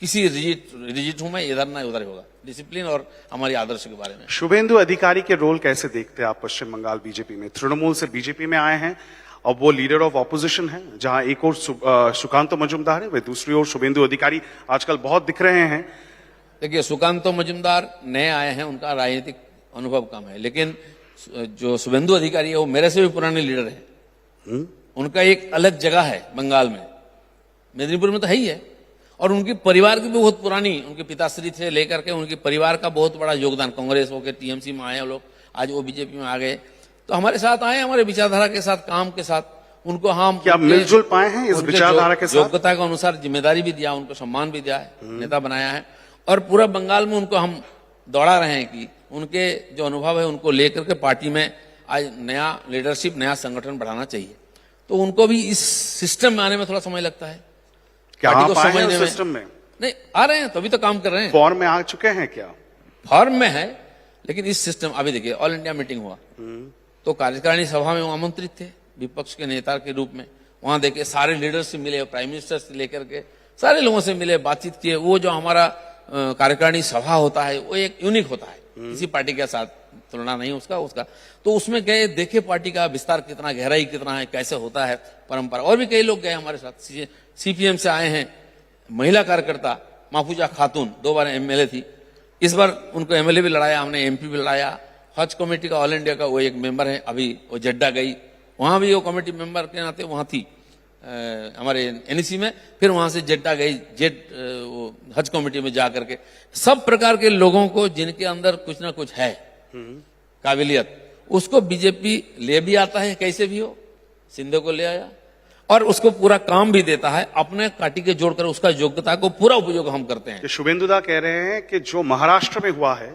किसी रिजिट हूं मैं, इधर ना उधर होगा, डिसिप्लिन और हमारी आदर्श के बारे में। शुभेंदु अधिकारी के रोल कैसे देखते हैं आप पश्चिम बंगाल बीजेपी में? तृणमूल से बीजेपी में आए हैं, और वो लीडर ऑफ ऑपोजिशन है, जहां एक और सुकांत मजुमदार है, वह दूसरी ओर शुभेंदु अधिकारी आजकल बहुत दिख रहे हैं। देखिए, सुकांत मजुमदार नए आए हैं, उनका राजनीतिक अनुभव कम है, लेकिन जो शुभेंदु अधिकारी है वो मेरे से भी पुराने लीडर है। उनका एक अलग जगह है बंगाल में, मेदिनीपुर में तो है ही है, और उनकी परिवार की भी बहुत पुरानी, उनके पिताश्री से लेकर के उनके परिवार का बहुत बड़ा योगदान। कांग्रेस होकर टीएमसी में आए लोग, आज वो बीजेपी में आ गए, तो हमारे साथ आए, हमारे विचारधारा के साथ, काम के साथ। उनको हम क्या मिलजुल पाए हैं इस विचारधारा के साथ? योग्यता के अनुसार जिम्मेदारी भी दिया, उनको सम्मान भी दिया है, नेता बनाया है, और पूरा बंगाल में उनको हम दौड़ा रहे हैं कि उनके जो अनुभव है उनको लेकर के पार्टी में आज नया लीडरशिप, नया संगठन बढ़ाना चाहिए। तो उनको भी इस सिस्टम में आने में थोड़ा समय लगता है। क्या पार्टी आप को आए हैं समझने उस में सिस्टम में? नहीं, आ रहे हैं, तभी तो काम कर रहे हैं। फॉर्म में आ चुके हैं क्या? फॉर्म में है, लेकिन इस सिस्टम, अभी देखिए ऑल इंडिया मीटिंग हुआ, तो कार्यकारिणी सभा में वो आमंत्रित थे विपक्ष के नेता के रूप में। वहां देखिए सारे लीडर से मिले, प्राइम मिनिस्टर से लेकर के सारे लोगों से मिले, बातचीत किए। वो जो हमारा कार्यकारिणी सभा होता है वो एक यूनिक होता है, किसी पार्टी के साथ तुलना नहीं उसका। तो उसमें गए, देखे पार्टी का विस्तार कितना, गहराई कितना है, कैसे होता है परंपरा। और भी कई लोग गए हमारे साथ, सीपीएम से आए हैं महिला कार्यकर्ता महफूजा खातून, 2 बार एमएलए थी, इस बार उनको एमएलए भी लड़ाया हमने, एमपी भी लड़ाया। हज कमेटी का ऑल इंडिया का वो एक मेंबर है, अभी वो जड्डा गई, वहां भी वो कमेटी मेंबर के नाते वहां थी हमारे एनईसी में, फिर वहां से जड्डा गई, हज कमेटी में जा करके। सब प्रकार के लोगों को जिनके अंदर कुछ ना कुछ है काबिलियत, उसको बीजेपी ले भी आता है, कैसे भी हो, सिंधे को ले आया, और उसको पूरा काम भी देता है, अपने पार्टी के जोड़कर उसका योग्यता को पूरा उपयोग हम करते हैं। शुभेंदुदा कह रहे हैं कि जो महाराष्ट्र में हुआ है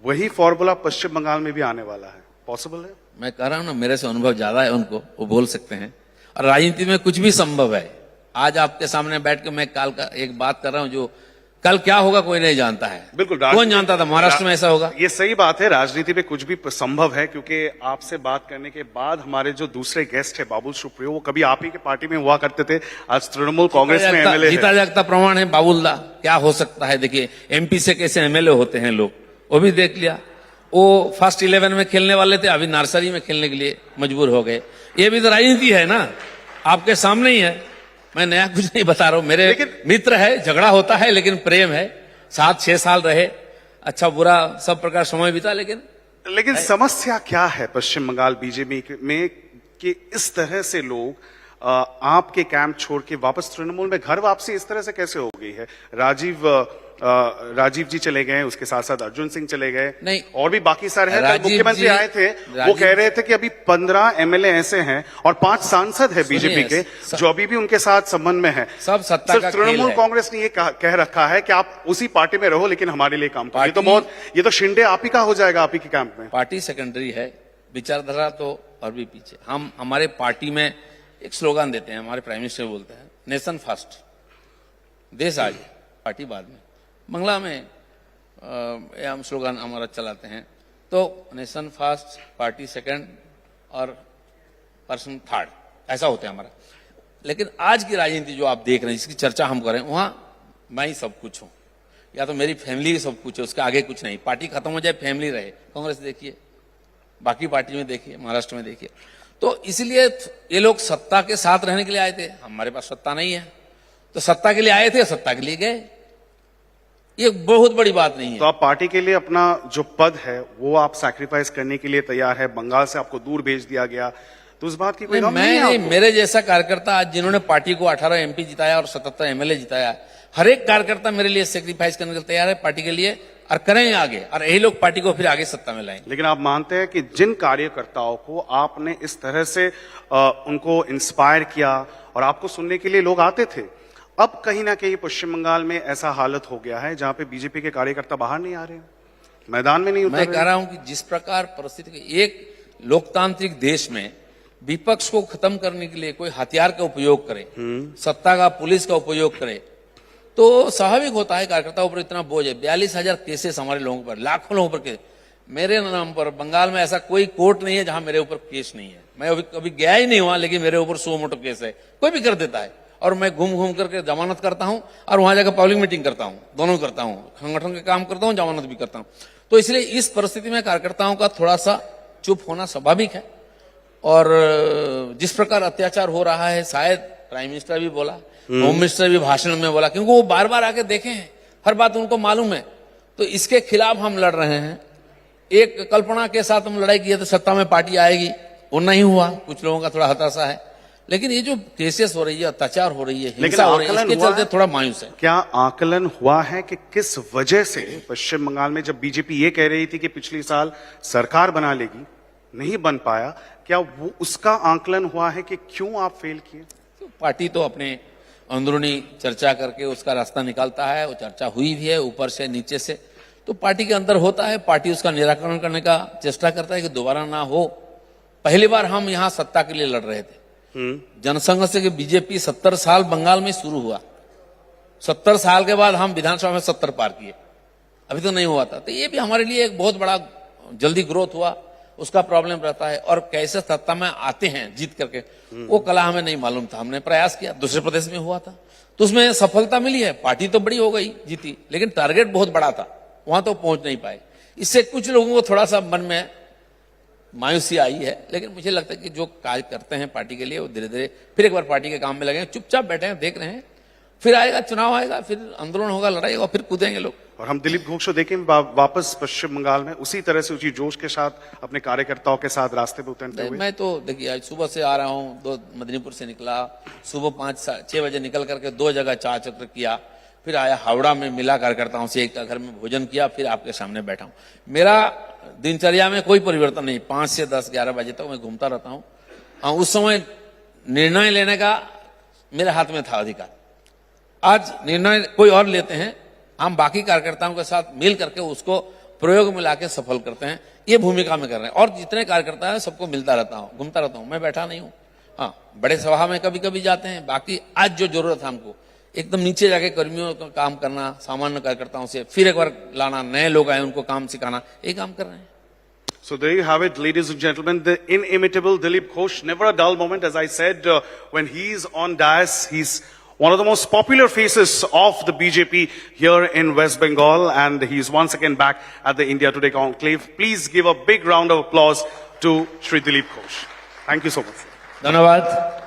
वही फॉर्मूला पश्चिम बंगाल में भी आने वाला है, पॉसिबल है? मैं कह रहा हूं ना, मेरे से अनुभव ज्यादा है उनको, वो बोल सकते हैं, और राजनीति में कुछ भी संभव है। आज आपके सामने बैठ के मैं कल का एक बात कर रहा हूं, जो कल क्या होगा कोई नहीं जानता है। बिल्कुल, कौन जानता था महाराष्ट्र में ऐसा होगा? ये सही बात है, राजनीति में कुछ भी संभव है, क्योंकि आपसे बात करने के बाद हमारे जो दूसरे गेस्ट है बाबुल सुप्रियो, वो कभी आप ही के पार्टी में हुआ करते थे, आज तृणमूल कांग्रेस में एमएलए है। जीता जागता प्रमाण है बाबुल दा, क्या हो सकता है। देखिए एमपी से कैसे एमएलए होते हैं लोग, वो भी देख लिया। वो फर्स्ट 11 में खेलने वाले थे, अभी नर्सरी में खेलने के लिए मजबूर हो गए। ये भी तो राजनीति है ना, आपके सामने ही है, मैं नया कुछ नहीं बता रहा हूं। मेरे मित्र है, झगड़ा होता है लेकिन प्रेम है। 7-6 साल रहे, अच्छा बुरा सब प्रकार समय बीता, लेकिन समस्या क्या है पश्चिम बंगाल बीजेपी में कि इस तरह से लोग आपके कैंप छोड़ के वापस तृणमूल में घर वापसी इस तरह से कैसे हो गई है? राजीव जी चले गए, उसके साथ साथ अर्जुन सिंह चले गए, नहीं और भी बाकी सारे हैं। मुख्यमंत्री आए थे, वो कह रहे थे कि अभी 15 एमएलए ऐसे हैं और 5 सांसद है बीजेपी के जो अभी भी उनके साथ संबंध में है। सब सत्ता का तृणमूल कांग्रेस ने ये कह रखा है कि आप उसी पार्टी में रहो लेकिन हमारे लिए काम करो। ये तो शिंदे आप ही का हो जाएगा, आप ही के कैंप में। पार्टी सेकेंडरी है, विचारधारा तो और भी पीछे। हम हमारे पार्टी में एक स्लोगन देते हैं, हमारे प्राइम मिनिस्टर बोलते हैं, नेशन फर्स्ट, देश आगे, पार्टी बाद में। बंगला में हम स्लोगन हमारा चलाते हैं, तो नेशन फर्स्ट, पार्टी सेकंड और पर्सन थर्ड, ऐसा होता है हमारा। लेकिन आज की राजनीति जो आप देख रहे हैं, जिसकी चर्चा हम कर रहे हैं, वहां मैं ही सब कुछ हूं, या तो मेरी फैमिली सब कुछ है, उसके आगे कुछ नहीं। पार्टी खत्म हो जाए, फैमिली रहे। कांग्रेस देखिए, बाकी पार्टी में देखिए, महाराष्ट्र में देखिए। तो इसलिए ये लोग सत्ता के साथ रहने के लिए आए थे। हमारे पास सत्ता नहीं है, तो सत्ता के लिए आए थे, सत्ता के लिए गए। ये बहुत बड़ी बात नहीं है। तो आप पार्टी के लिए अपना जो पद है वो आप सैक्रिफाइस करने के लिए तैयार है? बंगाल से आपको दूर भेज दिया गया, तो उस बात की कोई गम नहीं है? मेरे जैसा कार्यकर्ता आज जिन्होंने पार्टी को 18 एमपी जिताया और 77 एमएलए जिताया, हर एक कार्यकर्ता मेरे लिए सैक्रिफाइस करने के लिए तैयार है पार्टी के लिए, और करेंगे आगे, और यही लोग पार्टी को फिर आगे सत्ता में लाएंगे। लेकिन आप मानते हैं कि जिन कार्यकर्ताओं को आपने इस तरह से उनको इंस्पायर किया और आपको सुनने के लिए लोग आते थे, अब कहीं ना कहीं पश्चिम बंगाल में ऐसा हालत हो गया है जहां पे बीजेपी के कार्यकर्ता बाहर नहीं आ रहे, मैदान में नहीं उतर रहे? मैं कह रहा हूं कि जिस प्रकार परिस्थिति, एक लोकतांत्रिक देश में विपक्ष को खत्म करने के लिए कोई हथियार का उपयोग करे, सत्ता का, पुलिस का उपयोग करे, तो स्वाभाविक होता है कार्यकर्ताओं पर इतना बोझ है। 42,000 केसेस हमारे लोगों पर, लाखों लोगों पर केस। मेरे नाम पर बंगाल में ऐसा कोई कोर्ट नहीं है जहां मेरे ऊपर केस नहीं है। मैं अभी कभी गया ही नहीं हुआ, लेकिन मेरे ऊपर 100 मोटो केस है, कोई भी कर देता है। और मैं घूम घूम करके जमानत करता हूं और वहां जाकर पब्लिक मीटिंग करता हूं, दोनों करता हूं, संगठन के काम करता हूं, जमानत भी करता हूं। तो इसलिए इस परिस्थिति में कार्यकर्ताओं का थोड़ा सा चुप होना स्वाभाविक है। और जिस प्रकार अत्याचार हो रहा है, शायद प्राइम मिनिस्टर भी बोला, होम मिनिस्टर भी भाषण में बोला, क्योंकि वो बार बार आके देखे हैं, हर बात उनको मालूम है। तो इसके खिलाफ हम लड़ रहे हैं। एक कल्पना के साथ हम लड़ाई किए तो सत्ता में पार्टी आएगी, वो नहीं हुआ। कुछ लोगों का थोड़ा हताशा है, लेकिन ये जो केसेस हो रही है, अत्याचार हो रही है, हिंसा हो रही है, इसके चलते थोड़ा मायूस है। क्या आकलन हुआ है कि किस वजह से पश्चिम बंगाल में, जब बीजेपी ये कह रही थी कि पिछले साल सरकार बना लेगी, नहीं बन पाया, क्या वो उसका आकलन हुआ है कि क्यों आप फेल किए? तो पार्टी तो अपने अंदरूनी चर्चा करके उसका रास्ता निकालता है, वो चर्चा हुई भी है ऊपर से नीचे से, तो पार्टी के अंदर होता है, पार्टी उसका निराकरण करने का चेष्टा करता है कि दोबारा ना हो। पहली बार हम यहाँ सत्ता के लिए लड़ रहे थे, जनसंघ से कि बीजेपी 70 साल बंगाल में शुरू हुआ, 70 साल के बाद हम विधानसभा में 70 पार किए, अभी तो नहीं हुआ था। तो ये भी हमारे लिए एक बहुत बड़ा जल्दी ग्रोथ हुआ, उसका प्रॉब्लम रहता है। और कैसे सत्ता में आते हैं जीत करके, वो कला हमें नहीं मालूम था। हमने प्रयास किया, दूसरे प्रदेश में हुआ था तो उसमें सफलता मिली है, पार्टी तो बड़ी हो गई, जीती, लेकिन टारगेट बहुत बड़ा था, वहां तो पहुंच नहीं पाए। इससे कुछ लोगों को थोड़ा सा मन में मायूसी आई है, लेकिन मुझे लगता है कि जो कार्य करते हैं पार्टी के लिए, वो धीरे धीरे फिर एक बार पार्टी के काम में लगे। चुपचाप बैठे हैं, देख रहे हैं, फिर आएगा चुनाव, आएगा, फिर आंदोलन होगा, लड़ाई होगा, फिर कूदेंगे लोग। और हम दिलीप घोष को देखें वापस पश्चिम बंगाल में उसी तरह से, उसी जोश के साथ अपने कार्यकर्ताओं के साथ रास्ते पे उतरते हुए। मैं तो देखिए आज सुबह से आ रहा हूँ, 2 मदनीपुर से निकला, सुबह 5-6 बजे निकल करके 2 जगह चार चक्कर किया, फिर आया हावड़ा में, मिला कार्यकर्ताओं से, एक का घर में भोजन किया, फिर आपके सामने बैठा हूँ। मेरा दिनचर्या में कोई परिवर्तन नहीं, 5 से 10-11 बजे तक मैं घूमता रहता हूँ। हाँ, उस समय निर्णय लेने का मेरे हाथ में था अधिकार, आज निर्णय कोई और लेते हैं, हम बाकी कार्यकर्ताओं के साथ मिल करके उसको प्रयोग में लाके सफल करते हैं, ये भूमिका में कर रहे हैं। और जितने कार्यकर्ता हैं सबको मिलता रहता हूँ, घूमता रहता हूँ, मैं बैठा नहीं हूँ। हाँ, बड़े सभा में कभी कभी जाते हैं, बाकी आज जो जरूरत है हमको एकदम नीचे जाके कर्मियों का काम करना, सामान्य कार्यकर्ताओं से फिर एक बार लाना, नए लोग आए उनको काम सिखाना, ये काम कर रहे हैं. So there you have it, ladies and gentlemen, the inimitable Dilip Ghosh. Never a dull moment, as I said, when he's on dais, he's one of the most popular faces of the BJP here in West Bengal, and he's once again back at the India Today Conclave. Please give a big round of applause to Shri Dilip Ghosh. Thank you so much. धन्यवाद.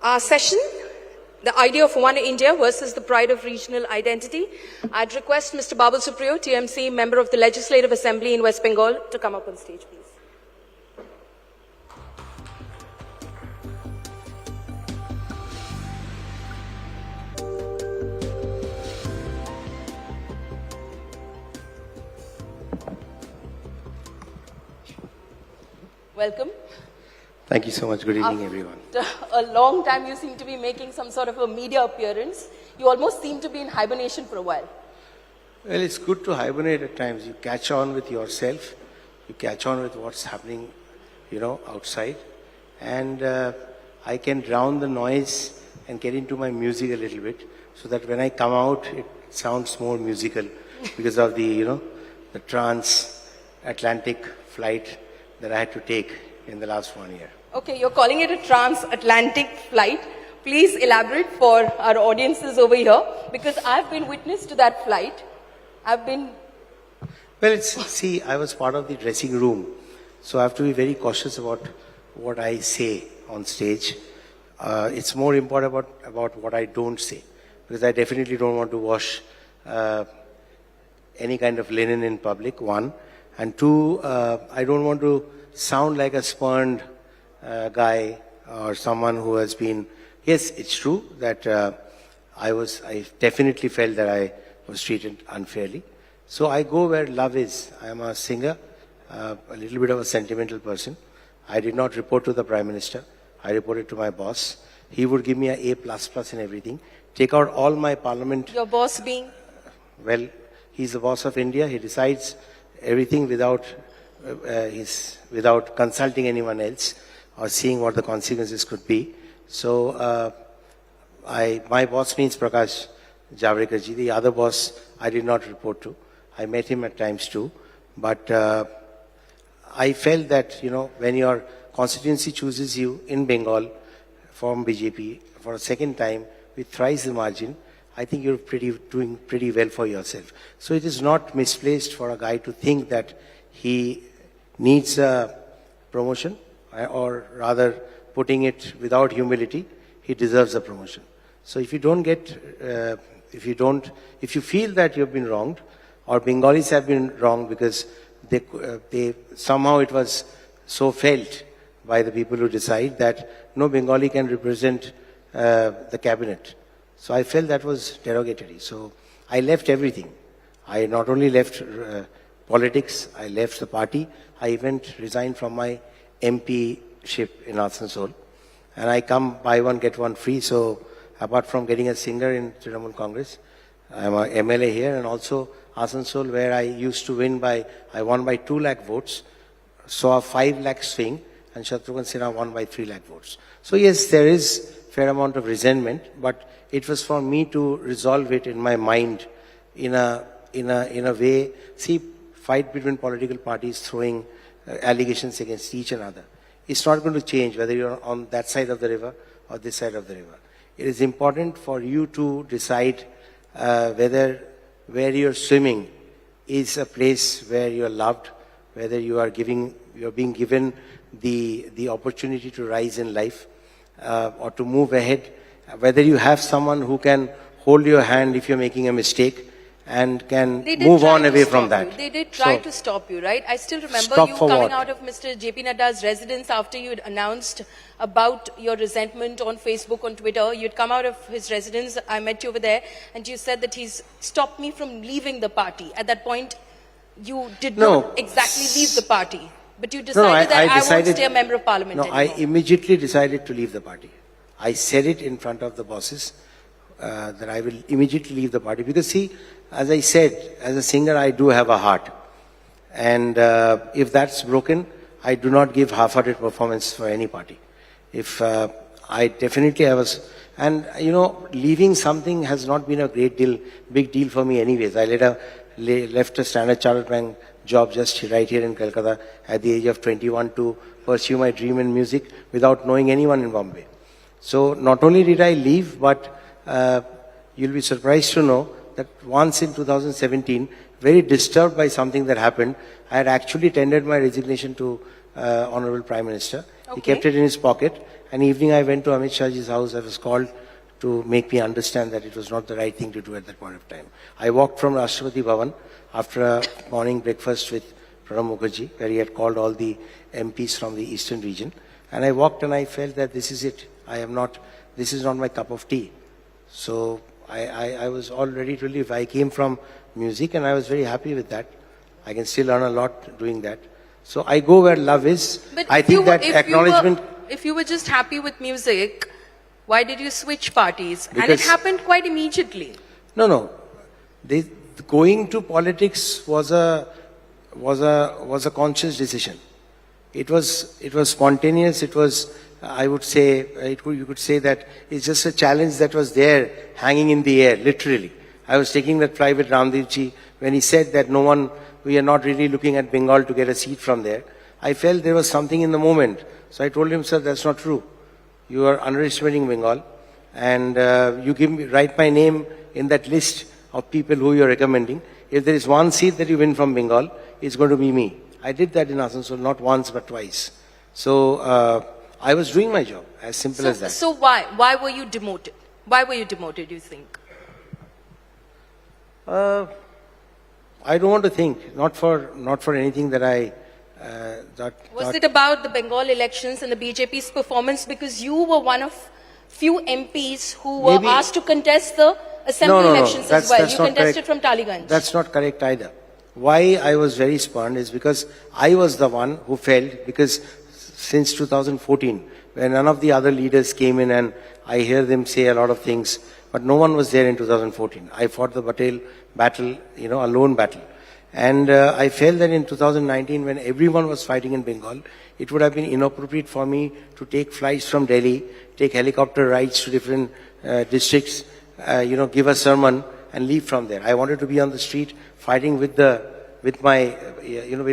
Our session, the idea of one India versus the pride of regional identity. I'd request Mr. Babul Supriyo, TMC, member of the Legislative Assembly in West Bengal, to come up on stage, please. Welcome. Thank you so much. Good evening, everyone. After a long time, you seem to be making some sort of a media appearance. You almost seem to be in hibernation for a while. Well, it's good to hibernate at times. You catch on with yourself. You catch on with what's happening, outside. And I can drown the noise and get into my music a little bit so that when I come out, it sounds more musical because of the transatlantic flight that I had to take in the last 1 year. Okay, you're calling it a transatlantic flight. Please elaborate for our audiences over here, because I've been witness to that flight. Well, I was part of the dressing room, so I have to be very cautious about what I say on stage. It's more important about what I don't say, because I definitely don't want to wash any kind of linen in public, one. And two, I don't want to sound like a spurned guy or someone who has been... Yes, it's true that I definitely felt that I was treated unfairly. So I go where love is. I am a singer, a little bit of a sentimental person. I did not report to the Prime Minister. I reported to my boss. He would give me an A++ in everything. Take out all my parliament... Your boss being? Well, he's the boss of India. He decides everything without consulting anyone else or seeing what the consequences could be. So my boss means Prakash Javadekar ji. The other boss I did not report to. I met him at times too. But I felt that, when your constituency chooses you in Bengal from BJP for a second time with thrice the margin, I think you're doing pretty well for yourself. So it is not misplaced for a guy to think that he needs a promotion, or rather putting it without humility, he deserves a promotion. So if you feel that you've been wronged, or Bengalis have been wronged because they somehow it was so felt by the people who decide that no Bengali can represent the cabinet. So I felt that was derogatory. So I left everything. I not only left politics, I left the party. I even resigned from my MP-ship in Asansol. And I come buy one, get one free. So apart from getting a singer in Trinamool Congress, I'm a MLA here, and also Asansol, where I used to I won by 2 lakh votes, saw a 5 lakh swing, and Shatrughan Sinha won by 3 lakh votes. So yes, there is fair amount of resentment, but it was for me to resolve it in my mind in a way. See, fight between political parties throwing allegations against each another. It's not going to change whether you're on that side of the river or this side of the river. It is important for you to decide where you're swimming is a place where you're loved, whether you're being given the opportunity to rise in life or to move ahead, whether you have someone who can hold your hand if you're making a mistake and can move on away from that. They did try to stop you, right? I still remember you coming out of Mr. JP Nadda's residence after you had announced about your resentment on Facebook, on Twitter. You'd come out of his residence, I met you over there, and you said that he's stopped me from leaving the party. At that point, you did not exactly leave the party, but you decided that I won't stay a member of parliament anymore. I immediately decided to leave the party. I said it in front of the bosses that I will immediately leave the party, because see, as I said, as a singer, I do have a heart. And if that's broken, I do not give half-hearted performance for any party. If I definitely was, and leaving something has not been a big deal for me anyways. I left a Standard Chartered Bank job just right here in Calcutta at the age of 21 to pursue my dream in music without knowing anyone in Bombay. So not only did I leave, but you'll be surprised to know that once in 2017, very disturbed by something that happened, I had actually tendered my resignation to Honorable Prime Minister, He kept it in his pocket. And evening I went to Amit Shahji's house. I was called to make me understand that it was not the right thing to do at that point of time. I walked from Rashtrapati Bhavan after a morning breakfast with Pranab Mukherjee, where he had called all the MPs from the eastern region. And I walked and I felt that this is it. This is not my cup of tea. So I was all ready to leave. I came from music and I was very happy with that. I can still learn a lot doing that. So I go where love is. But I think that acknowledgement... If you were just happy with music, why did you switch parties? And it Because- happened quite immediately. No. Going to politics was a conscious decision. It was spontaneous. It was, I would say, you could say that it's just a challenge that was there, hanging in the air, literally. I was taking that fly with Ramdevji when he said that we are not really looking at Bengal to get a seat from there. I felt there was something in the moment. So I told him, sir, that's not true. You are underestimating Bengal. And write my name in that list of people who you are recommending. If there is one seat that you win from Bengal, it's going to be me. I did that in Asansol, not once but twice. So I was doing my job, as simple as that. So why were you demoted? Why were you demoted, you think? I don't want to think, not for anything that I... Was it about the Bengal elections and the BJP's performance? Because you were one of few MPs who were asked to contest the assembly elections as well. You contested from Taliganj. That's not correct either. Why I was very spurned is because I was the one who failed, because since 2014, when none of the other leaders came in and I hear them say a lot of things, but no one was there in 2014. I fought the Patel battle, a lone battle. And I felt that in 2019, when everyone was fighting in Bengal, it would have been inappropriate for me to take flights from Delhi, take helicopter rides to different districts, give a sermon and leave from there. I wanted to be on the street fighting with the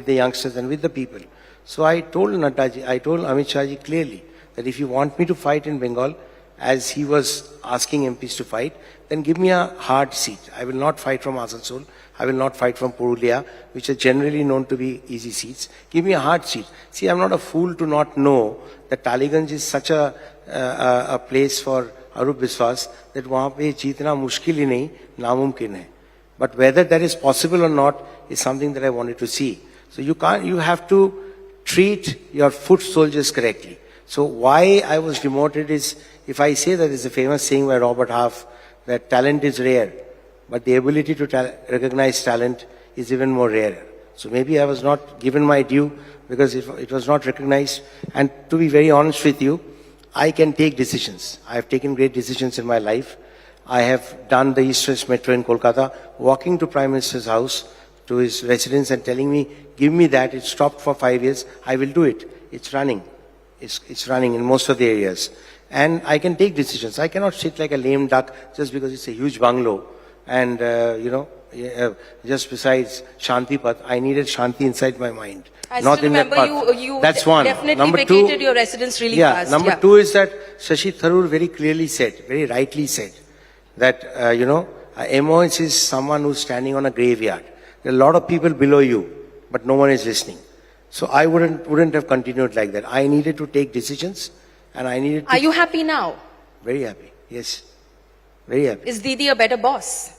youngsters and with the people. So I told Amit Shahji clearly that if you want me to fight in Bengal, as he was asking MPs to fight, then give me a hard seat. I will not fight from Asansol. I will not fight from Purulia, which are generally known to be easy seats. Give me a hard seat. See, I'm not a fool to not know that Taliganj is such a place for Arup Biswas that wahan pe jeetna mushkil hi nahi, namumkin hai. But whether that is possible or not is something that I wanted to see. So you have to treat your foot soldiers correctly. So why I was demoted is, if I say that there's a famous saying by Robert Half, that talent is rare, but the ability to recognize talent is even more rare. So maybe I was not given my due because it was not recognized. And to be very honest with you, I can take decisions. I have taken great decisions in my life. I have done the East-West Metro in Kolkata, walking to Prime Minister's house, to his residence and telling me, give me that, it stopped for 5 years, I will do it. It's running. It's running in most of the areas. And I can take decisions. I cannot sit like a lame duck just because it's a huge bungalow. And, just besides Shantipat, I needed Shanti inside my mind. I not still in remember that you That's one. definitely Number vacated two, your residence really fast. Number two is that Shashi Tharoor very clearly said, very rightly said, that, MOH is someone who's standing on a graveyard. There are a lot of people below you, but no one is listening. So I wouldn't have continued like that. I needed to take decisions, and I needed to... Are you happy now? Very happy, yes. Very happy. Is Didi a better boss?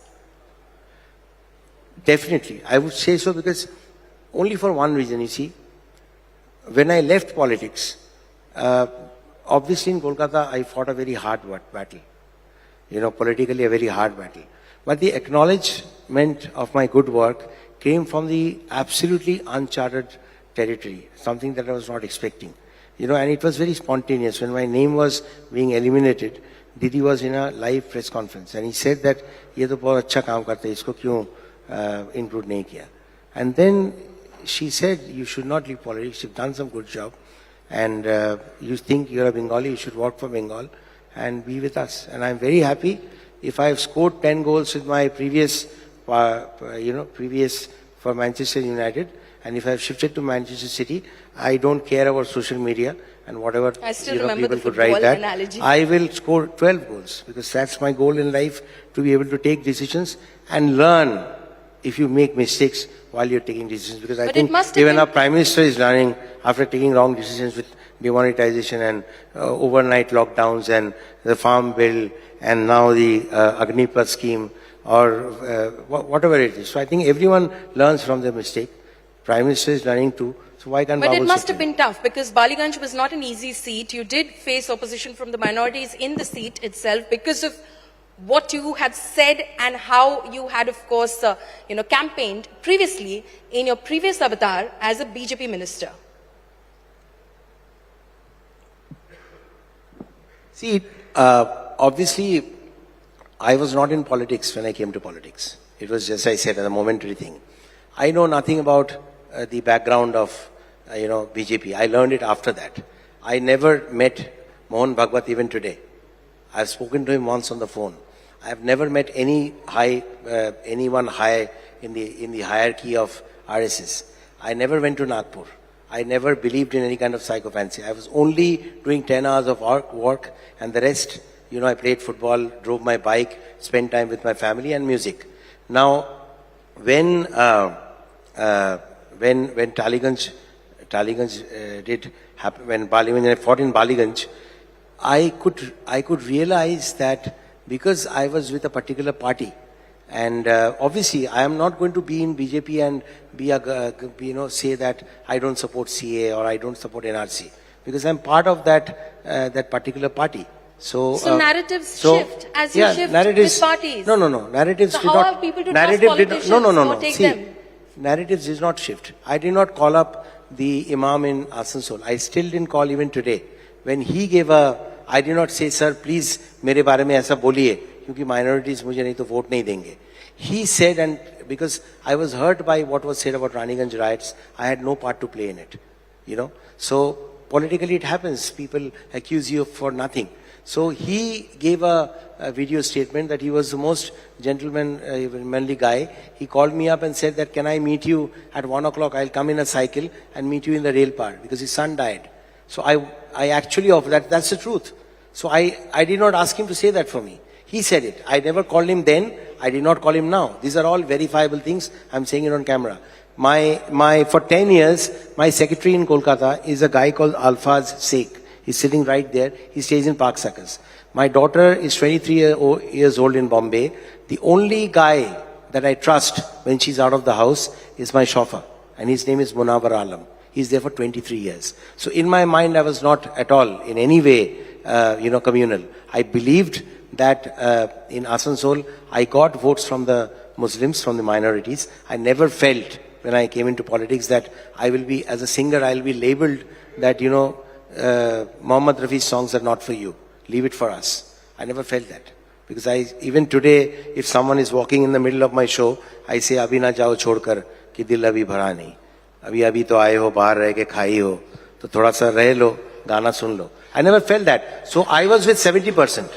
Definitely. I would say so because only for one reason, you see. When I left politics, obviously in Kolkata, I fought a very hard battle. Politically a very hard battle. But the acknowledgement of my good work came from the absolutely uncharted territory, something that I was not expecting. And it was very spontaneous. When my name was being eliminated, Didi was in a live press conference and he said that, ye to bahut acha kaam karta hai, isko kyun include nahi kiya? And then she said, you should not leave politics, you've done some good job, and you think you're a Bengali, you should work for Bengal and be with us. And I'm very happy. If I have scored 10 goals with my previous for Manchester United, and if I have shifted to Manchester City, I don't care about social media and whatever people could write that. Analogy. I will score 12 goals because that's my goal in life, to be able to take decisions and learn if you make mistakes while you're taking decisions, because I But think it must have even been- our Prime Minister is learning after taking wrong decisions with demonetization and overnight lockdowns and the farm bill and now the Agnipath scheme or whatever it is. So I think everyone learns from their mistake. Prime Minister is learning too. So why can't But it Babul must have Supriyo? been tough because Baliganj was not an easy seat. You did face opposition from the minorities in the seat itself because of what you had said and how you had, of course, campaigned previously in your previous avatar as a BJP minister. See, obviously, I was not in politics when I came to politics. It was just, I said, a momentary thing. I know nothing about the background of, BJP. I learned it after that. I never met Mohan Bhagwat even today. I've spoken to him once on the phone. I have never met anyone high in the hierarchy of RSS. I never went to Nagpur. I never believed in any kind of psychophancy. I was only doing 10 hours of work and the rest, I played football, drove my bike, spent time with my family and music. Now, when Taliganj did happen, when I fought in Baliganj, I could realize that because I was with a particular party, and obviously I am not going to be in BJP and say that I don't support CA or I don't support NRC, because I'm part of that particular party. So narratives shift as you shift narratives, with parties. No. Narratives So did how not. are people to narrative trust did politicians not, no. or take See, them? narratives did not shift. I did not call up the Imam in Asansol. I still didn't call even today. When he gave I did not say, sir, please, मेरे बारे में ऐसा बोलिए, क्योंकि minorities मुझे नहीं तो vote नहीं देंगे. He said, and because I was hurt by what was said about Raniganj riots, I had no part to play in it. So politically it happens. People accuse you for nothing. So he gave a video statement that he was the most gentlemanly guy. He called me up and said that, can I meet you at 1 o'clock? I'll come in a cycle and meet you in the rail park because his son died. So I actually offered that. That's the truth. So I did not ask him to say that for me. He said it. I never called him then. I did not call him now. These are all verifiable things. I'm saying it on camera. For 10 years, my secretary in Kolkata is a guy called Alfaz Sheikh. He's sitting right there. He stays in Park Circus. My daughter is 23 years old in Bombay. The only guy that I trust when she's out of the house is my chauffeur. And his name is Munawar Alam. He's there for 23 years. So in my mind, I was not at all in any way, communal. I believed that in Asansol, I got votes from the Muslims, from the minorities. I never felt when I came into politics that I will be, as a singer, I will be labeled that, Muhammad Rafi's songs are not for you. Leave it for us. I never felt that. Because even today, if someone is walking in the middle of my show, I say, Abhi na jao chhodkar, ki dil abhi bhara nahi. Abhi to aaye ho, bahar reh ke khai ho, to thoda sa reh lo, gana sun lo. I never felt that. So I was with 70%.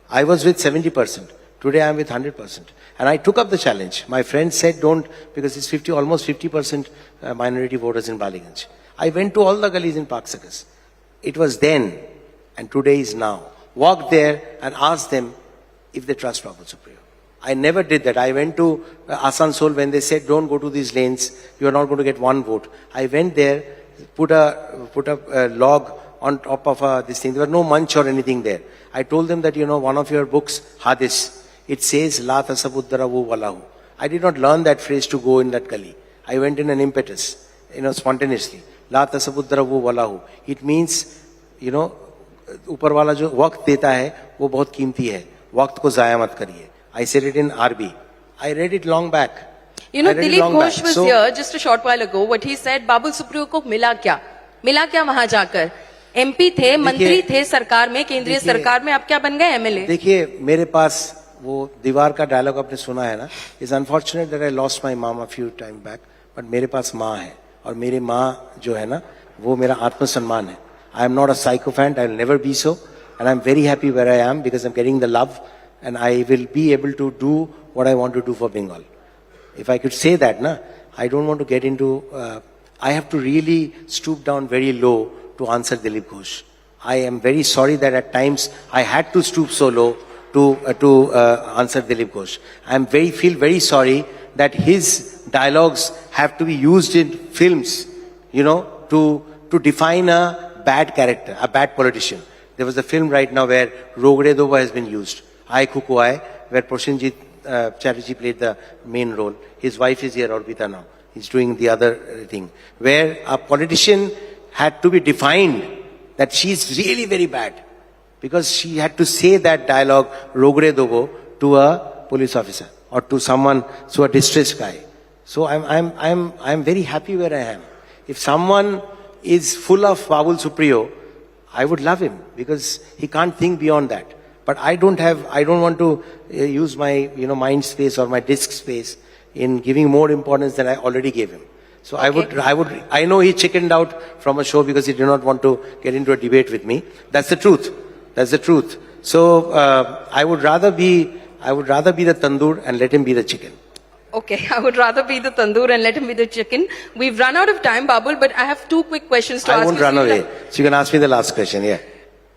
I was with 70%. Today I am with 100%. And I took up the challenge. My friend said don't, because it's almost 50% minority voters in Baliganj. I went to all the gullies in Park Circus. It was then, and today is now. Walked there and asked them if they trust Babul Supriyo. I never did that. I went to Asansol when they said, don't go to these lanes, you are not going to get one vote. I went there, put a log on top of this thing. There was no munch or anything there. I told them that, one of your books, Hadis, it says, La tasabuddaravu walahu. I did not learn that phrase to go in that gully. I went in an impetus, spontaneously. La tasabuddaravu walahu. It means, ऊपर वाला जो वक्त देता है वो बहुत कीमती है. वक्त को जाया मत करिए. I said it in RB. I read it long back. Dilip Ghosh was here just a short while ago. What he said, Babul Supriyo को मिला क्या? मिला क्या वहां जाकर? MP थे, मंत्री थे सरकार में, केंद्रीय सरकार में, अब क्या बन गए MLA? देखिए, मेरे पास वो दीवार का डायलॉग आपने सुना है ना? It's unfortunate that I lost my mom a few time back, but मेरे पास माँ है और मेरी माँ जो है ना, वो मेरा आत्मसम्मान है. I am not a sycophant. I will never be so. And I'm very happy where I am because I'm getting the love and I will be able to do what I want to do for Bengal. If I could say that, I don't want to get into, I have to really stoop down very low to answer Dilip Ghosh. I am very sorry that at times I had to stoop so low to answer Dilip Ghosh. I feel very sorry that his dialogues have to be used in films, to define a bad character, a bad politician. There was a film right now where Rogre Doba has been used. Aay Kuku Aay, where Proshenjit Chatterjee played the main role. His wife is here, Orbita now. He's doing the other thing. Where a politician had to be defined that she's really very bad. Because she had to say that dialogue, Rogre Dobo, to a police officer or to someone, to a distressed guy. So I'm very happy where I am. If someone is full of Babul Supriyo, I would love him because he can't think beyond that. But I don't want to use my, mind space or my disk space in giving more importance than I already gave him. So okay. I know he chickened out from a show because he did not want to get into a debate with me. That's the truth. That's the truth. So, I would rather be the tandoor and let him be the chicken. Okay, I would rather be the tandoor and let him be the chicken. We've run out of time, Babul, but I have two quick questions to ask you. I won't run away. So you can ask me the last question, yeah.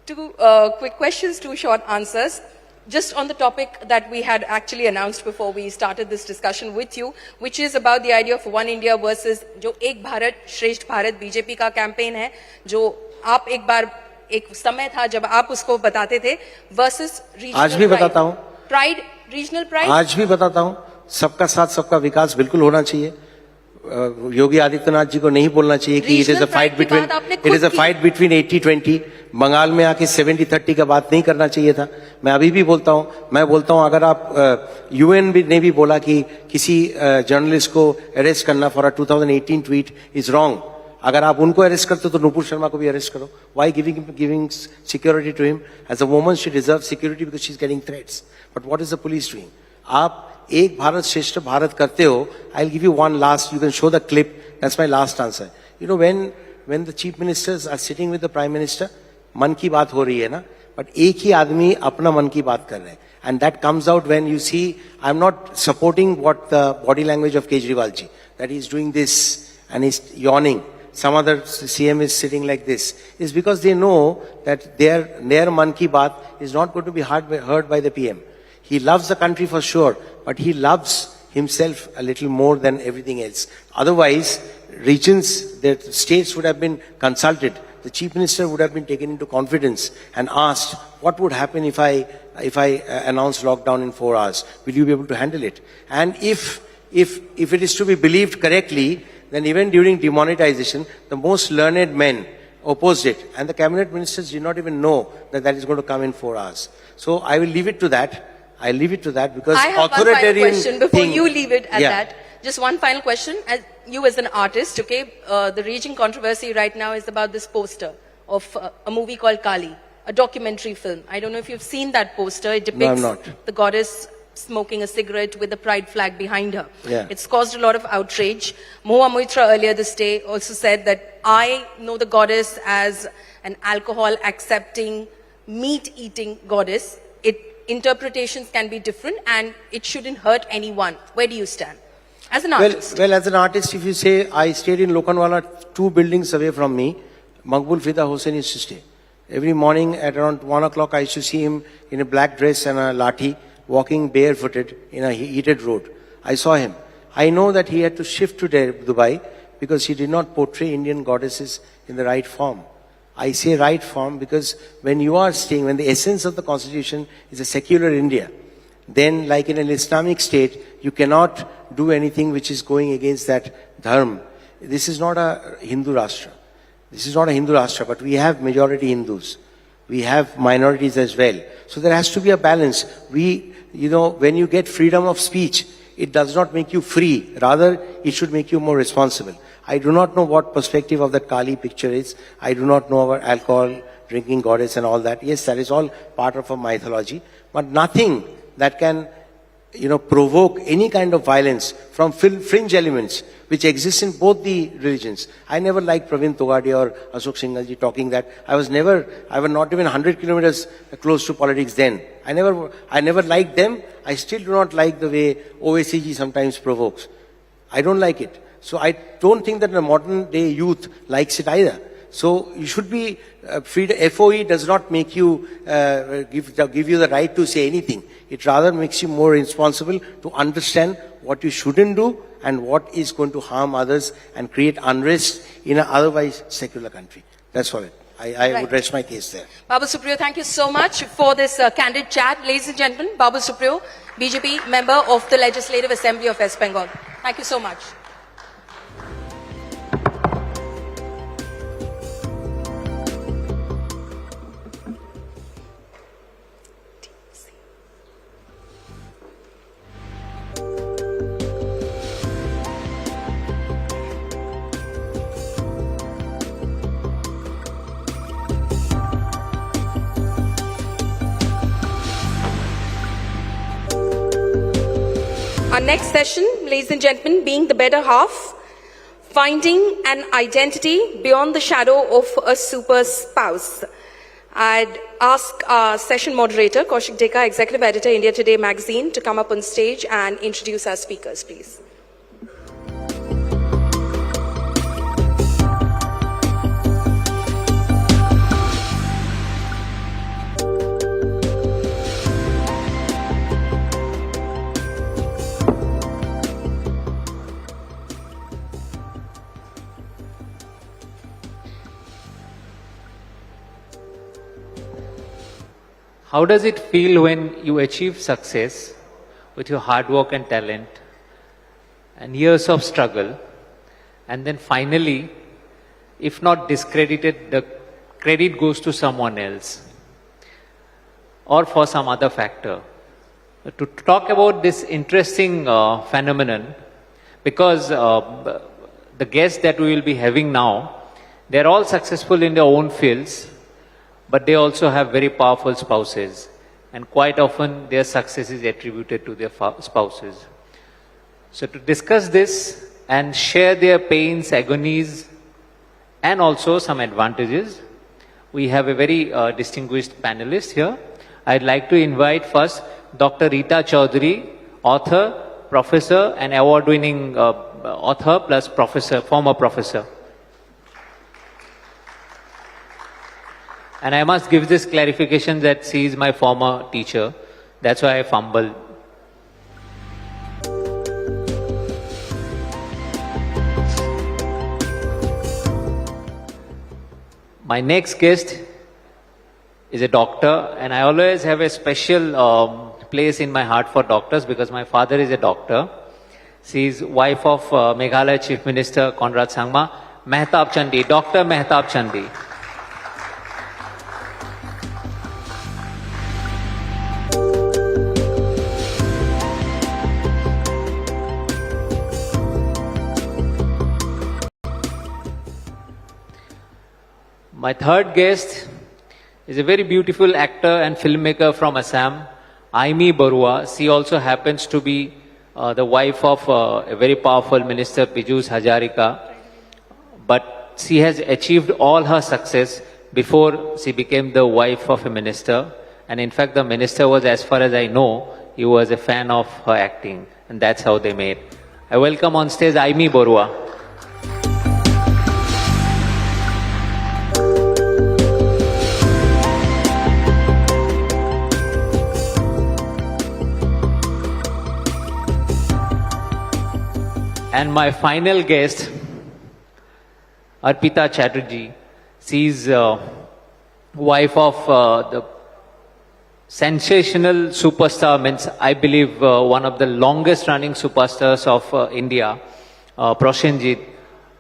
Two quick questions, two short answers. Just on the topic that we had actually announced before we started this discussion with you, which is about the idea of One India versus जो एक भारत श्रेष्ठ Bharat BJP का campaign है, जो आप एक बार एक समय था जब आप उसको बताते थे versus regional आज भी बताता हूँ. Pride, regional pride. आज भी बताता हूँ. सबका साथ सबका विकास बिल्कुल होना चाहिए. योगी आदित्यनाथ जी को नहीं बोलना चाहिए कि it is a fight between 80-20. Bengal में आके 70-30 का बात नहीं करना चाहिए था. मैं अभी भी बोलता हूँ अगर आप UN ने भी बोला कि किसी जर्नलिस्ट को अरेस्ट करना for a 2018 tweet is wrong. अगर आप उनको अरेस्ट करते हो तो नुपुर शर्मा को भी अरेस्ट करो. Why giving security to him? As a woman she deserves security because she's getting threats. But what is the police doing? आप एक भारत श्रेष्ठ भारत करते हो. I'll give you one last, you can show the clip. That's my last answer. When the chief ministers are sitting with the prime minister, मन की बात हो रही है ना, but एक ही आदमी अपना मन की बात कर रहे हैं. And that comes out when you see, I'm not supporting what the body language of Kejriwal ji, that he's doing this and he's yawning. Some other CM is sitting like this. It's because they know that their man ki baat is not going to be heard by the PM. He loves the country for sure, but he loves himself a little more than everything else. Otherwise, regions, the states would have been consulted. The chief minister would have been taken into confidence and asked, what would happen if I announce lockdown in 4 hours? Will you be able to handle it? And if it is to be believed correctly, then even during demonetization, the most learned men opposed it. And the cabinet ministers did not even know that is going to come in 4 hours. So I will leave it to that. I'll leave it to that because I have authoritarian one final question before you leave it at yeah. that. Just one final question. As you as an artist, okay, the raging controversy right now is about this poster of a movie called Kali, a documentary film. I don't know if you've seen that poster. It depicts the goddess smoking a cigarette with the pride flag behind her. Yeah. It's caused a lot of outrage. Mohua Moitra earlier this day also said that I know the goddess as an alcohol-accepting, meat-eating goddess. Interpretations can be different and it shouldn't hurt anyone. Where do you stand as an artist? Well, as an artist, if you say, I stayed in Lokanwala 2 buildings away from me, Maqbul Fida Hussain used to stay. Every morning at around 1 o'clock, I used to see him in a black dress and a lathi, walking barefooted in a heated road. I saw him. I know that he had to shift to Dubai because he did not portray Indian goddesses in the right form. I say right form because when the essence of the constitution is a secular India, then like in an Islamic state, you cannot do anything which is going against that dharma. This is not a Hindu Rashtra. This is not a Hindu Rashtra, but we have majority Hindus. We have minorities as well. So there has to be a balance. When you get freedom of speech, it does not make you free. Rather, it should make you more responsible. I do not know what perspective of that Kali picture is. I do not know our alcohol, drinking goddess and all that. Yes, that is all part of a mythology. But nothing that can, provoke any kind of violence from fringe elements which exist in both the religions. I never liked Praveen Togadia or Ashok Singhal ji talking that. I was not even 100 kilometers close to politics then. I never liked them. I still do not like the way OAC ji sometimes provokes. I don't like it. So I don't think that the modern day youth likes it either. So you should be FOE does not make you give you the right to say anything. It rather makes you more responsible to understand what you shouldn't do and what is going to harm others and create unrest in an otherwise secular country. That's all. I would rest my case there. Babu Supriyo, thank you so much for this candid chat. Ladies and gentlemen, Babu Supriyo, BJP member of the Legislative Assembly of West Bengal. Thank you so much. Our next session, ladies and gentlemen, being the better half, finding an identity beyond the shadow of a super spouse. I'd ask our session moderator, Kaushik Deka, Executive Editor, India Today magazine, to come up on stage and introduce our speakers, please. How does it feel when you achieve success with your hard work and talent and years of struggle, and then finally, if not discredited, the credit goes to someone else or for some other factor? To talk about this interesting phenomenon, because the guests that we will be having now, they're all successful in their own fields, but they also have very powerful spouses, and quite often their success is attributed to their spouses. So to discuss this and share their pains, agonies, and also some advantages, we have a very distinguished panelist here. I'd like to invite first Dr. Rita Chaudhary, author, professor, and award-winning author plus professor, former professor. And I must give this clarification that she is my former teacher. That's why I fumbled. My next guest is a doctor, and I always have a special place in my heart for doctors because my father is a doctor. She is wife of Meghalaya Chief Minister Conrad Sangma, Mehtab Chandi, Dr. Mehtab Chandi. My third guest is a very beautiful actor and filmmaker from Assam, Aimi Barua. She also happens to be the wife of a very powerful minister, Piyush Hazarika. But she has achieved all her success before she became the wife of a minister. And in fact, the minister was, as far as I know, he was a fan of her acting. And that's how they met. I welcome on stage Aimi Barua. And my final guest, Arpita Chatterjee. She is wife of the sensational superstar, means I believe one of the longest running superstars of India, Prosenjit.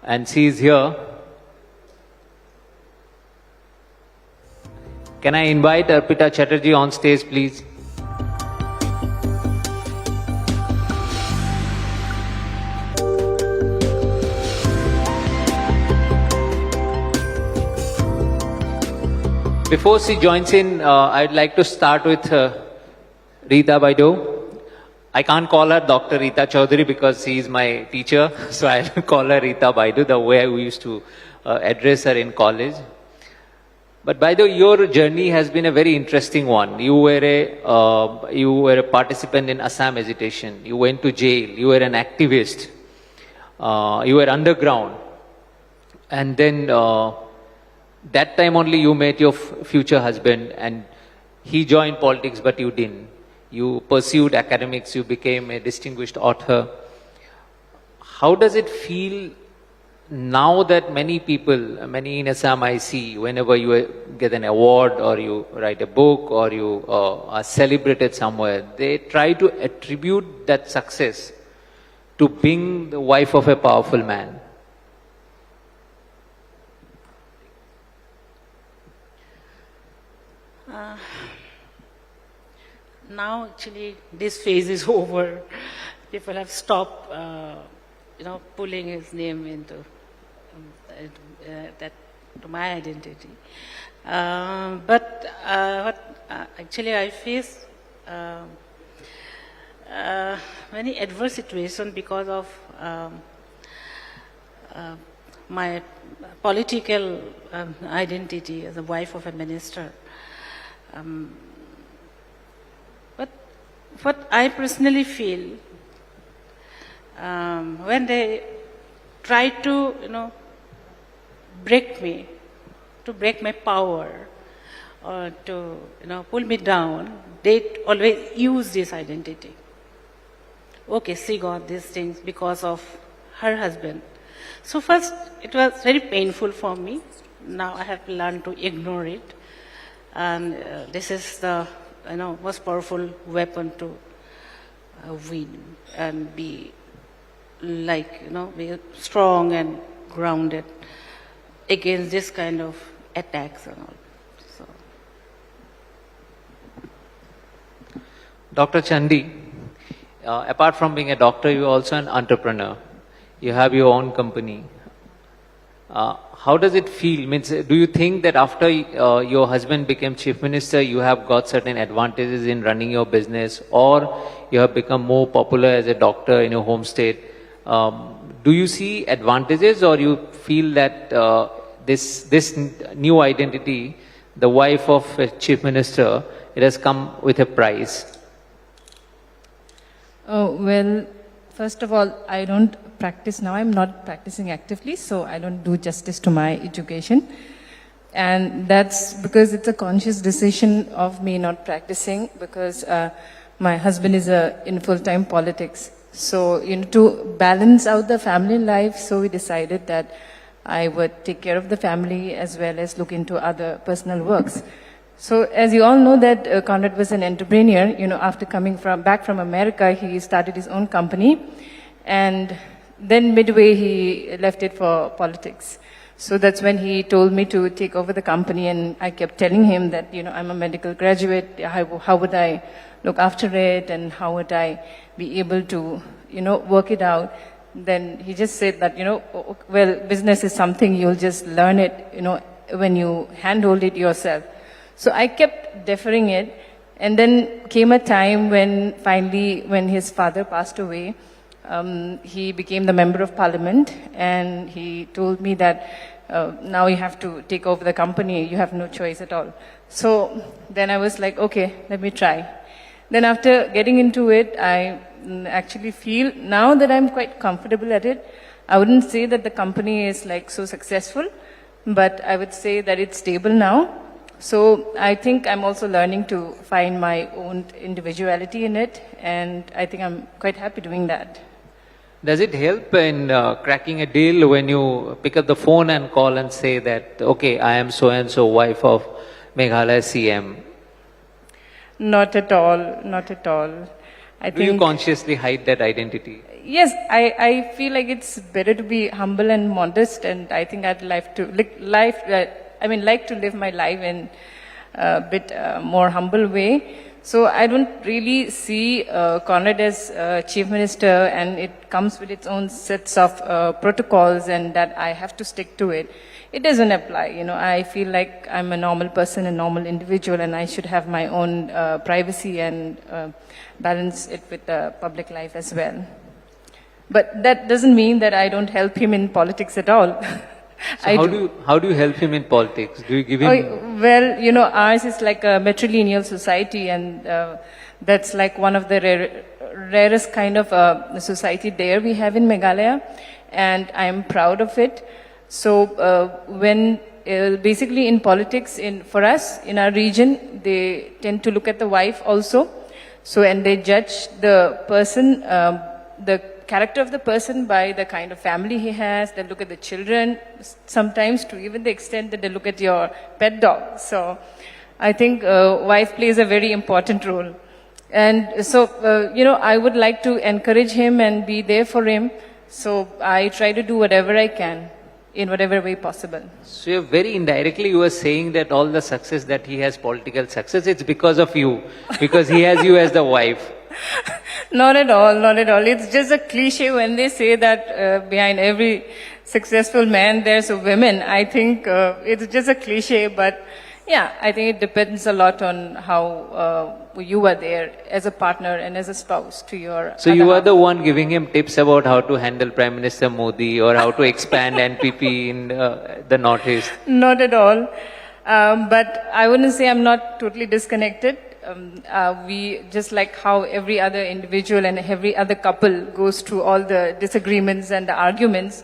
And she is here. Can I invite Arpita Chatterjee on stage, please? Before she joins in, I'd like to start with Rita Baidu. I can't call her Dr. Rita Chaudhary because she is my teacher, so I'll call her Rita Baidu, the way we used to address her in college. But Baidu, your journey has been a very interesting one. You were a participant in Assam agitation. You went to jail. You were an activist. You were underground. And then that time only you met your future husband and he joined politics but you didn't. You pursued academics, you became a distinguished author. How does it feel now that many people, many in Assam I see, whenever you get an award or you write a book or you are celebrated somewhere, they try to attribute that success to being the wife of a powerful man? Now actually this phase is over. People have stopped, pulling his name into that to my identity. But what actually I face many adverse situations because of my political identity as a wife of a minister. But what I personally feel, when they try to, break me, to break my power, or to, pull me down, they always use this identity. Okay, she got these things because of her husband. So first, it was very painful for me. Now I have learned to ignore it. And this is the most powerful weapon to win and be be strong and grounded against this kind of attacks and all. So. Dr. Chandi, apart from being a doctor, you're also an entrepreneur. You have your own company. How does it feel? Do you think that after your husband became chief minister, you have got certain advantages in running your business, or you have become more popular as a doctor in your home state? Do you see advantages, or you feel that this new identity, the wife of a chief minister, it has come with a price? Oh, well, first of all, I don't practice now. I'm not practicing actively, so I don't do justice to my education. And that's because it's a conscious decision of me not practicing, because my husband is in full-time politics. So, to balance out the family life, so we decided that I would take care of the family as well as look into other personal works. So, as you all know that Conrad was an entrepreneur, after coming back from America, he started his own company, and then midway he left it for politics. So that's when he told me to take over the company, and I kept telling him that, I'm a medical graduate, how would I look after it, and how would I be able to, work it out. Then he just said that, well, business is something you'll just learn it, when you handhold it yourself. So I kept deferring it, and then came a time when finally, when his father passed away, he became the member of parliament, and he told me that now you have to take over the company, you have no choice at all. So then I was like, okay, let me try. Then after getting into it, I actually feel now that I'm quite comfortable at it. I wouldn't say that the company is so successful, but I would say that it's stable now. So I think I'm also learning to find my own individuality in it, and I think I'm quite happy doing that. Does it help in cracking a deal when you pick up the phone and call and say that, okay, I am so-and-so, wife of Meghalaya CM? Not at all, not at all. Do you consciously hide that identity? Yes, I feel like it's better to be humble and modest, and I think I'd like to live my life in a bit more humble way. So I don't really see Conrad as chief minister, and it comes with its own sets of protocols, and that I have to stick to it. It doesn't apply. I feel like I'm a normal person, a normal individual, and I should have my own privacy and balance it with the public life as well. But that doesn't mean that I don't help him in politics at all. So how do you help him in politics? Do you give him? Well, ours is like a matrilineal society, and that's like one of the rarest kind of society there we have in Meghalaya, and I'm proud of it. So when basically in politics, for us, in our region, they tend to look at the wife also. So, and they judge the person, the character of the person by the kind of family he has. They look at the children, sometimes to even the extent that they look at your pet dog. So, I think wife plays a very important role. And so, I would like to encourage him and be there for him. So I try to do whatever I can in whatever way possible. So you're very indirectly you are saying that all the success that he has, political success, it's because of you, because he has you as the wife. Not at all, not at all. It's just a cliche when they say that behind every successful man there's a woman. I think it's just a cliche, but yeah, I think it depends a lot on how you are there as a partner and as a spouse to your So you are the one giving him tips about how to handle Prime Minister Modi or how to expand NPP in the Northeast? Not at all. But I wouldn't say I'm not totally disconnected. We, just like how every other individual and every other couple goes through all the disagreements and the arguments,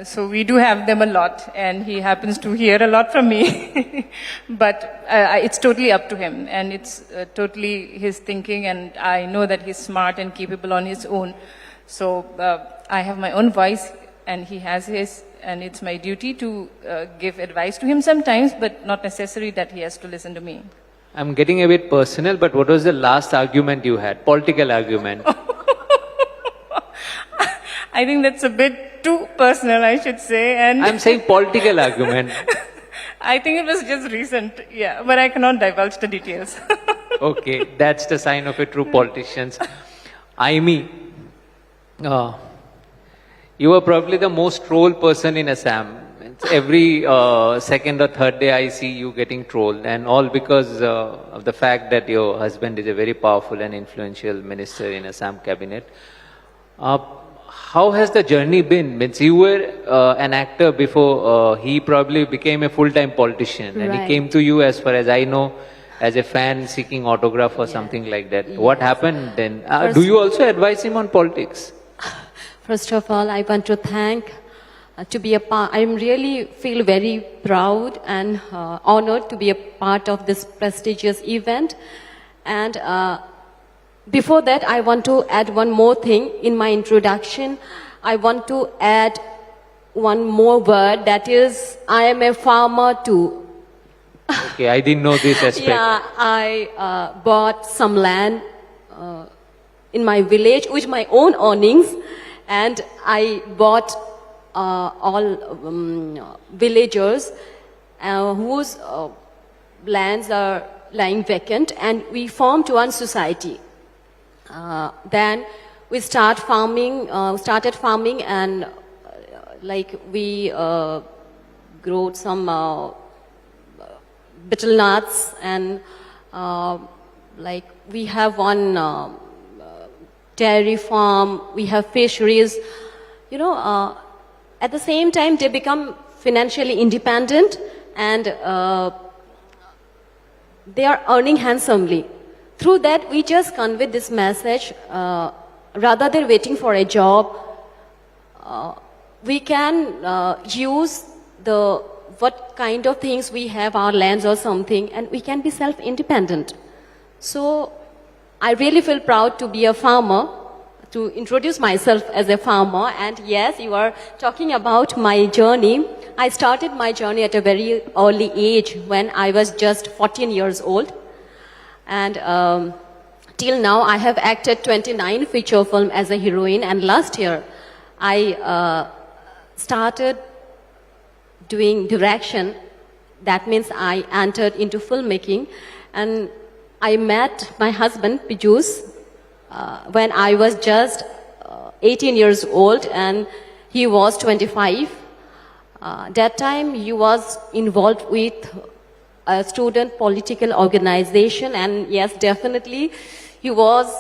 so we do have them a lot, and he happens to hear a lot from me. But it's totally up to him, and it's totally his thinking, and I know that he's smart and capable on his own. So I have my own voice, and he has his, and it's my duty to give advice to him sometimes, but not necessary that he has to listen to me. I'm getting a bit personal, but what was the last argument you had? Political argument. I think that's a bit too personal, I should say. And I'm saying political argument. I think it was just recent, yeah, but I cannot divulge the details. Okay, that's the sign of a true politician. Aimi, you are probably the most trolled person in Assam. Every second or third day I see you getting trolled, and all because of the fact that your husband is a very powerful and influential minister in Assam cabinet. How has the journey been? Means you were an actor before he probably became a full-time politician, and he came to you, as far as I know, as a fan seeking autograph or something like that. What happened then? Do you also advise him on politics? First of all, I want to thank to be a part. I really feel very proud and honored to be a part of this prestigious event. And before that, I want to add one more thing in my introduction. I want to add one more word, that is, I am a farmer too. Okay, I didn't know this aspect. Yeah, I bought some land in my village with my own earnings, and I bought all villagers whose lands are lying vacant, and we formed one society. Then we started farming, and like we grew some betel nuts, and like we have one dairy farm, we have fisheries. You know, at the same time they become financially independent, and they are earning handsomely. Through that, we just convey this message, rather than waiting for a job, we can use what kind of things we have, our lands or something, and we can be self-independent. So, I really feel proud to be a farmer, to introduce myself as a farmer. And yes, you are talking about my journey. I started my journey at a very early age, when I was just 14 years old. And till now, I have acted 29 feature films as a heroine. And last year, I started doing direction. That means I entered into filmmaking. And I met my husband, Pijus, when I was just 18 years old, and he was 25. That time, he was involved with a student political organization, and yes, definitely, he was,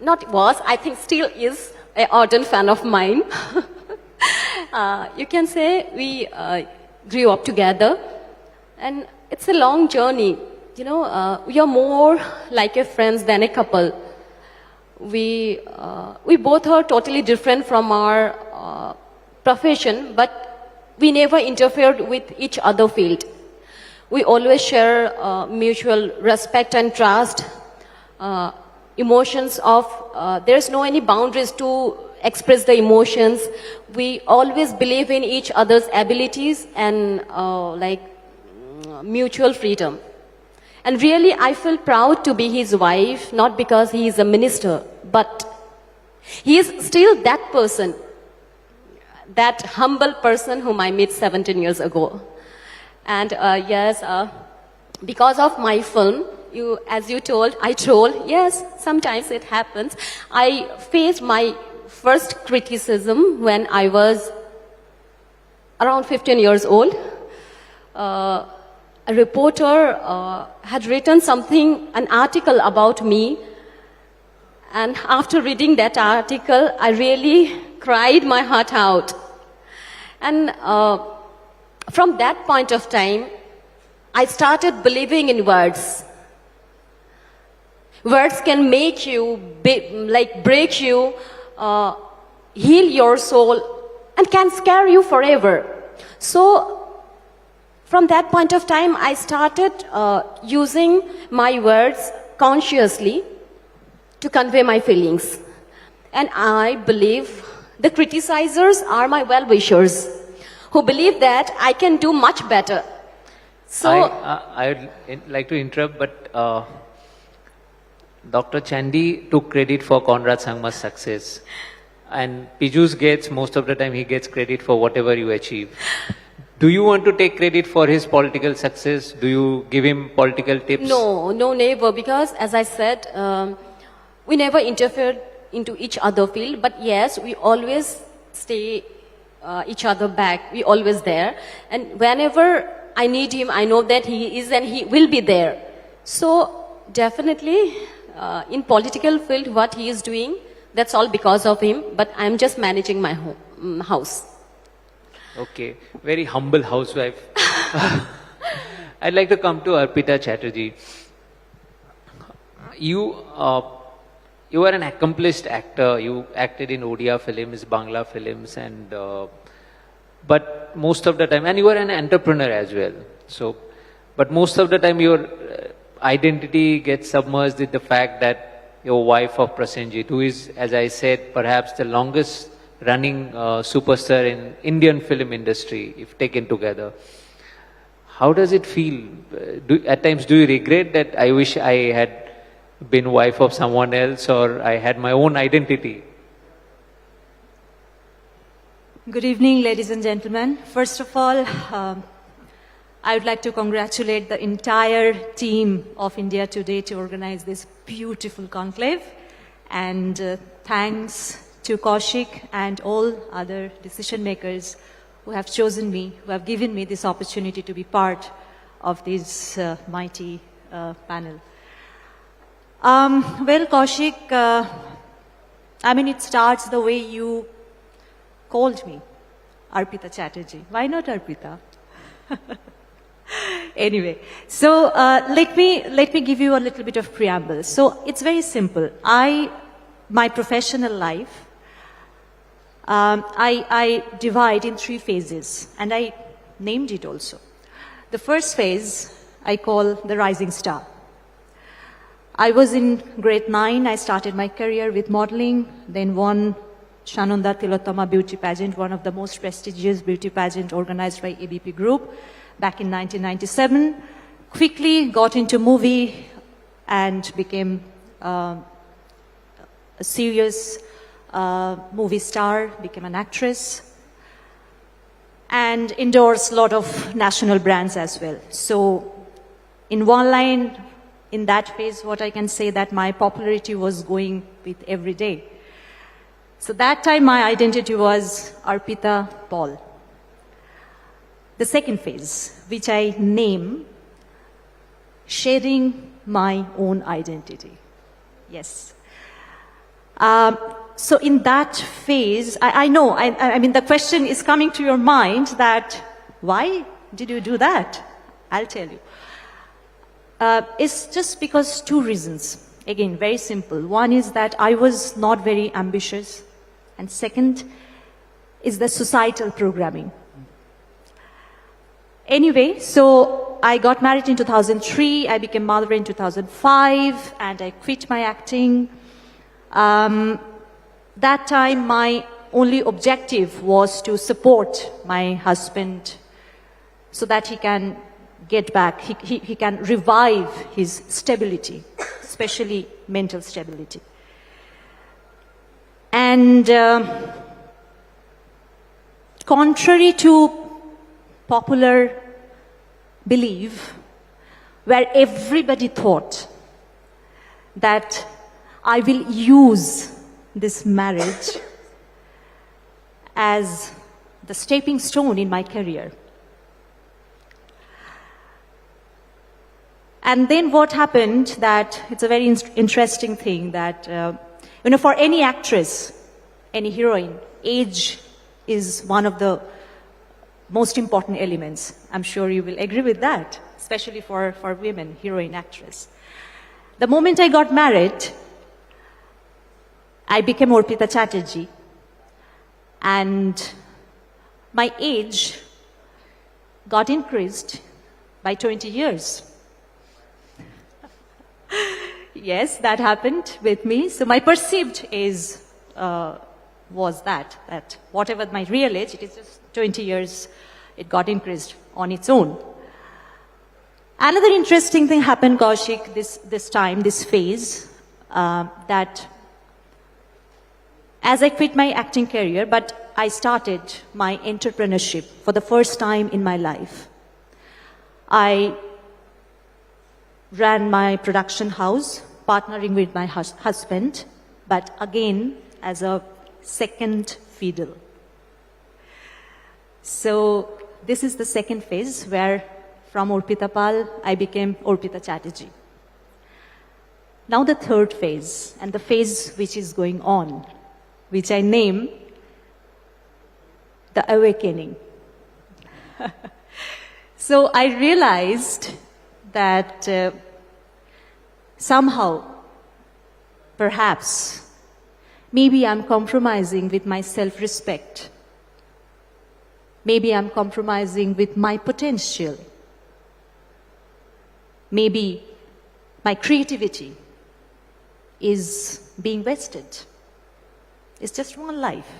I think still is, an ardent fan of mine. You can say we grew up together, and it's a long journey. You know, we are more like a friends than a couple. We both are totally different from our profession, but we never interfered with each other field. We always share mutual respect and trust, emotions of, there's no any boundaries to express the emotions. We always believe in each other's abilities and mutual freedom. And really, I feel proud to be his wife, not because he is a minister, but he is still that person, that humble person whom I met 17 years ago. And yes, because of my film, as you told, I told, yes, sometimes it happens. I faced my first criticism when I was around 15 years old. A reporter had written an article about me. And after reading that article, I really cried my heart out. And from that point of time, I started believing in words. Words can make you, break you, heal your soul, and can scare you forever. So, from that point of time, I started using my words consciously to convey my feelings. And I believe the criticizers are my well-wishers, who believe that I can do much better. So, I would like to interrupt, but Dr. Chandy took credit for Conrad Sangma's success. And Pijus gets, most of the time, he gets credit for whatever you achieve. Do you want to take credit for his political success? Do you give him political tips? No, never, because as I said, we never interfered into each other field, but yes, we always stay each other back. We always there. And whenever I need him, I know that he is and he will be there. So definitely in political field, what he is doing, that's all because of him, but I'm just managing my house. Okay, very humble housewife. I'd like to come to Arpita Chatterjee. You are an accomplished actor. You acted in Odia films, Bangla films, and but most of the time, and you are an entrepreneur as well. So, but most of the time, your identity gets submerged with the fact that your wife of Prasenjit, who is, as I said, perhaps the longest running superstar in Indian film industry, if taken together. How does it feel? At times, do you regret that I wish I had been wife of someone else, or I had my own identity? Good evening, ladies and gentlemen. First of all, I would like to congratulate the entire team of India Today to organize this beautiful conclave. And thanks to Kaushik and all other decision makers who have chosen me, who have given me this opportunity to be part of this mighty panel. Well, Kaushik, it starts the way you called me, Arpita Chatterjee. Why not Arpita? Anyway, so let me give you a little bit of preamble. So it's very simple. My professional life, I divide in 3 phases, and I named it also. The first phase I call the rising star. I was in grade 9. I started my career with modeling, then won Shananda Tilottama beauty pageant, one of the most prestigious beauty pageant organized by ABP Group back in 1997. Quickly got into movie and became a serious movie star, became an actress, and endorsed a lot of national brands as well. So in one line, in that phase, what I can say that my popularity was going with every day. So that time my identity was Arpita Paul. The second phase, which I name sharing my own identity. Yes. So in that phase, I know, I mean, the question is coming to your mind that, why did you do that? I'll tell you. It's just because 2 reasons. Again, very simple. One is that I was not very ambitious. And second is the societal programming. Anyway, so I got married in 2003, I became mother in 2005, and I quit my acting. That time, my only objective was to support my husband so that he can get back, he can revive his stability, especially mental stability. And contrary to popular belief, where everybody thought that I will use this marriage as the stepping stone in my career. And then what happened, that it's a very interesting thing that, for any actress, any heroine, age is one of the most important elements. I'm sure you will agree with that, especially for women, heroine, actress. The moment I got married, I became Arpita Chatterjee, and my age got increased by 20 years. Yes, that happened with me. So my perceived age was that whatever my real age, it is just 20 years, it got increased on its own. Another interesting thing happened, Kaushik, this phase, that as I quit my acting career, but I started my entrepreneurship for the first time in my life. I ran my production house, partnering with my husband, but again as a second fiddle. So this is the second phase where from Arpita Pal, I became Arpita Chatterjee. Now the third phase, and the phase which is going on, which I name the awakening. So I realized that somehow, perhaps, maybe I'm compromising with my self-respect. Maybe I'm compromising with my potential. Maybe my creativity is being wasted. It's just one life.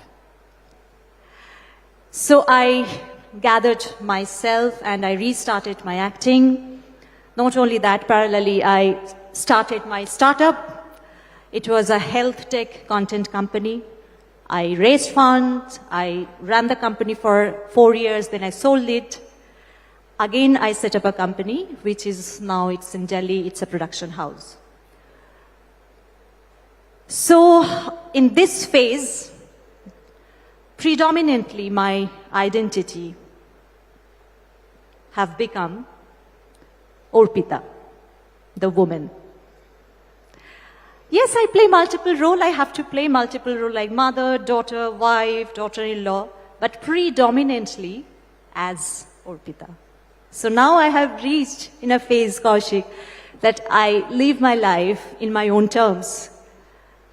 So I gathered myself and I restarted my acting. Not only that, parallelly, I started my startup. It was a health tech content company. I raised funds. I ran the company for 4 years. Then I sold it. Again, I set up a company, which is now, it's in Delhi. It's a production house. So in this phase, predominantly my identity have become Arpita, the woman. Yes, I play multiple roles. I have to play multiple roles like mother, daughter, wife, daughter-in-law, but predominantly as Arpita. So now I have reached in a phase, Kaushik, that I live my life in my own terms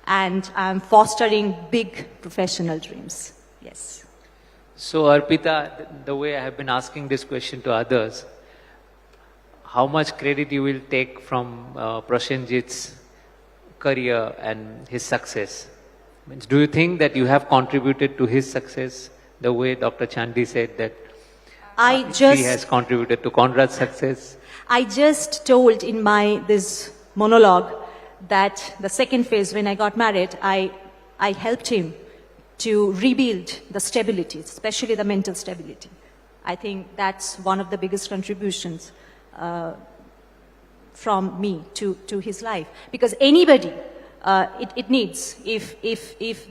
and I'm fostering big professional dreams. Yes. So Arpita, the way I have been asking this question to others, how much credit you will take from Prasenjit's career and his success? Means, do you think that you have contributed to his success the way Dr. Chandy said that he has contributed to Conrad's success? I just told in this monologue that the second phase, when I got married, I helped him to rebuild the stability, especially the mental stability. I think that's one of the biggest contributions from me to his life. Because anybody, it needs, if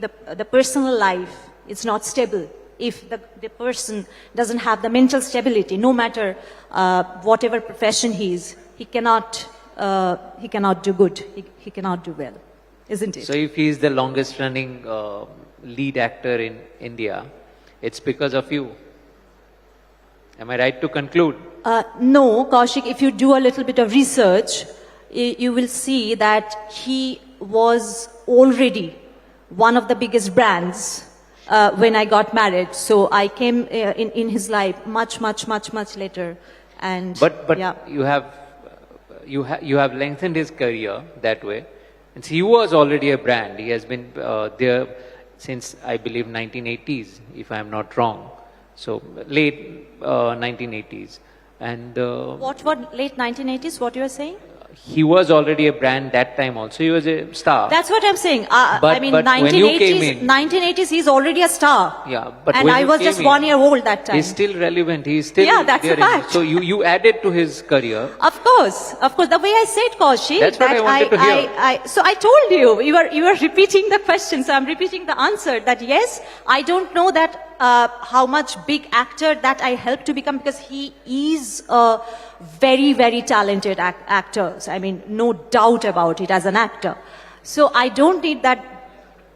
the personal life is not stable, if the person doesn't have the mental stability, no matter whatever profession he is, he cannot do good, he cannot do well, isn't it? So if he is the longest running lead actor in India, it's because of you. Am I right to conclude? No, Kaushik, if you do a little bit of research, you will see that he was already one of the biggest brands when I got married. So I came in his life much later. And But yeah. you have lengthened his career that way. And he was already a brand. He has been there since, I believe, 1980s, if I'm not wrong. So late 1980s. And What late 1980s? What you are saying? he was already a brand that time also. He was a star. That's what I'm saying. But- I mean, but when you came 1980s. in- 1980s. He's already a star. Yeah, but And when I you was came just in, 1 year old that time. He's still relevant. He's still Yeah, that's a there. fact. So you added to his career. Of course. The way I said, Kaushik, That's what I wanted to hear. so I told you, you were repeating the question, so I'm repeating the answer. That yes, I don't know that how much big actor that I helped to become, because he is a very talented actor. I mean, no doubt about it as an actor. So I don't need that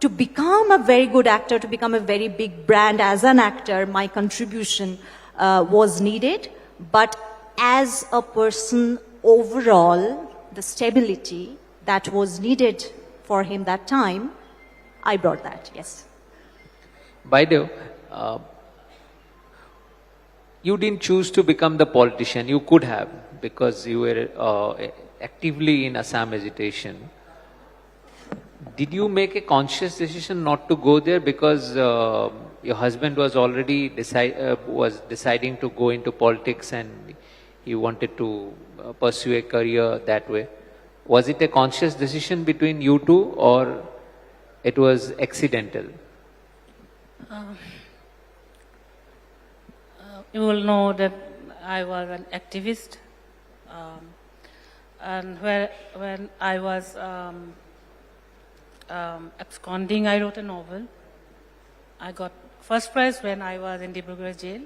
to become a very good actor, to become a very big brand as an actor. My contribution was needed, but as a person overall, the stability that was needed for him that time, I brought that, yes. By the way, you didn't choose to become the politician. You could have, because you were actively in Assam agitation. Did you make a conscious decision not to go there because your husband was already deciding to go into politics and he wanted to pursue a career that way? Was it a conscious decision between you two, or it was accidental? You will know that I was an activist, and when I was absconding, I wrote a novel. I got first prize when I was in Dibrugarh jail.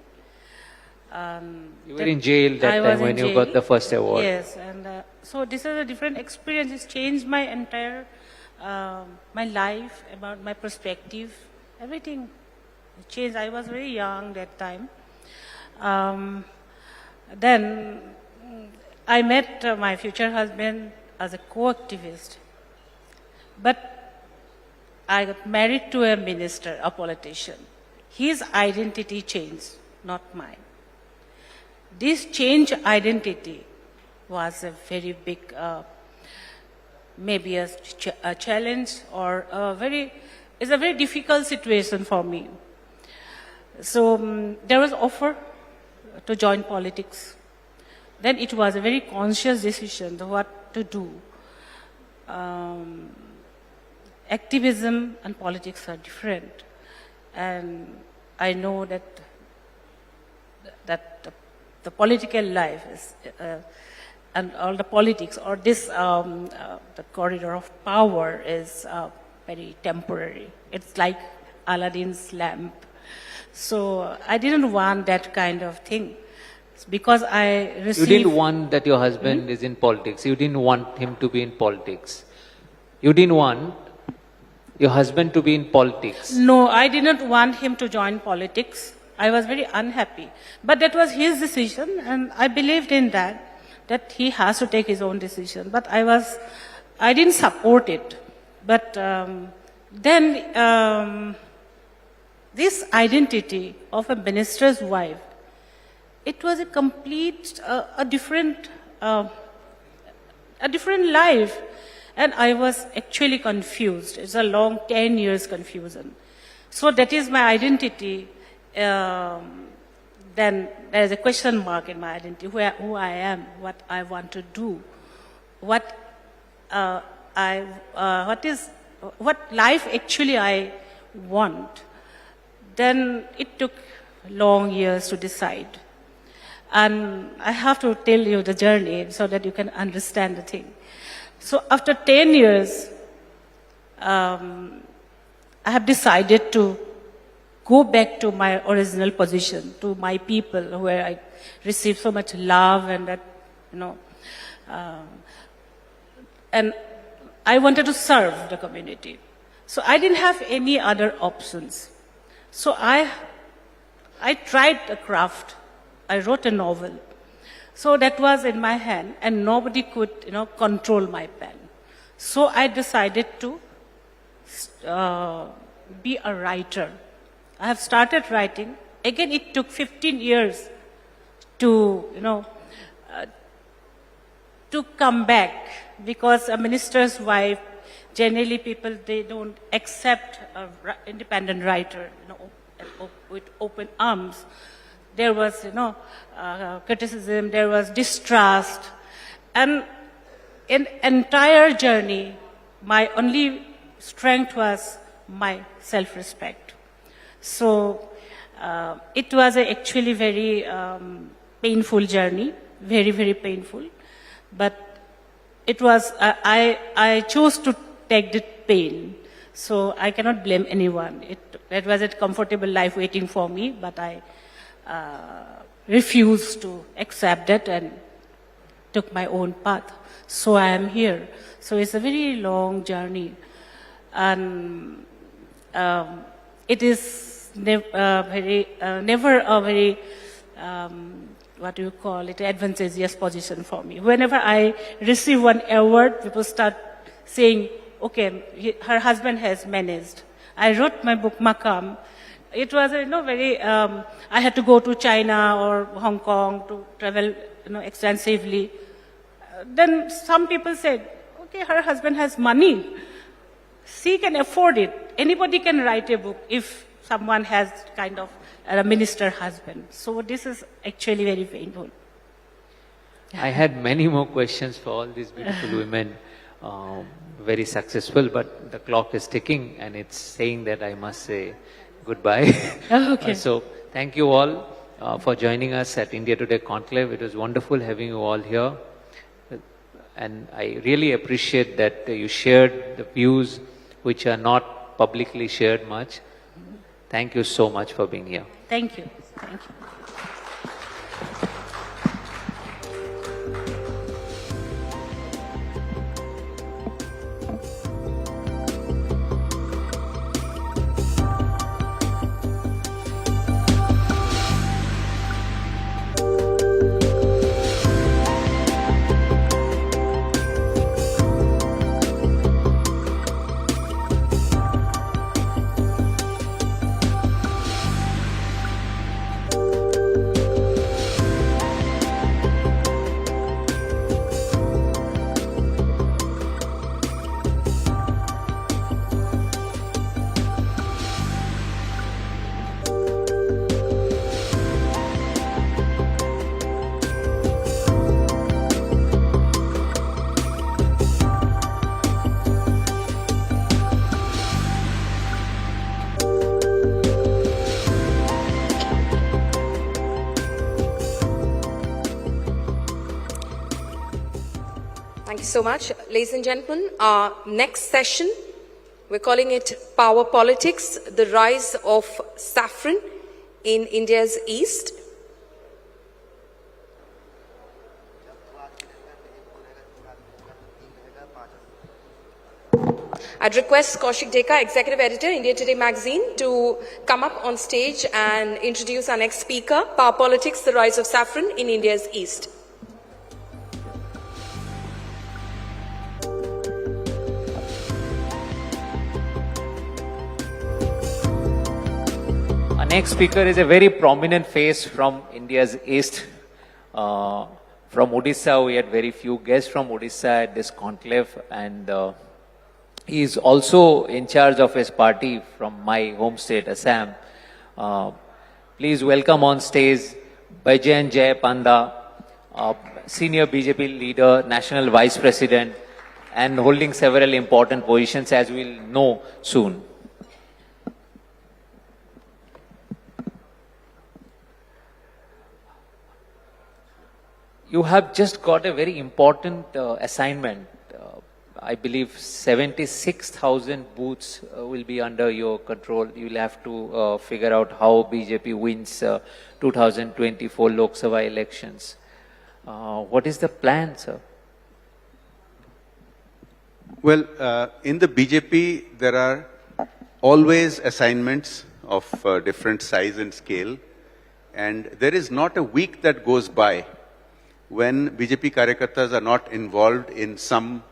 You were in jail that time when you got the first award. Yes, and so this is a different experience. It's changed my entire my life, about my perspective, everything changed. I was very young that time. Then I met my future husband as a co-activist, but I got married to a minister, a politician. His identity changed, not mine. This change identity was a very big, maybe a challenge, or it's a very difficult situation for me. So there was offer to join politics. Then it was a very conscious decision to what to do. Activism and politics are different, and I know that the political life is, and all the politics, or this the corridor of power is very temporary. It's like Aladdin's lamp. So I didn't want that kind of thing, because I received... You didn't want that your husband is in politics. You didn't want him to be in politics. You didn't want your husband to be in politics. No, I didn't want him to join politics. I was very unhappy. But that was his decision, and I believed in that he has to take his own decision. But I didn't support it. But then this identity of a minister's wife, it was a complete, a different life. And I was actually confused. It's a long 10 years confusion. So that is my identity. Then there is a question mark in my identity, who I am, what I want to do, what life actually I want. Then it took long years to decide. And I have to tell you the journey so that you can understand the thing. So after 10 years, I have decided to go back to my original position, to my people, where I received so much love and that, and I wanted to serve the community. So I didn't have any other options. So I tried the craft. I wrote a novel. So that was in my hand, and nobody could, control my pen. So I decided to be a writer. I have started writing. Again, it took 15 years to, to come back, because a minister's wife, generally people, they don't accept an independent writer, with open arms. There was, criticism, there was distrust, and in entire journey, my only strength was my self-respect. So it was actually very painful journey, very, very painful. But it was, I chose to take the pain. So I cannot blame anyone. It was a comfortable life waiting for me, but I refused to accept it and took my own path. So I am here. So it's a very long journey. And it is never a very, what do you call it, advantageous position for me. Whenever I receive one award, people start saying, okay, her husband has managed. I wrote my book, Makam. It was, very, I had to go to China or Hong Kong to travel, extensively. Then some people said, okay, her husband has money. She can afford it. Anybody can write a book if someone has kind of a minister husband. So this is actually very painful. I had many more questions for all these beautiful women. Very successful, but the clock is ticking and it's saying that I must say goodbye. Okay. So thank you all for joining us at India Today Conclave. It was wonderful having you all here. And I really appreciate that you shared the views which are not publicly shared much. Thank you so much for being here. Thank you. Thank you. Thank you so much. Ladies and gentlemen, our next session, we're calling it Power Politics, the Rise of Saffron in India's East. I'd request Kaushik Deka, Executive Editor, India Today magazine, to come up on stage and introduce our next speaker, Power Politics, the Rise of Saffron in India's East. Our next speaker is a very prominent face from India's East. From Odisha, we had very few guests from Odisha at this conclave, and he is also in charge of his party from my home state, Assam. Please welcome on stage Baijan Jay Panda, senior BJP leader, national vice president, and holding several important positions, as we'll know soon. You have just got a very important assignment. I believe 76,000 booths will be under your control. You'll have to figure out how BJP wins 2024 Lok Sabha elections. What is the plan, sir? Well, in the BJP, there are always assignments of different size and scale. And there is not a week that goes by when BJP Karyakartas are not involved in some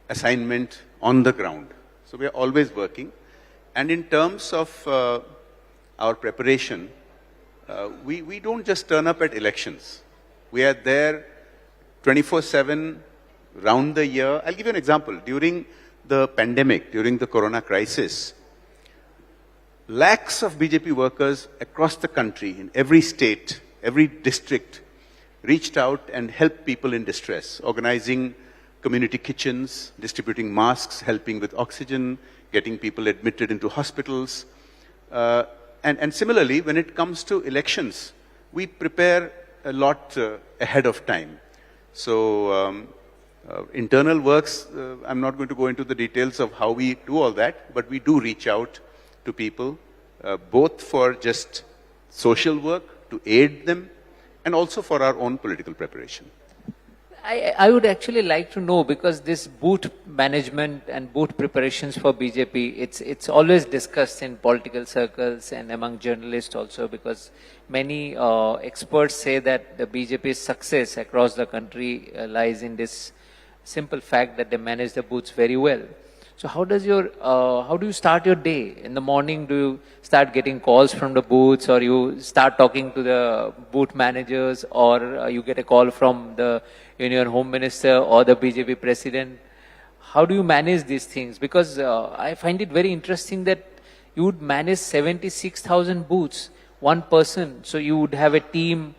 assignment on the ground. So we are always working. And in terms of our preparation, we don't just turn up at elections. We are there 24/7, round the year. I'll give you an example. During the pandemic, during the corona crisis, lakhs of BJP workers across the country, in every state, every district, reached out and helped people in distress, organizing community kitchens, distributing masks, helping with oxygen, getting people admitted into hospitals. And similarly, when it comes to elections, we prepare a lot ahead of time. So internal works, I'm not going to go into the details of how we do all that, but we do reach out to people, both for just social work, to aid them, and also for our own political preparation. I would actually like to know, because this booth management and booth preparations for BJP, it's always discussed in political circles and among journalists also, because many experts say that the BJP's success across the country lies in this simple fact that they manage the booths very well. So how do you start your day? In the morning, do you start getting calls from the booths, or you start talking to the booth managers, or you get a call from the Union Home Minister or the BJP President? How do you manage these things? Because I find it very interesting that you would manage 76,000 booths, one person. So you would have a team.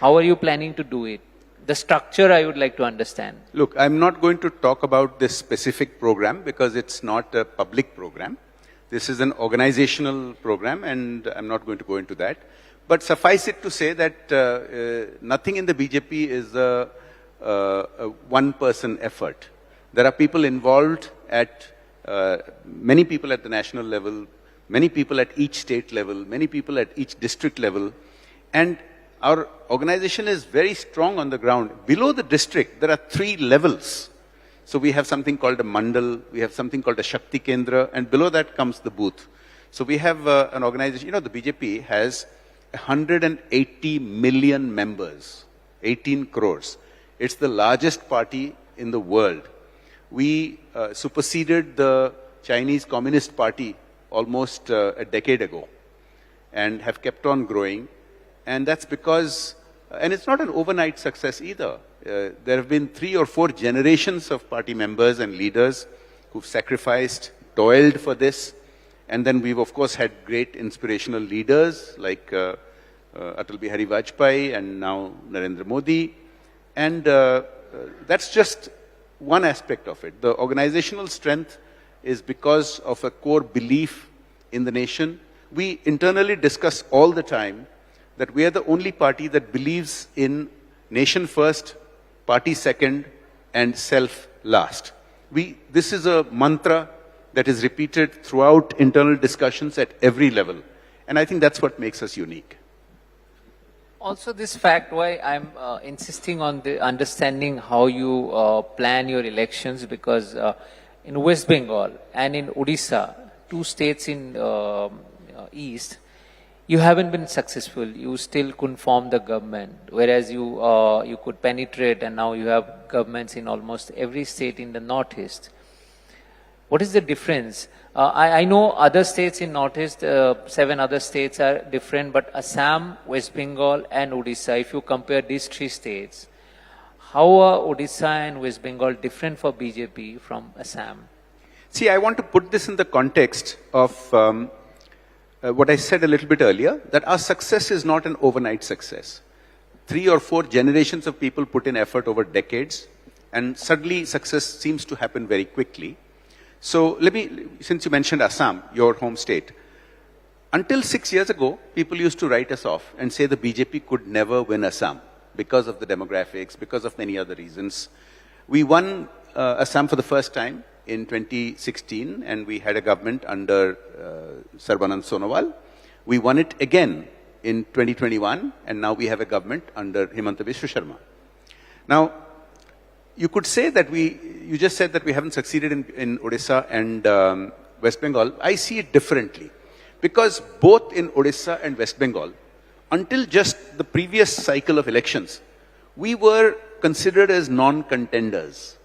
How are you planning to do it? The structure I would like to understand. Look, I'm not going to talk about this specific program because it's not a public program. This is an organizational program, and I'm not going to go into that. But suffice it to say that nothing in the BJP is a one-person effort. There are people involved at, many people at the national level, many people at each state level, many people at each district level, and our organization is very strong on the ground. Below the district, there are 3 levels. So we have something called a mandal, we have something called a Shakti Kendra, and below that comes the booth. So we have an organization, you know, the BJP has 180 million members, 18 crores. It's the largest party in the world. We superseded the Chinese Communist Party almost a decade ago and have kept on growing. And that's because, and it's not an overnight success either. There have been 3 or 4 generations of party members and leaders who've sacrificed, toiled for this. And then we've, of course, had great inspirational leaders like Atal Bihari Vajpayee and now Narendra Modi. And that's just one aspect of it. The organizational strength is because of a core belief in the nation. We internally discuss all the time that we are the only party that believes in nation first, party second, and self last. This is a mantra that is repeated throughout internal discussions at every level. And I think that's what makes us unique. Also, this fact why I'm insisting on the understanding how you plan your elections, because in West Bengal and in Odisha, 2 states in East, you haven't been successful. You still couldn't form the government, whereas you could penetrate, and now you have governments in almost every state in the Northeast. What is the difference? I know other states in Northeast, 7 other states are different, but Assam, West Bengal and Odisha, if you compare these 3 states, how are Odisha and West Bengal different for BJP from Assam? See, I want to put this in the context of what I said a little bit earlier, that our success is not an overnight success. 3 or 4 generations of people put in effort over decades, and suddenly success seems to happen very quickly. So since you mentioned Assam, your home state, until 6 years ago, people used to write us off and say the BJP could never win Assam because of the demographics, because of many other reasons. We won Assam for the first time in 2016, and we had a government under Sarbanand Sonowal. We won it again in 2021, and now we have a government under Himanta Biswa Sharma. Now, you could say that you just said that we haven't succeeded in Odisha and West Bengal. I see it differently. Because both in Odisha and West Bengal, until just the previous cycle of elections, we were considered as non-contenders.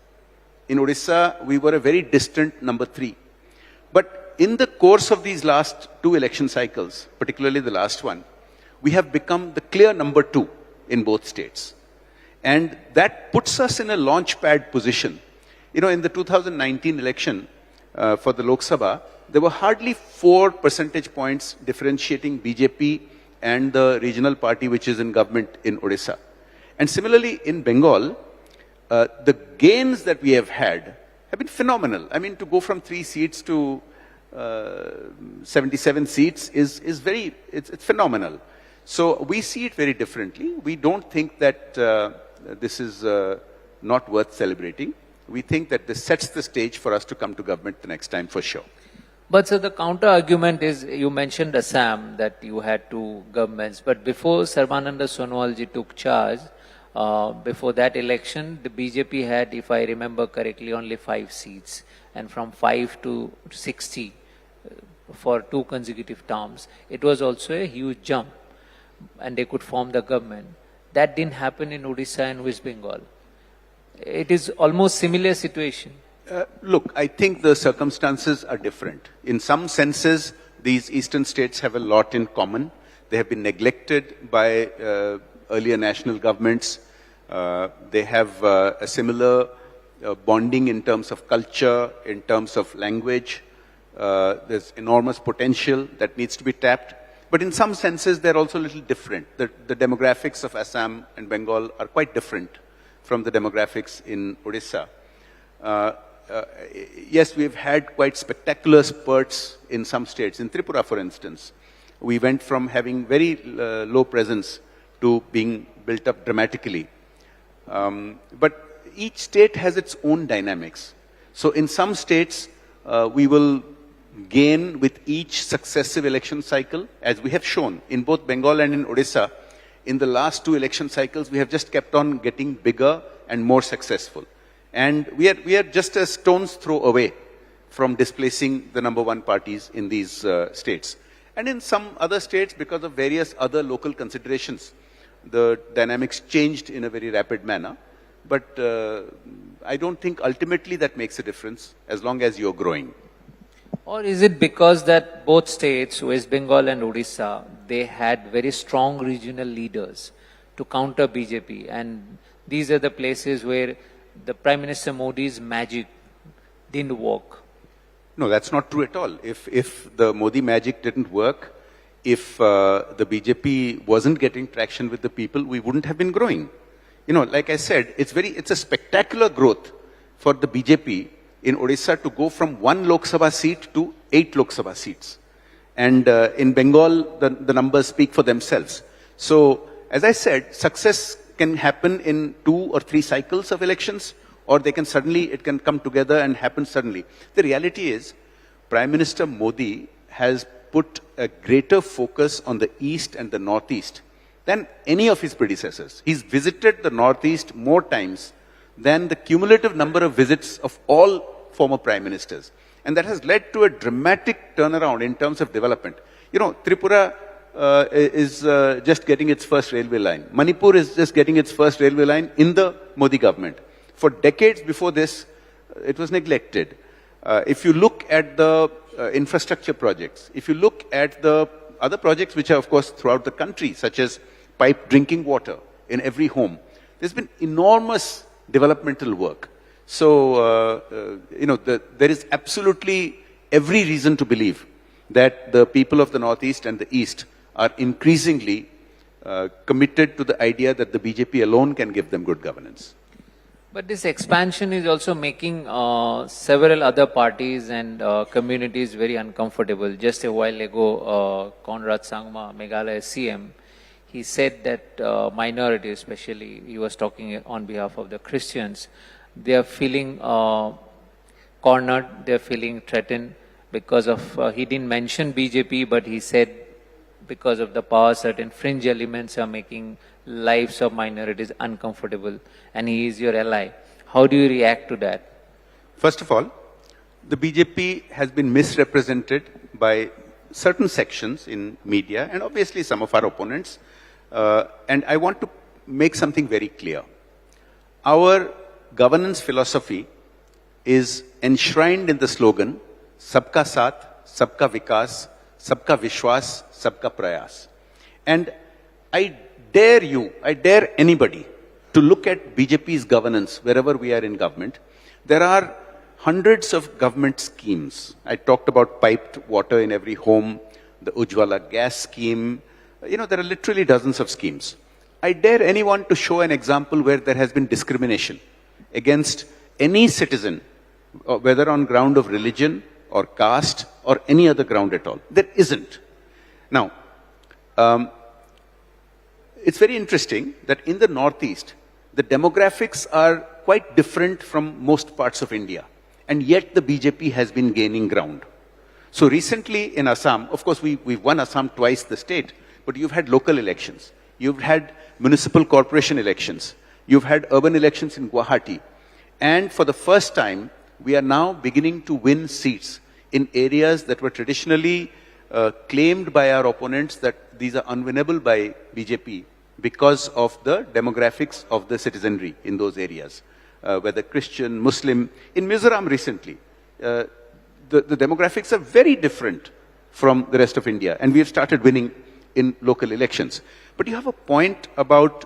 In Odisha, we were a very distant number 3. But in the course of these last 2 election cycles, particularly the last one, we have become the clear number 2 in both states. And that puts us in a launchpad position. You know, in the 2019 election for the Lok Sabha, there were hardly 4 percentage points differentiating BJP and the regional party which is in government in Odisha. And similarly, in Bengal, the gains that we have had have been phenomenal. I mean, to go from 3 seats to 77 seats is very, it's phenomenal. So we see it very differently. We don't think that this is not worth celebrating. We think that this sets the stage for us to come to government the next time for sure. But so the counter argument is, you mentioned Assam, that you had 2 governments, but before Sarbananda Sonowal ji took charge, before that election, the BJP had, if I remember correctly, only 5 seats, and from 5 to 60 for 2 consecutive terms. It was also a huge jump, and they could form the government. That didn't happen in Odisha and West Bengal. It is almost similar situation. Look, I think the circumstances are different. In some senses, these eastern states have a lot in common. They have been neglected by earlier national governments. They have a similar bonding in terms of culture, in terms of language. There's enormous potential that needs to be tapped. But in some senses, they're also a little different. The demographics of Assam and Bengal are quite different from the demographics in Odisha. Yes, we've had quite spectacular spurts in some states. In Tripura, for instance, we went from having very low presence to being built up dramatically. But each state has its own dynamics. So in some states, we will gain with each successive election cycle, as we have shown in both Bengal and in Odisha. In the last 2 election cycles, we have just kept on getting bigger and more successful. And we are just a stone's throw away from displacing the number 1 parties in these states. And in some other states, because of various other local considerations, the dynamics changed in a very rapid manner. But I don't think ultimately that makes a difference as long as you're growing. Or is it because that both states, West Bengal and Odisha, they had very strong regional leaders to counter BJP, and these are the places where the Prime Minister Modi's magic didn't work? No, that's not true at all. If the Modi magic didn't work, if the BJP wasn't getting traction with the people, we wouldn't have been growing. You know, like I said, it's a spectacular growth for the BJP in Odisha to go from 1 Lok Sabha seat to 8 Lok Sabha seats. And in Bengal, the numbers speak for themselves. So, as I said, success can happen in 2 or 3 cycles of elections, or it can come together and happen suddenly. The reality is, Prime Minister Modi has put a greater focus on the East and the Northeast than any of his predecessors. He's visited the Northeast more times than the cumulative number of visits of all former Prime Ministers. And that has led to a dramatic turnaround in terms of development. You know, Tripura is just getting its first railway line. Manipur is just getting its first railway line in the Modi government. For decades before this, it was neglected. If you look at the infrastructure projects, if you look at the other projects which are, of course, throughout the country, such as piped drinking water in every home, there's been enormous developmental work. So, there is absolutely every reason to believe that the people of the Northeast and the East are increasingly committed to the idea that the BJP alone can give them good governance. But this expansion is also making several other parties and communities very uncomfortable. Just a while ago, Conrad Sangma, Meghalaya CM, he said that minorities, especially, he was talking on behalf of the Christians, they are feeling cornered, they are feeling threatened because of, he didn't mention BJP, but he said because of the power, certain fringe elements are making lives of minorities uncomfortable, and he is your ally. How do you react to that? First of all, the BJP has been misrepresented by certain sections in media and obviously some of our opponents. And I want to make something very clear. Our governance philosophy is enshrined in the slogan, Sabka Saath, sabka vikas, sabka vishwas, sabka prayas. And I dare anybody to look at BJP's governance wherever we are in government. There are hundreds of government schemes. I talked about piped water in every home, the Ujjwala gas scheme. There are literally dozens of schemes. I dare anyone to show an example where there has been discrimination against any citizen, whether on ground of religion or caste or any other ground at all. There isn't. Now, it's very interesting that in the Northeast, the demographics are quite different from most parts of India. And yet the BJP has been gaining ground. So recently in Assam, of course we've won Assam twice the state, but you've had local elections. You've had municipal corporation elections. You've had urban elections in Guwahati. And for the first time, we are now beginning to win seats in areas that were traditionally claimed by our opponents that these are unwinnable by BJP because of the demographics of the citizenry in those areas, whether Christian, Muslim. In Mizoram recently, the demographics are very different from the rest of India, and we have started winning in local elections. But you have a point about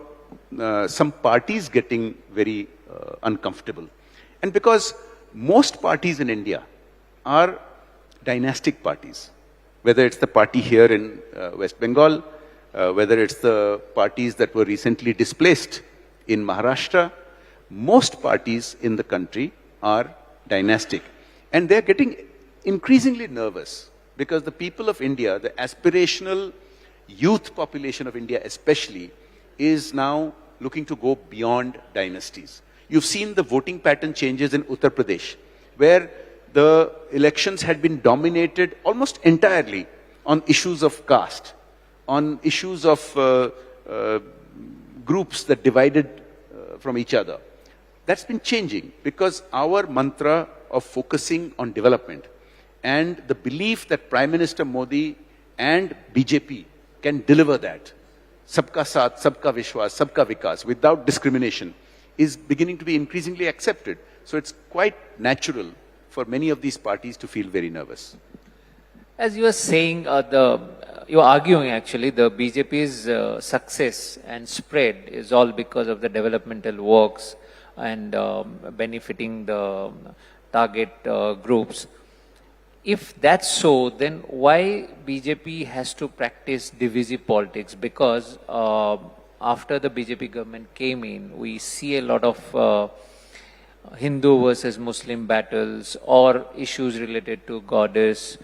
some parties getting very uncomfortable. And because most parties in India are dynastic parties, whether it's the party here in West Bengal, whether it's the parties that were recently displaced in Maharashtra, most parties in the country are dynastic. And they're getting increasingly nervous because the people of India, the aspirational youth population of India especially, is now looking to go beyond dynasties. You've seen the voting pattern changes in Uttar Pradesh, where the elections had been dominated almost entirely on issues of caste, on issues of groups that divided from each other. That's been changing because our mantra of focusing on development and the belief that Prime Minister Modi and BJP can deliver that, sabka saath, sabka vishwas, sabka vikas, without discrimination, is beginning to be increasingly accepted. So it's quite natural for many of these parties to feel very nervous. As you were saying, you are arguing actually the BJP's success and spread is all because of the developmental works and benefiting the target groups. If that's so, then why BJP has to practice divisive politics? Because after the BJP government came in, we see a lot of Hindu versus Muslim battles or issues related to goddess,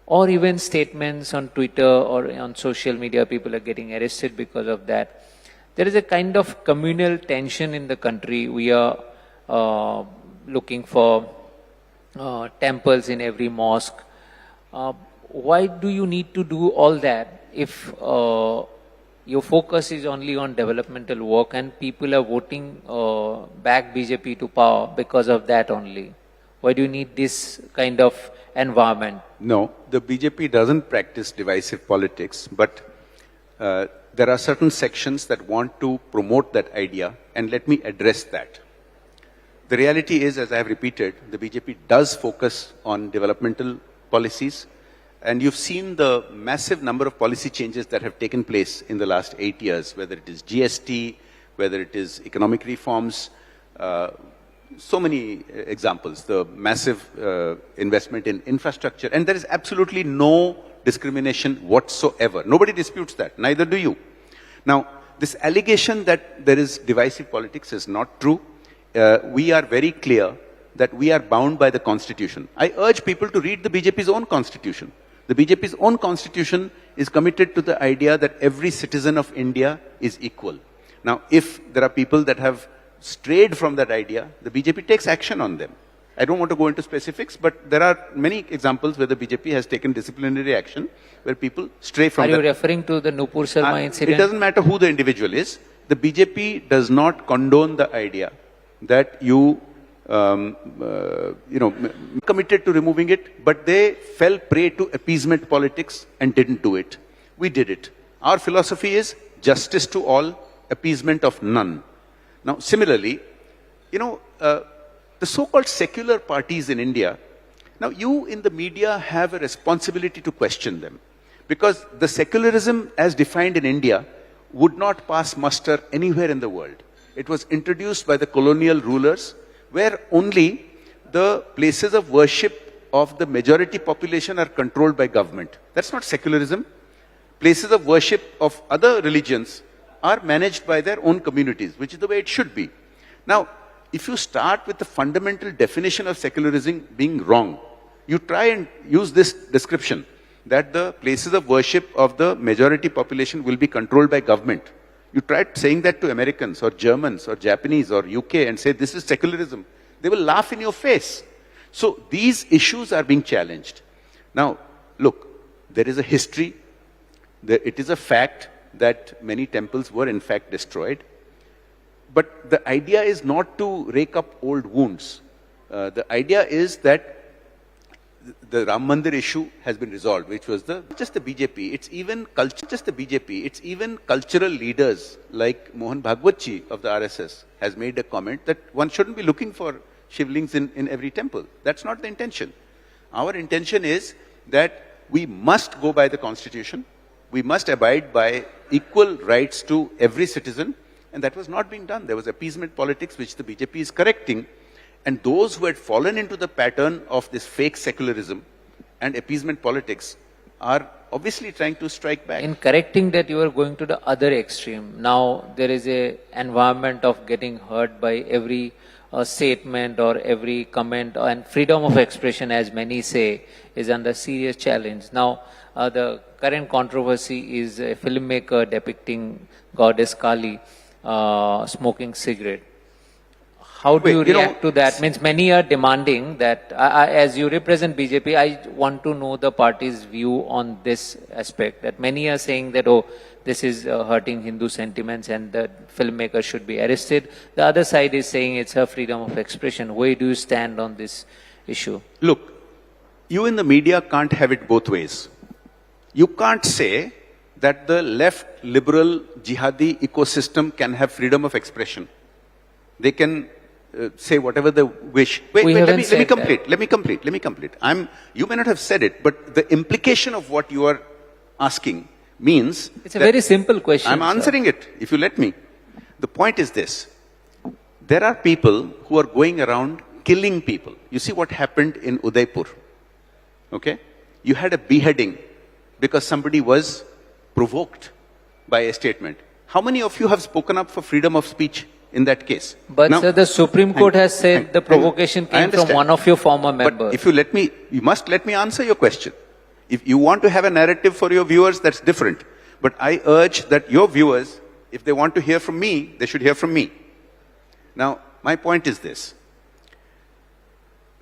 or even statements on Twitter or on social media, people are getting arrested because of that. There is a kind of communal tension in the country. We are looking for temples in every mosque. Why do you need to do all that if your focus is only on developmental work and people are voting back BJP to power because of that only? Why do you need this kind of environment? No, the BJP doesn't practice divisive politics, but there are certain sections that want to promote that idea, and let me address that. The reality is, as I have repeated, the BJP does focus on developmental policies, and you've seen the massive number of policy changes that have taken place in the last 8 years, whether it is GST, whether it is economic reforms, so many examples, the massive investment in infrastructure, and there is absolutely no discrimination whatsoever. Nobody disputes that, neither do you. Now, this allegation that there is divisive politics is not true. We are very clear that we are bound by the constitution. I urge people to read the BJP's own constitution. The BJP's own constitution is committed to the idea that every citizen of India is equal. Now, if there are people that have strayed from that idea, the BJP takes action on them. I don't want to go into specifics, but there are many examples where the BJP has taken disciplinary action where people stray from that. Are you referring to the Nupur Sharma incident? It doesn't matter who the individual is. The BJP does not condone the idea that you committed to removing it, but they fell prey to appeasement politics and didn't do it. We did it. Our philosophy is justice to all, appeasement of none. Now, similarly, the so-called secular parties in India, Now, you in the media have a responsibility to question them, because the secularism as defined in India would not pass muster anywhere in the world. It was introduced by the colonial rulers, where only the places of worship of the majority population are controlled by government. That's not secularism. Places of worship of other religions are managed by their own communities, which is the way it should be. Now, if you start with the fundamental definition of secularism being wrong, you try and use this description that the places of worship of the majority population will be controlled by government. You try saying that to Americans or Germans or Japanese or UK and say this is secularism. They will laugh in your face. So these issues are being challenged. Now, look, there is a history. It is a fact that many temples were in fact destroyed. But the idea is not to rake up old wounds. The idea is that the Ram Mandir issue has been resolved, which was just the BJP. It's even It's even cultural leaders like Mohan Bhagwatji of the RSS has made a comment that one shouldn't be looking for shivlings in every temple. That's not the intention. Our intention is that we must go by the constitution. We must abide by equal rights to every citizen. And that was not being done. There was appeasement politics, which the BJP is correcting. And those who had fallen into the pattern of this fake secularism and appeasement politics are obviously trying to strike back. In correcting that, you are going to the other extreme. Now there is a environment of getting hurt by every statement or every comment, and freedom of expression, as many say, is under serious challenge. Now the current controversy is a filmmaker depicting goddess Kali smoking cigarette. How do you react to that? Means many are demanding that, as you represent BJP, I want to know the party's view on this aspect. That many are saying that, oh, this is hurting Hindu sentiments and the filmmaker should be arrested. The other side is saying it's her freedom of expression. Where do you stand on this issue? Look, you in the media can't have it both ways. You can't say that the left liberal jihadi ecosystem can have freedom of expression. They can say whatever they wish. Wait, let me complete. You may not have said it, but the implication of what you are asking means... It's a very simple question. I'm answering it, if you let me. The point is this. There are people who are going around killing people. You see what happened in Udaipur. Okay? You had a beheading because somebody was provoked by a statement. How many of you have spoken up for freedom of speech in that case? But now, sir, the Supreme Court has said the provocation came from one of your former members. But if you let me, you must let me answer your question. If you want to have a narrative for your viewers, that's different. But I urge that your viewers, if they want to hear from me, they should hear from me. Now, my point is this.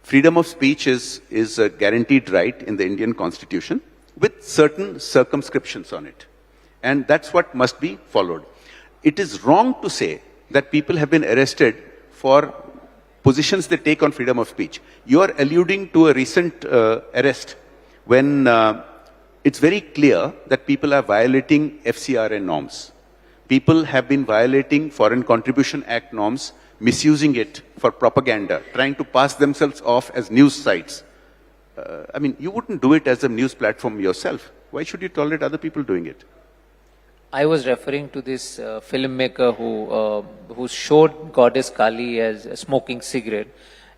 Freedom of speech is a guaranteed right in the Indian Constitution with certain circumscriptions on it. And that's what must be followed. It is wrong to say that people have been arrested for positions they take on freedom of speech. You are alluding to a recent arrest when it's very clear that people are violating FCRA norms. People have been violating Foreign Contribution Act norms, misusing it for propaganda, trying to pass themselves off as news sites. I mean, you wouldn't do it as a news platform yourself. Why should you tolerate other people doing it? I was referring to this filmmaker who showed Goddess Kali as a smoking cigarette,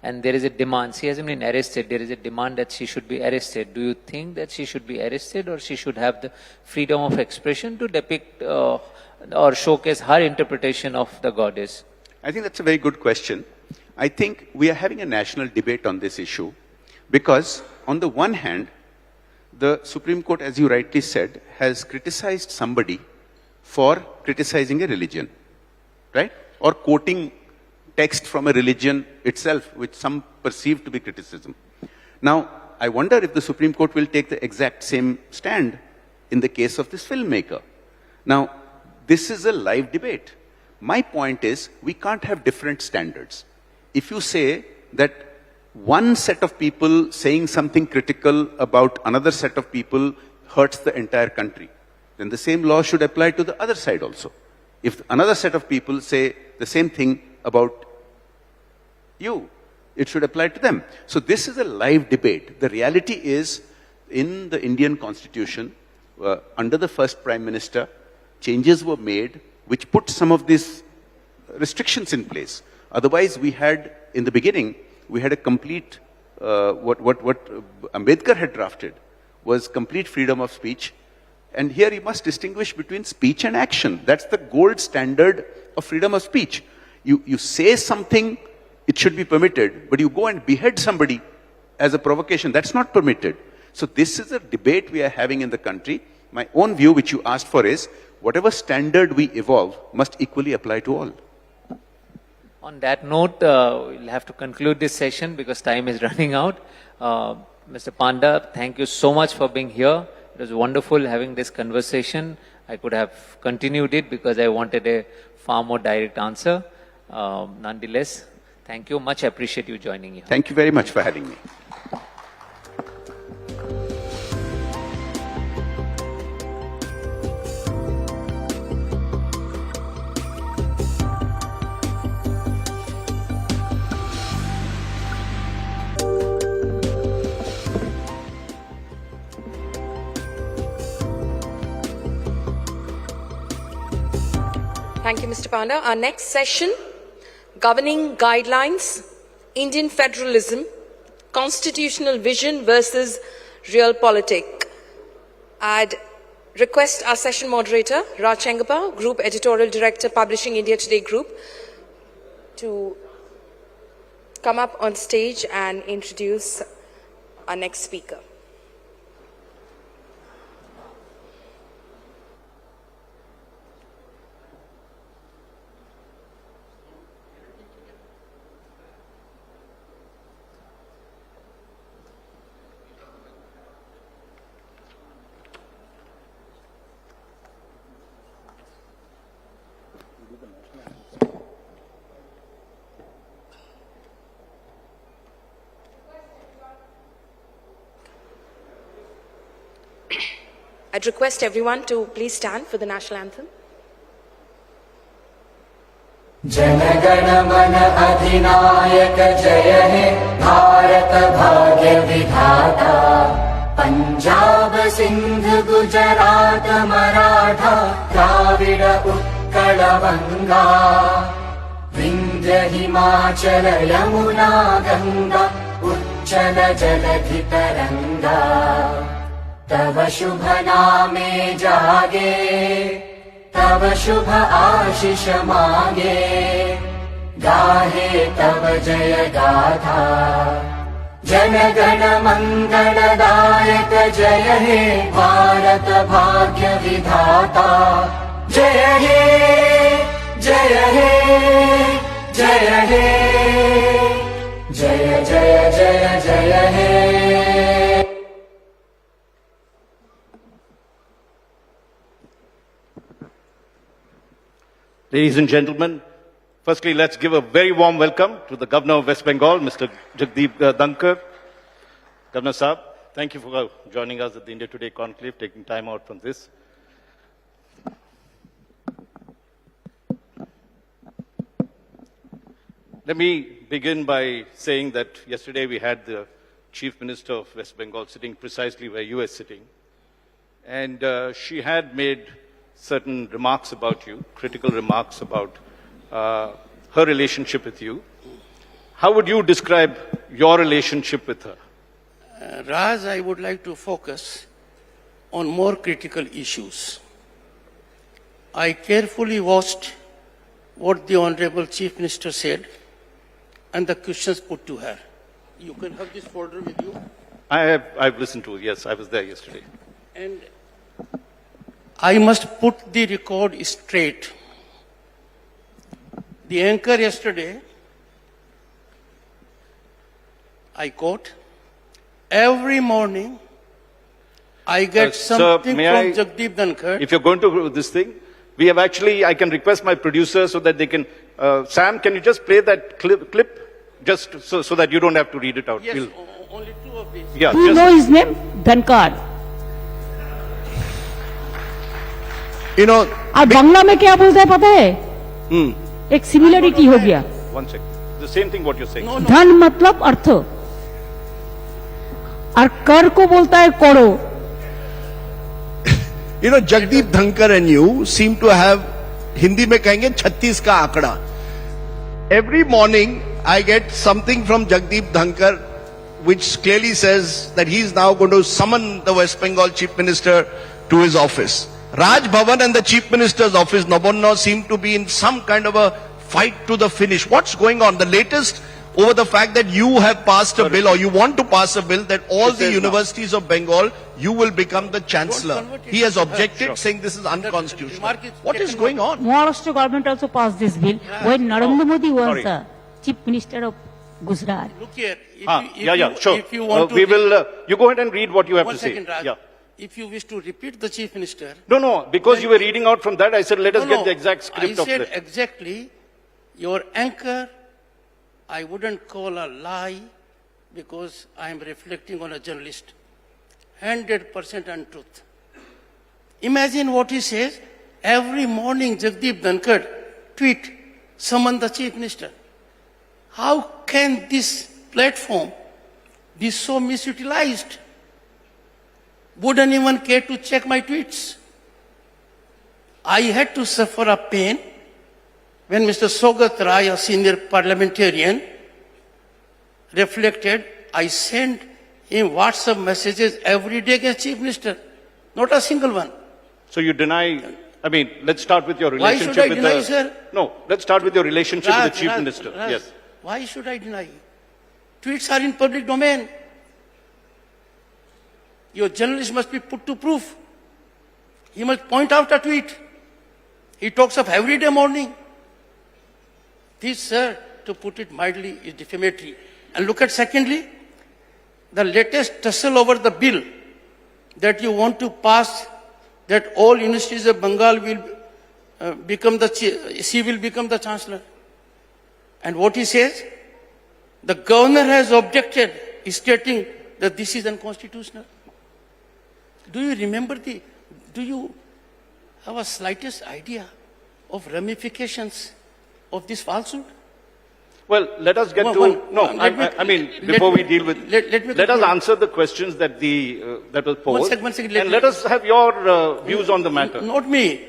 and there is a demand. She hasn't been arrested. There is a demand that she should be arrested. Do you think that she should be arrested, or she should have the freedom of expression to depict or showcase her interpretation of the goddess? I think that's a very good question. I think we are having a national debate on this issue because, on the one hand, the Supreme Court, as you rightly said, has criticized somebody for criticizing a religion, right? Or quoting text from a religion itself, which some perceive to be criticism. Now, I wonder if the Supreme Court will take the exact same stand in the case of this filmmaker. Now, this is a live debate. My point is, we can't have different standards. If you say that one set of people saying something critical about another set of people hurts the entire country, then the same law should apply to the other side also. If another set of people say the same thing about you, it should apply to them. So this is a live debate. The reality is, in the Indian constitution, under the first Prime Minister, changes were made which put some of these restrictions in place. Otherwise, we had, in the beginning, we had a complete, what Ambedkar had drafted was complete freedom of speech. And here you must distinguish between speech and action. That's the gold standard of freedom of speech. You say something, it should be permitted, but you go and behead somebody as a provocation, that's not permitted. So this is a debate we are having in the country. My own view, which you asked for, is whatever standard we evolve must equally apply to all. On that note, we'll have to conclude this session because time is running out. Mr. Panda, thank you so much for being here. It was wonderful having this conversation. I could have continued it because I wanted a far more direct answer. Nonetheless, thank you. Much appreciate you joining here. Thank you very much for having me. Thank you, Mr. Panda. Our next session, Governing Guidelines, Indian Federalism, Constitutional Vision versus Realpolitik. I'd request our session moderator, Raj Agnipath, Group Editorial Director, Publishing India Today Group, to come up on stage and introduce our next speaker. I'd request everyone to please stand for the national anthem. जनगण मन अधिनायक जय हे भारत भाग्य विधाता पंजाब सिंध गुजरात मराठा द्राविड उत्कल बंगा विंध्य हिमाचल यमुना गंगा उच्चल जलधि तरंगा तव शुभ नामे जागे तव शुभ आशीष मांगे गाहे तव जय गाथा जनगण मंगलदायक जय हे भारत भाग्य विधाता जय हे जय हे जय हे जय जय जय जय हे Ladies and gentlemen, firstly, let's give a very warm welcome to the Governor of West Bengal, Mr. Jagdeep Dhankar. Governor Saab, thank you for joining us at the India Today Conclave, taking time out from this. Let me begin by saying that yesterday we had the Chief Minister of West Bengal sitting precisely where you are sitting. And she had made certain remarks about you, critical remarks about her relationship with you. How would you describe your relationship with her? Raj, I would like to focus on more critical issues. I carefully watched what the Honorable Chief Minister said and the questions put to her. You can have this folder with you. I've listened to it, yes, I was there yesterday. And I must put the record straight. The anchor yesterday, I quote, every morning I get something from Jagdeep Dhankar. If you're going to do this thing, we have actually, I can request my producer so that they can, Sam, can you just play that clip just so that you don't have to read it out? Yes, only two of these. Yeah, Do you know his name? Dhankar. You know, और बांग्ला में क्या बोलते हैं पता है? एक similarity हो गया. 1 second. The same thing what you're saying. धन मतलब अर्थ, और कर को बोलता है करो. You know, Jagdeep Dhankar and you seem to have, Hindi में कहेंगे 36 का आंकड़ा. Every morning I get something from Jagdeep Dhankar which clearly says that he is now going to summon the West Bengal Chief Minister to his office. Raj Bhavan and the Chief Minister's office, Nabonno, seem to be in some kind of a fight to the finish. What's going on? The latest over the fact that you have passed a bill, or you want to pass a bill, that all the universities of Bengal, you will become the chancellor. He has objected, saying this is unconstitutional. What is going on? Maharashtra government also passed this bill when Narendra Modi was the chief minister of Gujarat. Look here. Sure. If you want to, we will. You go ahead and read what you have to say. Second, Raj. Yeah. If you wish to repeat the chief minister. No, because you were reading out from that, I said let us get the exact script of it. I said exactly, your anchor, I wouldn't call a lie because I am reflecting on a journalist. 100% untruth. Imagine what he says. Every morning Jagdeep Dhankar tweet, summon the chief minister. How can this platform be so misutilized? Wouldn't even care to check my tweets. I had to suffer a pain when Mr. Sogat Rai, a senior parliamentarian, reflected. I sent him WhatsApp messages every day against Chief Minister. Not a single one. So you deny, I mean, let's start with your Why relationship should I with deny, the... sir? No, let's start with your relationship with the Chief Raj, Minister. Yes. Why should I deny? Tweets are in public domain. Your journalist must be put to proof. He must point out a tweet. He talks of everyday morning. This, sir, to put it mildly, is defamatory. And look at secondly, the latest tussle over the bill that you want to pass, that all universities of Bengal will become she will become the chancellor. And what he says, the governor has objected, stating that this is unconstitutional. Do you remember do you have a slightest idea of ramifications of this falsehood? Well, let us get before we deal with, let us answer the questions that that was posed. One second, and let us have your views on the matter. Not me.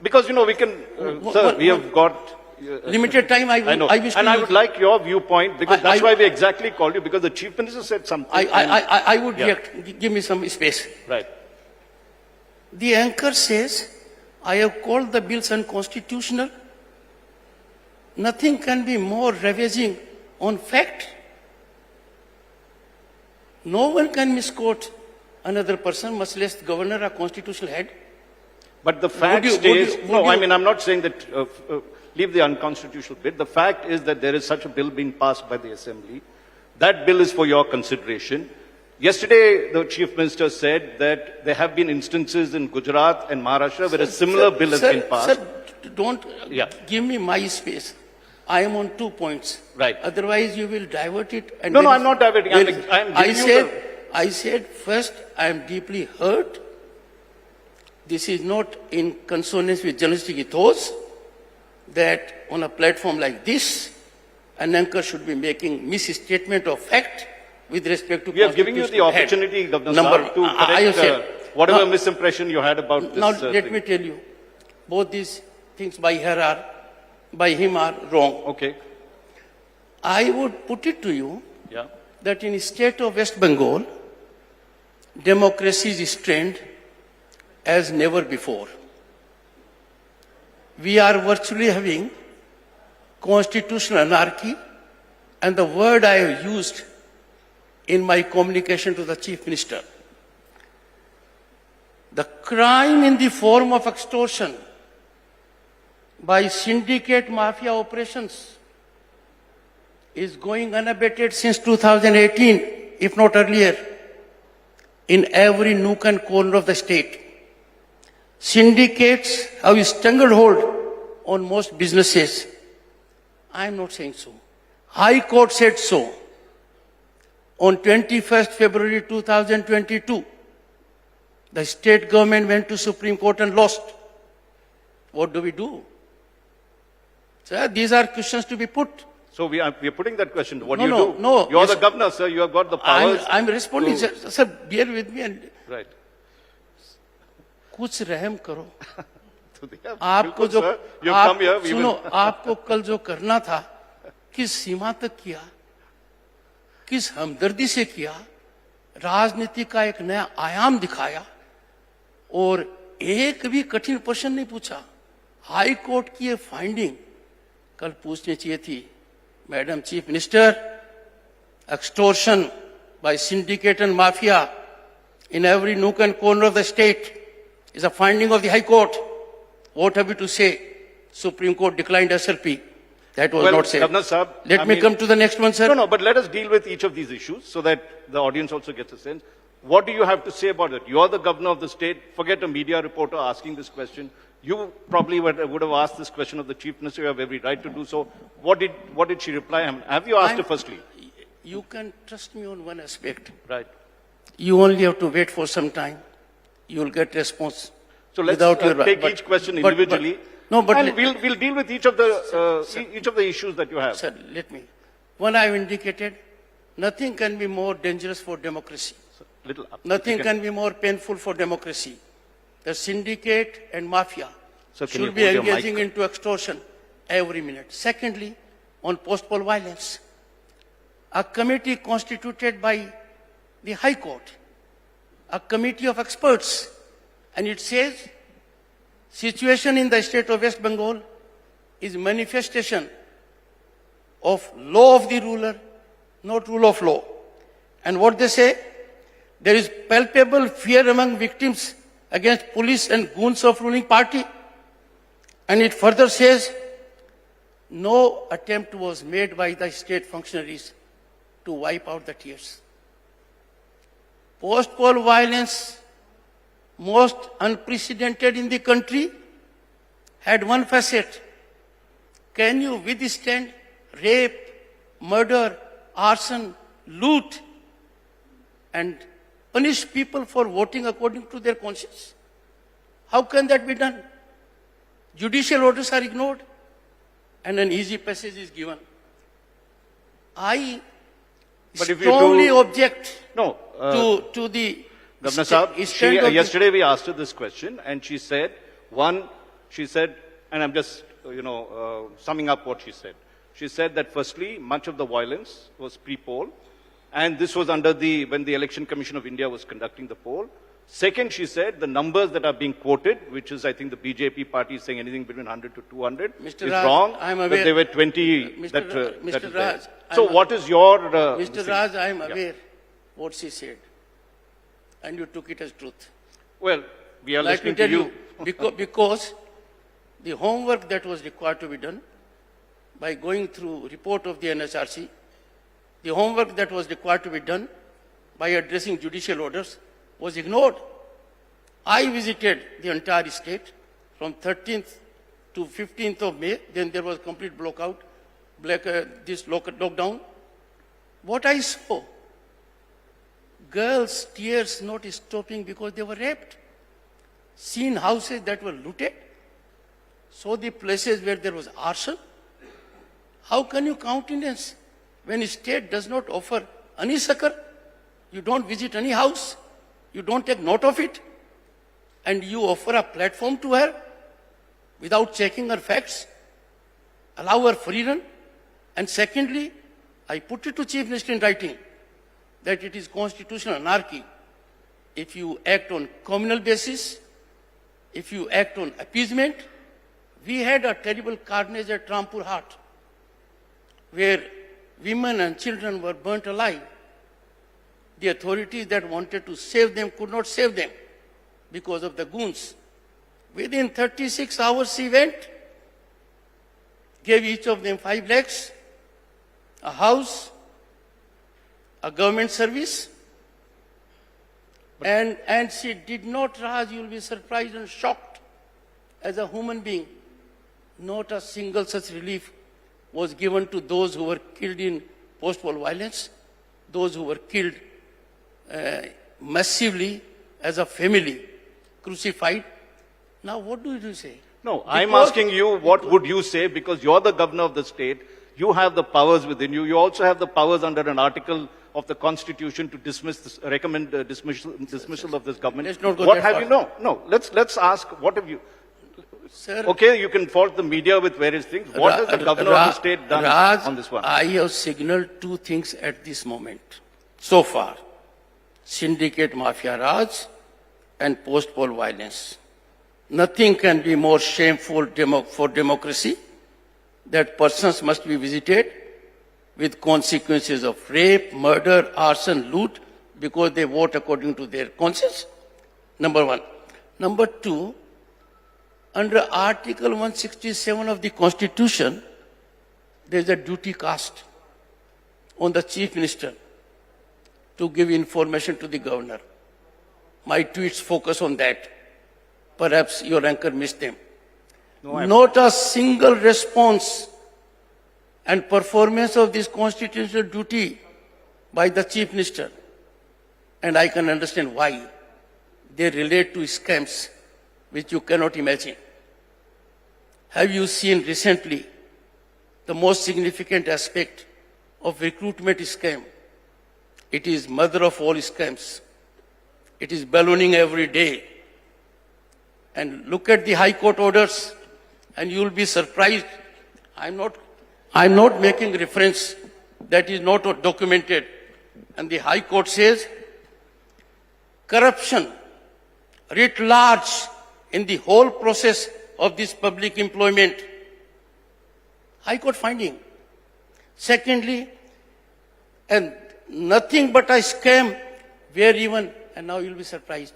Because, we can, sir, we have got... limited time, I know. I would like your viewpoint, because that's why we exactly called you, because the Chief Minister said something. I would react. Give me some space. Right. The anchor says, I have called the bills unconstitutional. Nothing can be more ravaging on fact. No one can misquote another person, much less the governor or constitutional head. But the fact stays, I'm not saying that, leave the unconstitutional bit. The fact is that there is such a bill being passed by the Assembly. That bill is for your consideration. Yesterday, the Chief Minister said that there have been instances in Gujarat and Maharashtra where a similar bill has been passed. Sir, don't give me my space. I am on 2 points. Right. Otherwise, you will divert it. And no, I'm not diverting. I said, first, I am deeply hurt. This is not in consonance with journalistic ethos that on a platform like this, an anchor should be making misstatement of fact with respect to... We are giving you the opportunity, Governor Saab, to correct whatever misimpression you had about this. Now, let me tell you, both these things by him are wrong. Okay. I would put it to you that in the state of West Bengal, democracy is strained as never before. We are virtually having constitutional anarchy, and the word I have used in my communication to the Chief Minister, the crime in the form of extortion by syndicate mafia operations is going unabated since 2018, if not earlier, in every nook and corner of the state. Syndicates have a stranglehold on most businesses. I am not saying so. High Court said so. On 21st February 2022, the state government went to Supreme Court and lost. What do we do? Sir, these are questions to be put. So we are putting that question. What No, do you no, do? no. You're Yes, the governor, sir. You have got the powers. I'm responding, to- sir. Bear with me and Right. कुछ रहम करो. So they have- आपको बिल्कुल, जो sir. You have come here. We सुनो, will- आपको कल जो करना था, किस सीमा तक किया, किस हमदर्दी से किया, राजनीति का एक नया आयाम दिखाया और एक भी कठिन प्रश्न नहीं पूछा. हाई कोर्ट की ये फाइंडिंग कल पूछनी चाहिए थी. Madam chief minister, extortion by syndicate and mafia in every nook and corner of the state is a finding of the High Court. What have you to say? Supreme Court declined SLP. That was not said. Governor Sahab, Let me come to the next one, sir. No, but let us deal with each of these issues so that the audience also gets a sense. What do you have to say about it? You're the governor of the state. Forget a media reporter asking this question. You probably would have asked this question of the chief minister. You have every right to do so. What did she reply? Have you asked her firstly? You can trust me on one aspect. Right. You only have to wait for some time. You will get response. So let's without your, take but- each question but- individually. no, but and we'll deal with each of the issues that you have. Sir, let me. One I have indicated, nothing can be more dangerous for democracy. Little up. Nothing You can be more painful for democracy. The syndicate and mafia Sir, can you should be hold your mic? engaging into extortion every minute. Secondly, on post-poll violence, a committee constituted by the High Court, a committee of experts, and it says, situation in the state of West Bengal is manifestation of law of the ruler, not rule of law. And what they say, there is palpable fear among victims against police and goons of ruling party. And it further says, no attempt was made by the state functionaries to wipe out the tears. Post-poll violence, most unprecedented in the country, had one facet. Can you withstand rape, murder, arson, loot, and punish people for voting according to their conscience? How can that be done? Judicial orders are ignored and an easy passage is given. I But if you strongly do- object No, to the Governor Sahab, yesterday we asked her this question and she said, and I'm just, summing up what she said. She said that firstly, much of the violence was pre-poll and this was when the Election Commission of India was conducting the poll. Second, she said the numbers that are being quoted, which is I think the BJP party is saying anything between 100 to 200, Mr. is Raj, wrong. I'm that aware. there were 20 Mr. that Raj, is Mr. there. Raj, So I'm- what is your... Mr. Raj, I am aware what she said. And you took it as truth. Well, we are Let me listening tell to you. because the homework that was required to be done by going through report of the NHRC, the homework that was required to be done by addressing judicial orders was ignored. I visited the entire state from 13th to 15th of May. Then there was complete lockdown. What I saw, girls' tears not stopping because they were raped, seen houses that were looted, saw the places where there was arson. How can you countenance when a state does not offer any succor? You don't visit any house, you don't take note of it, and you offer a platform to her without checking her facts, allow her free run. And secondly, I put it to Chief Minister in writing that it is constitutional anarchy if you act on communal basis, if you act on appeasement. We had a terrible carnage at Rampur Hat, where women and children were burnt alive. The authorities that wanted to save them could not save them because of the goons. Within 36 hours he went, gave each of them 5 lakhs, a house, a government service, and she did not, Raj, you will be surprised and shocked as a human being. Not a single such relief was given to those who were killed in post-poll violence, those who were killed massively as a family, crucified. Now what do you say? No, I'm asking you, what would you say? Because you're the governor of the state. You have the powers within you. You also have the powers under an article of the Constitution to dismiss this, recommend dismissal of this government. Let's not go What that have far. you? No. Let's ask. What have you? Sir, Okay, you can fault the media with various things. What has the governor of the state done Raj, on this one? I have signaled two things at this moment. So far, syndicate mafia Raj and post-poll violence. Nothing can be more shameful for democracy that persons must be visited with consequences of rape, murder, arson, loot because they vote according to their conscience. Number one. Number two, under Article 167 of the Constitution, there is a duty cast on the Chief Minister to give information to the Governor. My tweets focus on that. Perhaps your anchor missed them. Not a single response and performance of this constitutional duty by the Chief Minister. And I can understand why. They relate to scams which you cannot imagine. Have you seen recently the most significant aspect of recruitment scam? It is mother of all scams. It is ballooning every day. And look at the High Court orders and you will be surprised. I'm not making reference that is not documented. And the High Court says corruption writ large in the whole process of this public employment. High Court finding. Secondly, and nothing but a scam where even, and now you'll be surprised,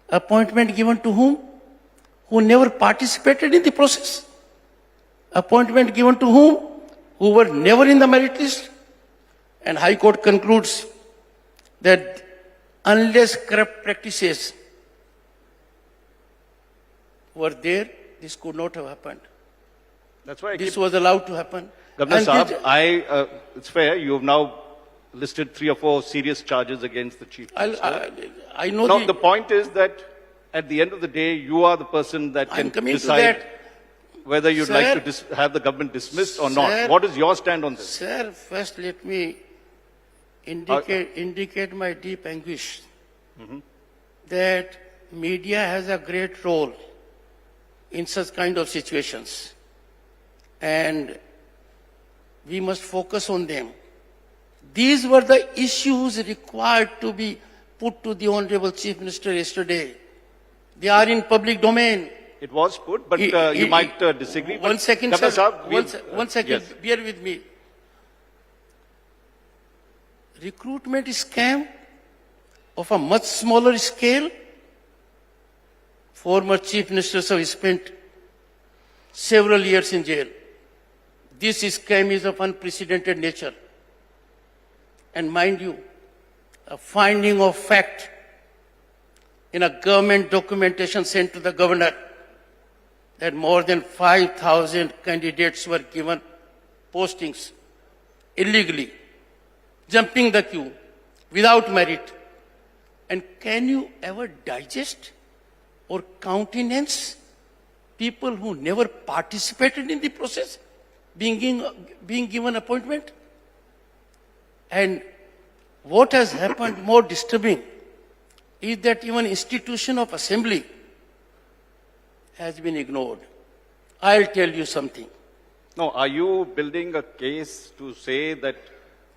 appointment given to whom? Who never participated in the process. Appointment given to whom? Who were never in the merit list. And High Court concludes that unless corrupt practices were there, this could not have happened. That's why this was allowed to happen. Governor Saab, it's fair. You have now listed 3 or 4 serious charges against the Chief Minister. I know. No, the point is that at the end of the day, you are the person that can decide whether you'd like to have the government dismissed or not. What is your stand on this? Sir, first let me indicate my deep anguish that media has a great role in such kind of situations. And we must focus on them. These were the issues required to be put to the Honorable Chief Minister yesterday. They are in public domain. It was put, but you might disagree. One second, Governor sir. Saab, One second. Yes. Bear with me. Recruitment scam of a much smaller scale. Former Chief Ministers have spent several years in jail. This scam is of unprecedented nature. And mind you, a finding of fact in a government documentation sent to the governor that more than 5,000 candidates were given postings illegally, jumping the queue without merit. And can you ever digest or countenance people who never participated in the process being given appointment? And what has happened more disturbing is that even institution of assembly has been ignored. I'll tell you something. No, are you building a case to say that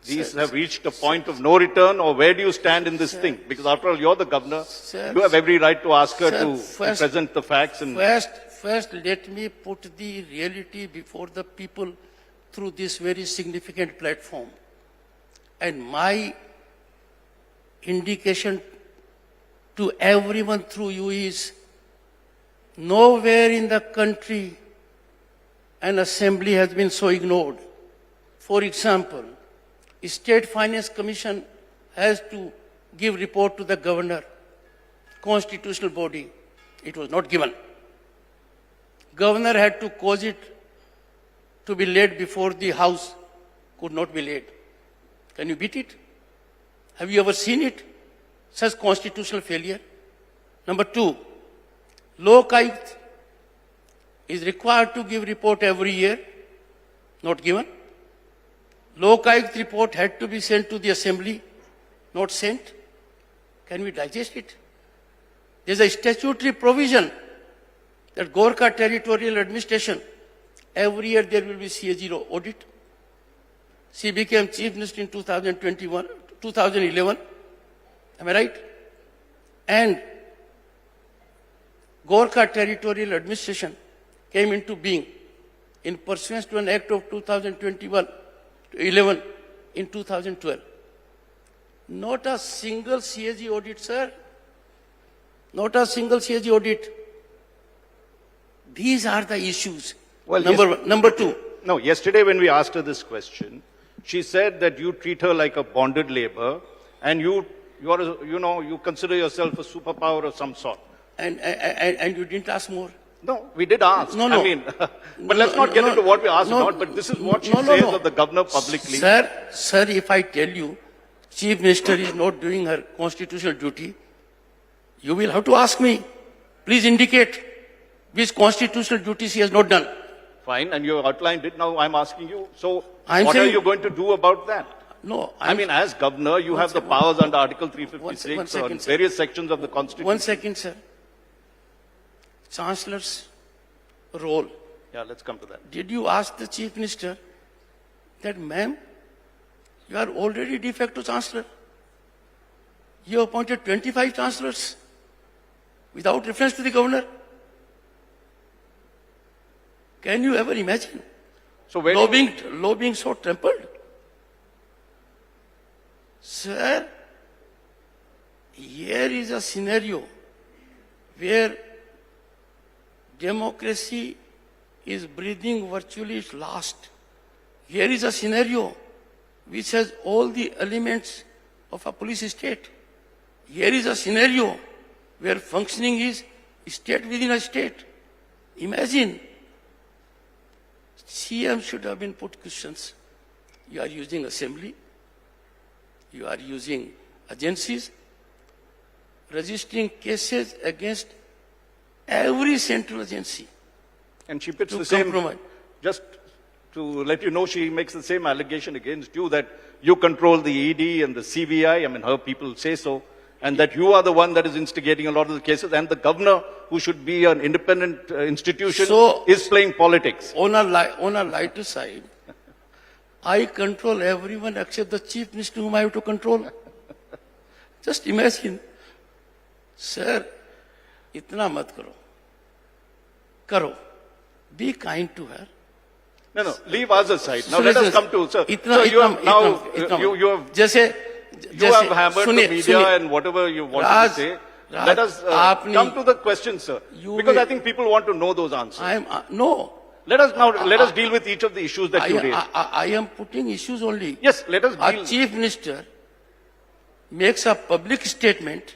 these have reached a point of no return, or where do you stand in this thing? Because after all, you're the governor. You have every right to ask her to present the facts. And First, let me put the reality before the people through this very significant platform. And my indication to everyone through you is nowhere in the country an assembly has been so ignored. For example, State Finance Commission has to give report to the governor, constitutional body. It was not given. Governor had to cause it to be laid before the House, could not be laid. Can you beat it? Have you ever seen it? Such constitutional failure. Number 2, Lok Ayukt is required to give report every year, not given. Lokayukt report had to be sent to the assembly, not sent. Can we digest it? There's a statutory provision that Gorkha Territorial Administration, every year there will be CA0 audit. She became Chief Minister in 2011. Am I right? And Gorkha Territorial Administration came into being in pursuance to an act of 2011 in 2012. Not a single CAG audit, sir. Not a single CAG audit. These are the issues. Well, Number two. No, yesterday when we asked her this question, she said that you treat her like a bonded labor and you consider yourself a superpower of some sort. And you didn't ask more. No, we did ask. No. I mean, but let's not get into what we asked about, but this is what she says of the governor publicly. Sir, if I tell you Chief Minister is not doing her constitutional duty, you will have to ask me. Please indicate which constitutional duty she has not done. Fine, and you outlined it. Now I'm asking you, so I'm what are saying- you going to do about that? No, I mean, as governor, you have the powers under Article 356 One second, on sir. various sections of the Constitution. 1 second, sir. Chancellor's role. Yeah, let's come to that. Did you ask the Chief Minister that, ma'am, you are already de facto Chancellor? You appointed 25 Chancellors without reference to the Governor? Can you ever imagine? So where law being so trampled? Sir, here is a scenario where democracy is breathing virtually its last. Here is a scenario which has all the elements of a police state. Here is a scenario where functioning is state within a state. Imagine, CM should have been put questions. You are using assembly, you are using agencies, registering cases against every central agency. And she puts to the same, compromise. just to let you know, she makes the same allegation against you that you control the ED and the CBI, I mean, her people say so, and that you are the one that is instigating a lot of the cases, and the governor, who should be an independent institution, is playing politics. On a lighter side, I control everyone except the Chief Minister whom I have to control. Just imagine. Sir, itna mat karo. Karo. Be kind to her. No, leave us aside. Now let us come to, sir. You have hammered the media and whatever you wanted to say. Let us come to the question, sir. Because I think people want to know those answers. Let us deal with each of the issues that you raised. I am putting issues only. Yes, let us deal. Our Chief Minister makes a public statement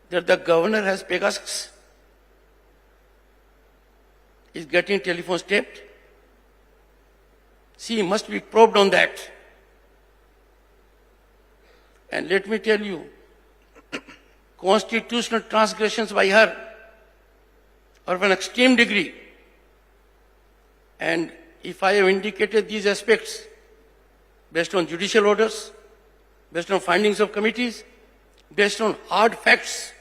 that the governor has Pegasus, is getting telephones taped. She must be probed on that. And let me tell you, constitutional transgressions by her are of an extreme degree. And if I have indicated these aspects based on judicial orders, based on findings of committees, based on hard facts,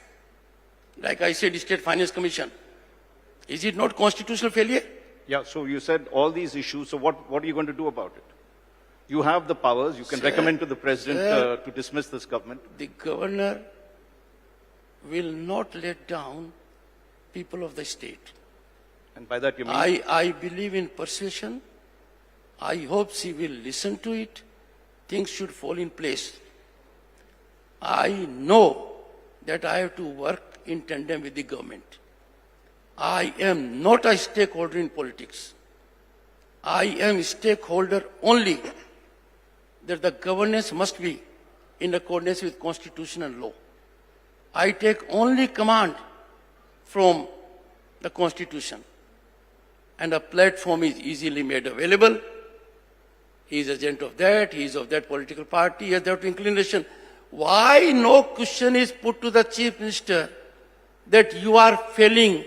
like I said, State Finance Commission, is it not constitutional failure? Yeah, so you said all these issues, so what are you going to do about it? You have the powers, you can recommend to the President to dismiss this government. The governor will not let down people of the state. And by that you mean? I believe in persuasion. I hope she will listen to it. Things should fall in place. I know that I have to work in tandem with the government. I am not a stakeholder in politics. I am a stakeholder only that the governance must be in accordance with constitution and law. I take only command from the constitution, and a platform is easily made available. He is agent of that, he is of that political party, he has that inclination. Why no question is put to the Chief Minister that you are failing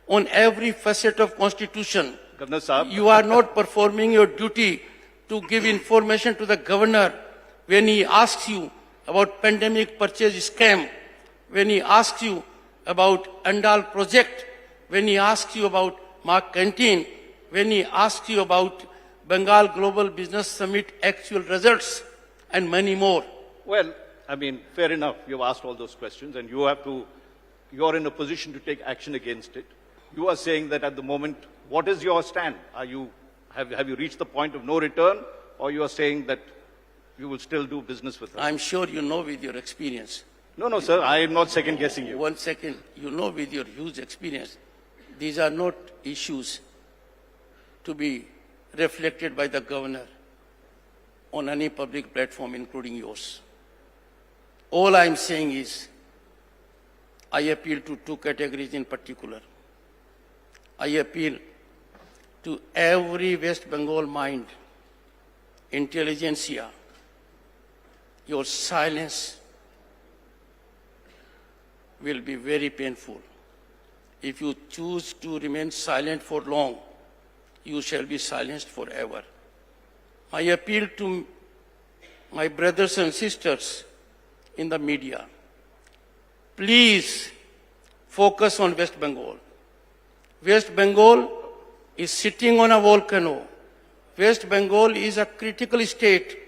on every facet of constitution? Governor Saab. You are not performing your duty to give information to the governor when he asks you about pandemic purchase scam, when he asks you about Andal project, when he asks you about Mark Canteen, when he asks you about Bengal Global Business Summit actual results, and many more. Well, I mean, fair enough. You've asked all those questions, and you're in a position to take action against it. You are saying that at the moment, what is your stand? Have you reached the point of no return, or you are saying that you will still do business with us? I'm sure you know with your experience. No, sir, I am not second guessing you. 1 second. You know with your huge experience, these are not issues to be reflected by the governor on any public platform, including yours. All I'm saying is, I appeal to two categories in particular. I appeal to every West Bengal mind, intelligentsia. Your silence will be very painful. If you choose to remain silent for long, you shall be silenced forever. I appeal to my brothers and sisters in the media. Please focus on West Bengal. West Bengal is sitting on a volcano. West Bengal is a critical state.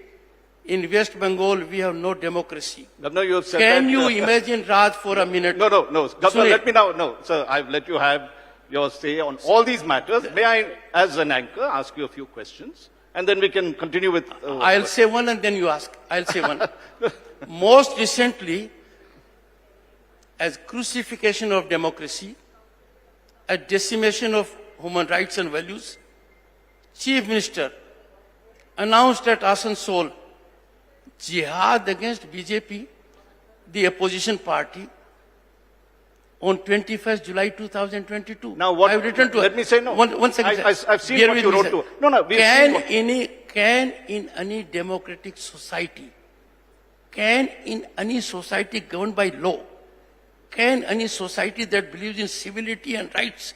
In West Bengal, we have no democracy. Governor, you have said Can that, you imagine Raj for a minute? No. Governor, let me now. No, sir, I've let you have your say on all these matters. May I, as an anchor, ask you a few questions? And then we can continue with... I'll say one and then you ask. I'll say one. Most recently, as crucifixion of democracy, a decimation of human rights and values, Chief Minister announced at Asansol jihad against BJP, the opposition party, on 21st July 2022. Now, what? I've written to let me say no. One second. I've seen what you wrote to. No. Can in any democratic society, can in any society governed by law, can any society that believes in civility and rights,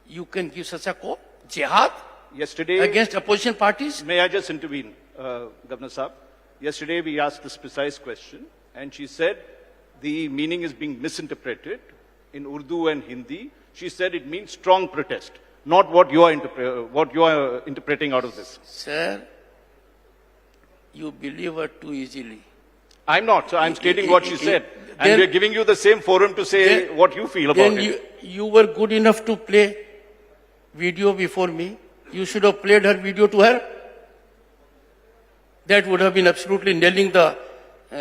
you can give such a call? Jihad? Yesterday, against opposition parties? May I just intervene, Governor Saab? Yesterday we asked this precise question, and she said the meaning is being misinterpreted in Urdu and Hindi. She said it means strong protest, not what you are interpreting out of this. Sir, you believe her too easily. I'm not, so I'm stating what she said. And we're giving you the same forum to say what you feel about it. You were good enough to play video before me. You should have played her video to her. That would have been absolutely nailing the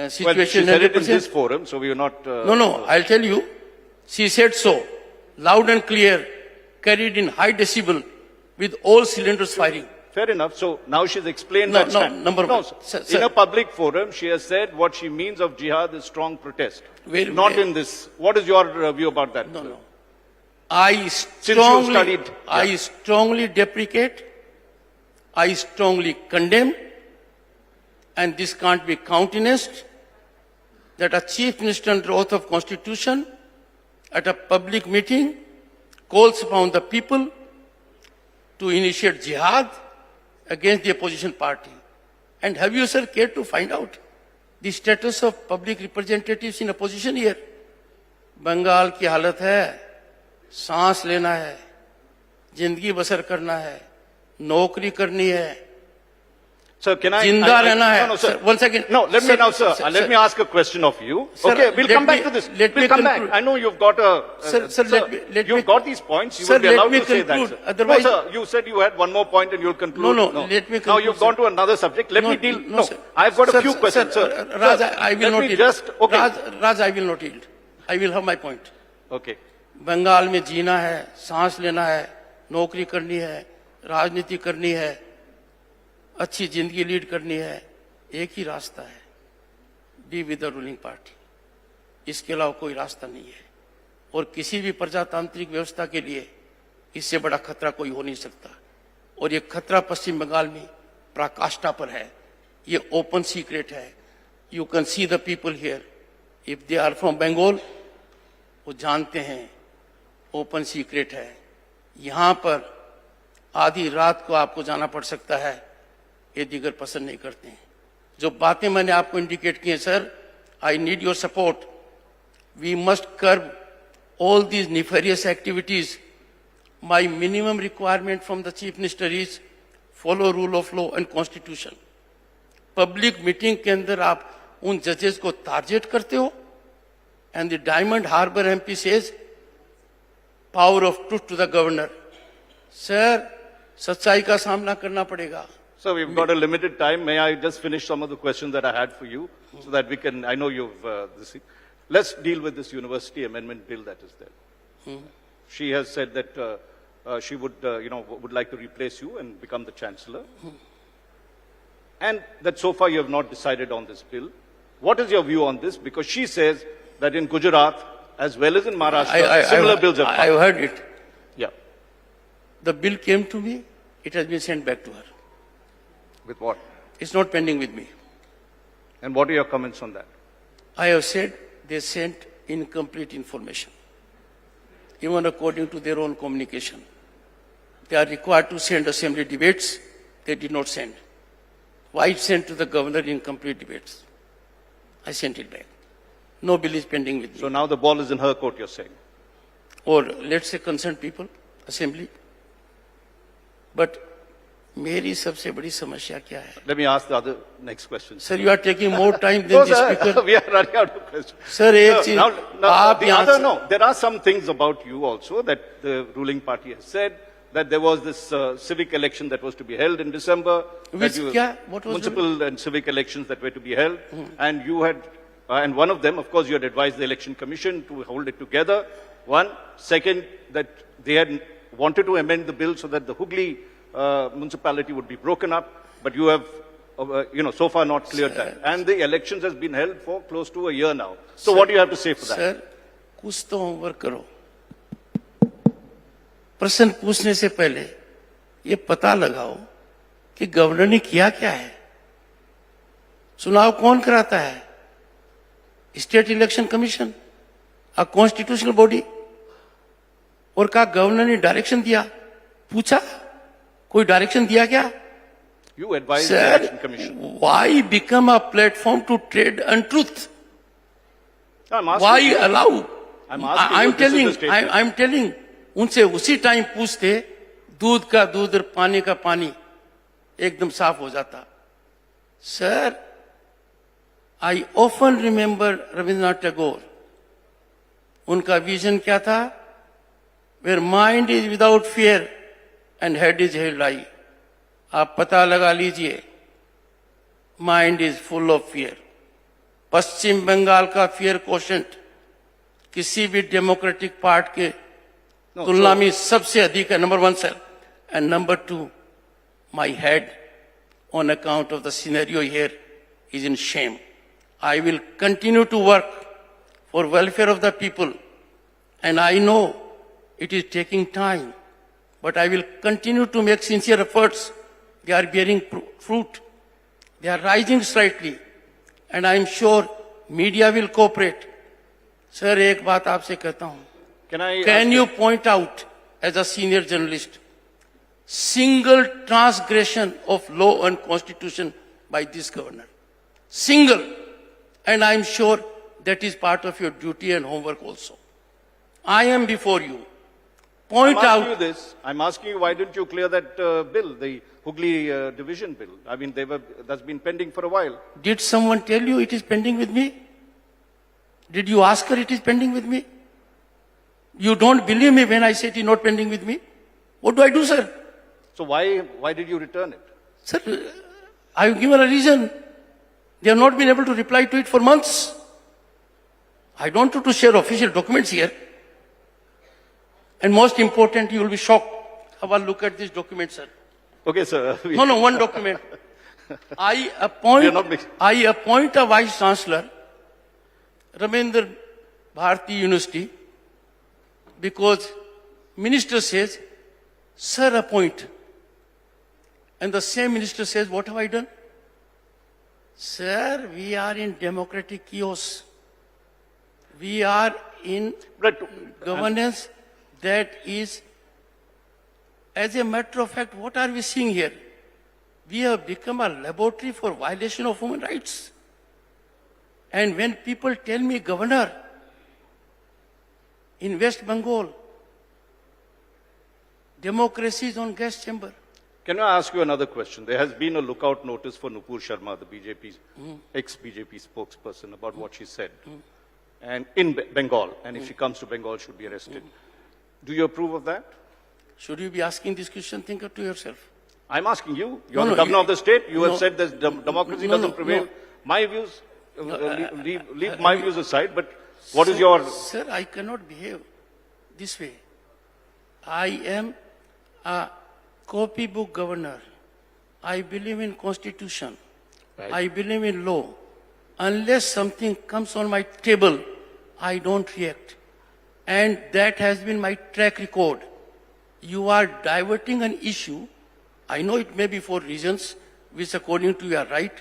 situation. Well, she said it in this forum, so we are not... No, I'll tell you. She said so, loud and clear, carried in high decibel, with all cylinders firing. Fair enough. So now she's explained that. Number one. Sir, in a public forum, she has said what she means of jihad is strong protest. Not in this. What is your view about that? No. I strongly deprecate, I strongly condemn, and this can't be countenanced, that a chief minister under oath of constitution at a public meeting calls upon the people to initiate jihad against the opposition party. And have you, sir, cared to find out the status of public representatives in opposition here? Bengal की हालत है, सांस लेना है, जिंदगी बसर करना है, नौकरी करनी है, Sir, can I... जिंदा रहना है. No, sir. 1 second. No, let me ask a question of you. Sir, okay, we'll come back to this. We'll come back. I know you've got a... you've got these points. You will be allowed to say that, sir. Otherwise, no, sir, you said you had one more point and you'll conclude. No, let me conclude. Now you've gone to another subject. Let me deal... No, I've got a few questions, sir. Raj, I will not yield. Okay. Raj, I will not yield. I will have my point. Okay. Bengal में जीना है, सांस लेना है, नौकरी करनी है, राजनीति करनी है, अच्छी जिंदगी लीड करनी है, एक ही रास्ता है, be with the ruling party. इसके अलावा कोई रास्ता नहीं है. और किसी भी प्रजातांत्रिक व्यवस्था के लिए इससे बड़ा खतरा कोई हो नहीं सकता. और ये खतरा पश्चिम बंगाल में पराकाष्ठा पर है. ये ओपन सीक्रेट है. You can see the people here, if they are from Bengal, वो जानते हैं ओपन सीक्रेट है. यहां पर आधी रात को आपको जाना पड़ सकता है ये दीगर पसंद नहीं करते हैं। जो बातें मैंने आपको इंडिकेट की हैं sir, I need your support. We must curb all these nefarious activities. My minimum requirement from the Chief Minister is follow rule of law and constitution. Public meeting के अंदर आप उन जजेस को टारगेट करते हो, and the Diamond Harbour MP says power of truth to the governor. Sir, सच्चाई का सामना करना पड़ेगा. So we've got a limited time. May I just finish some of the questions that I had for you, so that we can, I know you've, let's deal with this university amendment bill that is there. She has said that she would, would like to replace you and become the chancellor. And that so far you have not decided on this bill. What is your view on this? Because she says that in Gujarat, as well as in Maharashtra, similar bills have come. I've heard it. Yeah. The bill came to me, it has been sent back to her. With what? It's not pending with me. And what are your comments on that? I have said they sent incomplete information, even according to their own communication. They are required to send assembly debates, they did not send. Why sent to the governor incomplete debates? I sent it back. No bill is pending with me. So now the ball is in her court, you're saying? Or let's say concerned people, assembly. But मेरी सबसे बड़ी समस्या क्या है? Let me ask the other next question. Sir, you are taking more time than the speaker. We are running out of questions. Sir, एक चीज no, there are some things about you also that the ruling party has said, that there was this civic election that was to be held in December. Which क्या? What was municipal and civic elections that were to be held, and you had, and one of them, of course, you had advised the election commission to hold it together. One, second, that they had wanted to amend the bill so that the Hooghly municipality would be broken up, but you have, so far not cleared that. And the elections has been held for close to a year now. So what do you have to say for that? Sir, कुछ तो homework करो. प्रश्न पूछने से पहले ये पता लगाओ कि गवर्नर ने किया क्या है. चुनाव कौन कराता है? State election commission, a constitutional body. और क्या गवर्नर ने डायरेक्शन दिया? पूछा? कोई डायरेक्शन दिया क्या? You advised the election commission. Why become a platform to trade untruth? Why allow? I'm telling. उनसे उसी टाइम पूछते, दूध का दूध और पानी का पानी एकदम साफ हो जाता. Sir, I often remember Rabindranath Tagore. उनका विजन क्या था? Where mind is without fear and head is held high. आप पता लगा लीजिए, mind is full of fear. Paschim Bangal का फियर कोशेंट किसी भी डेमोक्रेटिक पार्ट के तुलना में सबसे अधिक है. Number one sir. And number two, my head on account of the scenario here is in shame. I will continue to work for welfare of the people, and I know it is taking time, but I will continue to make sincere efforts. They are bearing fruit. They are rising slightly, and I am sure media will cooperate. Sir, एक बात आपसे कहता हूँ. Can you point out, as a senior journalist, single transgression of law and constitution by this governor? Single. And I am sure that is part of your duty and homework also. I am before you. Point out. You this. I'm asking you, why didn't you clear that bill, the Hooghly division bill? I mean, that's been pending for a while. Did someone tell you it is pending with me? Did you ask her it is pending with me? You don't believe me when I say it is not pending with me? What do I do, sir? So why did you return it? Sir, I have given a reason. They have not been able to reply to it for months. I don't want to share official documents here. And most important, you will be shocked. Have a look at this document, sir. Okay, sir. No, one document. I appoint a vice chancellor, Ramendra Bharati University, because minister says, sir, appoint. And the same minister says, what have I done? Sir, we are in democratic chaos. We are in governance. That is, as a matter of fact, what are we seeing here? we have become a laboratory for violation of human rights. And when people tell me, Governor, in West Bengal, democracy is on gas chamber. Can I ask you another question? There has been a lookout notice for Nupur Sharma, the BJP's ex-BJP spokesperson, about what she said, and in Bengal, and if she comes to Bengal, should be arrested. Do you approve of that? Should you be asking this question? Think to yourself. I'm asking you. You're the governor of the state. You have said that democracy doesn't prevail. My views, leave my views aside, but what is your... Sir, I cannot behave this way. I am a copybook governor. I believe in constitution. Right. I believe in law. Unless something comes on my table, I don't react. And that has been my track record. You are diverting an issue. I know it may be for reasons which according to you are right,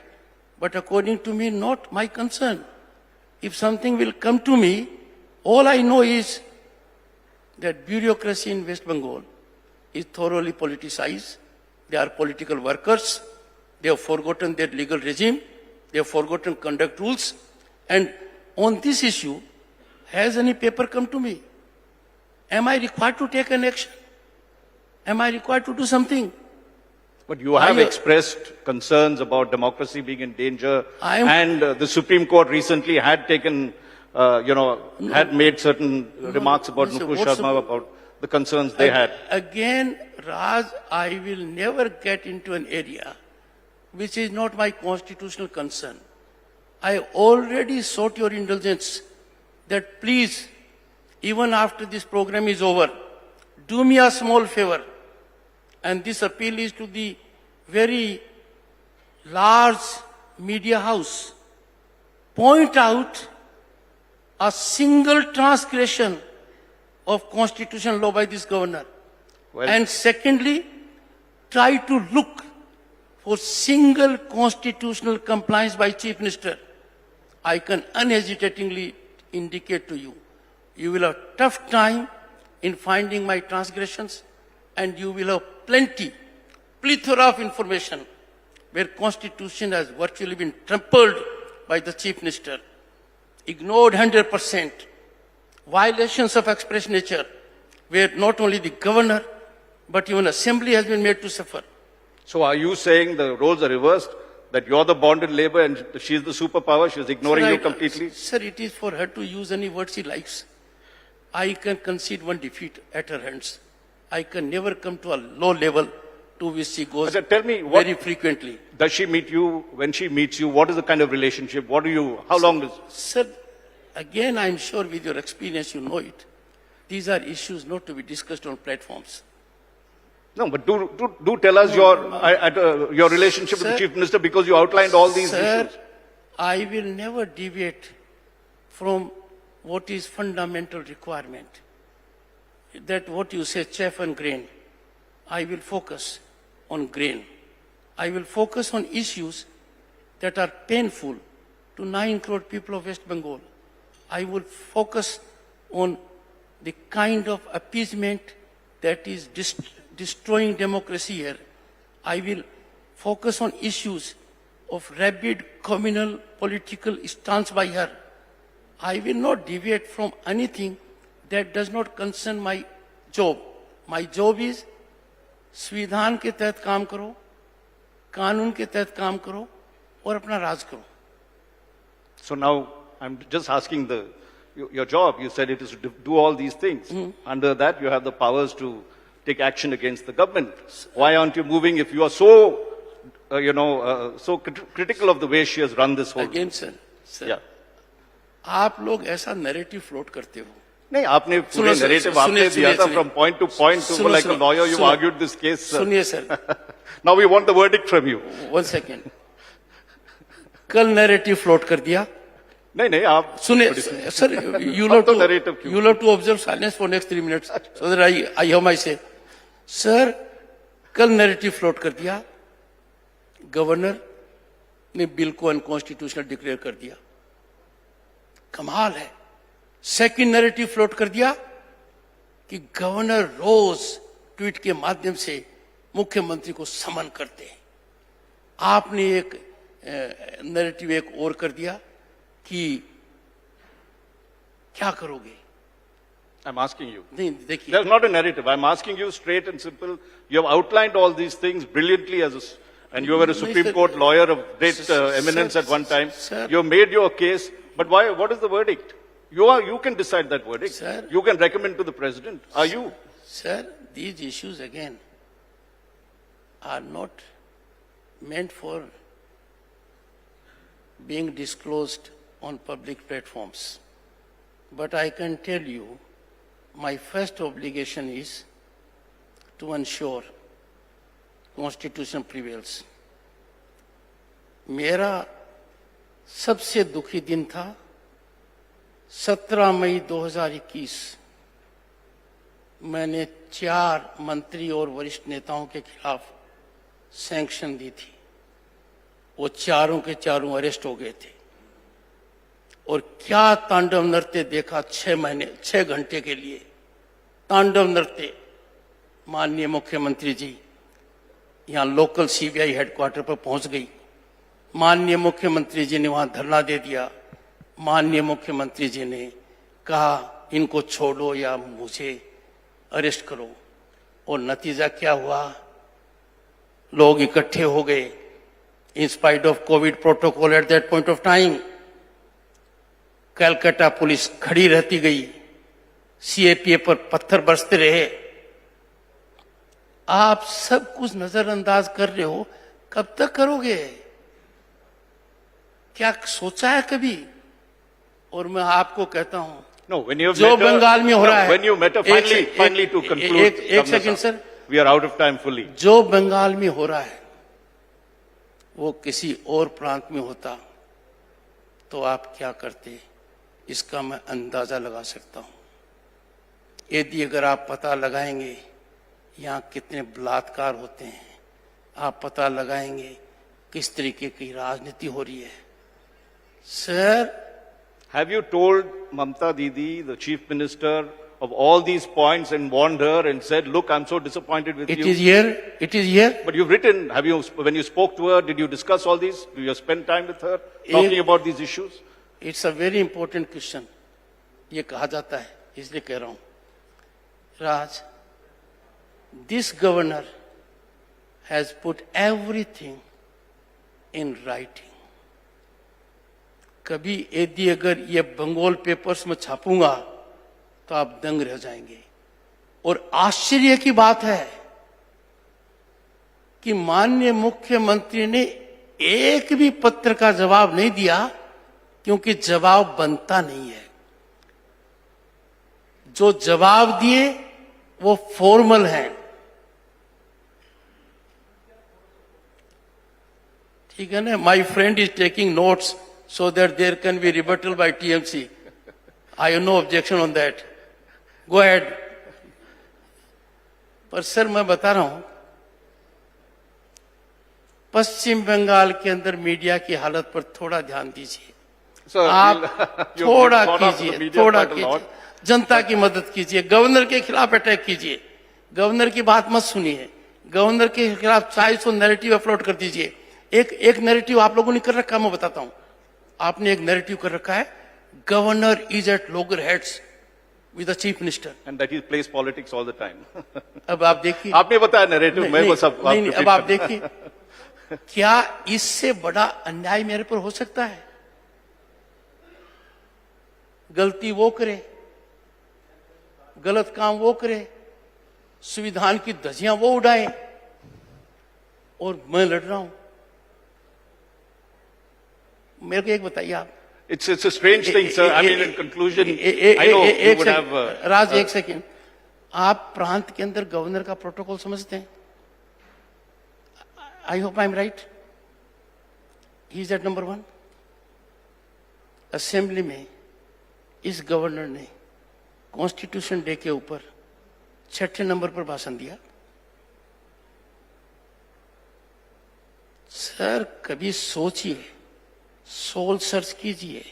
but according to me, not my concern. If something will come to me, all I know is that bureaucracy in West Bengal is thoroughly politicized. They are political workers. They have forgotten their legal regime. They have forgotten conduct rules. And on this issue, has any paper come to me? Am I required to take an action? Am I required to do something? But you have expressed concerns about democracy being in danger, and the Supreme Court recently had taken, had made certain remarks about Nupur Sharma, about the concerns they had. Again, Raj, I will never get into an area which is not my constitutional concern. I already sought your indulgence that please, even after this program is over, do me a small favor. And this appeal is to the very large media house. Point out a single transgression of constitutional law by this governor. And secondly, try to look for single constitutional compliance by Chief Minister. I can unhesitatingly indicate to you, you will have tough time in finding my transgressions, and you will have plethora of information where Constitution has virtually been trampled by the Chief Minister, ignored 100%, violations of express nature, where not only the governor, but even assembly has been made to suffer. So are you saying the roles are reversed, that you're the bonded labor and she's the superpower, she's ignoring you completely? Sir, it is for her to use any word she likes. I can concede one defeat at her hands. I can never come to a low level to which she goes very frequently. Does she meet you? When she meets you, what is the kind of relationship? How long does... Sir, again, I'm sure with your experience you know it. These are issues not to be discussed on platforms. No, but do tell us your relationship with the Chief Minister, because you outlined all these issues. I will never deviate from what is fundamental requirement. That what you say, chaff and grain. I will focus on grain. I will focus on issues that are painful to 9 crore people of West Bengal. I will focus on the kind of appeasement that is destroying democracy here. I will focus on issues of rabid communal political stance by her. I will not deviate from anything that does not concern my job. My job is संविधान के तहत काम करो, कानून के तहत काम करो और अपना राज करो. So now I'm just asking your job. You said it is to do all these things. Under that, you have the powers to take action against the government. Why aren't you moving if you are so, so critical of the way she has run this whole? Again, sir. Yeah. आप लोग ऐसा narrative float करते हो. नहीं, आपने पूरे narrative आपने दिया था from point to point. So like a lawyer, you argued this case. सुनिए sir. Now we want the verdict from you. 1 second. कल नैरेटिव फ्लोट कर दिया. नहीं आप सुनिए sir, you have to observe silence for next 3 minutes so that I have my say. Sir, कल narrative float कर दिया. गवर्नर ने बिल को अनकॉन्स्टिट्यूशनल डिक्लेयर कर दिया. कमाल है. सेकंड नैरेटिव फ्लोट कर दिया कि गवर्नर रोज ट्वीट के माध्यम से मुख्यमंत्री को समन करते हैं. आपने एक नैरेटिव एक और कर दिया कि क्या करोगे. I'm asking you. नहीं देखिए. There's not a narrative. I'm asking you straight and simple. You have outlined all these things brilliantly and you were a Supreme Court lawyer of great eminence at one time. You have made your case. But why? What is the verdict? You can decide that verdict. Sir, you can recommend to the president. Are you? Sir, these issues again are not meant for being disclosed on public platforms. But I can tell you, my first obligation is to ensure Constitution prevails. मेरा सबसे दुखी दिन था 17 मई 2021. मैंने 4 मंत्री और वरिष्ठ नेताओं के खिलाफ सैंक्शन दी थी. वो चारों के चारों अरेस्ट हो गए थे. और क्या तांडव नृत्य देखा 6 घंटे के लिए. तांडव नृत्य. माननीय मुख्यमंत्री जी यहाँ लोकल सीबीआई हेडक्वार्टर पर पहुंच गई. माननीय मुख्यमंत्री जी ने वहां धरना दे दिया. माननीय मुख्यमंत्री जी ने कहा इनको छोड़ो या मुझे अरेस्ट करो. और नतीजा क्या हुआ. लोग इकट्ठे हो गए. In spite of Covid protocol at that point of time Calcutta police खड़ी रहती गई. सीएपीए पर पत्थर बरसते रहे. आप सब कुछ नजरअंदाज कर रहे हो. कब तक करोगे. क्या सोचा है कभी. और मैं आपको कहता हूं No, when you जो बंगाल में हो रहा है. When you met finally to conclude. एक second sir. We are out of time fully. जो बंगाल में हो रहा है वो किसी और प्रांत में होता तो आप क्या करते इसका मैं अंदाजा लगा सकता हूं. यदि अगर आप पता लगाएंगे यहाँ कितने बलात्कार होते हैं. आप पता लगाएंगे किस तरीके की राजनीति हो रही है. Sir, have you told Mamta Didi, the chief minister, of all these points and warned her and said, look, I'm so disappointed with you. It is here. It is here. But you've written, when you spoke to her, did you discuss all these? Do you spend time with her talking about these issues? It's a very important question. ये कहा जाता है, इसलिए कह रहा हूं. Raj, this governor has put everything in writing. कभी यदि अगर ये बंगाल पेपर्स में छापूंगा तो आप दंग रह जाएंगे. और आश्चर्य की बात है कि माननीय मुख्यमंत्री ने एक भी पत्र का जवाब नहीं दिया क्योंकि जवाब बनता नहीं है. जो जवाब दिए वो फॉर्मल है. ठीक है ना. My friend is taking notes so that there can be rebuttal by TMC. I have no objection on that. Go ahead. पर सर मैं बता रहा हूं पश्चिम बंगाल के अंदर मीडिया की हालत पर थोड़ा ध्यान दीजिए. आप थोड़ा कीजिए. जनता की मदद कीजिए. गवर्नर के खिलाफ अटैक कीजिए. गवर्नर की बात मत सुनिए. गवर्नर के खिलाफ 400 नैरेटिव अपलोड कर दीजिए. एक नैरेटिव आप लोगों ने कर रखा. मैं बताता हूं. आपने एक नैरेटिव कर रखा है governor is at loggerheads with the chief minister and that he plays politics all the time. अब आप देखिए. आपने बताया नैरेटिव. मैं वो सब नहीं, अब आप देखिए क्या इससे बड़ा अन्याय मेरे पर हो सकता है. गलती वो करे, गलत काम वो करे, संविधान की धज्जियां वो उड़ाए और मैं लड़ रहा हूं. मेरे को एक बताइए आप. It's a strange thing, sir. I mean, in conclusion, I know you would have. राज एक सेकंड. आप प्रांत के अंदर गवर्नर का प्रोटोकॉल समझते हैं. I hope I am right. He is at number 1. Assembly में इस गवर्नर ने कॉन्स्टिट्यूशन डे के ऊपर 6ठे नंबर पर भाषण दिया. सर कभी सोचिए, सोल सर्च कीजिए.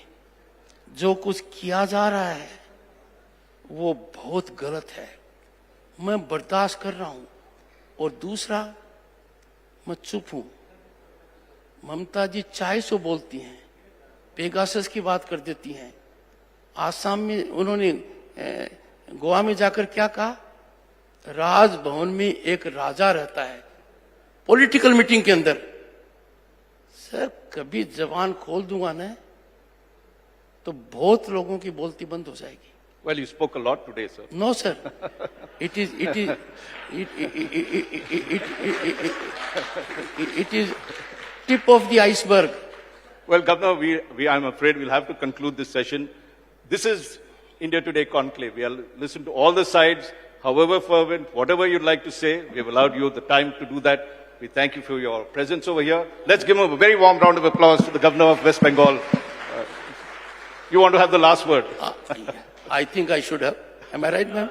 जो कुछ किया जा रहा है वो बहुत गलत है. मैं बर्दाश्त कर रहा हूं. और दूसरा, मैं चुप हूं. ममता जी चाय से बोलती हैं, पेगासस की बात कर देती हैं। आसाम में उन्होंने गोवा में जाकर क्या कहा? राजभवन में एक राजा रहता है, पॉलिटिकल मीटिंग के अंदर। सर कभी जबान खोल दूंगा ना तो बहुत लोगों की बोलती बंद हो जाएगी। Well, you spoke a lot today, sir. No, sir. It is tip of the iceberg. Well, Governor, I'm afraid we'll have to conclude this session. This is India Today Conclave. We'll listen to all the sides, however fervent, whatever you'd like to say. We've allowed you the time to do that. We thank you for your presence over here. Let's give him a very warm round of applause to the Governor of West Bengal. You want to have the last word? I think I should have. Am I right, ma'am?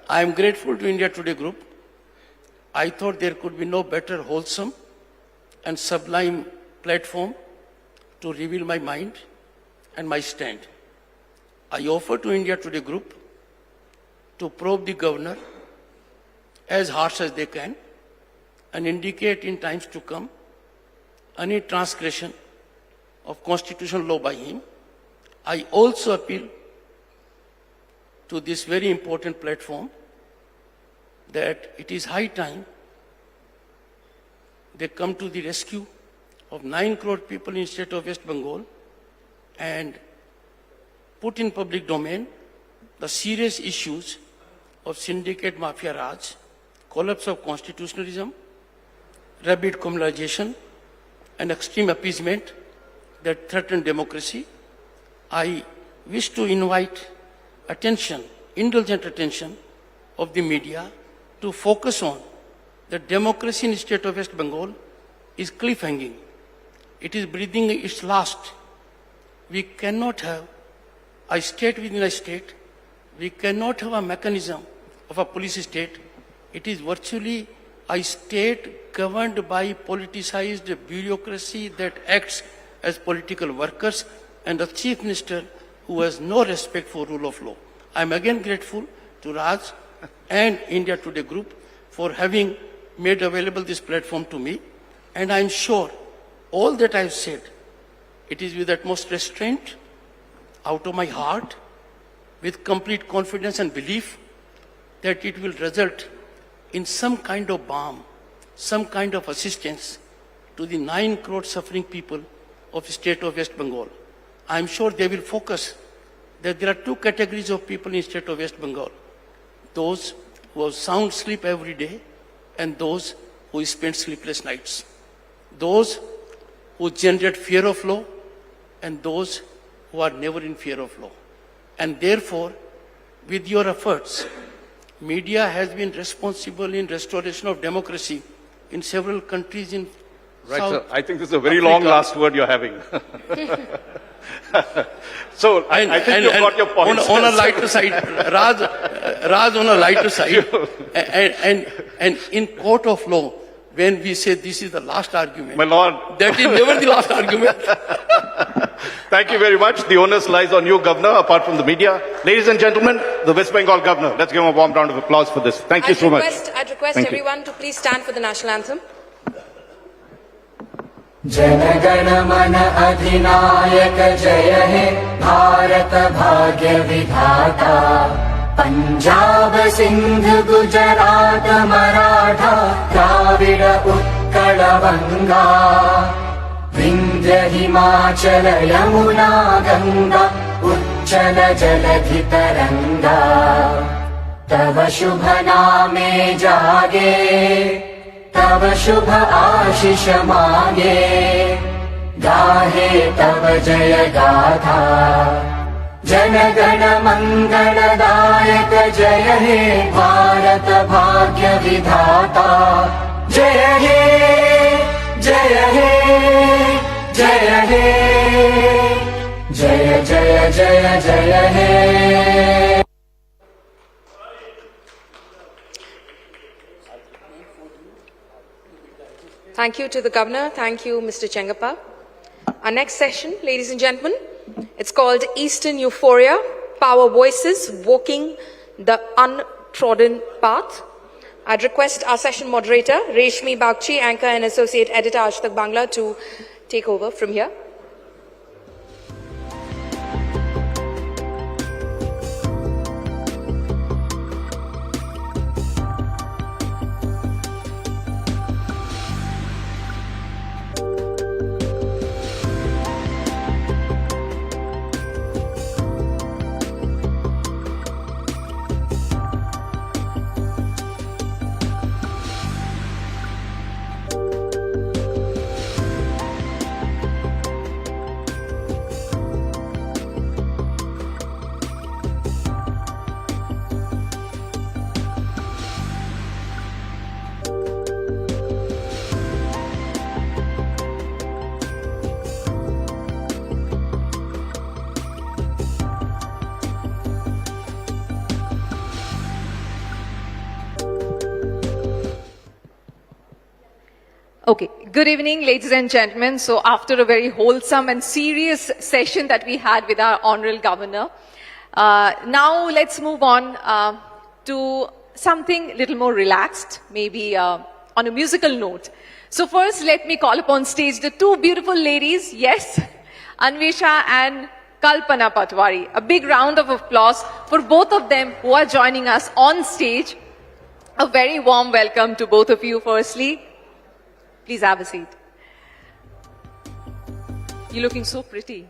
I am grateful to India Today Group. I thought there could be no better wholesome and sublime platform to reveal my mind and my stand. I offer to India Today Group to probe the governor as harsh as they can and indicate in times to come any transgression of constitutional law by him. I also appeal to this very important platform that it is high time they come to the rescue of 9 crore people in the state of West Bengal and put in public domain the serious issues of syndicate mafia raj, collapse of constitutionalism, rapid criminalization, and extreme appeasement that threaten democracy. I wish to invite attention, indulgent attention of the media to focus on the democracy in the state of West Bengal is cliffhanging. It is breathing its last. We cannot have a state within a state. We cannot have a mechanism of a police state. It is virtually a state governed by politicized bureaucracy that acts as political workers and a chief minister who has no respect for rule of law. I am again grateful to Raj and India Today Group for having made available this platform to me, and I am sure all that I have said, it is with utmost restraint, out of my heart, with complete confidence and belief that it will result in some kind of balm, some kind of assistance to the 9 crore suffering people of the state of West Bengal. I am sure they will focus that there are 2 categories of people in the state of West Bengal. Those who have sound sleep every day and those who spend sleepless nights. Those who generate fear of law and those who are never in fear of law. And therefore, with your efforts, media has been responsible in restoration of democracy in several countries in Right, South sir. I think this is a very Africa. long last word you're having. So, I think you've got your points. On a lighter side, Raj on a lighter side, and in court of law, when we say this is the last argument, My lord. that is never the last argument. Thank you very much. The onus lies on you, Governor, apart from the media. Ladies and gentlemen, the West Bengal Governor. Let's give him a warm round of applause for this. Thank you so much. I'd request Thank you. everyone to please stand for the national anthem. जनगण मन अधिनायक जय हे भारत भाग्य विधाता पंजाब सिंध गुजरात मराठा द्राविड उत्कल बंगा विंध्य हिमाचल यमुना गंगा उच्चल जलधि तरंगा तव शुभ नामे जागे तव शुभ आशीष मांगे गाहे तव जय गाथा जनगण मंगलदायक जय हे भारत भाग्य विधाता जय हे जय हे जय हे जय जय जय जय हे Thank you to the Governor. Thank you, Mr. Chengappa. Our next session, ladies and gentlemen, it's called Eastern Euphoria, Power Voices, Walking the Untrodden Path. I'd request our session moderator, Reshmi Bagchi, anchor and associate editor, Aaj Tak Bangla, to take over from here. Okay, good evening, ladies and gentlemen. So after a very wholesome and serious session that we had with our Honorable Governor, now let's move on to something a little more relaxed, maybe on a musical note. So first, let me call upon stage the two beautiful ladies, yes, Anvesha and Kalpana Patwari. A big round of applause for both of them who are joining us on stage. A very warm welcome to both of you, firstly. Please have a seat. You're looking so pretty.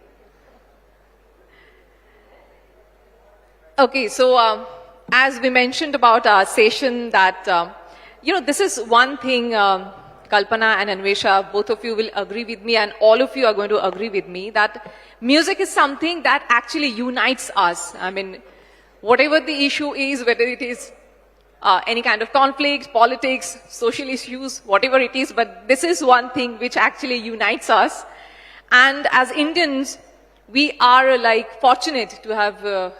Okay, so as we mentioned about our session that, this is one thing, Kalpana and Anvesha, both of you will agree with me and all of you are going to agree with me that music is something that actually unites us. I mean, whatever the issue is, whether it is any kind of conflict, politics, social issues, whatever it is, but this is one thing which actually unites us. And as Indians, we are fortunate to have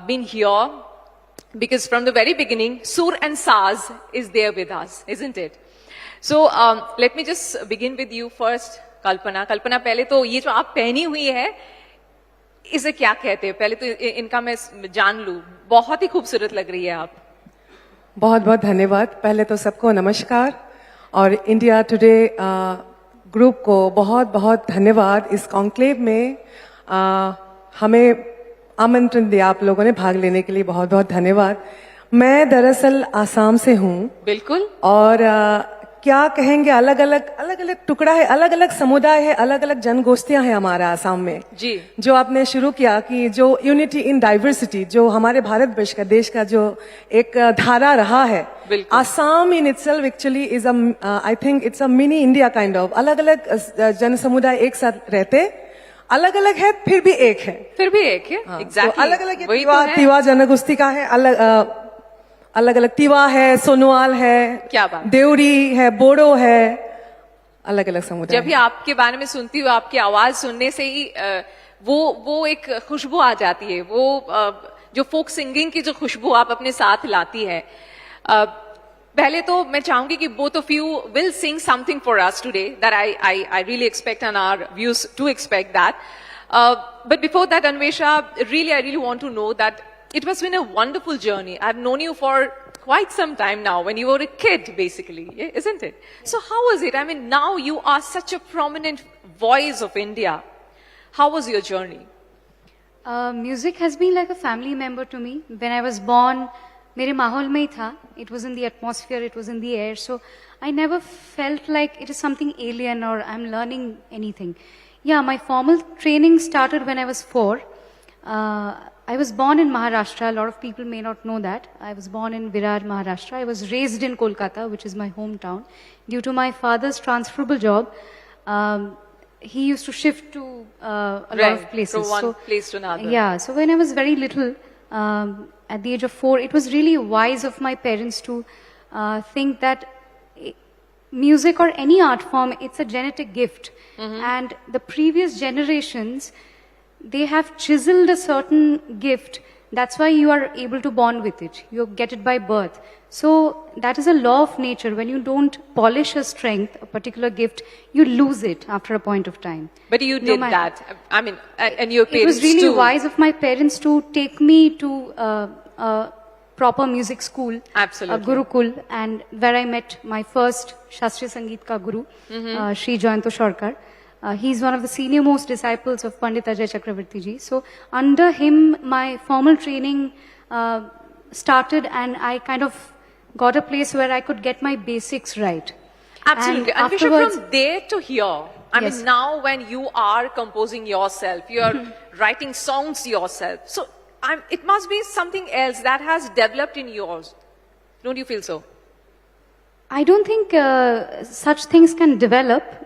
been here because from the very beginning, Sur and Saz is there with us, isn't it? So let me just begin with you first, Kalpana. Kalpana, पहले तो ये जो आप पहनी हुई है, इसे क्या कहते हैं? पहले तो इनका मैं जान लूं. बहुत ही खूबसूरत लग रही है आप. बहुत बहुत धन्यवाद. पहले तो सबको नमस्कार और इंडिया टुडे ग्रुप को बहुत बहुत धन्यवाद. इस कॉन्क्लेव में हमें आमंत्रण दिया आप लोगों ने भाग लेने के लिए. बहुत बहुत धन्यवाद. मैं दरअसल आसाम से हूँ. बिल्कुल. और क्या कहेंगे, अलग अलग टुकड़ा है, अलग अलग समुदाय है, अलग अलग जनगोष्ठियां हैं हमारा आसाम में. जी. जो आपने शुरू किया कि जो यूनिटी इन डाइवर्सिटी, जो हमारे भारत का देश का जो एक धारा रहा है, Assam in itself actually is I think it's a mini India kind of. अलग अलग जन समुदाय एक साथ रहते, अलग अलग है फिर भी एक है. फिर भी एक है. एग्जैक्टली. अलग अलग तिवा जनगोष्ठी का है, अलग अलग तिवा है, सोनोवाल है, क्या बात, देवरी है, बोडो है, अलग अलग समुदाय. जब भी आपके बारे में सुनती हूँ, आपकी आवाज सुनने से ही वो एक खुशबू आ जाती है. वो जो फोक सिंगिंग की जो खुशबू आप अपने साथ लाती है. पहले तो मैं चाहूंगी कि both of you will sing something for us today that I really expect and our viewers to expect that. But before that, Anvesha, I really want to know that it has been a wonderful journey. I've known you for quite some time now, when you were a kid, basically, isn't it? So how was it? I mean, now you are such a prominent voice of India. How was your journey? Music has been like a family member to me. When I was born, मेरे माहौल में ही था. It was in the atmosphere, it was in the air. So I never felt like it is something alien or I'm learning anything. Yeah, my formal training started when I was 4. I was born in Maharashtra. A lot of people may not know that. I was born in Virar, Maharashtra. I was raised in Kolkata, which is my hometown. Due to my father's transferable job, he used to shift to a lot of places. From one place to another. Yeah, so when I was very little, at the age of 4, it was really wise of my parents to think that music or any art form, it's a genetic gift. And the previous generations, they have chiseled a certain gift. That's why you are able to born with it. You get it by birth. So that is a law of nature. When you don't polish a strength, a particular gift, you lose it after a point of time. But you did that. I mean, and your parents too. It was really wise of my parents to take me to proper music school, Absolutely. a Gurukul, and where I met my first Shastriya Sangeet ka guru, Shri Jayanto Shorkar. He's one of the senior most disciples of Pandit Ajay Chakravarti ji. So under him, my formal training started, and I kind of got a place where I could get my basics right. Absolutely. And Bishop, from there to here, I Yes. mean, now when you are composing yourself, you're writing songs yourself. So it must be something else that has developed in yours. Don't you feel so? I don't think such things can develop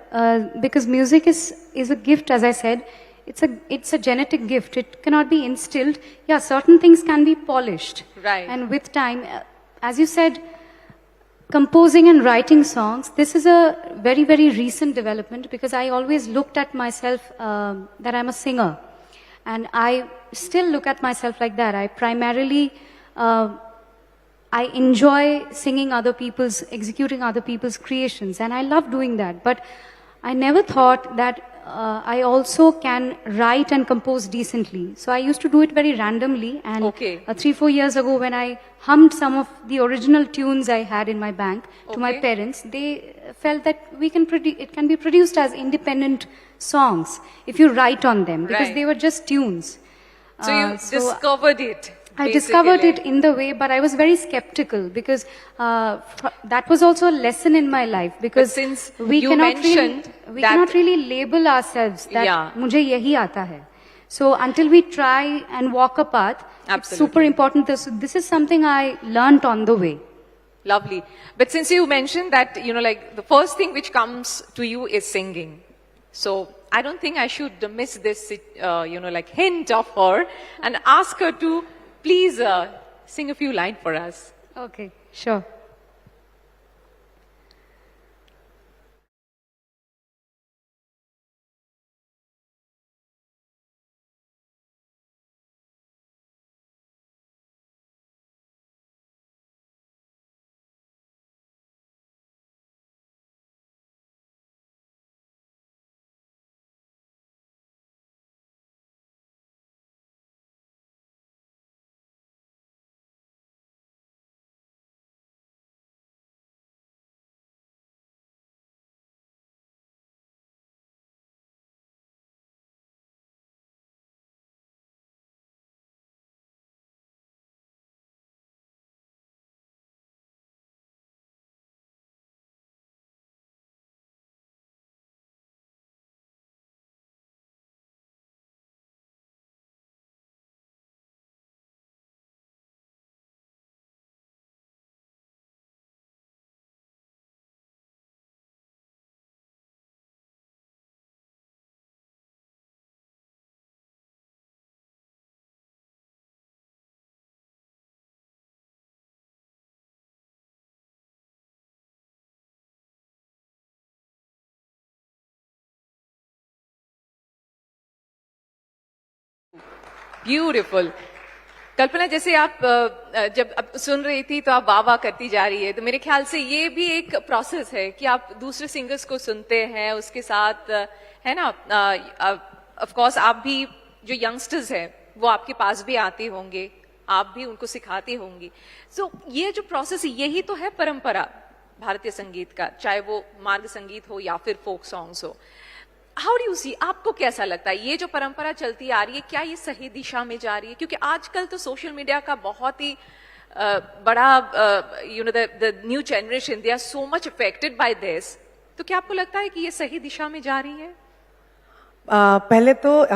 because music is a gift, as I said. It's a genetic gift. It cannot be instilled. Yeah, certain things can be polished. Right. And with time, as you said, composing and writing songs, this is a very, very recent development because I always looked at myself that I'm a singer. And I still look at myself like that. I primarily, I enjoy singing executing other people's creations, and I love doing that. But I never thought that I also can write and compose decently. So I used to do it very randomly, and 3-4 years ago when I hummed some of the original tunes I had in my bank to my parents, they felt that it can be produced as independent songs if you write on them, because Right. they were just tunes. So you discovered it. I discovered it in the way, but I was very skeptical because that was also a lesson in my life. Because since we you cannot mentioned cannot really label ourselves that मुझे यही आता है. So until we try and walk a path, it's super important. This is something I learnt on the way. Lovely. But since you mentioned that, like the first thing which comes to you is singing. So I don't think I should miss this, like hint of her and ask her to please sing a few lines for us. Okay, sure. Beautiful. Kalpana, जैसे आप जब अब सुन रही थी तो आप वाह वाह करती जा रही है, तो मेरे ख्याल से ये भी एक प्रोसेस है कि आप दूसरे सिंगर्स को सुनते हैं, उसके साथ है ना, ऑफ कोर्स आप भी जो यंगस्टर्स हैं वो आपके पास भी आते होंगे, आप भी उनको सिखाती होंगी. सो ये जो प्रोसेस है, यही तो है परंपरा भारतीय संगीत का, चाहे वो मार्ग संगीत हो या फिर फोक सॉन्ग्स हो. हाउ डू यू सी, आपको कैसा लगता है ये जो परंपरा चलती आ रही है, क्या ये सही दिशा में जा रही है? क्योंकि आजकल तो सोशल मीडिया का बहुत ही बड़ा the new generation, they are so much affected by this. तो क्या आपको लगता है कि ये सही दिशा में जा रही है? पहले तो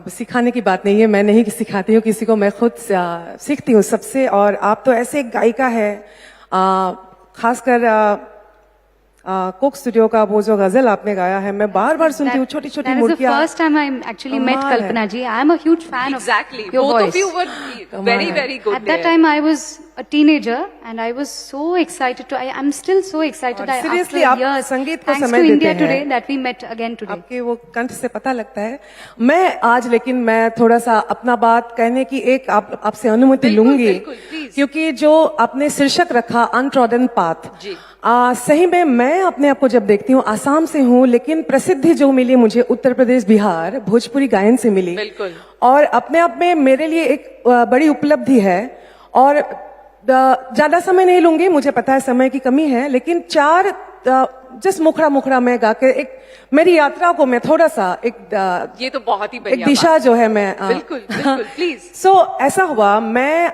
सिखाने की बात नहीं है, मैं नहीं सिखाती हूँ किसी को, मैं खुद सीखती हूँ सबसे. और आप तो ऐसे एक गायिका है, खासकर कोक स्टूडियो का वो जो गजल आपने गाया है, मैं बार बार सुनती हूँ, छोटी छोटी मुर्गियाँ. That is the first time I actually met Kalpana ji. I am a huge fan of your Both voice. of you were very, very good At that time I was a teenager and I was so excited to, I'm still so excited seriously, after आप years, संगीत को thanks समय to देते India हैं. today that we met again today. आपके वो कंठ से पता लगता है. मैं आज लेकिन मैं थोड़ा सा अपना बात कहने की एक आपसे अनुमति लूंगी, क्योंकि जो आपने शीर्षक रखा अनट्रॉडन पाथ, सही में मैं अपने आप को जब देखती हूँ, आसाम से हूँ, लेकिन प्रसिद्धि जो मिली मुझे उत्तर प्रदेश, बिहार, भोजपुरी गायन से मिली, और अपने आप में मेरे लिए एक बड़ी उपलब्धि है. और ज्यादा समय नहीं लूंगी, मुझे पता है समय की कमी है, लेकिन 4 जस्ट मुखड़ा मैं गा के एक मेरी यात्रा को मैं थोड़ा सा एक ये तो बहुत ही एक बढ़िया दिशा जो है मैं बिल्कुल बिल्कुल प्लीज। सो ऐसा हुआ, मैं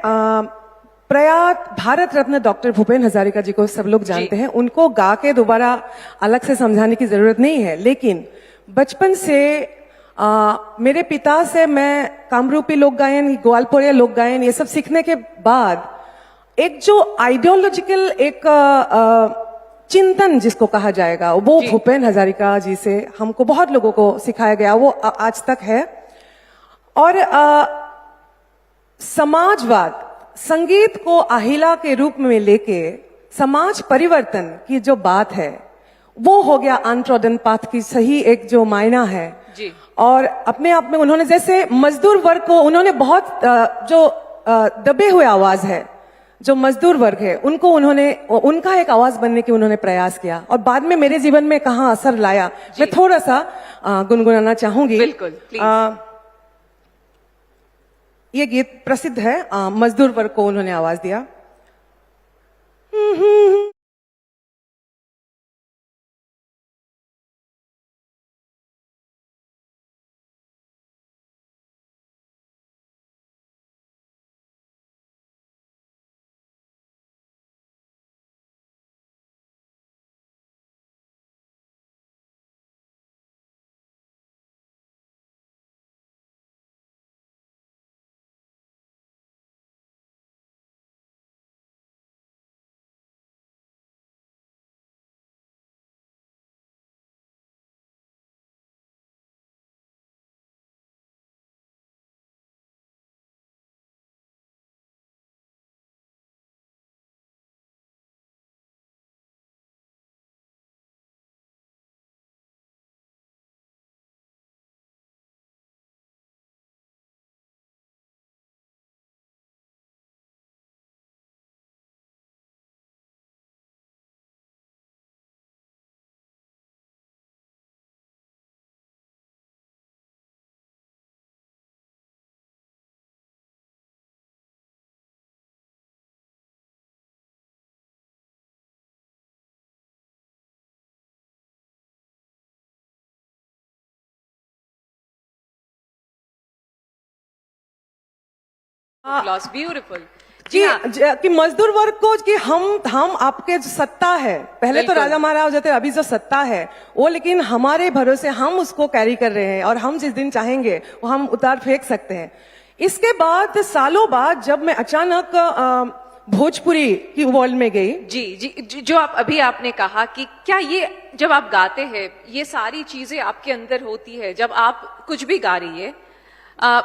प्रयात भारत रत्न डॉक्टर भूपेन हजारिका जी को सब लोग जानते हैं, उनको गा के दोबारा अलग से समझाने की जरूरत नहीं है, लेकिन बचपन से मेरे पिता से मैं कामरूपी लोक गायन, ग्वालपोरिया लोक गायन ये सब सीखने के बाद एक जो आइडियोलॉजिकल एक चिंतन जिसको कहा जाएगा वो भूपेन हजारिका जी से हमको बहुत लोगों को सिखाया गया, वो आज तक है। और समाजवाद, संगीत को अहिला के रूप में लेके समाज परिवर्तन की जो बात है वो हो गया अनट्रॉडन पाथ की सही एक जो मायना है जी। और अपने आप में उन्होंने जैसे मजदूर वर्ग को उन्होंने बहुत जो दबे हुए आवाज है, जो मजदूर वर्ग है उनको उन्होंने उनका एक आवाज बनने की उन्होंने प्रयास किया और बाद में मेरे जीवन में कहाँ असर लाया मैं थोड़ा सा गुनगुनाना चाहूंगी। बिल्कुल ये गीत प्रसिद्ध है, मजदूर वर्ग को उन्होंने आवाज दिया। ब्यूटीफुल कि मजदूर वर्ग को कि हम आपके जो सत्ता है, पहले तो राजा महाराज होते, अभी जो सत्ता है वो, लेकिन हमारे भरोसे हम उसको कैरी कर रहे हैं और हम जिस दिन चाहेंगे वो हम उतार फेंक सकते हैं। इसके बाद सालों बाद जब मैं अचानक भोजपुरी की वर्ल्ड में गई जी, जो अभी आपने कहा कि क्या ये जब आप गाते हैं ये सारी चीजें आपके अंदर होती है, जब आप कुछ भी गा रही है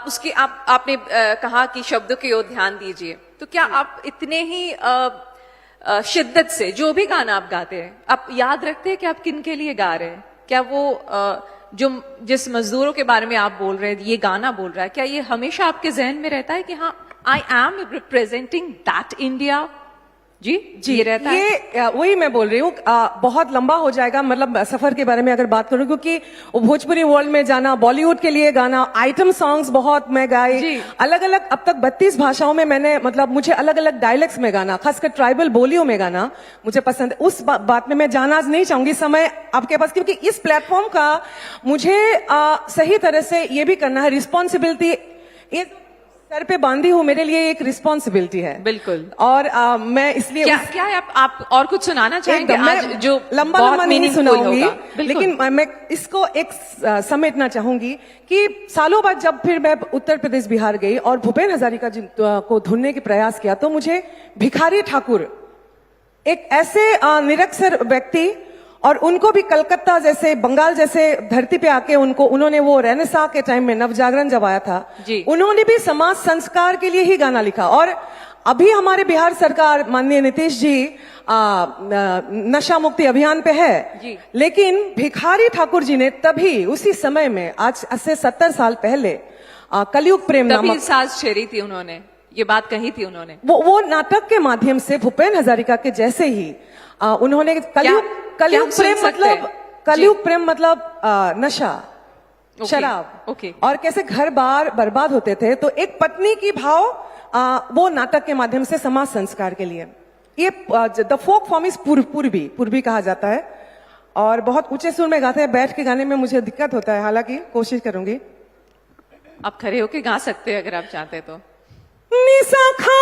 उसकी आपने कहा कि शब्दों की ओर ध्यान दीजिए, तो क्या आप इतने ही शिद्दत से जो भी गाना आप गाते हैं आप याद रखते हैं कि आप किन के लिए गा रहे हैं? क्या वो जो जिस मजदूरों के बारे में आप बोल रहे हैं, ये गाना बोल रहा है, क्या ये हमेशा आपके जहन में रहता है कि हाँ I am representing that India? जी ये रहता है। ये वही मैं बोल रही हूँ, बहुत लंबा हो जाएगा मतलब सफर के बारे में अगर बात करूँ, क्योंकि भोजपुरी वर्ल्ड में जाना, बॉलीवुड के लिए गाना, आइटम सॉन्ग्स बहुत मैं गाई, अलग अलग अब तक 32 भाषाओं में मैंने मतलब मुझे अलग अलग डायलेक्ट्स में गाना, खासकर ट्राइबल बोलियों में गाना मुझे पसंद है। उस बात में मैं जाना नहीं चाहूंगी समय आपके पास, क्योंकि इस प्लेटफॉर्म का मुझे सही तरह से ये भी करना है, रिस्पॉन्सिबिलिटी ये सर पे बांधी हूँ, मेरे लिए एक रिस्पॉन्सिबिलिटी है। बिल्कुल। और मैं इसलिए क्या आप और कुछ सुनाना चाहेंगे आज जो लंबा नहीं सुनाऊंगी, लेकिन मैं इसको एक समेटना चाहूंगी कि सालों बाद जब फिर मैं उत्तर प्रदेश बिहार गई और भूपेन हजारिका जी को ढूंढने के प्रयास किया, तो मुझे भिखारी ठाकुर एक ऐसे निरक्षर व्यक्ति, और उनको भी कलकत्ता जैसे बंगाल जैसे धरती पे आके उन्होंने वो रेनेसां के टाइम में नवजागरण जब आया था, उन्होंने भी समाज संस्कार के लिए ही गाना लिखा। और अभी हमारे बिहार सरकार माननीय नीतीश जी नशा मुक्ति अभियान पे है, लेकिन भिखारी ठाकुर जी ने तभी उसी समय में आज से 70 साल पहले कलयुग प्रेम नामक साज छेड़ी थी, उन्होंने ये बात कही थी, उन्होंने वो नाटक के माध्यम से भूपेन हजारिका के जैसे ही उन्होंने कलयुग प्रेम मतलब नशा, शराब, और कैसे घर बार बर्बाद होते थे, तो एक पत्नी की भाव वो नाटक के माध्यम से समाज संस्कार के लिए। ये द फोक फॉर्म इज पूर्वी कहा जाता है और बहुत ऊंचे सुर में गाते हैं। बैठ के गाने में मुझे दिक्कत होता है, हालांकि कोशिश करूंगी। आप खड़े होके गा सकते हैं अगर आप चाहते तो। निशा खा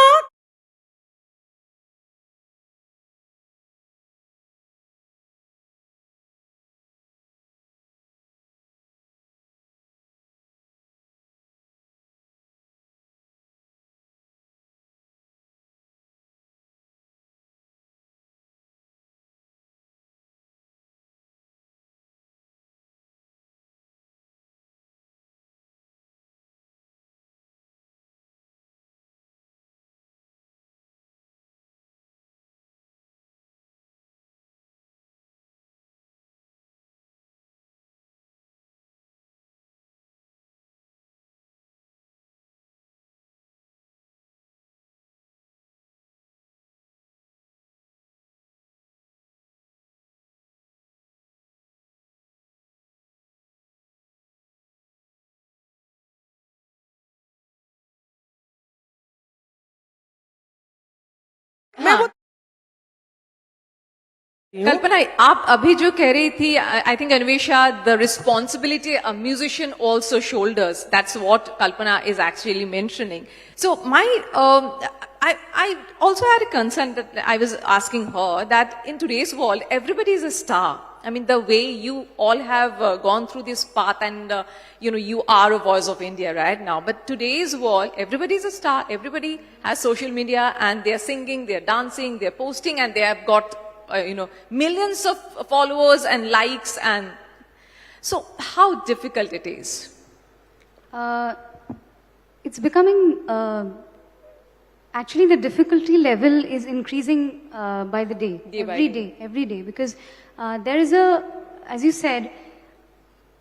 कल्पना, आप अभी जो कह रही थी, I think Anvesha, the responsibility a musician also shoulders, that's what Kalpana is actually mentioning. So my I also had a concern that I was asking her that in today's world, everybody is a star. I mean, the way you all have gone through this path and, you are a voice of India right now. But today's world, everybody is a star. Everybody has social media and they're singing, they're dancing, they're posting, and they have got, millions of followers and likes. And so how difficult it is? It's becoming... Actually, the difficulty level is increasing by the day, every day, because there is as you said,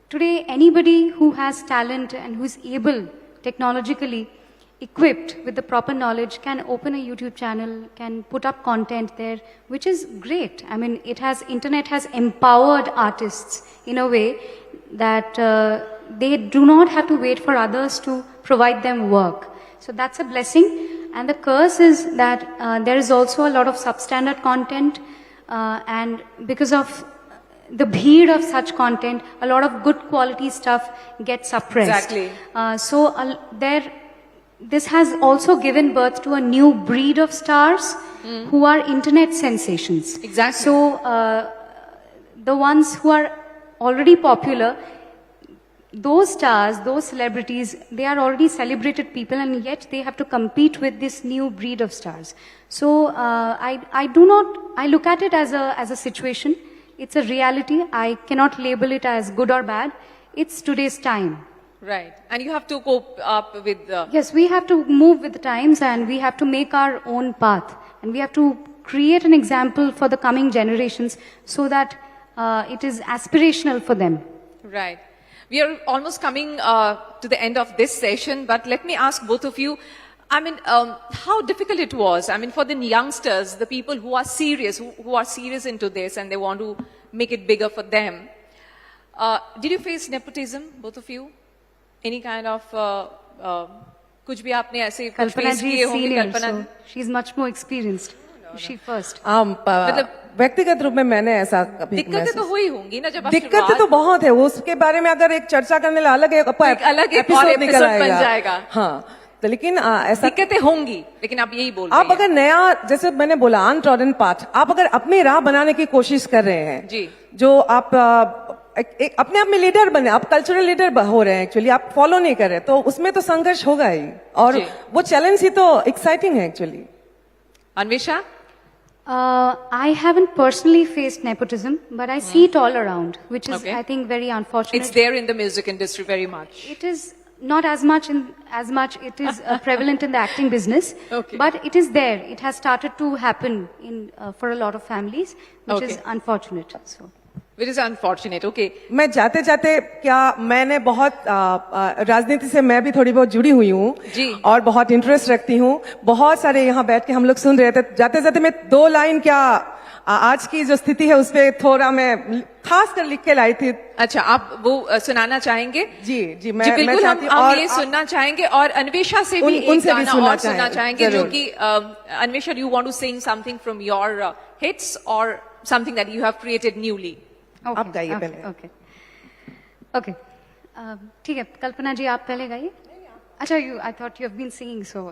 today anybody who has talent and who is able, technologically equipped with the proper knowledge, can open a YouTube channel, can put up content there, which is great. I mean, internet has empowered artists in a way that they do not have to wait for others to provide them work. So that's a blessing. And the curse is that there is also a lot of substandard content, and because of the bheed of such content, a lot of good quality stuff gets suppressed. Exactly. This has also given birth to a new breed of stars who are internet sensations. Exactly. So the ones who are already popular, those stars, those celebrities, they are already celebrated people, and yet they have to compete with this new breed of stars. So I look at it as a situation. It's a reality. I cannot label it as good or bad. It's today's time. Right. And you have to cope up with Yes, we have to move with the times, and we have to make our own path. And we have to create an example for the coming generations so that it is aspirational for them. Right. We are almost coming to the end of this session, but let me ask both of you, I mean, how difficult it was. I mean, for the youngsters, the people who are serious, who are serious into this and they want to make it bigger for them. Did you face nepotism, both of you? Any kind of, कुछ भी आपने ऐसे कुछ face किए होंगे? कल्पना, she's much more experienced. She first. व्यक्तिगत रूप में मैंने ऐसा कभी दिक्कतें तो हुई होंगी ना जब आप दिक्कतें तो बहुत है, उसके बारे में अगर एक चर्चा करने अलग एपिसोड निकल बन जाएगा। हाँ, तो लेकिन ऐसा दिक्कतें होंगी, लेकिन आप यही बोल रहे हैं। आप अगर नया, जैसे मैंने बोला, अनट्रॉडन पाथ, आप अगर अपनी राह बनाने की कोशिश कर रहे हैं जी, जो आप अपने आप में लीडर बने, आप कल्चरल लीडर हो रहे हैं, एक्चुअली आप फॉलो नहीं कर रहे, तो उसमें तो संघर्ष होगा ही, और वो चैलेंज ही तो एक्साइटिंग है actually. Anvesha? I haven't personally faced nepotism, but I see it all around, which is, I think, very unfortunate. It's there in the music industry very much. It is not as much it is prevalent in the acting business, but it is there. It has started to happen for a lot of families, which is unfortunate. So. Which is unfortunate. Okay. मैं जाते जाते क्या, मैंने बहुत राजनीति से मैं भी थोड़ी बहुत जुड़ी हुई हूँ और बहुत इंटरेस्ट रखती हूँ। बहुत सारे यहाँ बैठ के हम लोग सुन रहे थे, जाते जाते मैं 2 लाइन क्या आज की जो स्थिति है उस पर थोड़ा मैं खास कर लिख के लाई थी। अच्छा, आप वो सुनाना चाहेंगे? जी जी, जी बिल्कुल, हम ये सुनना चाहेंगे और अन्वेषा से भी एक गाना और सुनना चाहेंगे जो कि Anvesha, you want to sing something from your hits or something that you have created newly? आप गाइए पहले। ओके ओके, ठीक है कल्पना जी, आप पहले गाइए। अच्छा, I thought you have been singing, so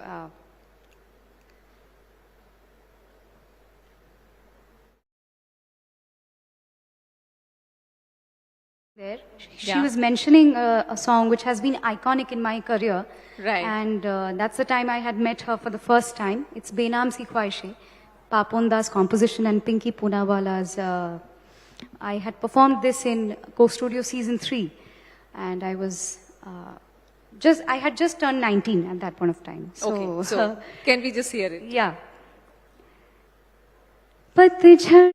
there. She was mentioning a song which has been iconic in my career. Right. And that's the time I had met her for the first time. It's Benam Si Khwaishe, Paponda's composition and Pinky Poonawala's. I had performed this in Co-Studio Season 3. And I was I had just turned 19 at that point of time. Okay, so can we just hear it? Yeah. Patjhad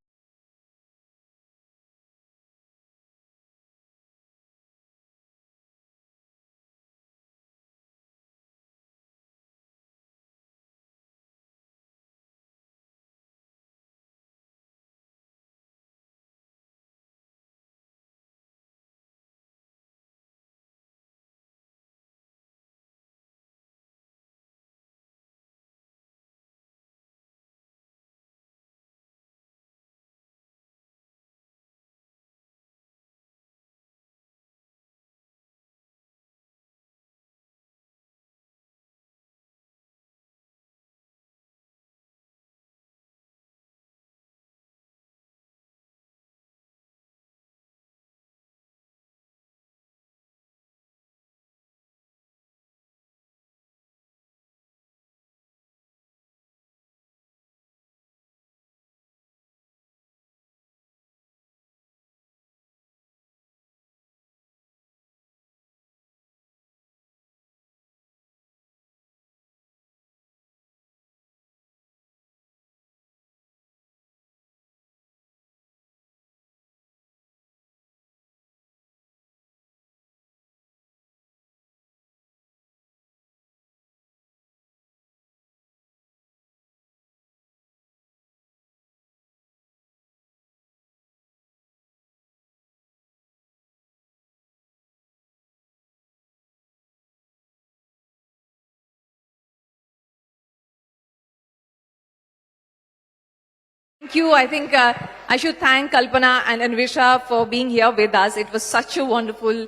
Thank you. I think I should thank Kalpana and Anvisha for being here with us. It was such a wonderful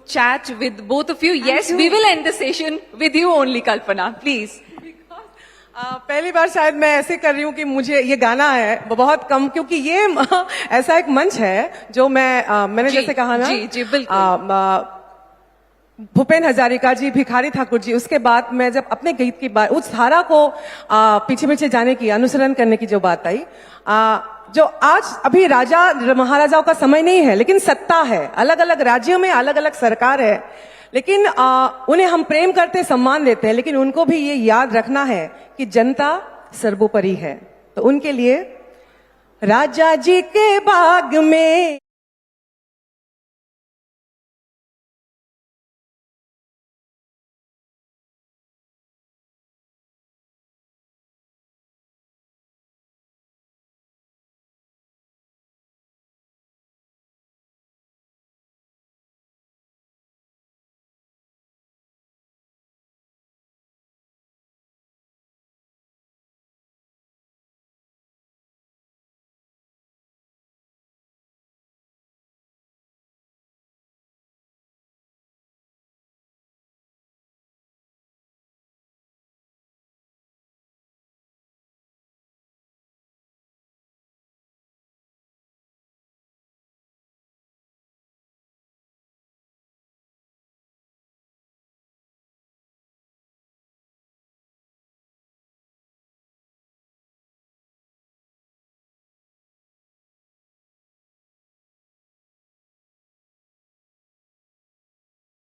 chat with both of you. Yes, we will end the session with you only, Kalpana. Please. पहली बार शायद मैं ऐसे कर रही हूँ कि मुझे ये गाना है बहुत कम, क्योंकि ये ऐसा एक मंच है जो मैंने जैसे कहा ना, जी जी बिल्कुल, भूपेन हजारिका जी, भिखारी ठाकुर जी, उसके बाद मैं जब अपने गीत की बात, उस धारा को पीछे पीछे जाने की, अनुसरण करने की जो बात आई, जो आज अभी राजा महाराजाओं का समय नहीं है, लेकिन सत्ता है, अलग अलग राज्यों में अलग अलग सरकार है, लेकिन उन्हें हम प्रेम करते, सम्मान देते हैं, लेकिन उनको भी ये याद रखना है कि जनता सर्वोपरि है। तो उनके लिए राजा जी के बाग में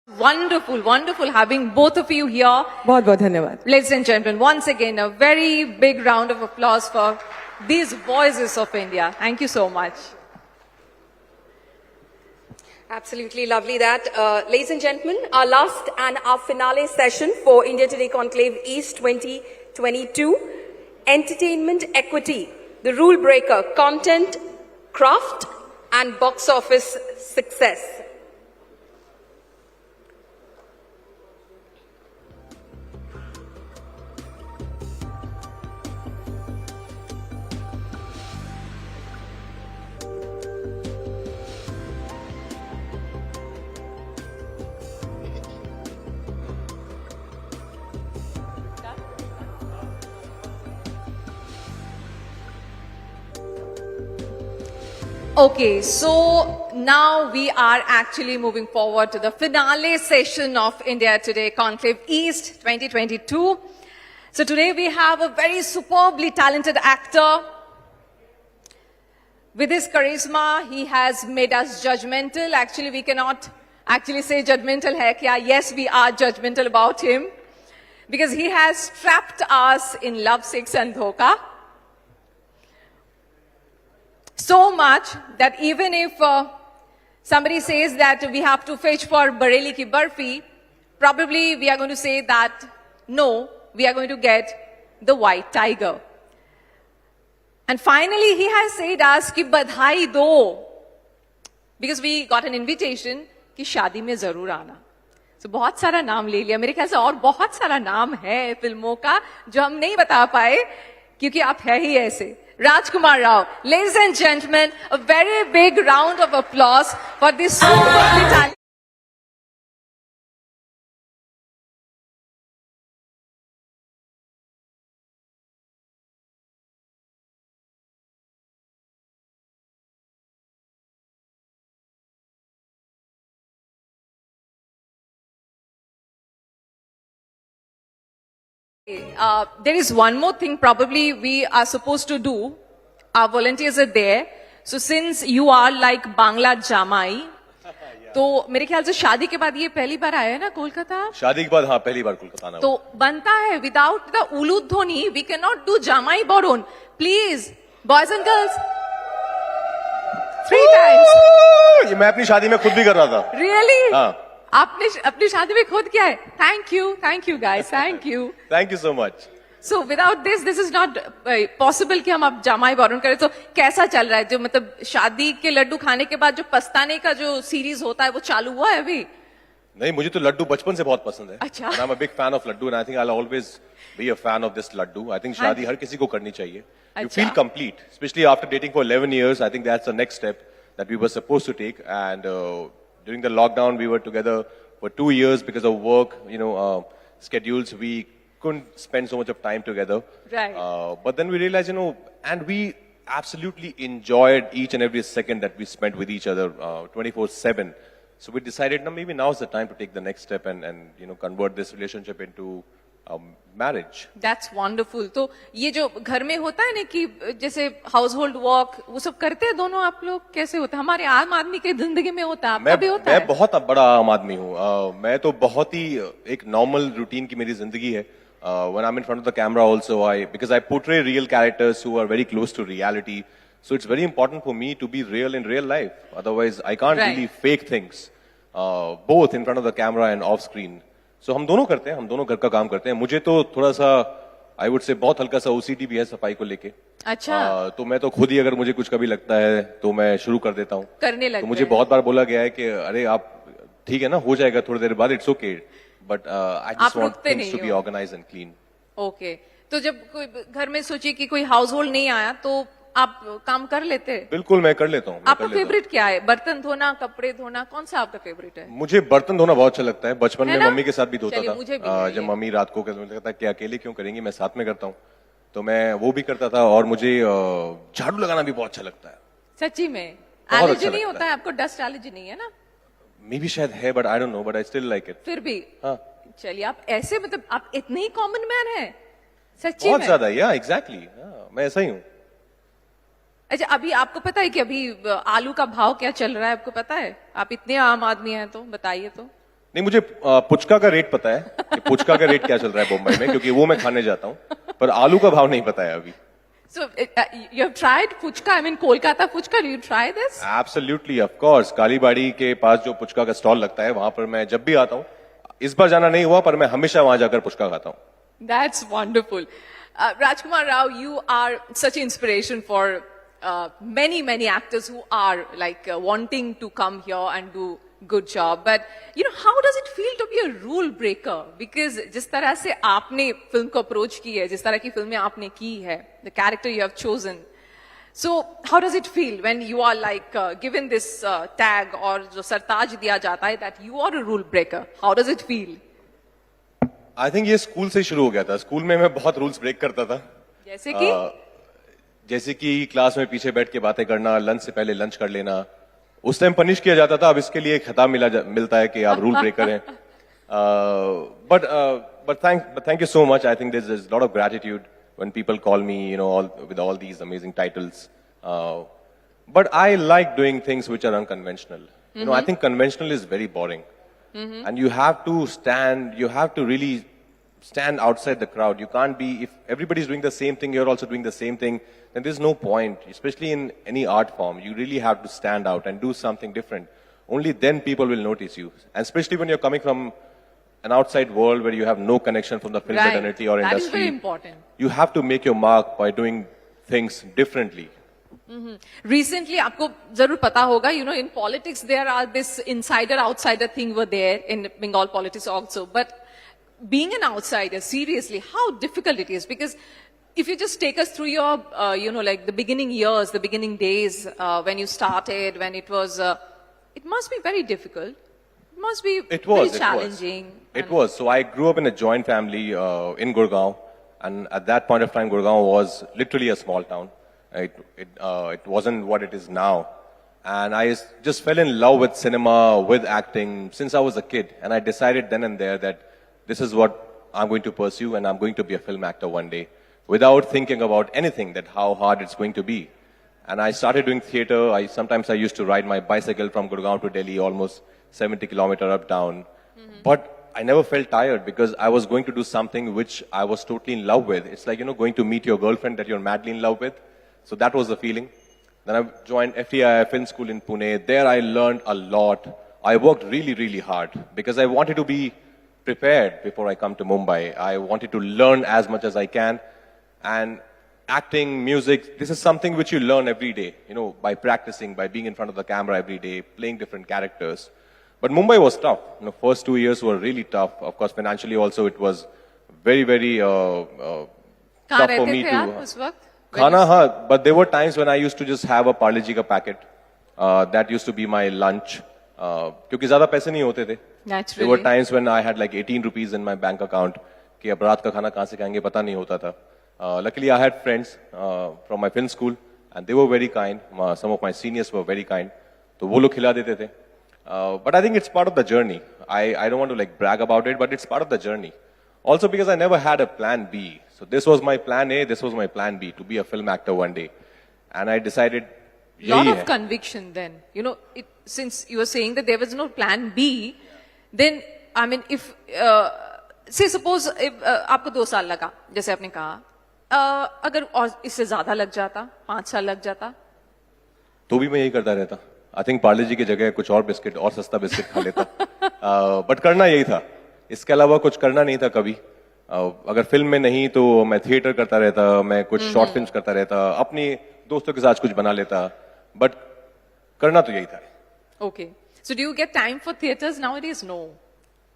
wonderful, wonderful having both of you here. बहुत बहुत धन्यवाद. Ladies and gentlemen, once again, a very big round of applause for these voices of India. Thank you so much. Absolutely lovely that. Ladies and gentlemen, our last and our finale session for India Today Conclave East 2022, Entertainment Equity. the rule breaker, content, craft, and box office success. Okay, so now we are actually moving forward to the finale session of India Today Conclave East 2022. So today we have a very superbly talented actor. With his charisma, he has made us judgmental. Actually, we cannot actually say judgmental hai kya. Yes, we are judgmental about him because he has trapped us in love, sex and dhoka. So much that even if somebody says that we have to fetch for Bareli ki barfi, probably we are going to say that no, we are going to get the white tiger. And finally he has said us ki badhai do, because we got an invitation कि शादी में जरूर आना. So बहुत सारा नाम ले लिया. मेरे ख्याल से और बहुत सारा नाम है फिल्मों का जो हम नहीं बता पाए क्योंकि आप है ही ऐसे. Rajkumar Rao. Ladies and gentlemen, a very big round of applause for this superbly talented. There is one more thing probably we are supposed to do. Our volunteers are there. So since you are like Bangla Jamai, तो मेरे ख्याल से शादी के बाद ये पहली बार आया है ना कोलकाता? शादी के बाद हाँ पहली बार कोलकाता आना. तो बनता है without the uludhoni we cannot do Jamai Boron. Please, boys and girls, 3 times. ये मैं अपनी शादी में खुद भी कर रहा था. Really? हाँ. आपने अपनी शादी में खुद किया है? Thank you guys, thank you. Thank you so much. So without this is not possible कि हम अब जमाई बोरन करें. तो कैसा चल रहा है जो मतलब शादी के लड्डू खाने के बाद जो पछताने का जो सीरीज होता है वो चालू हुआ है अभी? नहीं, मुझे तो लड्डू बचपन से बहुत पसंद है. अच्छा. And I'm a big fan of laddu and I think I'll always be a fan of this laddu. I think शादी हर किसी को करनी चाहिए. You feel complete, especially after dating for 11 years. I think that's the next step that we were supposed to take. And during the lockdown, we were together for 2 years because of work, schedules. We couldn't spend so much of time together. Right. But then we realized, and we absolutely enjoyed each and every second that we spent with each other 24/7. So we decided, maybe now is the time to take the next step and convert this relationship into marriage. That's wonderful. तो ये जो घर में होता है ना कि जैसे हाउसहोल्ड वर्क वो सब करते हैं दोनों आप लोग, कैसे होता है? हमारे आम आदमी के जिंदगी में होता है, आपका भी होता है? मैं बहुत बड़ा आम आदमी हूँ. मैं तो बहुत ही एक नॉर्मल रूटीन की मेरी जिंदगी है. When I'm in front of the camera also, because I portray real characters who are very close to reality, so it's very important for me to be real in real life. Otherwise, I can't really fake things, both in front of the camera and off screen. So हम दोनों करते हैं, हम दोनों घर का काम करते हैं. मुझे तो थोड़ा सा I would say बहुत हल्का सा OCD भी है सफाई को लेके. अच्छा. तो मैं तो खुद ही अगर मुझे कुछ कभी लगता है तो मैं शुरू कर देता हूँ. करने लगते हैं. तो मुझे बहुत बार बोला गया है कि अरे आप ठीक है ना, हो जाएगा थोड़ी देर बाद, it's okay. But I just want things to be organized and clean. Okay. तो जब कोई घर में सोचिए कि कोई हाउसहोल्ड नहीं आया तो आप काम कर लेते हैं? बिल्कुल मैं कर लेता हूँ. आपका फेवरेट क्या है? बर्तन धोना, कपड़े धोना, कौन सा आपका फेवरेट है? मुझे बर्तन धोना बहुत अच्छा लगता है. बचपन में मम्मी के साथ भी धोता था. मुझे भी जब मम्मी रात को कहता था कि अकेले क्यों करेंगी, मैं साथ में करता हूँ, तो मैं वो भी करता था. और मुझे झाड़ू लगाना भी बहुत अच्छा लगता है. सच्ची में? एलर्जी नहीं होता है आपको? डस्ट एलर्जी नहीं है ना? मे बी शायद है, but I don't know, but I still like it. फिर भी हाँ. चलिए, आप ऐसे मतलब आप इतने ही कॉमन मैन है सच्ची बहुत में? ज्यादा. या एग्जैक्टली, मैं ऐसा ही हूँ. अच्छा, अभी आपको पता है कि अभी आलू का भाव क्या चल रहा है? आपको पता है? आप इतने आम आदमी हैं तो बताइए तो. नहीं, मुझे पुचका का रेट पता है कि पुचका का रेट क्या चल रहा है बम्बई में, क्योंकि वो मैं खाने जाता हूँ, पर आलू का भाव नहीं पता है अभी. So you have tried puchka? I mean Kolkata puchka. Do you try this? Absolutely, of course. Kalibari के पास जो पुचका का स्टॉल लगता है वहां पर मैं जब भी आता हूँ, इस बार जाना नहीं हुआ पर मैं हमेशा वहां जाकर पुचका खाता हूँ. That's wonderful. Rajkumar Rao, you are such inspiration for many actors who are like wanting to come here and do good job. But you know, how does it feel to be a rule breaker? Because जिस तरह से आपने film को approach की है, जिस तरह की फिल्में आपने की है, the character you have chosen. So how does it feel when you are like given this tag or जो सरताज दिया जाता है that you are a rule breaker? How does it feel? I think ये स्कूल से शुरू हो गया था. स्कूल में मैं बहुत रूल्स ब्रेक करता था. जैसे कि क्लास में पीछे बैठ के बातें करना, लंच से पहले लंच कर लेना. उस टाइम पनिश किया जाता था. अब इसके लिए एक खिताब मिलता है कि आप रूल ब्रेकर हैं. But thank you so much. I think there's a lot of gratitude when people call me, you know, with all these amazing titles. But I like doing things which are unconventional. You know, I think conventional is very boring. And you have to really stand outside the crowd. You can't be, if everybody's doing the same thing, you're also doing the same thing, then there's no point, especially in any art form. You really have to stand out and do something different. Only then people will notice you. And especially when you're coming from an outside world where you have no connection from the film fraternity or industry. That is very important. You have to make your mark by doing things differently. Recently, आपको जरूर पता होगा, you know, in politics there are this insider-outsider thing were there in Bengal politics also. But being an outsider, seriously, how difficult it is. Because if you just take us through your, you know, like the beginning years, the beginning days, when you started, when it was, it must be very difficult. It must be very challenging. It was. So I grew up in a joint family in Gurgaon. And at that point of time, Gurgaon was literally a small town. It wasn't what it is now. And I just fell in love with cinema, with acting since I was a kid. And I decided then and there that this is what I'm going to pursue and I'm going to be a film actor one day without thinking about anything, that how hard it's going to be. And I started doing theater. Sometimes I used to ride my bicycle from Gurgaon to Delhi, almost 70 kilometers up down. But I never felt tired because I was going to do something which I was totally in love with. It's like, you know, going to meet your girlfriend that you're madly in love with. So that was the feeling. Then I joined FTI Film School in Pune. There I learned a lot. I worked really, really hard because I wanted to be prepared before I come to Mumbai. I wanted to learn as much as I can. And acting, music, this is something which you learn every day, you know, by practicing, by being in front of the camera every day, playing different characters. But Mumbai was tough. You know, first 2 years were really tough. Of course, financially also it was very, very tough for me to... Khana, but there were times when I used to just have a Parle Ji ka packet. That used to be my lunch. Because ज़्यादा पैसे नहीं होते थे. There were times when I had like 18 rupees in my bank account. कि अब रात का खाना कहाँ से खाएंगे पता नहीं होता था. Luckily, I had friends from my film school, and they were very kind. Some of my seniors were very kind. तो वो लोग खिला देते थे. But I think it's part of the journey. I don't want to like brag about it, but it's part of the journey. Also because I never had a plan B. So this was my plan A, this was my plan B, to be a film actor one day. And I decided... Lot of conviction then. You know, since you were saying that there was no plan B, then, I mean, if... say suppose, if, आपको 2 साल लगा, जैसे आपने कहा, अगर और इससे ज़्यादा लग जाता, 5 साल लग जाता, तो भी मैं यही करता रहता. I think पार्ले जी की जगह कुछ और बिस्किट और सस्ता बिस्किट खा लेता. But करना यही था. इसके अलावा कुछ करना नहीं था कभी. अगर फिल्म में नहीं तो मैं थिएटर करता रहता, मैं कुछ शॉर्ट फिल्म्स करता रहता, अपनी दोस्तों के साथ कुछ बना लेता. But करना तो यही था. Okay. So do you get time for theaters nowadays? No.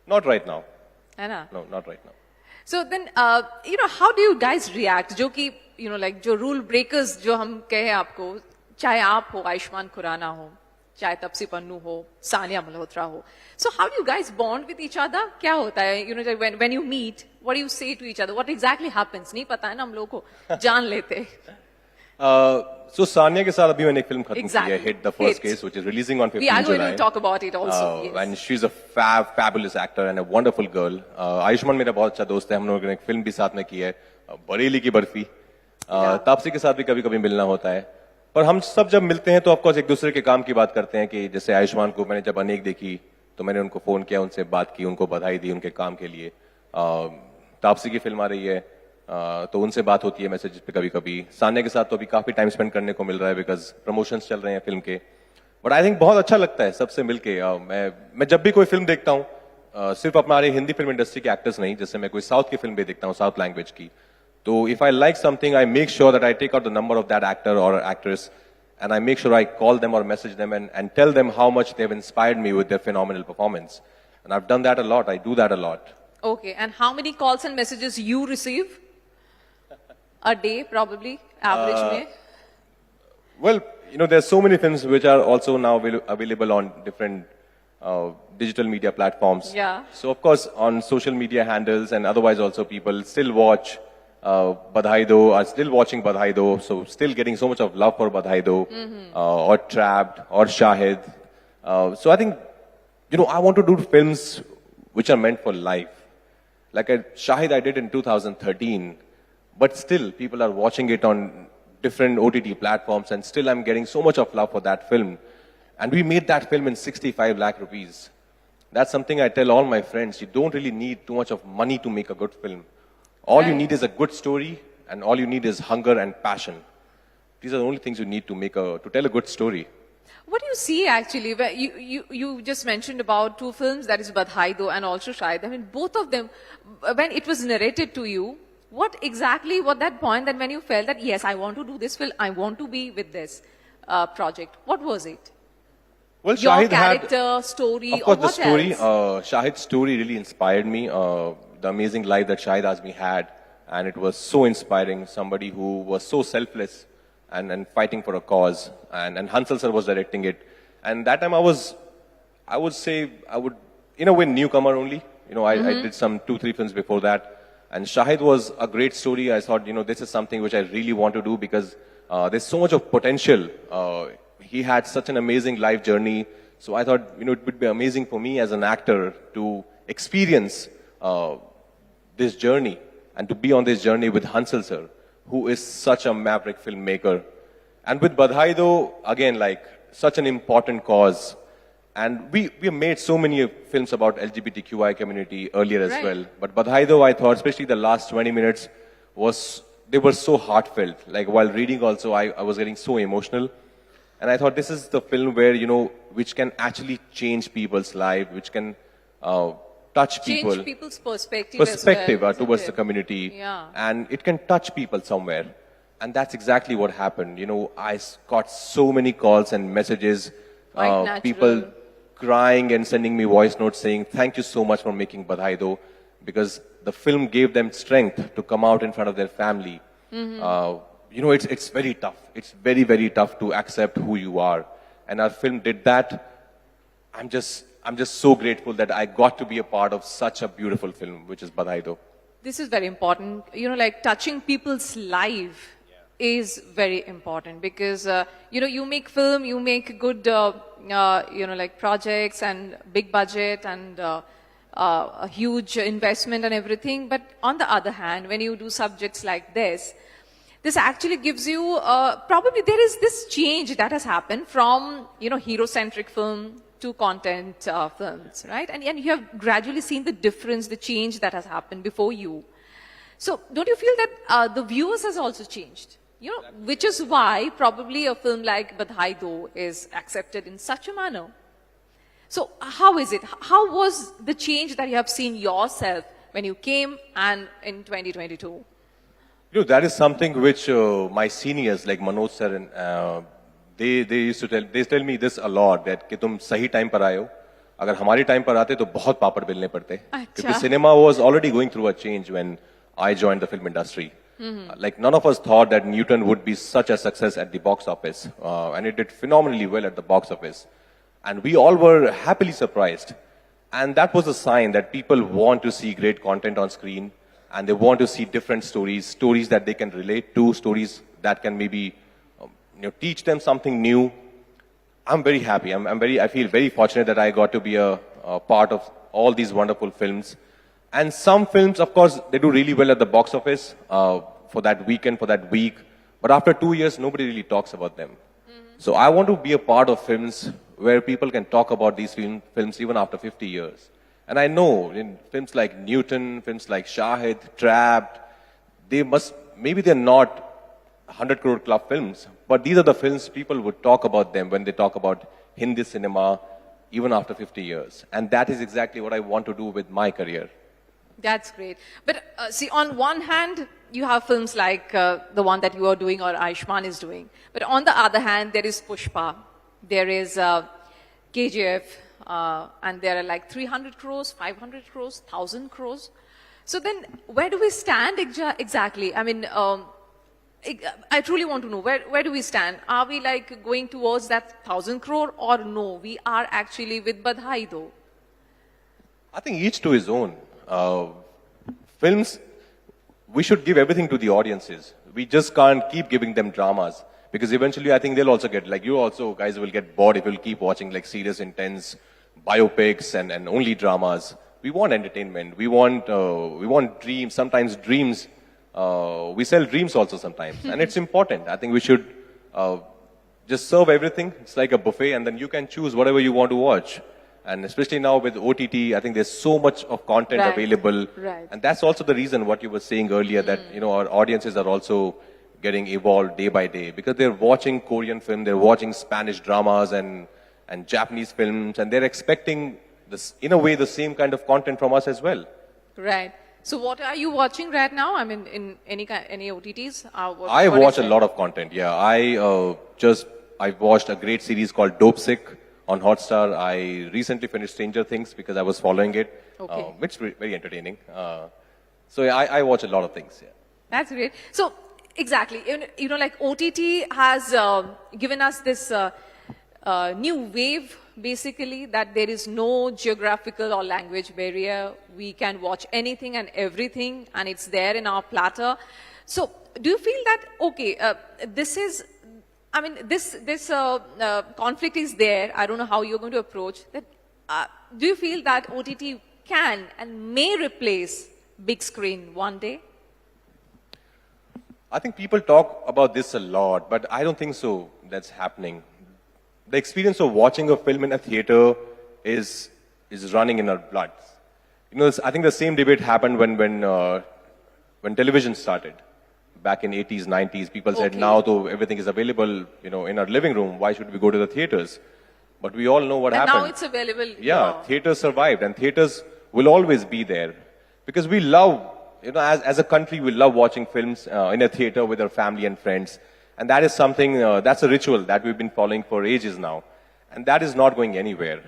Not right now. है ना? No, not right now. So then, you know, how do you guys react? जो कि, you know, like जो rule breakers जो हम कहे आपको, चाहे आप हो, आयुष्मान खुराना हो, चाहे तपसी पन्नू हो, सानिया मल्होत्रा हो. So how do you guys bond with each other? क्या होता है? You know, when you meet, what do you say to each other? What exactly happens? नहीं पता है ना हम लोगों को, जान लेते. So सानिया के साथ अभी मैंने एक फिल्म खत्म की है, Hit the First Case, which is releasing on 15 July. We are going to talk about it also. Yes. And she's a fabulous actor and a wonderful girl. Ayushman मेरा बहुत अच्छा दोस्त है, हम लोगों ने एक फिल्म भी साथ में की है, बरेली की बर्फी. तापसी के साथ भी कभी-कभी मिलना होता है. पर हम सब जब मिलते हैं तो ऑफकोर्स एक दूसरे के काम की बात करते हैं कि जैसे आयुष्मान को मैंने जब अनेक देखी तो मैंने उनको फोन किया, उनसे बात की, उनको बधाई दी उनके काम के लिए. तापसी की फिल्म आ रही है तो उनसे बात होती है मैसेज पे कभी-कभी. सानिया के साथ तो अभी काफी टाइम स्पेंड करने को मिल रहा है बिकॉज प्रमोशंस चल रहे हैं फिल्म के. बट आई थिंक बहुत अच्छा लगता है सबसे मिलके. मैं जब भी कोई फिल्म देखता हूँ, सिर्फ हमारे हिंदी फिल्म इंडस्ट्री के एक्टर्स नहीं, जैसे मैं कोई साउथ की फिल्म भी देखता हूँ, साउथ लैंग्वेज की, So if I like something, I make sure that I take out the number of that actor or actress, and I make sure I call them or message them and tell them how much they've inspired me with their phenomenal performance. And I've done that a lot. I do that a lot. Okay, and how many calls and messages you receive? A day, probably, average day? Well, you know, there's so many films which are also now available on different digital media platforms. Yeah. So, of course, on social media handles and otherwise also people still watch Badhai Do, are still watching Badhai Do, so still getting so much of love for Badhai Do, or Trapped, or Shahid. So I think, you know, I want to do films which are meant for life. Like Shahid I did in 2013, but still people are watching it on different OTT platforms, and still I'm getting so much of love for that film. And we made that film in 65 lakh rupees. That's something I tell all my friends. You don't really need too much of money to make a good film. All you need is a good story, and all you need is hunger and passion. These are the only things you need to tell a good story. What do you see actually? Where you just mentioned about two films, that is Badhai Do and also Shahid. I mean, both of them, when it was narrated to you, what that point that when you felt that, yes, I want to do this film, I want to be with this project, what was it? Well, Your Shahid character, story, of course, or what the story, else? Shahid's story really inspired me. The amazing life that Shahid Azmi had, and it was so inspiring. Somebody who was so selfless and fighting for a cause. And Hansal sir was directing it. And that time I would say, in a way, newcomer only. You know, I did some 2-3 films before that. And Shahid was a great story. I thought, you know, this is something which I really want to do because there's so much of potential. He had such an amazing life journey. So I thought, you know, it would be amazing for me as an actor to experience this journey and to be on this journey with Hansal sir, who is such a maverick filmmaker. And with Badhai Do, again, like such an important cause. And we have made so many films about LGBTQI community earlier as well. But Badhai Do, I thought, especially the last 20 minutes, they were so heartfelt. Like while reading also, I was getting so emotional. And I thought this is the film where, you know, which can actually change people's life, which can touch people. Change people's perspective towards the community. Yeah. And it can touch people somewhere. And that's exactly what happened. You know, I got so many calls and messages, people crying and sending me voice notes saying, thank you so much for making Badhai Do, because the film gave them strength to come out in front of their family. You know, it's very tough. It's very, very tough to accept who you are. And our film did that. I'm just so grateful that I got to be a part of such a beautiful film, which is Badhai Do. This is very important. You know, like touching people's life is very important because, you know, you make film, you make good, you know, like projects and big budget and a huge investment and everything. But on the other hand, when you do subjects like this actually gives you, probably there is this change that has happened from, you know, hero-centric film to content films, right? And you have gradually seen the difference, the change that has happened before you. So don't you feel that the viewers has also changed? You know, which is why probably a film like Badhai Do is accepted in such a manner. So how is it? How was the change that you have seen yourself when you came and in 2022? You know, that is something which my seniors like Manoj sir and they used to tell me this a lot, that कि तुम सही time पर आए हो. अगर हमारे time पर आते तो बहुत पापड़ बेलने पड़ते. Because cinema was already going through a change when I joined the film industry. Like none of us thought that Newton would be such a success at the box office, and it did phenomenally well at the box office, and we all were happily surprised. And that was a sign that people want to see great content on screen, and they want to see different stories that they can relate to, stories that can maybe you know, teach them something new. I'm very happy. I feel very fortunate that I got to be a part of all these wonderful films. And some films, of course, they do really well at the box office for that weekend, for that week. But after 2 years, nobody really talks about them. So I want to be a part of films where people can talk about these films even after 50 years. And I know in films like Newton, films like Shahid, Trapped, maybe they're not 100 crore club films, but these are the films people would talk about them when they talk about Hindi cinema even after 50 years. And that is exactly what I want to do with my career. That's great. But see, on one hand, you have films like the one that you are doing or Ayushman is doing. But on the other hand, there is Pushpa, there is KGF, and there are like 300 crores, 500 crores, 1,000 crores. So then, where do we stand exactly? I mean, I truly want to know, where do we stand? Are we like going towards that 1,000 crore or no? We are actually with Badhai though. I think each to his own. Films, we should give everything to the audiences. We just can't keep giving them dramas. Because eventually I think they'll also get, like you also guys will get bored if you'll keep watching like serious, intense biopics and only dramas. We want entertainment. We want dreams, sometimes dreams. We sell dreams also sometimes. And it's important. I think we should just serve everything. It's like a buffet and then you can choose whatever you want to watch. And especially now with OTT, I think there's so much of content available. Right. And that's also the reason what you were saying earlier that, you know, our audiences are also getting evolved day by day because they're watching Korean film, they're watching Spanish dramas and Japanese films, and they're expecting this, in a way, the same kind of content from us as well. Right. So what are you watching right now? I mean, in any OTTs? I watch a lot of content, yeah. I watched a great series called Dope Sick on Hotstar. I recently finished Stranger Things because I was following it, which is very entertaining. So yeah, I watch a lot of things, yeah. That's great. So, exactly, you know, like OTT has given us this new wave, basically, that there is no geographical or language barrier. We can watch anything and everything, and it's there in our platter. So, do you feel that, okay, this is, I mean, this conflict is there. I don't know how you're going to approach that. Do you feel that OTT can and may replace big screen one day? I think people talk about this a lot, but I don't think so that's happening. The experience of watching a film in a theater is running in our blood. You know, I think the same debate happened when television started. Back in 80s, 90s, people said, now though everything is available, you know, in our living room, why should we go to the theaters? But we all know what happened. Now it's available. Yeah, theaters survived and theaters will always be there. Because we love, you know, as a country, we love watching films in a theater with our family and friends. And that is something, that's a ritual that we've been following for ages now. And that is not going anywhere.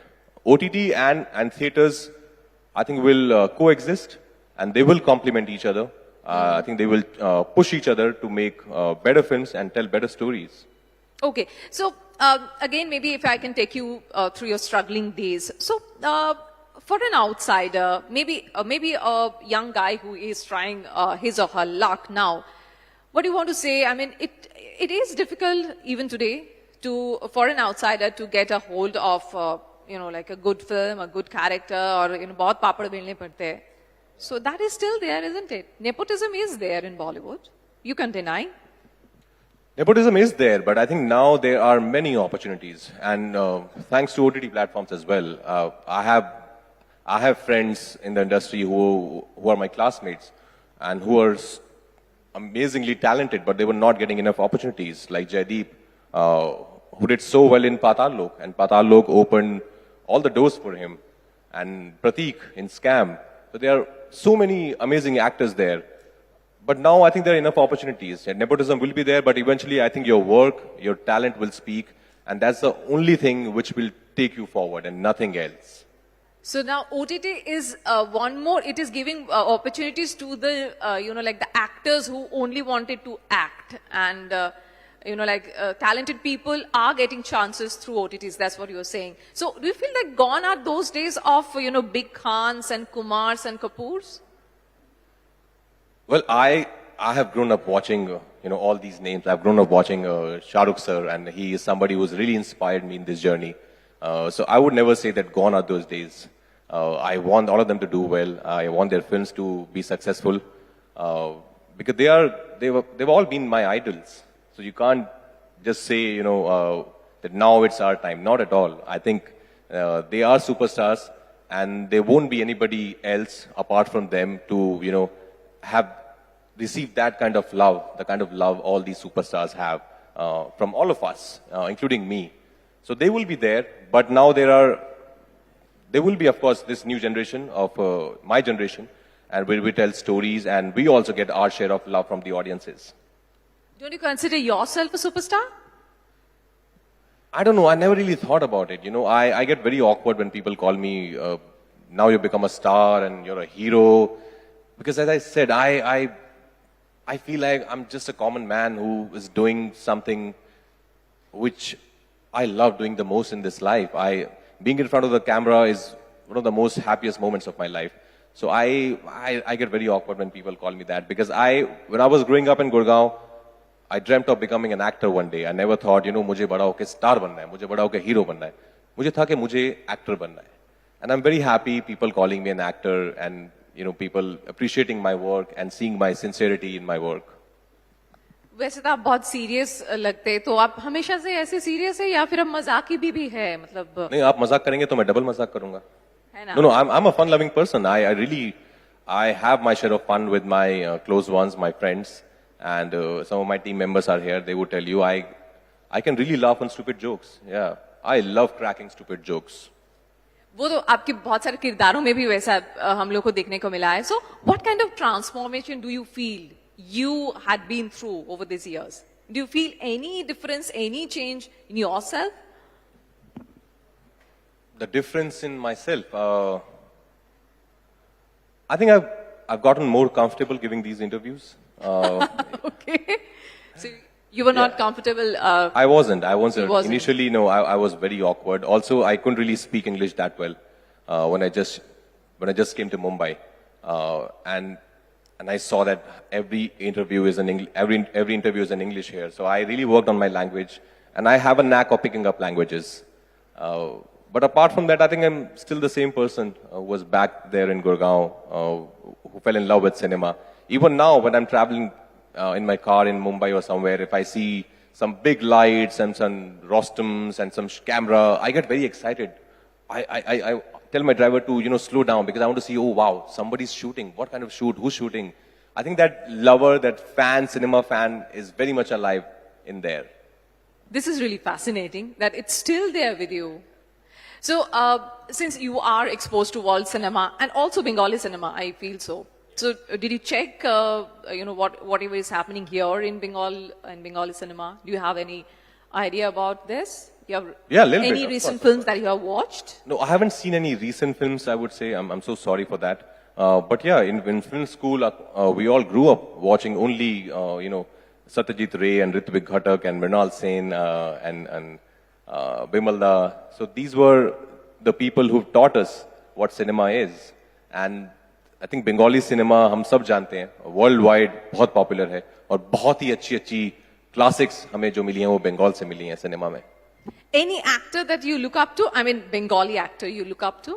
OTT and theaters, I think, will coexist and they will complement each other. I think they will push each other to make better films and tell better stories. Okay, so again, maybe if I can take you through your struggling days. So, for an outsider, maybe a young guy who is trying his or her luck now, what do you want to say? I mean, it is difficult even today for an outsider to get a hold of, you know, like a good film, a good character, or, you know, bahut papad belne padte hain. So that is still there, isn't it? Nepotism is there in Bollywood. You can deny. Nepotism is there, but I think now there are many opportunities. And thanks to OTT platforms as well. I have friends in the industry who are my classmates and who are amazingly talented, but they were not getting enough opportunities. Like Jaideep, who did so well in Patal Lok, and Patal Lok opened all the doors for him. And Prateek in Scam. So there are so many amazing actors there. But now I think there are enough opportunities. And nepotism will be there, but eventually I think your work, your talent will speak. And that's the only thing which will take you forward and nothing else. So now OTT is one more, it is giving opportunities to the, you know, like the actors who only wanted to act. And, you know, like talented people are getting chances through OTTs. That's what you're saying. So do you feel like gone are those days of, you know, big Khans and Kumars and Kapoors? Well, I have grown up watching, you know, all these names. I've grown up watching Shah Rukh sir, and he is somebody who's really inspired me in this journey. So I would never say that gone are those days. I want all of them to do well. I want their films to be successful because they've all been my idols. So you can't just say, you know, that now it's our time. Not at all. I think they are superstars, and there won't be anybody else apart from them to, you know, have received that kind of love, the kind of love all these superstars have from all of us, including me. So they will be there, but now there will be, of course, this new generation of my generation, and where we tell stories, and we also get our share of love from the audiences. Don't you consider yourself a superstar? I don't know. I never really thought about it. You know, I get very awkward when people call me, now you become a star and you're a hero. Because as I said, I feel like I'm just a common man who is doing something which I love doing the most in this life. Being in front of the camera is one of the most happiest moments of my life. So I get very awkward when people call me that. Because when I was growing up in Gurgaon, I dreamt of becoming an actor one day. I never thought, you know, मुझे बड़ा होके star बनना है, मुझे बड़ा होके hero बनना है. मुझे था कि मुझे actor बनना है. And I'm very happy people calling me an actor and, you know, people appreciating my work and seeing my sincerity in my work. वैसे तो आप बहुत सीरियस लगते हैं, तो आप हमेशा से ऐसे सीरियस है या फिर आप मजाकी भी है, मतलब? नहीं, आप मजाक करेंगे तो मैं डबल मजाक करूंगा. है ना? No, I'm a fun-loving person. I have my share of fun with my close ones, my friends. And some of my team members are here. They would tell you I can really laugh on stupid jokes. Yeah, I love cracking stupid jokes. वो तो आपके बहुत सारे किरदारों में भी वैसा हम लोग को देखने को मिला है. So, what kind of transformation do you feel you had been through over these years? Do you feel any difference, any change in yourself? The difference in myself, I think I've gotten more comfortable giving these interviews. Okay. So you were not comfortable. I wasn't. You wasn't. Initially, no. I was very awkward. Also, I couldn't really speak English that well when I just came to Mumbai, and I saw that every interview is in English. Every interview is in English here. So I really worked on my language, and I have a knack of picking up languages. But apart from that, I think I'm still the same person who was back there in Gurgaon, who fell in love with cinema. Even now, when I'm traveling in my car in Mumbai or somewhere, if I see some big lights and some rostrums and some camera, I get very excited. I tell my driver to, you know, slow down because I want to see, oh wow, somebody's shooting. What kind of shoot? Who's shooting? I think that lover, that fan, cinema fan is very much alive in there. This is really fascinating that it's still there with you. So, since you are exposed to world cinema and also Bengali cinema, I feel so. So, did you check, you know, whatever is happening here in Bengal and Bengali cinema? Do you have any idea about this? You have Yeah, a little any bit, recent films that you have watched? No, I haven't seen any recent films, I would say. I'm so sorry for that. But yeah, in film school, we all grew up watching only, you know, Satyajit Ray and Ritvik Ghatak and Mrinal Sen and Bimalda. So these were the people who taught us what cinema is. And I think Bengali cinema, हम सब जानते हैं, worldwide बहुत popular है और बहुत ही अच्छी classics हमें जो मिली हैं वो बंगाल से मिली हैं सिनेमा में. Any actor that you look up to? I mean, Bengali actor you look up to?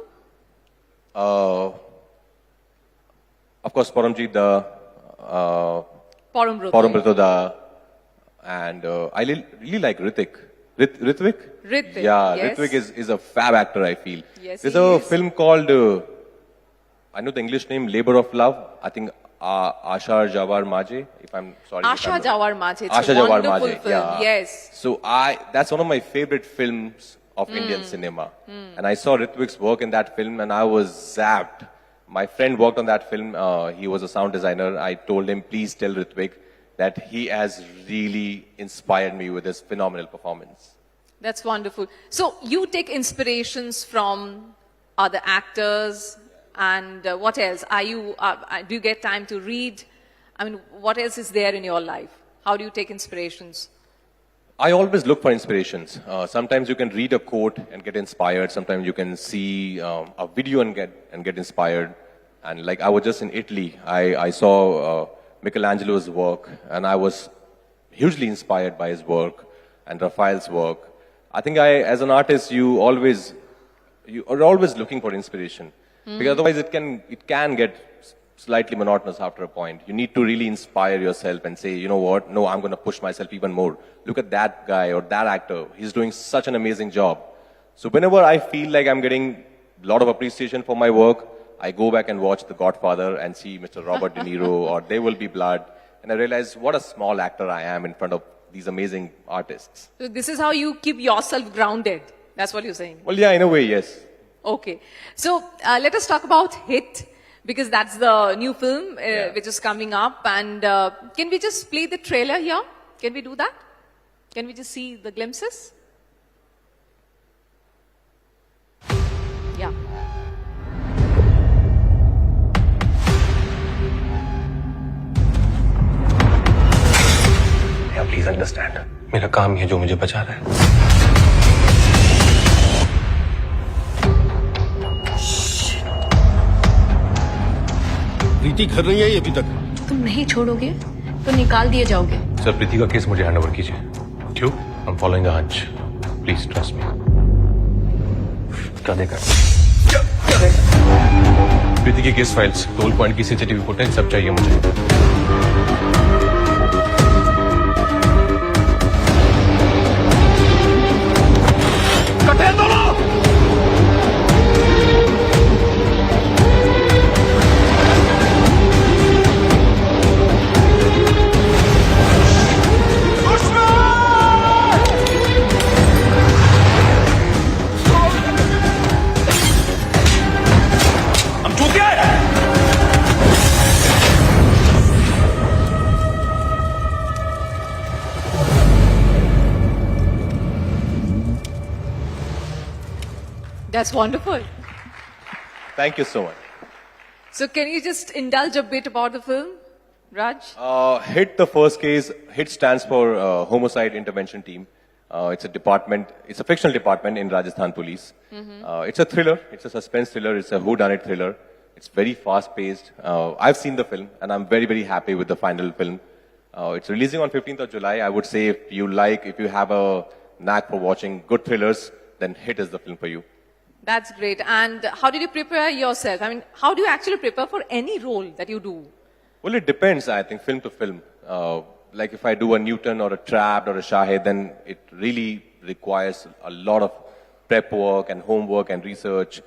Of course, Paramjit Da, Parambrito Da, and I really like Ritvik. Ritvik? Ritvik, Yeah, yes. Ritvik is a fab actor, I feel. Yes, There's he a is. film called, I know the English name, Labor of Love. I think Asha Jawar Maje, if I'm sorry. Asha Jawar Maje. It's Asha a Jawar wonderful Maje, film. yeah. Yes. So that's one of my favorite films of Indian cinema. And I saw Ritvik's work in that film and I was zapped. My friend worked on that film. He was a sound designer. I told him, please tell Ritvik that he has really inspired me with his phenomenal performance. That's wonderful. So you take inspirations from other actors and what else? Do you get time to read? I mean, what else is there in your life? How do you take inspirations? I always look for inspirations. Sometimes you can read a quote and get inspired. Sometimes you can see a video and get inspired. And like I was just in Italy, I saw Michelangelo's work and I was hugely inspired by his work and Raphael's work. I think as an artist, you are always looking for inspiration because otherwise it can get slightly monotonous after a point. You need to really inspire yourself and say, you know what? No, I'm going to push myself even more. Look at that guy or that actor. He's doing such an amazing job. So whenever I feel like I'm getting a lot of appreciation for my work, I go back and watch The Godfather and see Mr. Robert De Niro or There Will Be Blood. And I realize what a small actor I am in front of these amazing artists. So this is how you keep yourself grounded. That's what you're saying. Well, yeah, in a way, yes. Okay. So let us talk about hit. because that's the new film which is coming up. And can we just play the trailer here? Can we do that? Can we just see the glimpses? Yeah. Please understand, मेरा काम है जो मुझे बचा रहा है। प्रीति घर नहीं आई अभी तक। तुम नहीं छोड़ोगे तो निकाल दिए जाओगे। सर, प्रीति का केस मुझे हैंडओवर कीजिए। क्यों? I am following a hunch. Please trust me. क्या देखा? प्रीति की केस फाइल्स, टोल पॉइंट की सीसीटीवी फुटेज सब चाहिए मुझे। That's wonderful. Thank you so much. So can you just indulge a bit about the film, Raj? HIT, the first case, HIT stands for Homicide Intervention Team. It's a department, it's a fictional department in Rajasthan Police. It's a thriller, it's a suspense thriller, it's a whodunit thriller. It's very fast paced. I've seen the film and I'm very, very happy with the final film. It's releasing on 15th of July. I would say if you have a knack for watching good thrillers, then HIT is the film for you. That's great. And how did you prepare yourself? I mean, how do you actually prepare for any role that you do? Well, it depends, I think, film to film. Like if I do a Newton or a Trapped or a Shahid, then it really requires a lot of prep work and homework and research.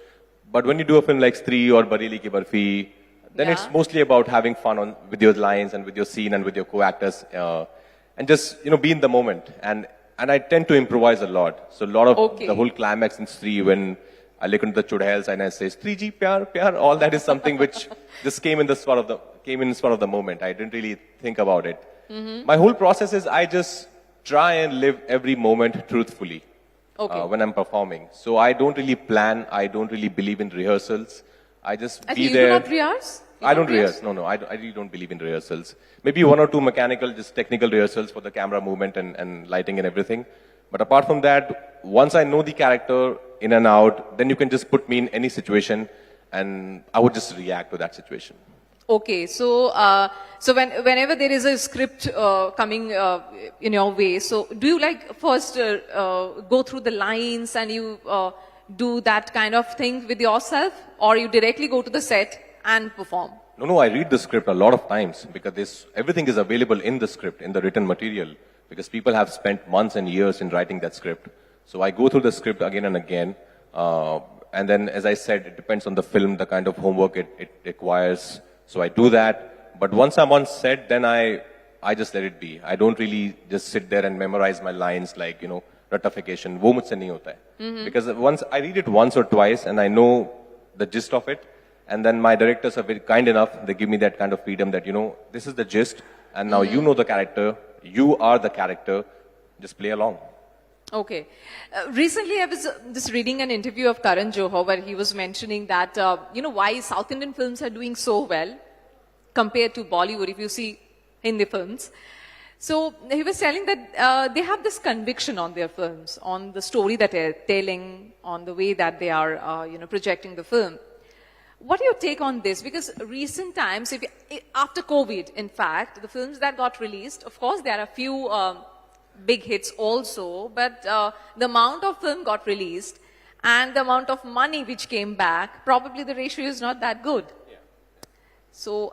But when you do a film like Stree or Bareilly Ki Barfi, then it's mostly about having fun with your lines and with your scene and with your co-actors, and just, be in the moment. And I tend to improvise a lot. So a lot of the whole climax in Stree, when I look into the chudhails and I say, Stree ji, pyar, pyar, all that is something which just came in spur of the moment. I didn't really think about it. My whole process is I just try and live every moment truthfully when I'm performing. So I don't really plan. I don't really believe in rehearsals. I just be there. You do not rehearse? I don't rehearse. No. I really don't believe in rehearsals. Maybe one or two mechanical, just technical rehearsals for the camera movement and lighting and everything. But apart from that, once I know the character in and out, then you can just put me in any situation and I would just react to that situation. Okay, so whenever there is a script coming in your way, so do you first go through the lines and you do that kind of thing with yourself, or you directly go to the set and perform? No, I read the script a lot of times because everything is available in the script, in the written material, because people have spent months and years in writing that script. So I go through the script again and again. And then, as I said, it depends on the film, the kind of homework it requires. So I do that. But once I'm on set, then I just let it be. I don't really just sit there and memorize my lines like, ratification. Wo mujhse nahi hota hai. Because once I read it once or twice and I know the gist of it, and then my directors are very kind enough, they give me that kind of freedom that, this is the gist, and now you know the character, you are the character, just play along. Okay. Recently, I was just reading an interview of Karan Johar where he was mentioning that, why South Indian films are doing so well compared to Bollywood, if you see Hindi films. So he was telling that they have this conviction on their films, on the story that they're telling, on the way that they are, projecting the film. What do you take on this? Because recent times, after COVID, in fact, the films that got released, of course, there are a few big hits also, but the amount of film got released and the amount of money which came back, probably the ratio is not that good. Yeah. So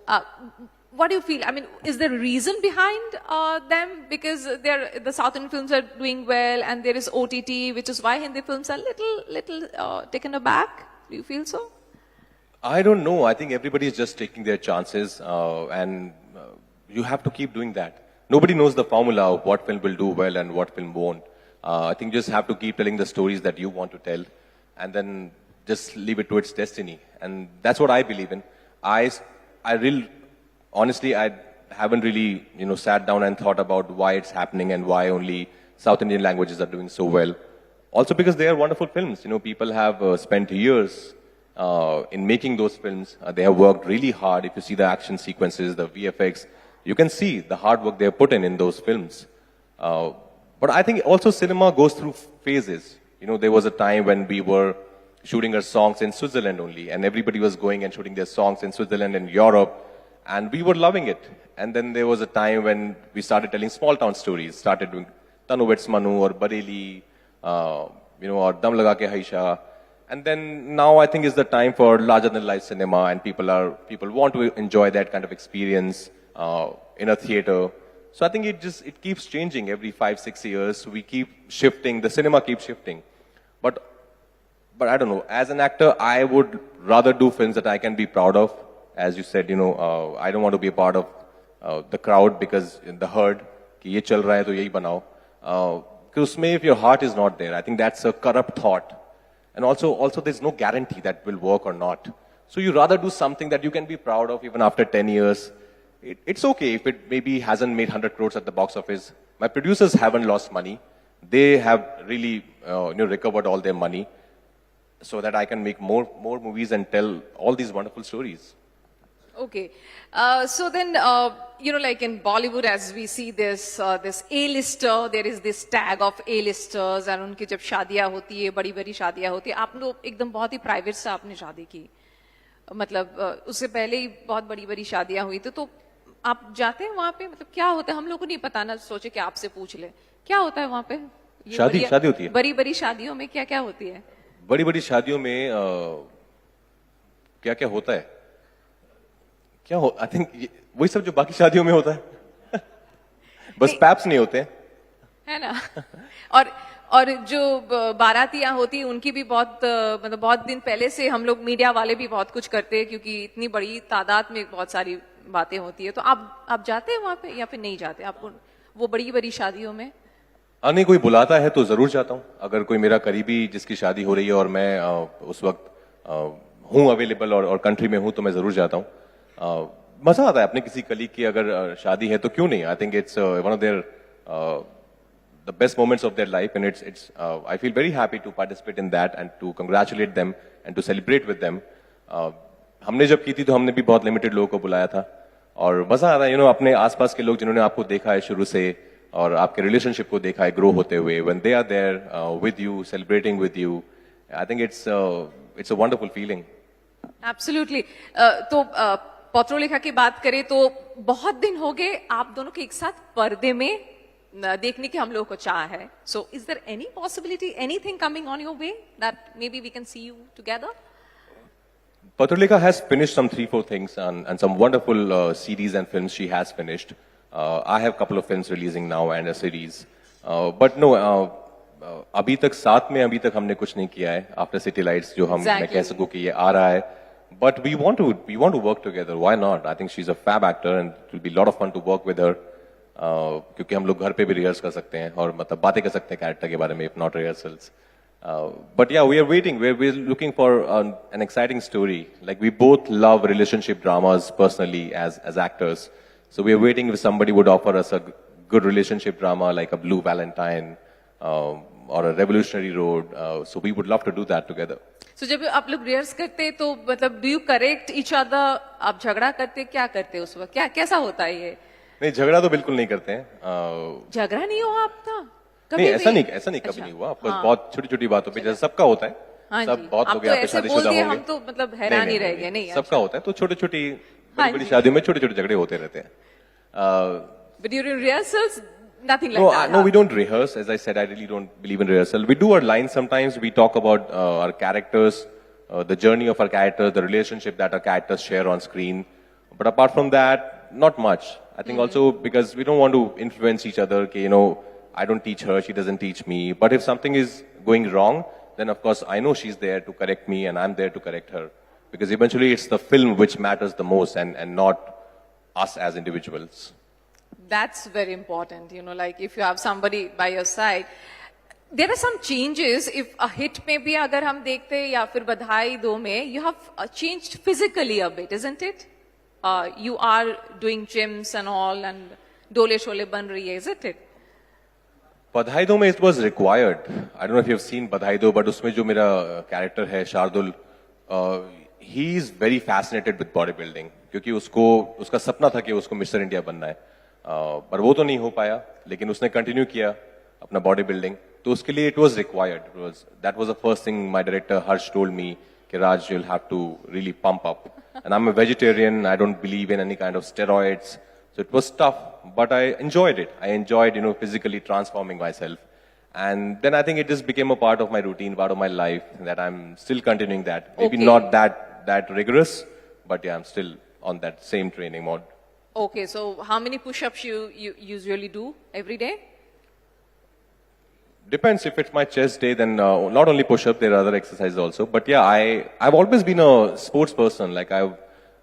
what do you feel? I mean, is there a reason behind them? Because the South Indian films are doing well and there is OTT, which is why Hindi films are little taken aback. Do you feel so? I don't know. I think everybody is just taking their chances and you have to keep doing that. Nobody knows the formula of what film will do well and what film won't. I think you just have to keep telling the stories that you want to tell and then just leave it to its destiny. And that's what I believe in. honestly, I haven't really, sat down and thought about why it's happening and why only South Indian languages are doing so well. Also because they are wonderful films. People have spent years in making those films. They have worked really hard. If you see the action sequences, the VFX, you can see the hard work they have put in those films. But I think also cinema goes through phases. There was a time when we were shooting our songs in Switzerland only, and everybody was going and shooting their songs in Switzerland and Europe, and we were loving it. And then there was a time when we started telling small town stories, started doing Tanu Vets Manu or Bareilly, or Dam Laga Ke Haisha. And then now I think is the time for larger than life cinema, and people want to enjoy that kind of experience in a theater. So I think it keeps changing every 5-6 years. We keep shifting, the cinema keeps shifting. But I don't know, as an actor, I would rather do films that I can be proud of. As you said, I don't want to be a part of the crowd because in the herd, कि ये चल रहा है तो यही बनाओ. Because if your heart is not there, I think that's a corrupt thought. And also there's no guarantee that will work or not. So you rather do something that you can be proud of even after 10 years. It's okay if it maybe hasn't made 100 crores at the box office. My producers haven't lost money. They have really recovered all their money so that I can make more movies and tell all these wonderful stories. Okay. So then, like in Bollywood, as we see this A-lister, there is this tag of A-listers, and उनकी जब शादियाँ होती है, बड़ी-बड़ी शादियाँ होती है, आप लोग एकदम बहुत ही प्राइवेट से आपने शादी की, मतलब उससे पहले ही बहुत बड़ी-बड़ी शादियाँ हुई थी, तो आप जाते हैं वहाँ पे, मतलब क्या होता है, हम लोग को नहीं पता ना, सोचे कि आपसे पूछ ले, क्या होता है वहाँ पे? शादी होती है। बड़ी-बड़ी शादियों में क्या-क्या होती है? बड़ी-बड़ी शादियों में क्या-क्या होता है? आई थिंक वही सब जो बाकी शादियों में होता है। बस पैप्स नहीं होते है ना। और जो बारातियां होती हैं उनकी भी बहुत दिन पहले से हम लोग मीडिया वाले भी बहुत कुछ करते हैं, क्योंकि इतनी बड़ी तादाद में बहुत सारी बातें होती है। तो आप जाते हैं वहां पे या फिर नहीं जाते आपको वो बड़ी शादियों में? नहीं, कोई बुलाता है तो जरूर जाता हूँ। अगर कोई मेरा करीबी जिसकी शादी हो रही है और मैं उस वक्त हूँ अवेलेबल और कंट्री में हूँ तो मैं जरूर जाता हूँ। मजा आता है अपने किसी कलीग की अगर शादी है तो क्यों नहीं। I think it's one of their the best moments of their life, and I feel very happy to participate in that and to congratulate them and to celebrate with them. हमने जब की थी तो हमने भी बहुत लिमिटेड लोगों को बुलाया था और मजा आ रहा है अपने आसपास के लोग जिन्होंने आपको देखा है शुरू से और आपके रिलेशनशिप को देखा है ग्रो होते हुए, when they are there with you, celebrating with you, I think it's a wonderful feeling. Absolutely. तो पत्रोलेखा की बात करें तो बहुत दिन हो गए आप दोनों के एक साथ पर्दे में देखने की हम लोगों को चाह है. So is there any possibility, anything coming on your way that maybe we can see you together? Patrulekha has finished some 3-4 things and some wonderful series and films she has finished. I have a couple of films releasing now and a series. But no, अभी तक साथ में अभी तक हमने कुछ नहीं किया है. After City Lights जो हम मैं कह सकूं कि ये आ रहा है. But we want to work together. Why not? I think she's a fab actor and it will be a lot of fun to work with her. क्योंकि हम लोग घर पे भी रिहर्स कर सकते हैं और मतलब बातें कर सकते हैं कैरेक्टर के बारे में, if not rehearsals. But yeah, we are waiting. We're looking for an exciting story. Like we both love relationship dramas personally as actors. So we are waiting if somebody would offer us a good relationship drama like a Blue Valentine or a Revolutionary Road. So we would love to do that together. So जब आप लोग rehearse करते हैं तो मतलब do you correct each other? आप झगड़ा करते क्या करते उस वक्त? कैसा होता है ये? नहीं, झगड़ा तो बिल्कुल नहीं करते हैं. झगड़ा नहीं हुआ आपका? नहीं, ऐसा नहीं कभी नहीं हुआ. आपको बहुत छोटी-छोटी बातों पे जैसे सबका होता है. सब बहुत लोग यहाँ पे शादीशुदा होंगे. हम तो मतलब हैरान ही रह गए. नहीं, सबका होता है. तो छोटी-छोटी बड़ी शादियों में छोटे-छोटे झगड़े होते रहते हैं. But during rehearsals, nothing like that. No, we don't rehearse. As I said, I really don't believe in rehearsal. We do our lines sometimes. We talk about our characters, the journey of our characters, the relationship that our characters share on screen. But apart from that, not much. I think also because we don't want to influence each other. Okay, I don't teach her, she doesn't teach me. But if something is going wrong, then of course I know she's there to correct me and I'm there to correct her. Because eventually it's the film which matters the most and not us as individuals. That's very important, like if you have somebody by your side. There are some changes if a hit में भी अगर हम देखते हैं या फिर बधाई दो में you have changed physically a bit, isn't it? You are doing gyms and all and डोले शोले बन रही है, इजंट इट? बधाई दो में it was required. I don't know if you have seen बधाई दो, बट उसमें जो मेरा कैरेक्टर है Shardul, he is very fascinated with body building, क्योंकि उसका सपना था कि उसको मिस्टर इंडिया बनना है, पर वो तो नहीं हो पाया, लेकिन उसने कंटिन्यू किया अपना बॉडी बिल्डिंग, तो उसके लिए it was required. That was the first thing my director Harsh told me कि Raj, you will have to really pump up, and I am a vegetarian, I don't believe in any kind of steroids, so it was tough, but I enjoyed it. I enjoyed, physically transforming myself. And then I think it just became a part of my routine, part of my life, that I'm still continuing that. Maybe Okay. not that rigorous, but yeah, I'm still on that same training mode. Okay, so how many push-ups you usually do every day? Depends. If it's my chest day, then not only push-up, there are other exercises also. But yeah, I've always been a sports person. Like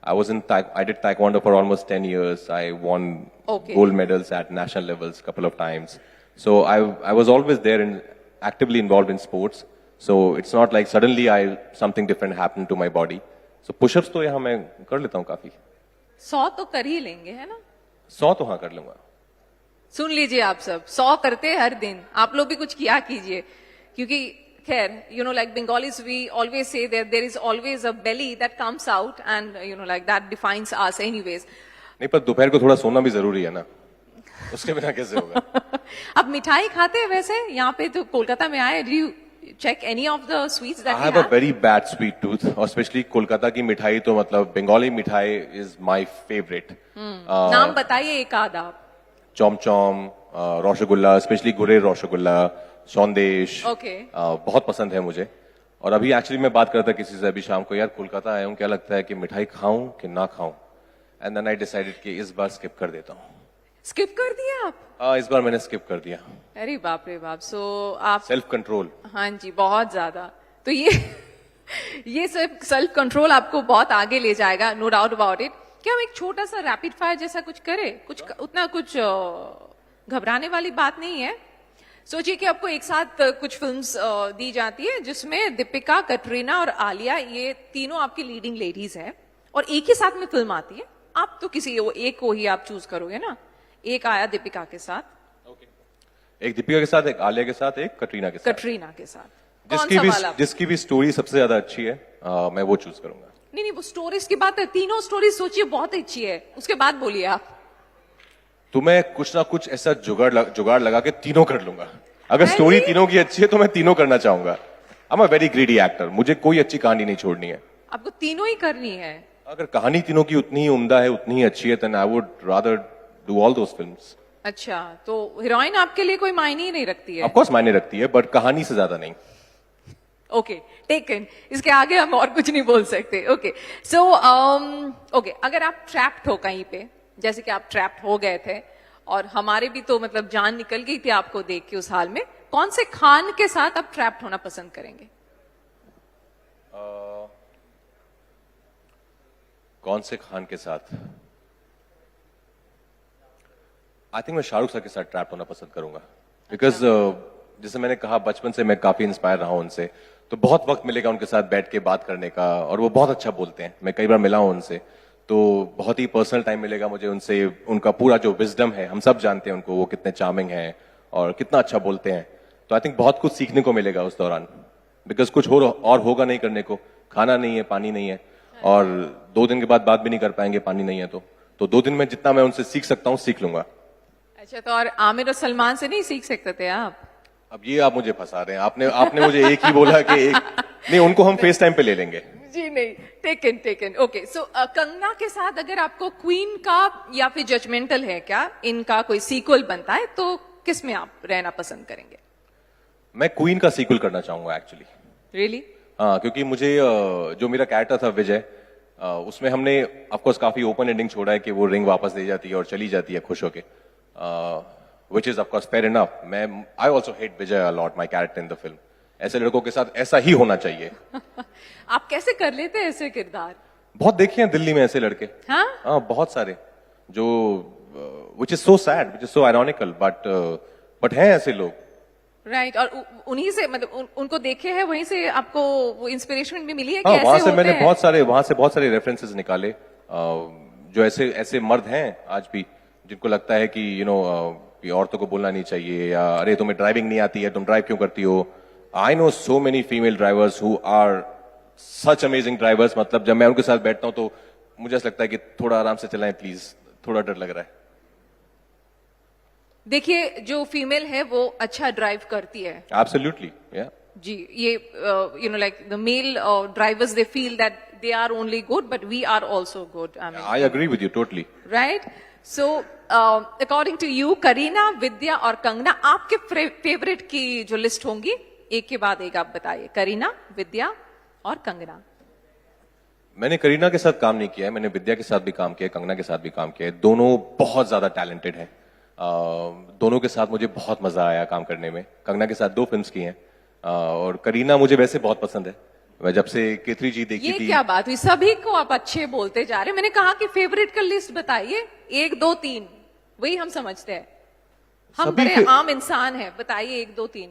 I did taekwondo for almost 10 years. I won gold medals at national levels a couple of times. So I was always there and actively involved in sports. So it's not like suddenly something different happened to my body. So push-ups तो यहाँ मैं कर लेता हूँ काफी. 100 तो कर ही लेंगे, है ना? 100 तो हाँ कर लूंगा. सुन लीजिए आप सब, 100 करते हैं हर दिन. आप लोग भी कुछ किया कीजिए, क्योंकि खैर, like Bengalis, we always say that there is always a belly that comes out, and like that defines us anyways. नहीं, पर दोपहर को थोड़ा सोना भी जरूरी है ना, उसके बिना कैसे होगा? अब मिठाई खाते हैं वैसे? यहाँ पे तो कोलकाता में आए, do you check any of the sweets that I we have a very bad sweet tooth, और स्पेशली कोलकाता की मिठाई तो मतलब बंगाली मिठाई is my favorite. नाम बताइए एक आध आप. चौम, रसगुल्ला, स्पेशली गुरेर रसगुल्ला, सौंदेश, बहुत पसंद है मुझे. और अभी एक्चुअली मैं बात करता किसी से अभी शाम को, यार कोलकाता आया हूँ, क्या लगता है कि मिठाई खाऊं कि ना खाऊं, एंड देन आई डिसाइडेड कि इस बार स्किप कर देता हूँ. स्किप कर दिया आप? इस बार मैंने स्किप कर दिया. अरे बाप रे बाप. सो आप सेल्फ कंट्रोल. हाँ जी, बहुत ज्यादा. तो ये सिर्फ सेल्फ कंट्रोल आपको बहुत आगे ले जाएगा, नो डाउट अबाउट इट. क्या हम एक छोटा सा रैपिड फायर जैसा कुछ करें? उतना कुछ घबराने वाली बात नहीं है. सोचिए कि आपको एक साथ कुछ फिल्म्स दी जाती है जिसमें दीपिका, कटरीना और आलिया, ये तीनों आपकी लीडिंग लेडीज हैं, और एक ही साथ में फिल्म आती है. आप तो किसी एक को ही आप चूज करोगे ना. एक आया दीपिका के साथ, एक दीपिका के साथ, एक आलिया के साथ, एक कटरीना के साथ. जिसकी भी स्टोरी सबसे ज्यादा अच्छी है, मैं वो चूज करूंगा. नहीं, वो स्टोरीज की बात है. तीनों स्टोरी सोचिए बहुत अच्छी है, उसके बाद बोलिए आप. तो मैं कुछ ना कुछ ऐसा जुगाड़ लगा के तीनों कर लूंगा. अगर स्टोरी तीनों की अच्छी है तो मैं तीनों करना चाहूंगा. आई am a very greedy actor, मुझे कोई अच्छी कहानी नहीं छोड़नी है. आपको तीनों ही करनी है? अगर कहानी तीनों की उतनी ही उम्दा है, उतनी ही अच्छी है, then I would rather do all those films. अच्छा, तो हीरोइन आपके लिए कोई मायने ही नहीं रखती है? ऑफ कोर्स मायने रखती है, बट कहानी से ज्यादा नहीं. Okay, taken. इसके आगे हम और कुछ नहीं बोल सकते. ओके, सो ओके, अगर आप ट्रैप्ड हो कहीं पे, जैसे कि आप ट्रैप्ड हो गए थे और हमारे भी तो मतलब जान निकल गई थी आपको देख के उस हाल में, कौन से खान के साथ आप ट्रैप्ड होना पसंद करेंगे? कौन से खान के साथ? आई थिंक मैं शाहरुख सर के साथ ट्रैप्ड होना पसंद करूंगा. बिकॉज जैसे मैंने कहा, बचपन से मैं काफी इंस्पायर रहा हूं उनसे, तो बहुत वक्त मिलेगा उनके साथ बैठ के बात करने का, और वो बहुत अच्छा बोलते हैं. मैं कई बार मिला हूं उनसे, तो बहुत ही पर्सनल टाइम मिलेगा मुझे उनसे. उनका पूरा जो विजडम है, हम सब जानते हैं उनको, वो कितने चार्मिंग हैं और कितना अच्छा बोलते हैं. तो आई थिंक बहुत कुछ सीखने को मिलेगा उस दौरान, बिकॉज कुछ और होगा नहीं करने को. खाना नहीं है, पानी नहीं है, और 2 दिन के बाद बात भी नहीं कर पाएंगे, पानी नहीं है. तो 2 दिन में जितना मैं उनसे सीख सकता हूँ सीख लूंगा. अच्छा, तो और आमिर और सलमान से नहीं सीख सकते थे आप? अब ये आप मुझे फंसा रहे हैं. आपने मुझे एक ही बोला कि एक नहीं, उनको हम फेस टाइम पे ले लेंगे. जी नहीं, टेकन. ओके, सो कंगना के साथ अगर आपको क्वीन का या फिर जजमेंटल है क्या, इनका कोई सीक्वल बनता है, तो किस में आप रहना पसंद करेंगे? मैं क्वीन का सीक्वल करना चाहूंगा एक्चुअली. रियली? हाँ, क्योंकि मुझे जो मेरा कैरेक्टर था विजय, उसमें हमने ऑफकोर्स काफी ओपन एंडिंग छोड़ा है कि वो रिंग वापस दे जाती है और चली जाती है खुश होके, which is of course fair enough. I also hate Vijay a lot, my character in the film. ऐसे लड़कों के साथ ऐसा ही होना चाहिए. आप कैसे कर लेते हैं ऐसे किरदार? बहुत देखे हैं दिल्ली में ऐसे लड़के. हाँ, बहुत सारे, जो which is so sad, which is so ironical, but हैं ऐसे लोग. राइट और उन्हीं से मतलब उनको देखे हैं वहीं से आपको वो इंस्पिरेशन भी मिली है कि हाँ, ऐसे वहां से होते मैंने हैं? वहां से बहुत सारे रेफरेंसेस निकाले जो ऐसे ऐसे मर्द हैं आज भी जिनको लगता है कि कि औरतों को बोलना नहीं चाहिए या अरे तुम्हें ड्राइविंग नहीं आती है तुम ड्राइव क्यों करती हो. I know so many female drivers who are such amazing drivers. मतलब जब मैं उनके साथ बैठता हूं तो मुझे ऐसा लगता है कि थोड़ा आराम से चलाएं प्लीज, थोड़ा डर लग रहा है. देखिए जो फीमेल है वो अच्छा ड्राइव करती है. एब्सोल्युटली या जी ये like the male drivers they feel that they are only good but we are also good. I agree with you totally. Right? So according to you Kareena, Vidya और कंगना आपके फेवरेट की जो लिस्ट होंगी एक के बाद एक आप बताइए. करीना, विद्या और कंगना. मैंने करीना के साथ काम नहीं किया है, मैंने विद्या के साथ भी काम किया है, कंगना के साथ भी काम किया है. दोनों बहुत ज्यादा टैलेंटेड हैं. दोनों के साथ मुझे बहुत मजा आया काम करने में. कंगना के साथ 2 फिल्म्स की हैं और करीना मुझे वैसे बहुत पसंद है. मैं जब से केतरी जी देखी ये थी. क्या बात हुई, सभी को आप अच्छे बोलते जा रहे हैं. मैंने कहा कि फेवरेट का लिस्ट बताइए 1 2 3 वही हम समझते हैं. हम बड़े आम इंसान हैं, बताइए 1 2 3.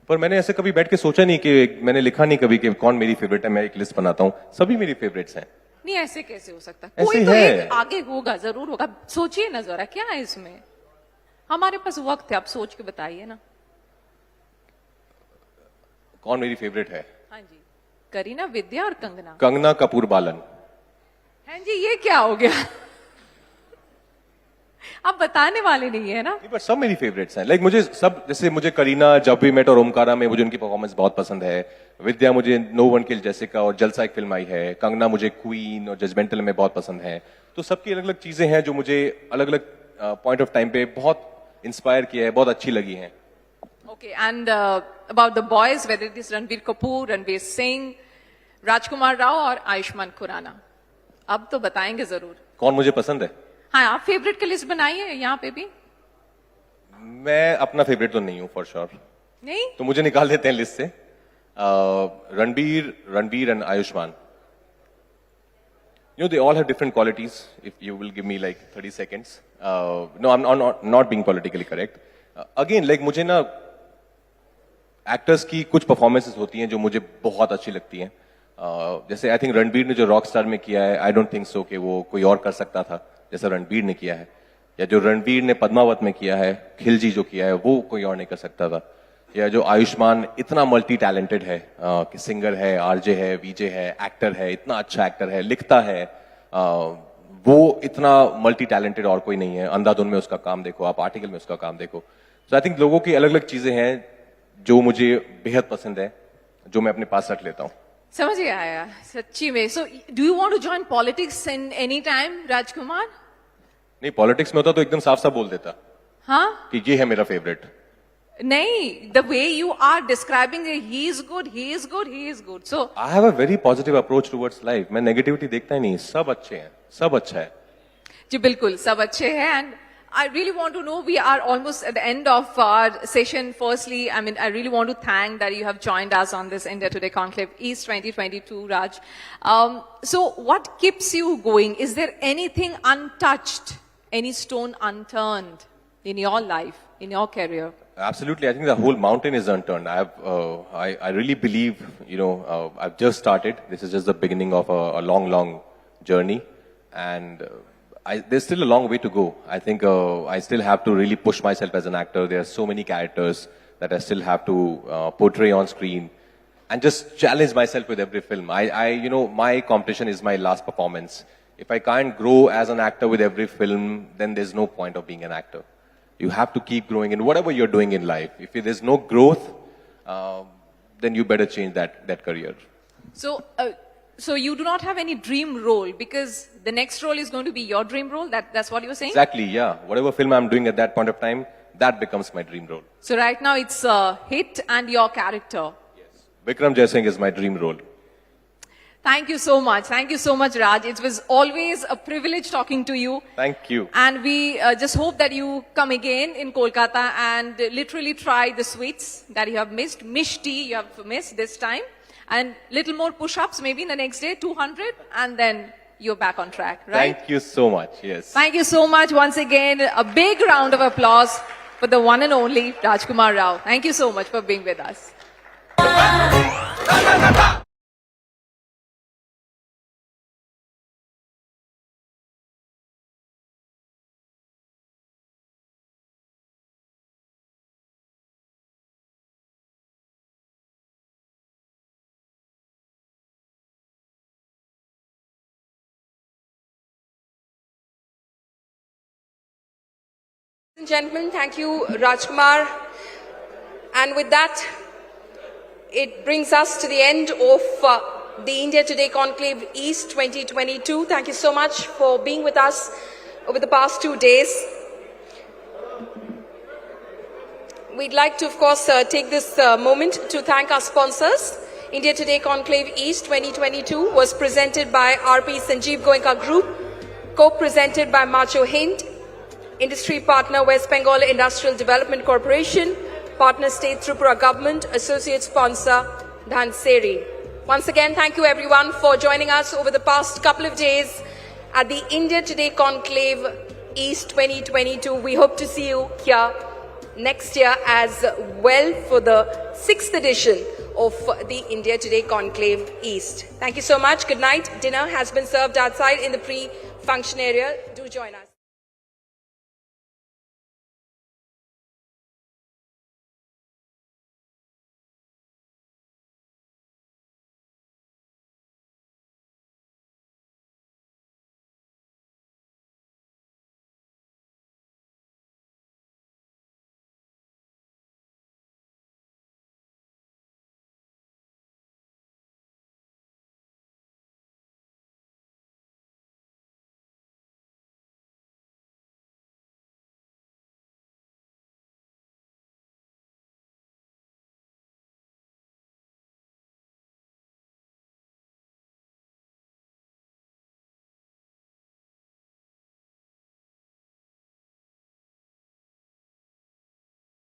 पर मैंने ऐसे कभी बैठ के सोचा नहीं कि मैंने लिखा नहीं कभी कि कौन मेरी फेवरेट है. मैं एक लिस्ट बनाता हूँ, सभी मेरी फेवरेट्स हैं. नहीं ऐसे कैसे हो सकता, ऐसे कोई तो है. एक आगे होगा, जरूर होगा. सोचिए ना जरा क्या है इसमें. हमारे पास वक्त है, आप सोच के बताइए ना. कौन मेरी फेवरेट है? हाँ जी, करीना, विद्या और कंगना. कंगना कपूर बालन. हाँ जी, ये क्या हो गया? आप बताने वाले नहीं है ना. नहीं, पर सब मेरी फेवरेट्स हैं. लाइक मुझे सब, जैसे मुझे करीना जब भी मेट और ओमकारा में मुझे उनकी परफॉर्मेंस बहुत पसंद है. विद्या मुझे नो वन किल जैसिका और जलसा एक फिल्म आई है. कंगना मुझे क्वीन और जजमेंटल में बहुत पसंद है. तो सबकी अलग अलग चीजें हैं जो मुझे अलग अलग पॉइंट ऑफ टाइम पे बहुत इंस्पायर किया है, बहुत अच्छी लगी हैं. Okay, and about the boys, whether it is Ranbir Kapoor, Ranveer Singh, Rajkumar Rao और आयुष्मान खुराना, अब तो बताएंगे जरूर. कौन मुझे पसंद है? हाँ, आप फेवरेट की लिस्ट बनाइए यहाँ पे भी. मैं अपना फेवरेट तो नहीं हूँ फॉर श्योर. नहीं तो मुझे निकाल देते हैं लिस्ट से. Ranbir and Ayushman. They all have different qualities. If you will give me like 30 seconds. No, I'm not being politically correct. Again, like मुझे ना एक्टर्स की कुछ परफॉर्मेंसेस होती हैं जो मुझे बहुत अच्छी लगती हैं. जैसे आई थिंक रणबीर ने जो रॉक स्टार में किया है, आई डोंट थिंक सो कि वो कोई और कर सकता था जैसा रणबीर ने किया है. या जो रणबीर ने पद्मावत में किया है, खिलजी जो किया है, वो कोई और नहीं कर सकता था. या जो आयुष्मान इतना मल्टी टैलेंटेड है कि सिंगर है, आरजे है, वीजे है, एक्टर है, इतना अच्छा एक्टर है, लिखता है, वो इतना मल्टी टैलेंटेड और कोई नहीं है. अंधाधुन में उसका काम देखो आप, आर्टिकल में उसका काम देखो. सो आई थिंक लोगों की अलग अलग चीजें हैं जो मुझे बेहद पसंद है, जो मैं अपने पास रख लेता हूँ. समझ गया आया सच्ची में. So do you want to join politics in any time, Rajkumar? नहीं, पॉलिटिक्स में होता तो एकदम साफ साफ बोल देता हाँ कि ये है मेरा फेवरेट. नहीं, the way you are describing it, he is good, he is good, he is good. So I have a very positive approach towards life. मैं नेगेटिविटी देखता ही नहीं. सब अच्छे हैं, सब अच्छा है. जी बिल्कुल, सब अच्छे हैं. And I really want to know, we are almost at the end of our session. Firstly, I mean, I really want to thank that you have joined us on this India Today Conclave East 2022, Raj. So what keeps you going? Is there anything untouched, any stone unturned in your life, in your career? Absolutely. I think the whole mountain is unturned. I really believe, I've just started. This is just the beginning of a long, long journey. And there's still a long way to go. I think I still have to really push myself as an actor. There are so many characters that I still have to portray on screen and just challenge myself with every film. My competition is my last performance. If I can't grow as an actor with every film, then there's no point of being an actor. You have to keep growing in whatever you're doing in life. If there's no growth, then you better change that career. So you do not have any dream role because the next role is going to be your dream role? That's what you're saying? Exactly, yeah. Whatever film I'm doing at that point of time, that becomes my dream role. So right now it's Hit and your character. Yes. Vikram Jaising is my dream role. Thank you so much. Thank you so much, Raj. It was always a privilege talking to you. Thank you. And we just hope that you come again in Kolkata and literally try the sweets that you have missed. Mishti you have missed this time. And little more push-ups maybe in the next day, 200, and then you're back on track, right? Thank you so much, yes. Thank you so much once again. A big round of applause for the one and only Rajkumar Rao. Thank you so much for being with us. Ladies and gentlemen, thank you, Rajkumar. And with that, it brings us to the end of the India Today Conclave East 2022. Thank you so much for being with us over the past 2 days. We'd like to, of course, take this moment to thank our sponsors. India Today Conclave East 2022 was presented by RP Sanjeev Goenka Group, co-presented by Macho Hind, industry partner West Bengal Industrial Development Corporation, partner state Tripura Government, associate sponsor Dhanseri. Once again, thank you everyone for joining us over the past couple of days at the India Today Conclave East 2022. We hope to see you here next year as well for the 6th edition of the India Today Conclave East. Thank you so much. Good night. Dinner has been served outside in the pre-function area. Do join us.